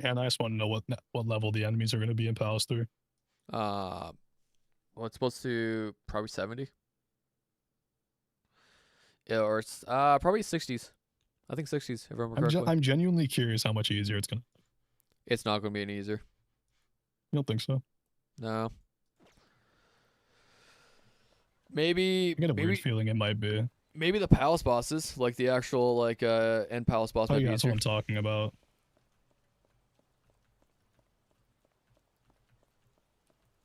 Man, I just want to know what level the enemies are going to be in Palace 3. Well, it's supposed to probably 70. Yeah, or it's probably 60s. I think 60s, if I remember correctly. I'm genuinely curious how much easier it's going to. It's not going to be any easier. You don't think so? No. Maybe. I get a weird feeling it might be. Maybe the palace bosses, like the actual end palace boss. Oh might yeah, be that's easier. what I'm talking about.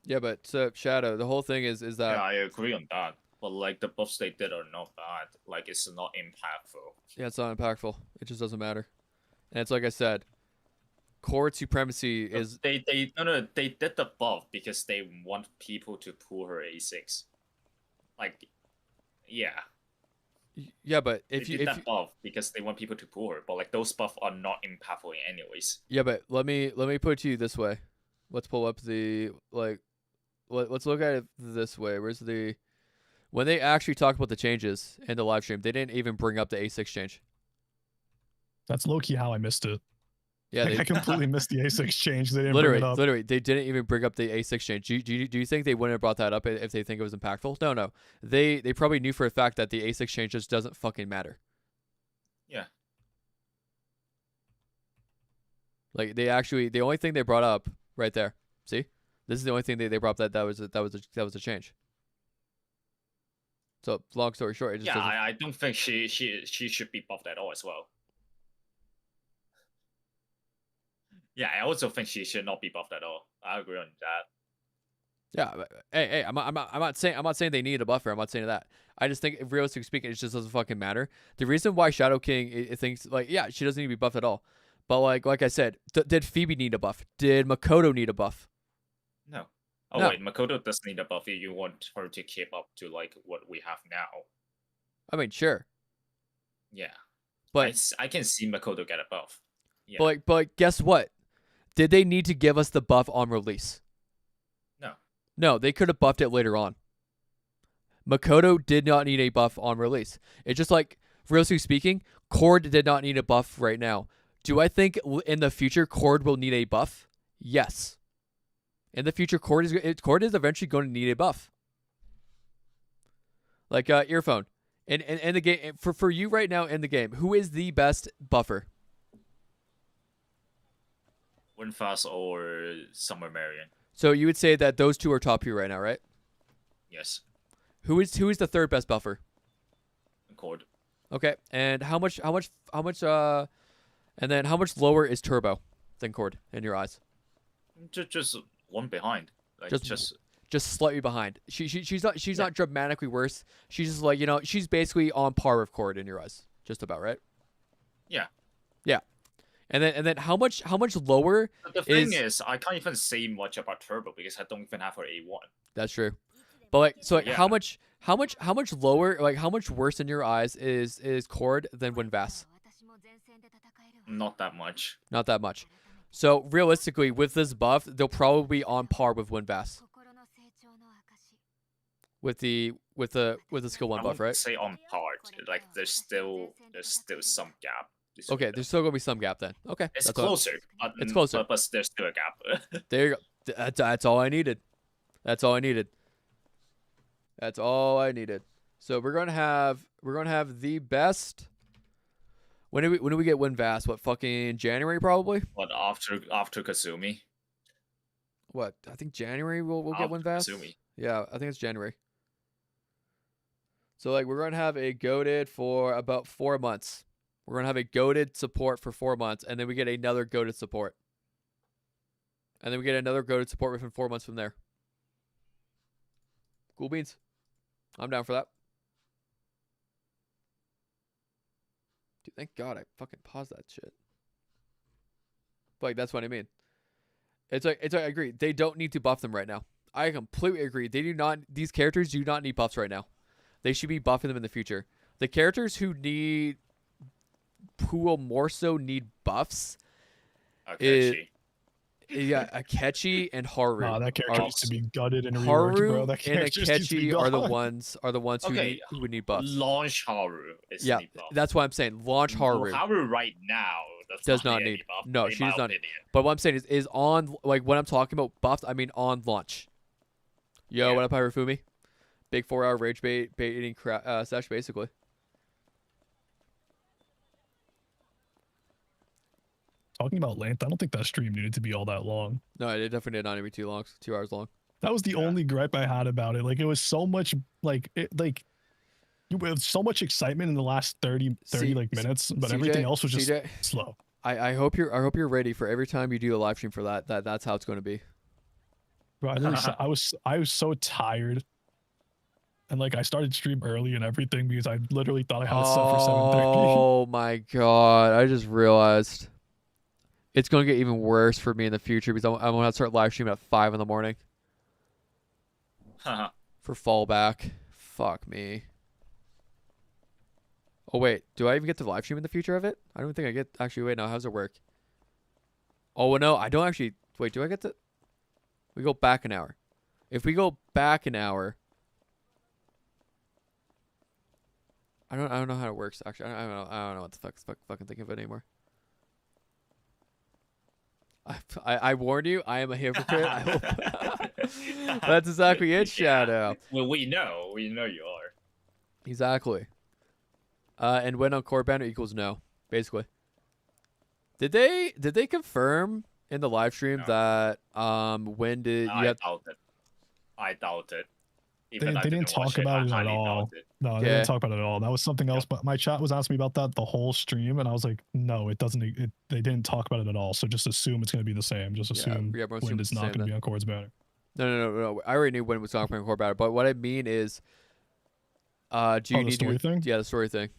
Yeah, but Shadow, the whole thing is that. Yeah, I agree on that. But like the buffs they did are not bad. Like it's not impactful. Yeah, it's not impactful. It just doesn't matter. And it's like I said, chord supremacy is. They did the buff because they want people to pull her A6. Like, yeah. Yeah, but They did that buff because they want people to pull her, but like those buffs are not impactful anyways. Yeah, but let me put it to you this way. Let's pull up the let's look at it this way. Where's the when they actually talk about the changes in the live stream, they didn't even bring up the A6 change. That's low-key how I missed it. Yeah, I completely missed the A6 change. They didn't literally, bring it up. literally, they didn't even bring up the A6 change. Do you think they wouldn't have brought that up if they think it was impactful? No. They probably knew for a fact that the A6 change just doesn't fucking matter. Yeah. Like the only thing they brought up right there. See, this is the only thing they brought up that was a change. So long story short, it just doesn't... I don't think she should be buffed at all as well. Yeah, I also think she should not be buffed at all. I agree on that. Yeah, but, hey, I'm not saying they need a buffer. I'm not saying that. I just think, realistically speaking, it just doesn't fucking matter. The reason why Shadow King thinks she doesn't need to be buffed at all, but like I said, did Phoebe need a buff? Did Makoto need a buff? No. Oh No. wait, Makoto does need a buff if you want her to keep up to like what we have now. I mean, sure. Yeah. But I can see Makoto get a buff. Yeah. But guess what? Did they need to give us the buff on release? No. No, they could have buffed it later on. Makoto did not need a buff on release. It's just like, realistically speaking, Chord did not need a buff right now. Do I think in the future Chord will need a buff? Yes. In the future, Chord is eventually going to need a buff. Like earphone. In the game, for you right now in the game, who is the best buffer? Windfast or Summer Marion. So you would say that those two are top tier right now, right? Yes. Who is the third best buffer? Chord. Okay, and how much lower is Turbo than Chord in your eyes? Just one behind. Like just slightly behind. She's not dramatically worse. She's just like, she's basically on par with Chord in your eyes. Just about, right? Yeah. Yeah. And then how much lower But the thing is, I can't even say much about Turbo because I don't even have her A1. That's true. But like, so like, Yeah. how much lower, like how much worse in your eyes is Chord than Winvass? Not that much. Not that much. So realistically, with this buff, they'll probably be on par with Winvass. With the skill 1 I buff, won't right? say on par. Like there's still some gap. Okay, there's still gonna be some gap then. Okay, It's that's all- closer. It's closer. But there's still a gap. There you go. That's all I needed. That's all I needed. That's all I needed. So we're gonna have the best. When do we get Winvass? What, fucking January probably? But after Kasumi. What, I think January we'll get After Winvass. Kasumi. Yeah, I think it's January. So like we're gonna have a goated for about 4 months. We're gonna have a goated support for 4 months, and then we get another goated support. And then we get another goated support within 4 months from there. Cool beans. I'm down for that. Dude, thank God I fucking paused that shit. But like, that's what I mean. I agree. They don't need to buff them right now. I completely agree. They do not. These characters do not need buffs right now. They should be buffing them in the future. The characters who will more so need buffs. Akechi and Haru. That character needs to be gutted and reworked, Haru bro. That and character needs to be Akechi are the gone. ones who would need buffs. Launch Haru is Yeah, need buff. that's what I'm saying. Launch Haru. Haru right now does not need. buff. No, she does not. But what I'm saying is on, like, when I'm talking about buffs, I mean on launch. Yo, what up, Hirofumi? Big 4-hour rage baiting sesh, basically. Talking about length, I don't think that stream needed to be all that long. No, it definitely did not need to be 2 hours long. That was the only gripe I had about it. Like, it was so much, you have so much excitement in the last 30 minutes, but everything else was just slow. I hope you're ready for every time you do a live stream for that's how it's going to be. Bro, I was so tired. And I started stream early and everything because I literally thought I had it set for 7:30. Oh my god, I just realized it's going to get even worse for me in the future because I'm going to start live streaming at 5 in the morning. For fallback. Fuck me. Oh wait, do I even get to live stream in the future of it? I don't think I get. Actually, wait, no. How does it work? Oh no, I don't actually. Wait, do I get to? We go back an hour. If we go back an hour, I don't know how it works. Actually, I don't know what the fucking think of it anymore. I warned you. I am a hypocrite. I hope. That's exactly it, Shadow. Well, we know you are. Exactly. And when on chord banter equals no, basically. Did they confirm in the live stream that when did you I doubt it. They didn't talk about it at all. No, they didn't talk about it at all. That was something else. But my chat was asking me about that the whole stream, and I was like, no, it doesn't. They didn't talk about it at all. So just assume it's going to be the same. Just assume Wind is not going to be on chords banner. No. I already knew when it was on chord banner. But what I mean is, do you need the story thing? Yeah, the story thing.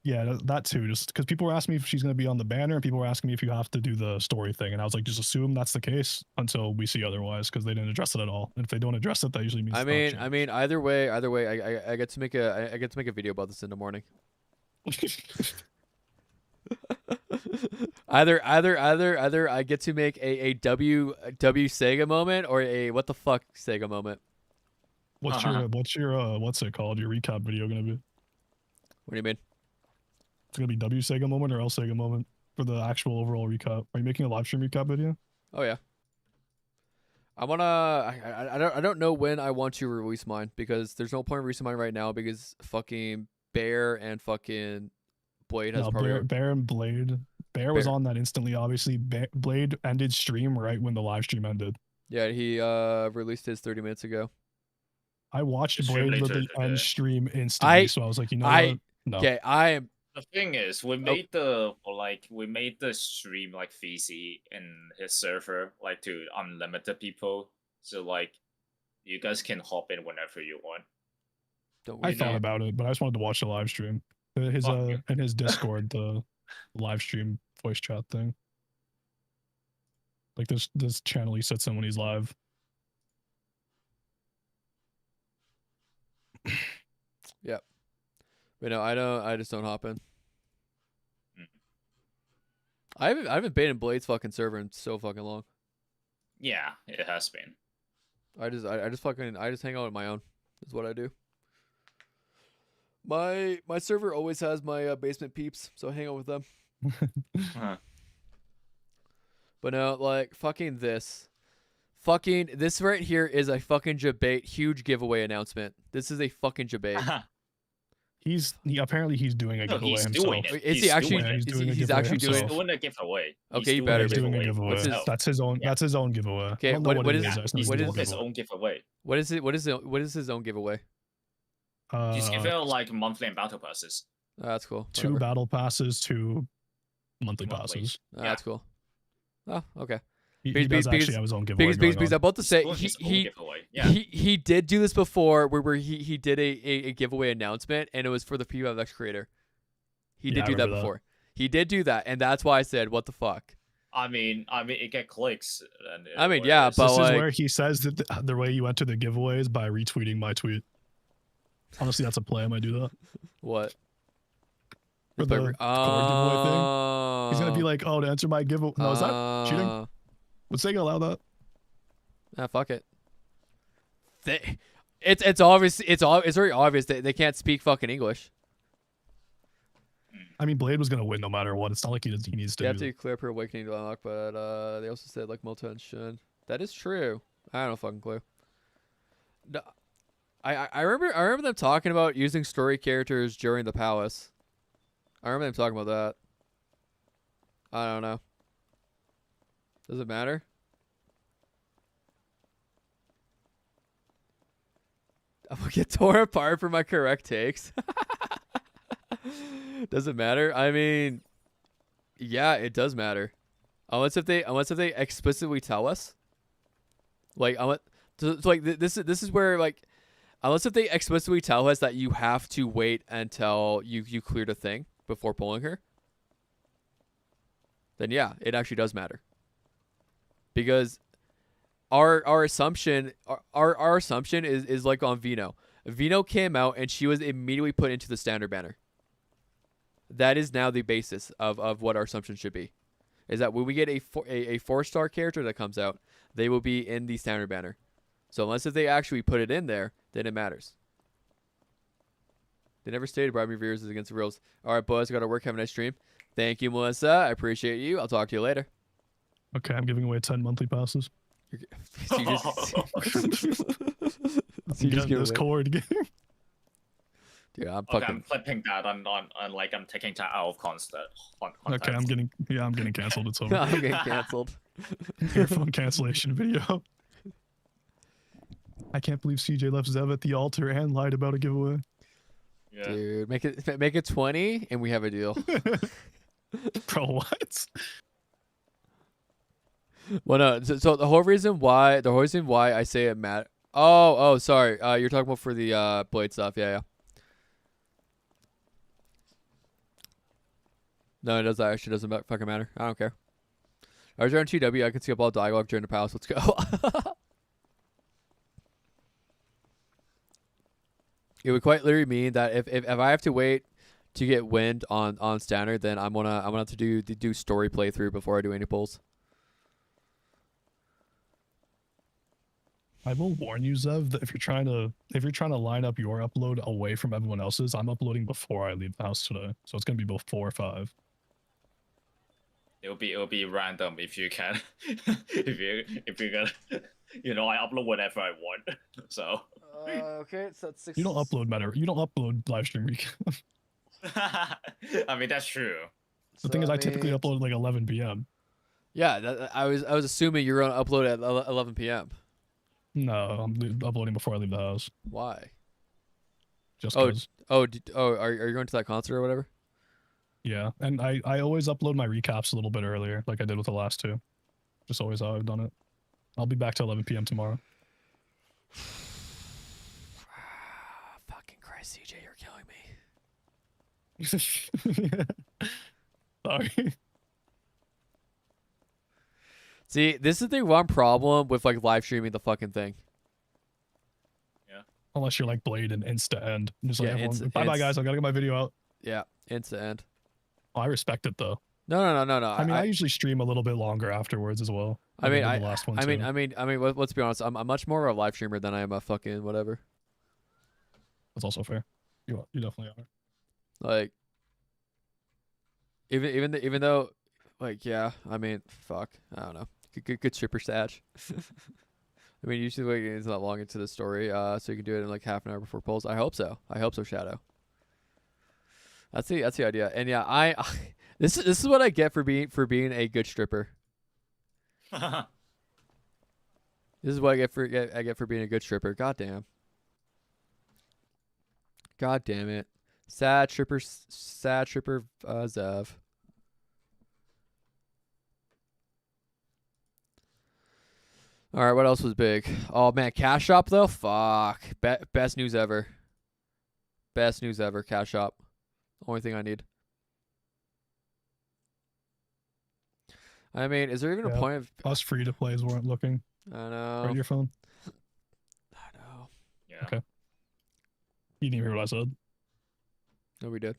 Yeah, that too. Just because people were asking me if she's going to be on the banner, and people were asking me if you have to do the story thing, and I was like, just assume that's the case until we see otherwise, because they didn't address it at all. And if they don't address it, that usually means. I mean, either way, I get to make a video about this in the morning. either I get to make a W Sega moment or a what the fuck Sega moment. What's your what's it called? Your recap video gonna be? What do you mean? It's gonna be W Sega moment or L Sega moment for the actual overall recap. Are you making a live stream recap video? Oh yeah. I don't know when I want to release mine because there's no point in releasing mine right now because fucking Bear and fucking Blade has probably Bear and Blade. Bear was on that instantly. Obviously, Blade ended stream right when the live stream ended. Yeah, he released his 30 minutes ago. I watched Blade literally end stream instantly, so I was like, you know what? No. Okay, I am. The thing is, we made the stream like VC in his server like to unlimited people, so you guys can hop in whenever you want. I thought about it, but I just wanted to watch the live stream. His in his Discord, the live stream voice chat thing. Like this channel he sits in when he's live. Yep. But no, I just don't hop in. I haven't been in Blade's fucking server in so fucking long. Yeah, it has been. I just hang out on my own. Is what I do. My server always has my basement peeps, so I hang out with them. But no, fucking this right here is a fucking debate, huge giveaway announcement. This is a fucking debate. Apparently he's doing a giveaway himself. Doing it. He's actually doing a giveaway. Okay, you better be doing a giveaway. That's his own. That's his own giveaway. Okay, what is his own giveaway? What is it? What is his own giveaway? He's giving out monthly and battle passes. Oh, that's cool. 2 battle passes, 2 monthly passes. Oh, that's cool. Oh, okay. He does actually have his own giveaway. Because I'm about to say he did do this before, where he did a giveaway announcement, and it was for the P5X creator. He did do that before. He did do that, and that's why I said, "What the fuck." I mean, it get clicks. And I mean, yeah, This but is like, where he says that the way you enter the giveaway is by retweeting my tweet. Honestly, that's a play. I might do that. what? For By the chord giveaway thing. He's gonna be like, "Oh, to enter my giveaway." No, is that cheating? Would Sega allow that? Ah, fuck it. It's obvious. It's very obvious that they can't speak fucking English. I mean, Blade was gonna win no matter what. It's not like he needs to. You have do to clear per awakening to unlock, but they also said like Moten should. That is true. I don't know fucking clue. No, I remember them talking about using story characters during the palace. I remember them talking about that. I don't know. Does it matter? I'm gonna get torn apart for my correct takes. Does it matter? I mean, yeah, it does matter. Unless if they explicitly tell us. Like, this is where like, unless if they explicitly tell us that you have to wait until you cleared a thing before pulling her. Then yeah, it actually does matter. Because our assumption is like on Vino. Vino came out and she was immediately put into the standard banner. That is now the basis of what our assumption should be. Is that when we get a 4-star character that comes out, they will be in the standard banner. So unless if they actually put it in there, then it matters. They never stated bribery viewers is against the rules. All right, boys, got to work. Have a nice stream. Thank you, Melissa. I appreciate you. I'll talk to you later. Okay, I'm giving away 10 monthly passes. So you just this chord game. Dude, I'm Okay, fucking. I'm flipping that on like I'm taking that out of context. Okay, I'm getting canceled. It's over. I'm getting canceled. Earphone cancellation video. I can't believe CJ left Zev at the altar and lied about a giveaway. Yeah. Dude, make it 20 and we have a deal. Bro, what? Well, no. So the whole reason why I say it matter. Oh, sorry. You're talking about for the Blade stuff. Yeah. No, it does actually doesn't fucking matter. I don't care. I was on TW. I can skip all dialogue during the palace. Let's go. It would quite literally mean that if I have to wait to get wind on standard, then I'm gonna have to do story playthrough before I do any pulls. I will warn you, Zev, that if you're trying to line up your upload away from everyone else's, I'm uploading before I leave the house today, so it's gonna be before 5. It'll be random if you can. if you can, I upload whatever I want. So. Okay, so that's 6. You don't upload live stream recap. I mean that's true. The thing is, I typically upload at like 11 p.m. Yeah, I was assuming you're gonna upload at 11 p.m. No, I'm uploading before I leave the house. Why? Just cause. Are you going to that concert or whatever? Yeah, and I always upload my recaps a little bit earlier, like I did with the last 2. Just always how I've done it. I'll be back to 11 p.m. tomorrow. Fucking Christ, CJ, you're killing me. Sorry. See, this is the one problem with like live streaming the fucking thing. Yeah. Unless you're like Blade and insta end. Just like Yeah, everyone, bye guys, I gotta get my video out. Yeah, insta end. Oh, I respect it though. No. I mean, I usually stream a little bit longer afterwards as well. I mean, the last one too. Let's be honest. I'm much more of a live streamer than I am a fucking whatever. That's also fair. You definitely are. Like, even though, like, yeah. I mean, fuck. I don't know. Good stripper stash. I mean, usually waiting is not long into the story, so you can do it in like half an hour before polls. I hope so. Shadow. That's the idea. And yeah, this is what I get for being a good stripper. This is what I get for being a good stripper. God damn it. Sad stripper Zev. All right, what else was big? Oh man, Cash Shop though. Fuck, best news ever. Cash Shop, only thing I need. I mean, is there even a Yeah. point of? Us free to plays weren't looking I know. at your phone. I know. Yeah. Okay. You didn't hear what I said. No, we did.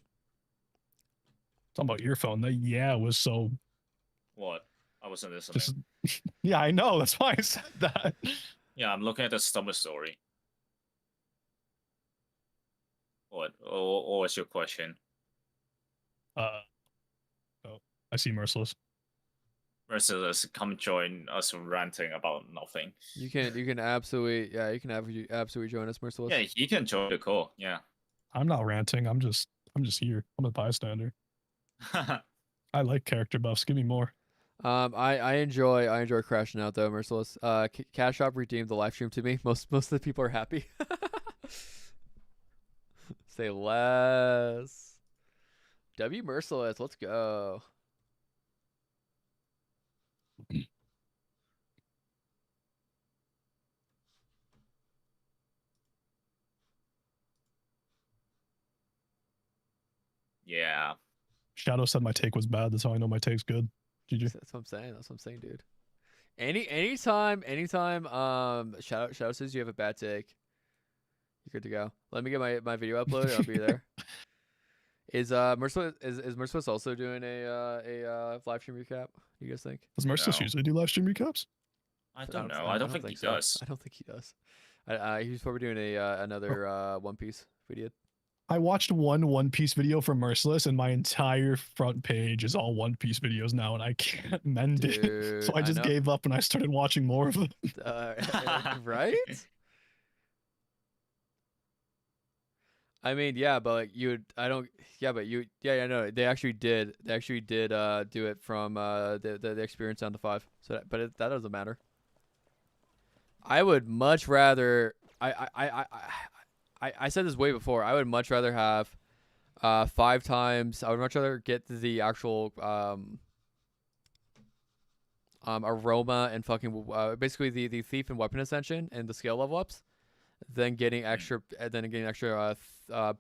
Talking about your phone. That yeah was so. What? I wasn't listening. Just, yeah, I know. That's why I said that. Yeah, I'm looking at the stomach story. What? Or what's your question? Oh, I see Merciless. Merciless, come join us ranting about nothing. You can absolutely absolutely join us, Merciless. Yeah, he can join the call. Yeah. I'm not ranting. I'm just here. I'm a bystander. I like character buffs. Give me more. I enjoy crashing out though, Merciless. Cash Shop redeemed the live stream to me. Most of the people are happy. Say less. W Merciless, let's go. Yeah. Shadow said my take was bad. That's how I know my take's good. GG. That's what I'm saying. That's what I'm saying, dude. Anytime Shadow says you have a bad take, you're good to go. Let me get my video uploaded. I'll be there. Is Merciless also doing a live stream recap? You guys think? Does Merciless No. usually do live stream recaps? I don't know. I don't think he so. does. I don't think he does. He's probably doing another One Piece video. I watched One Piece video from Merciless, and my entire front page is all One Piece videos now, and I can't mend it. Dude, So I just gave up and I started watching more of them. Right? I mean, yeah, but like no, they actually did do it from the experience down to 5. So that doesn't matter. I would much rather I said this way before. I would much rather have 5 times. I would much rather get the actual aroma and fucking basically the thief and weapon ascension and the skill level ups than getting extra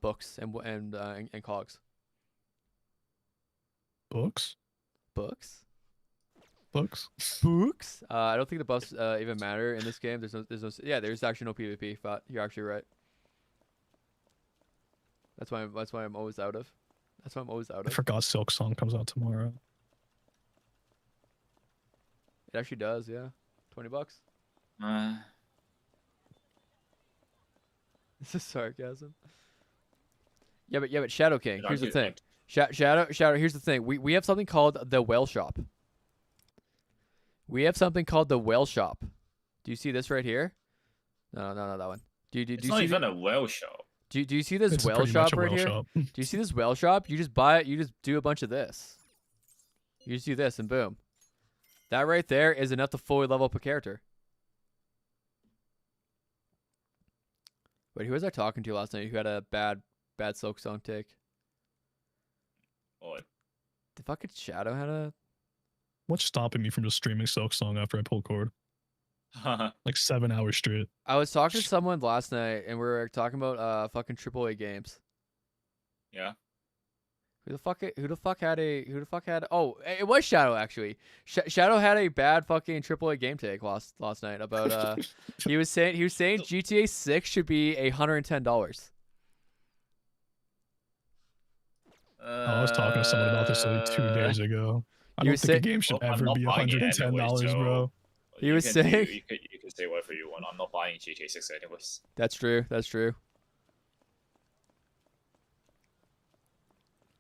books and cogs. Books? I don't think the buffs even matter in this game. There's actually no PvP. But you're actually right. That's why I'm always out of. I forgot Silk Song comes out tomorrow. It actually does, yeah. $20. This is sarcasm. Yeah, but Shadow King. Here's the thing. Shadow. Here's the thing. We have something called the Whale Shop. Do you see this right here? No, that one. Do you It's see not even a whale shop. Do you see this It's whale pretty much shop a right whale here? shop. Do you see this whale shop? You just buy it. You just do a bunch of this. You just do this and boom. That right there is enough to fully level up a character. Wait, who was I talking to last night who had a bad Silk Song take? What? The fucking Shadow had a... What's stopping me from just streaming Silk Song after I pull cord? Like 7 hours straight. I was talking to someone last night and we were talking about fucking AAA games. Yeah. Who the fuck had oh, it was Shadow actually. Shadow had a bad fucking AAA game take last night about he was saying GTA 6 should be $110. I was talking to someone about this like 2 days ago. I don't think a game should ever be $110, bro. He was saying you can say whatever you want. I'm not buying GTA 6 anyways. That's true.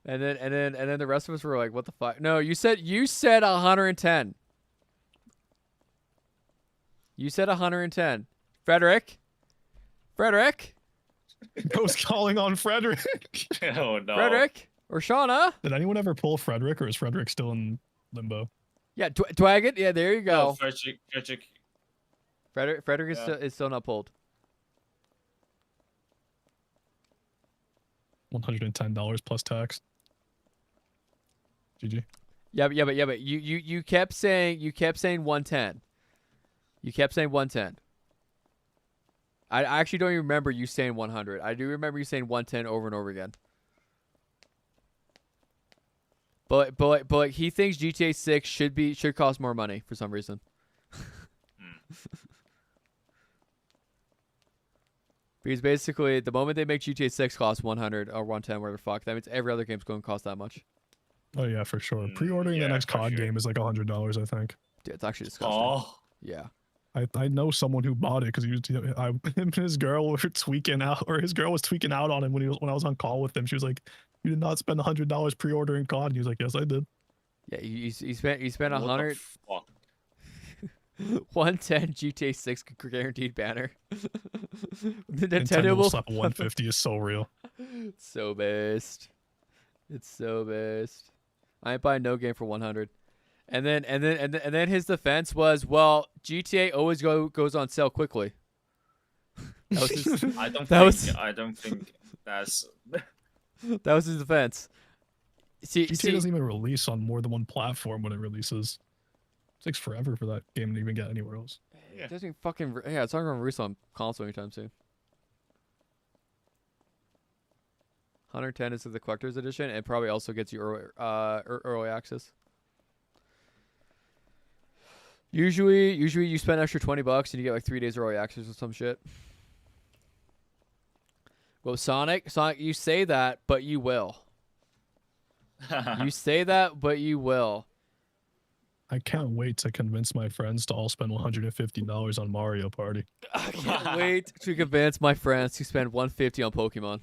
And then the rest of us were like, "What the fuck?" No, you said 110. You said 110. Frederick. Goes calling on Frederick. Oh no. Frederick or Shauna. Did anyone ever pull Frederick, or is Frederick still in limbo? Yeah, Twaggett. Yeah, there you go. No, Frederick is still not pulled. $110 plus tax. GG. Yeah, but you kept saying 110. You kept saying 110. I actually don't even remember you saying 100. I do remember you saying 110 over and over again. But he thinks GTA 6 should cost more money for some reason. Because basically, the moment they make GTA 6 cost 100 or 110, whatever the fuck, that means every other game's going to cost that much. Oh yeah, for sure. Pre-ordering the next COD game is like $100, I think. Dude, it's actually disgusting. Oh. Yeah. I know someone who bought it because him and his girl were tweaking out, or his girl was tweaking out on him when I was on call with him. She was like, "You did not spend $100 pre-ordering COD." And he was like, "Yes, I did." Yeah, you spent 100. 110 GTA 6 guaranteed banner. The Nintendo will slap 150 is so real. So based. It's so based. I ain't buying no game for 100. And then his defense was, well, GTA always goes on sale quickly. That was his, I don't think that's that was his defense. GTA doesn't even release on more than one platform when it releases. It takes forever for that game to even get anywhere else. It doesn't fucking it's not gonna release on console anytime soon. 110 is the collector's edition, and probably also gets you early access. Usually you spend an extra $20 and you get like 3 days early access or some shit. Well, Sonic, you say that, but you will. You say that, but you will. I can't wait to convince my friends to all spend $150 on Mario Party. I can't wait to convince my friends to spend $150 on Pokemon.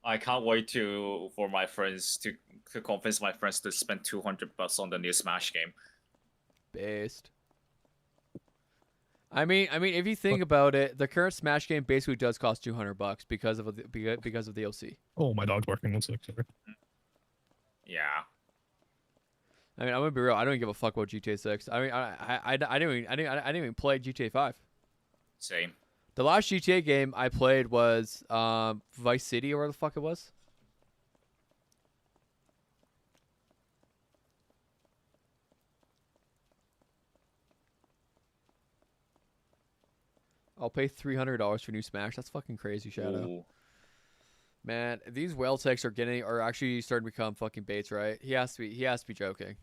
I can't wait for my friends to convince my friends to spend $200 on the new Smash game. Based. I mean, if you think about it, the current Smash game basically does cost $200 because of the DLC. Oh, my dog's barking. 1 sec. Sorry. Yeah. I mean, I'm gonna be real. I don't give a fuck about GTA 6. I mean, I didn't even play GTA 5. Same. The last GTA game I played was Vice City, or where the fuck it was. I'll pay $300 for new Smash. That's fucking crazy, Shadow. Ooh. Man, these whale techs are actually starting to become fucking baits, right? He has to be joking.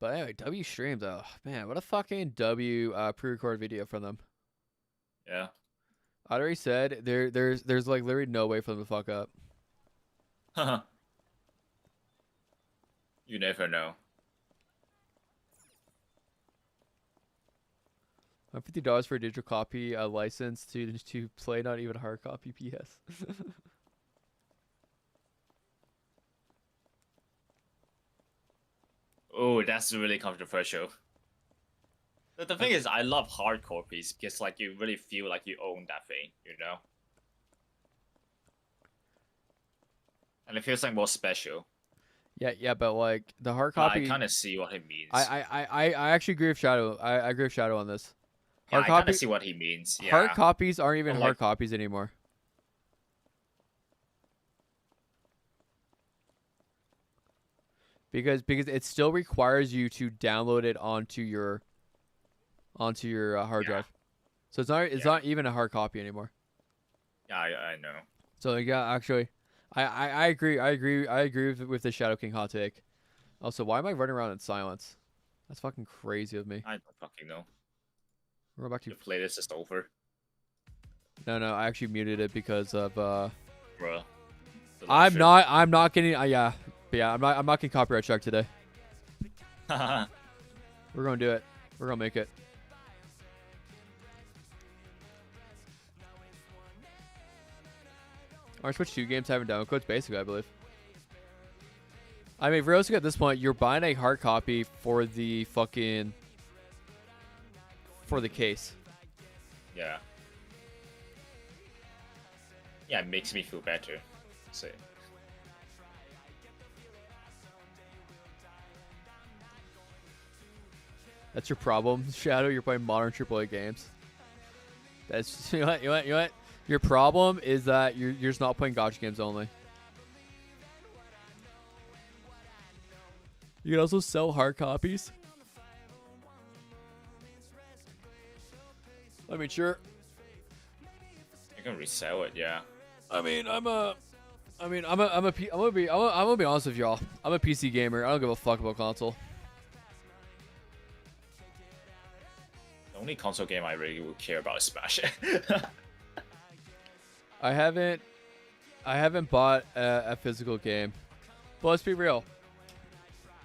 But anyway, W streams. Oh man, what a fucking W pre-record video from them. Yeah. I already said there's like literally no way for them to fuck up. You never know. $50 for a digital copy license to play, not even a hard copy. PS. Oh, that's really controversial. The thing is, I love hard copies because like you really feel like you own that thing, you know? And it feels like more special. Yeah, but like the hard copy. I kind of see what he means. I actually agree with Shadow. I agree with Shadow on this. I kind of see what he means. Yeah. Hard copies aren't even But, hard copies anymore. Because it still requires you to download it onto your hard drive. So it's not even a hard copy anymore. Yeah, I know. So yeah, actually, I agree with the Shadow King hot take. Also, why am I running around in silence? That's fucking crazy of me. I don't fucking know. We're going back to the playlist is over. No, I actually muted it because of Bruh. I'm not getting I'm not getting copyright struck today. We're gonna do it. We're gonna make it. Our Switch 2 games having download codes, basically, I believe. I mean, realistically, at this point, you're buying a hard copy for the case. Yeah. Yeah, it makes me feel better. So. That's your problem, Shadow. You're playing modern AAA games. That's you know what, you know what, you know what? Your problem is that you're just not playing gotcha games only. You can also sell hard copies. I mean, sure. You can resell it, yeah. I'm gonna be honest with y'all. I'm a PC gamer. I don't give a fuck about console. The only console game I really would care about is Smash. I haven't bought a physical game. But let's be real.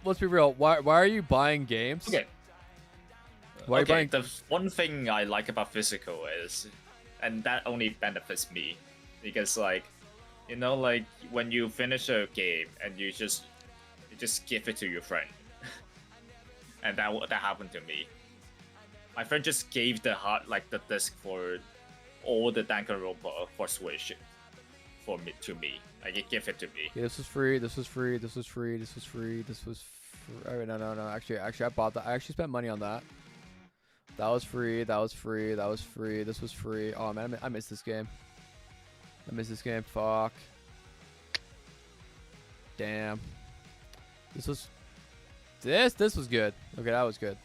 Why are you buying games? Okay. Why are you buying? The one thing I like about physical is, and that only benefits me, because like, you know, like when you finish a game and you just give it to your friend, and that happened to me. My friend just gave the disc for all the Danganronpa for Switch to me. Like, he gave it to me. Yeah, this was free. This was free. This was free. This was free. This was. Oh, no. Actually, I bought that. I actually spent money on that. That was free. That was free. That was free. This was free. Oh man, I missed this game. Fuck. Damn. This was good. Okay, that was good.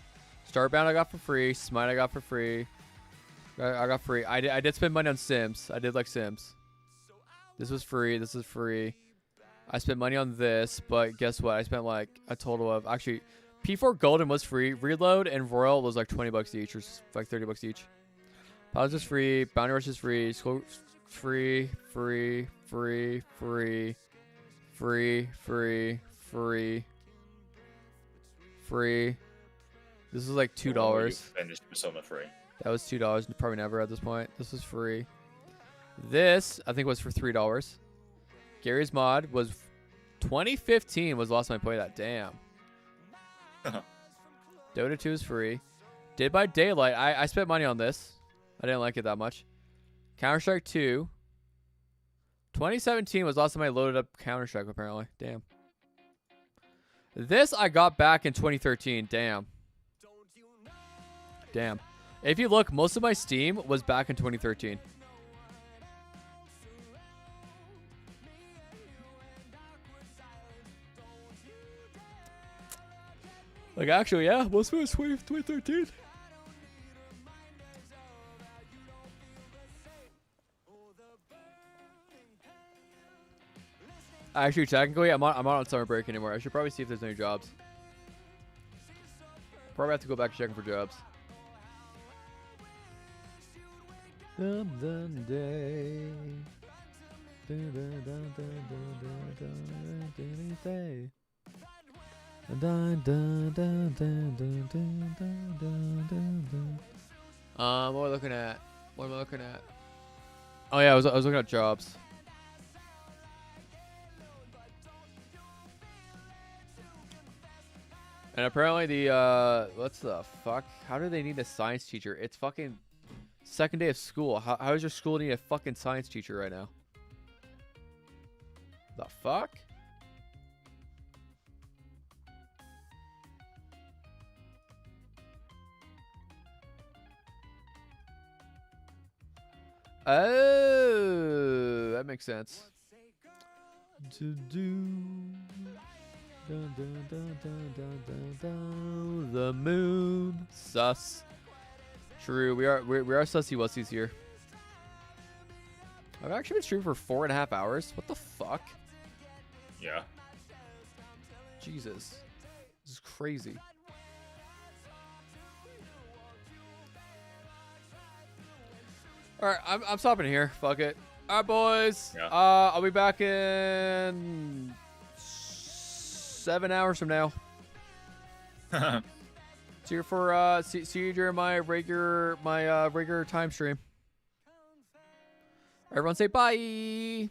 Starbound I got for free. Smite I got for free. I got free. I did spend money on Sims. I did like Sims. This was free. This is free. I spent money on this, but guess what? I spent like a total of actually P4 Golden was free. Reload and Royal was like $20 each, or like $30 each. Pause is free. Bounty Rush is free. School free. This is like $2. Finished Persona 3. That was $2. Probably never at this point. This was free. This I think was for $3. Gary's Mod was 2015 was the last time I played that. Damn. Dota 2 is free. Dead by Daylight. I spent money on this. I didn't like it that much. Counter-Strike 2. 2017 was the last time I loaded up Counter-Strike, apparently. Damn. This I got back in 2013. Damn. Damn. If you look, most of my Steam was back in 2013. Like, actually, yeah, most of it was 2013. Actually, technically, I'm not on summer break anymore. I should probably see if there's any jobs. Probably have to go back checking for jobs. What am I looking at? What am I looking at? Oh yeah, I was looking at jobs. And apparently the what's the fuck? How do they need a science teacher? It's fucking second day of school. How does your school need a fucking science teacher right now? The fuck? Oh, that makes sense. To do. Dun, dun, dun, dun, dun, dun, dun. The moon. Sus. True. We are sussy wussies here. I've actually been streaming for 4.5 hours. What the fuck? Yeah. Jesus. This is crazy. Alright, I'm stopping here. Fuck it. Alright, boys. Yeah. I'll be back in 7 hours from now. See you for see you during my regular time stream. Everyone say bye.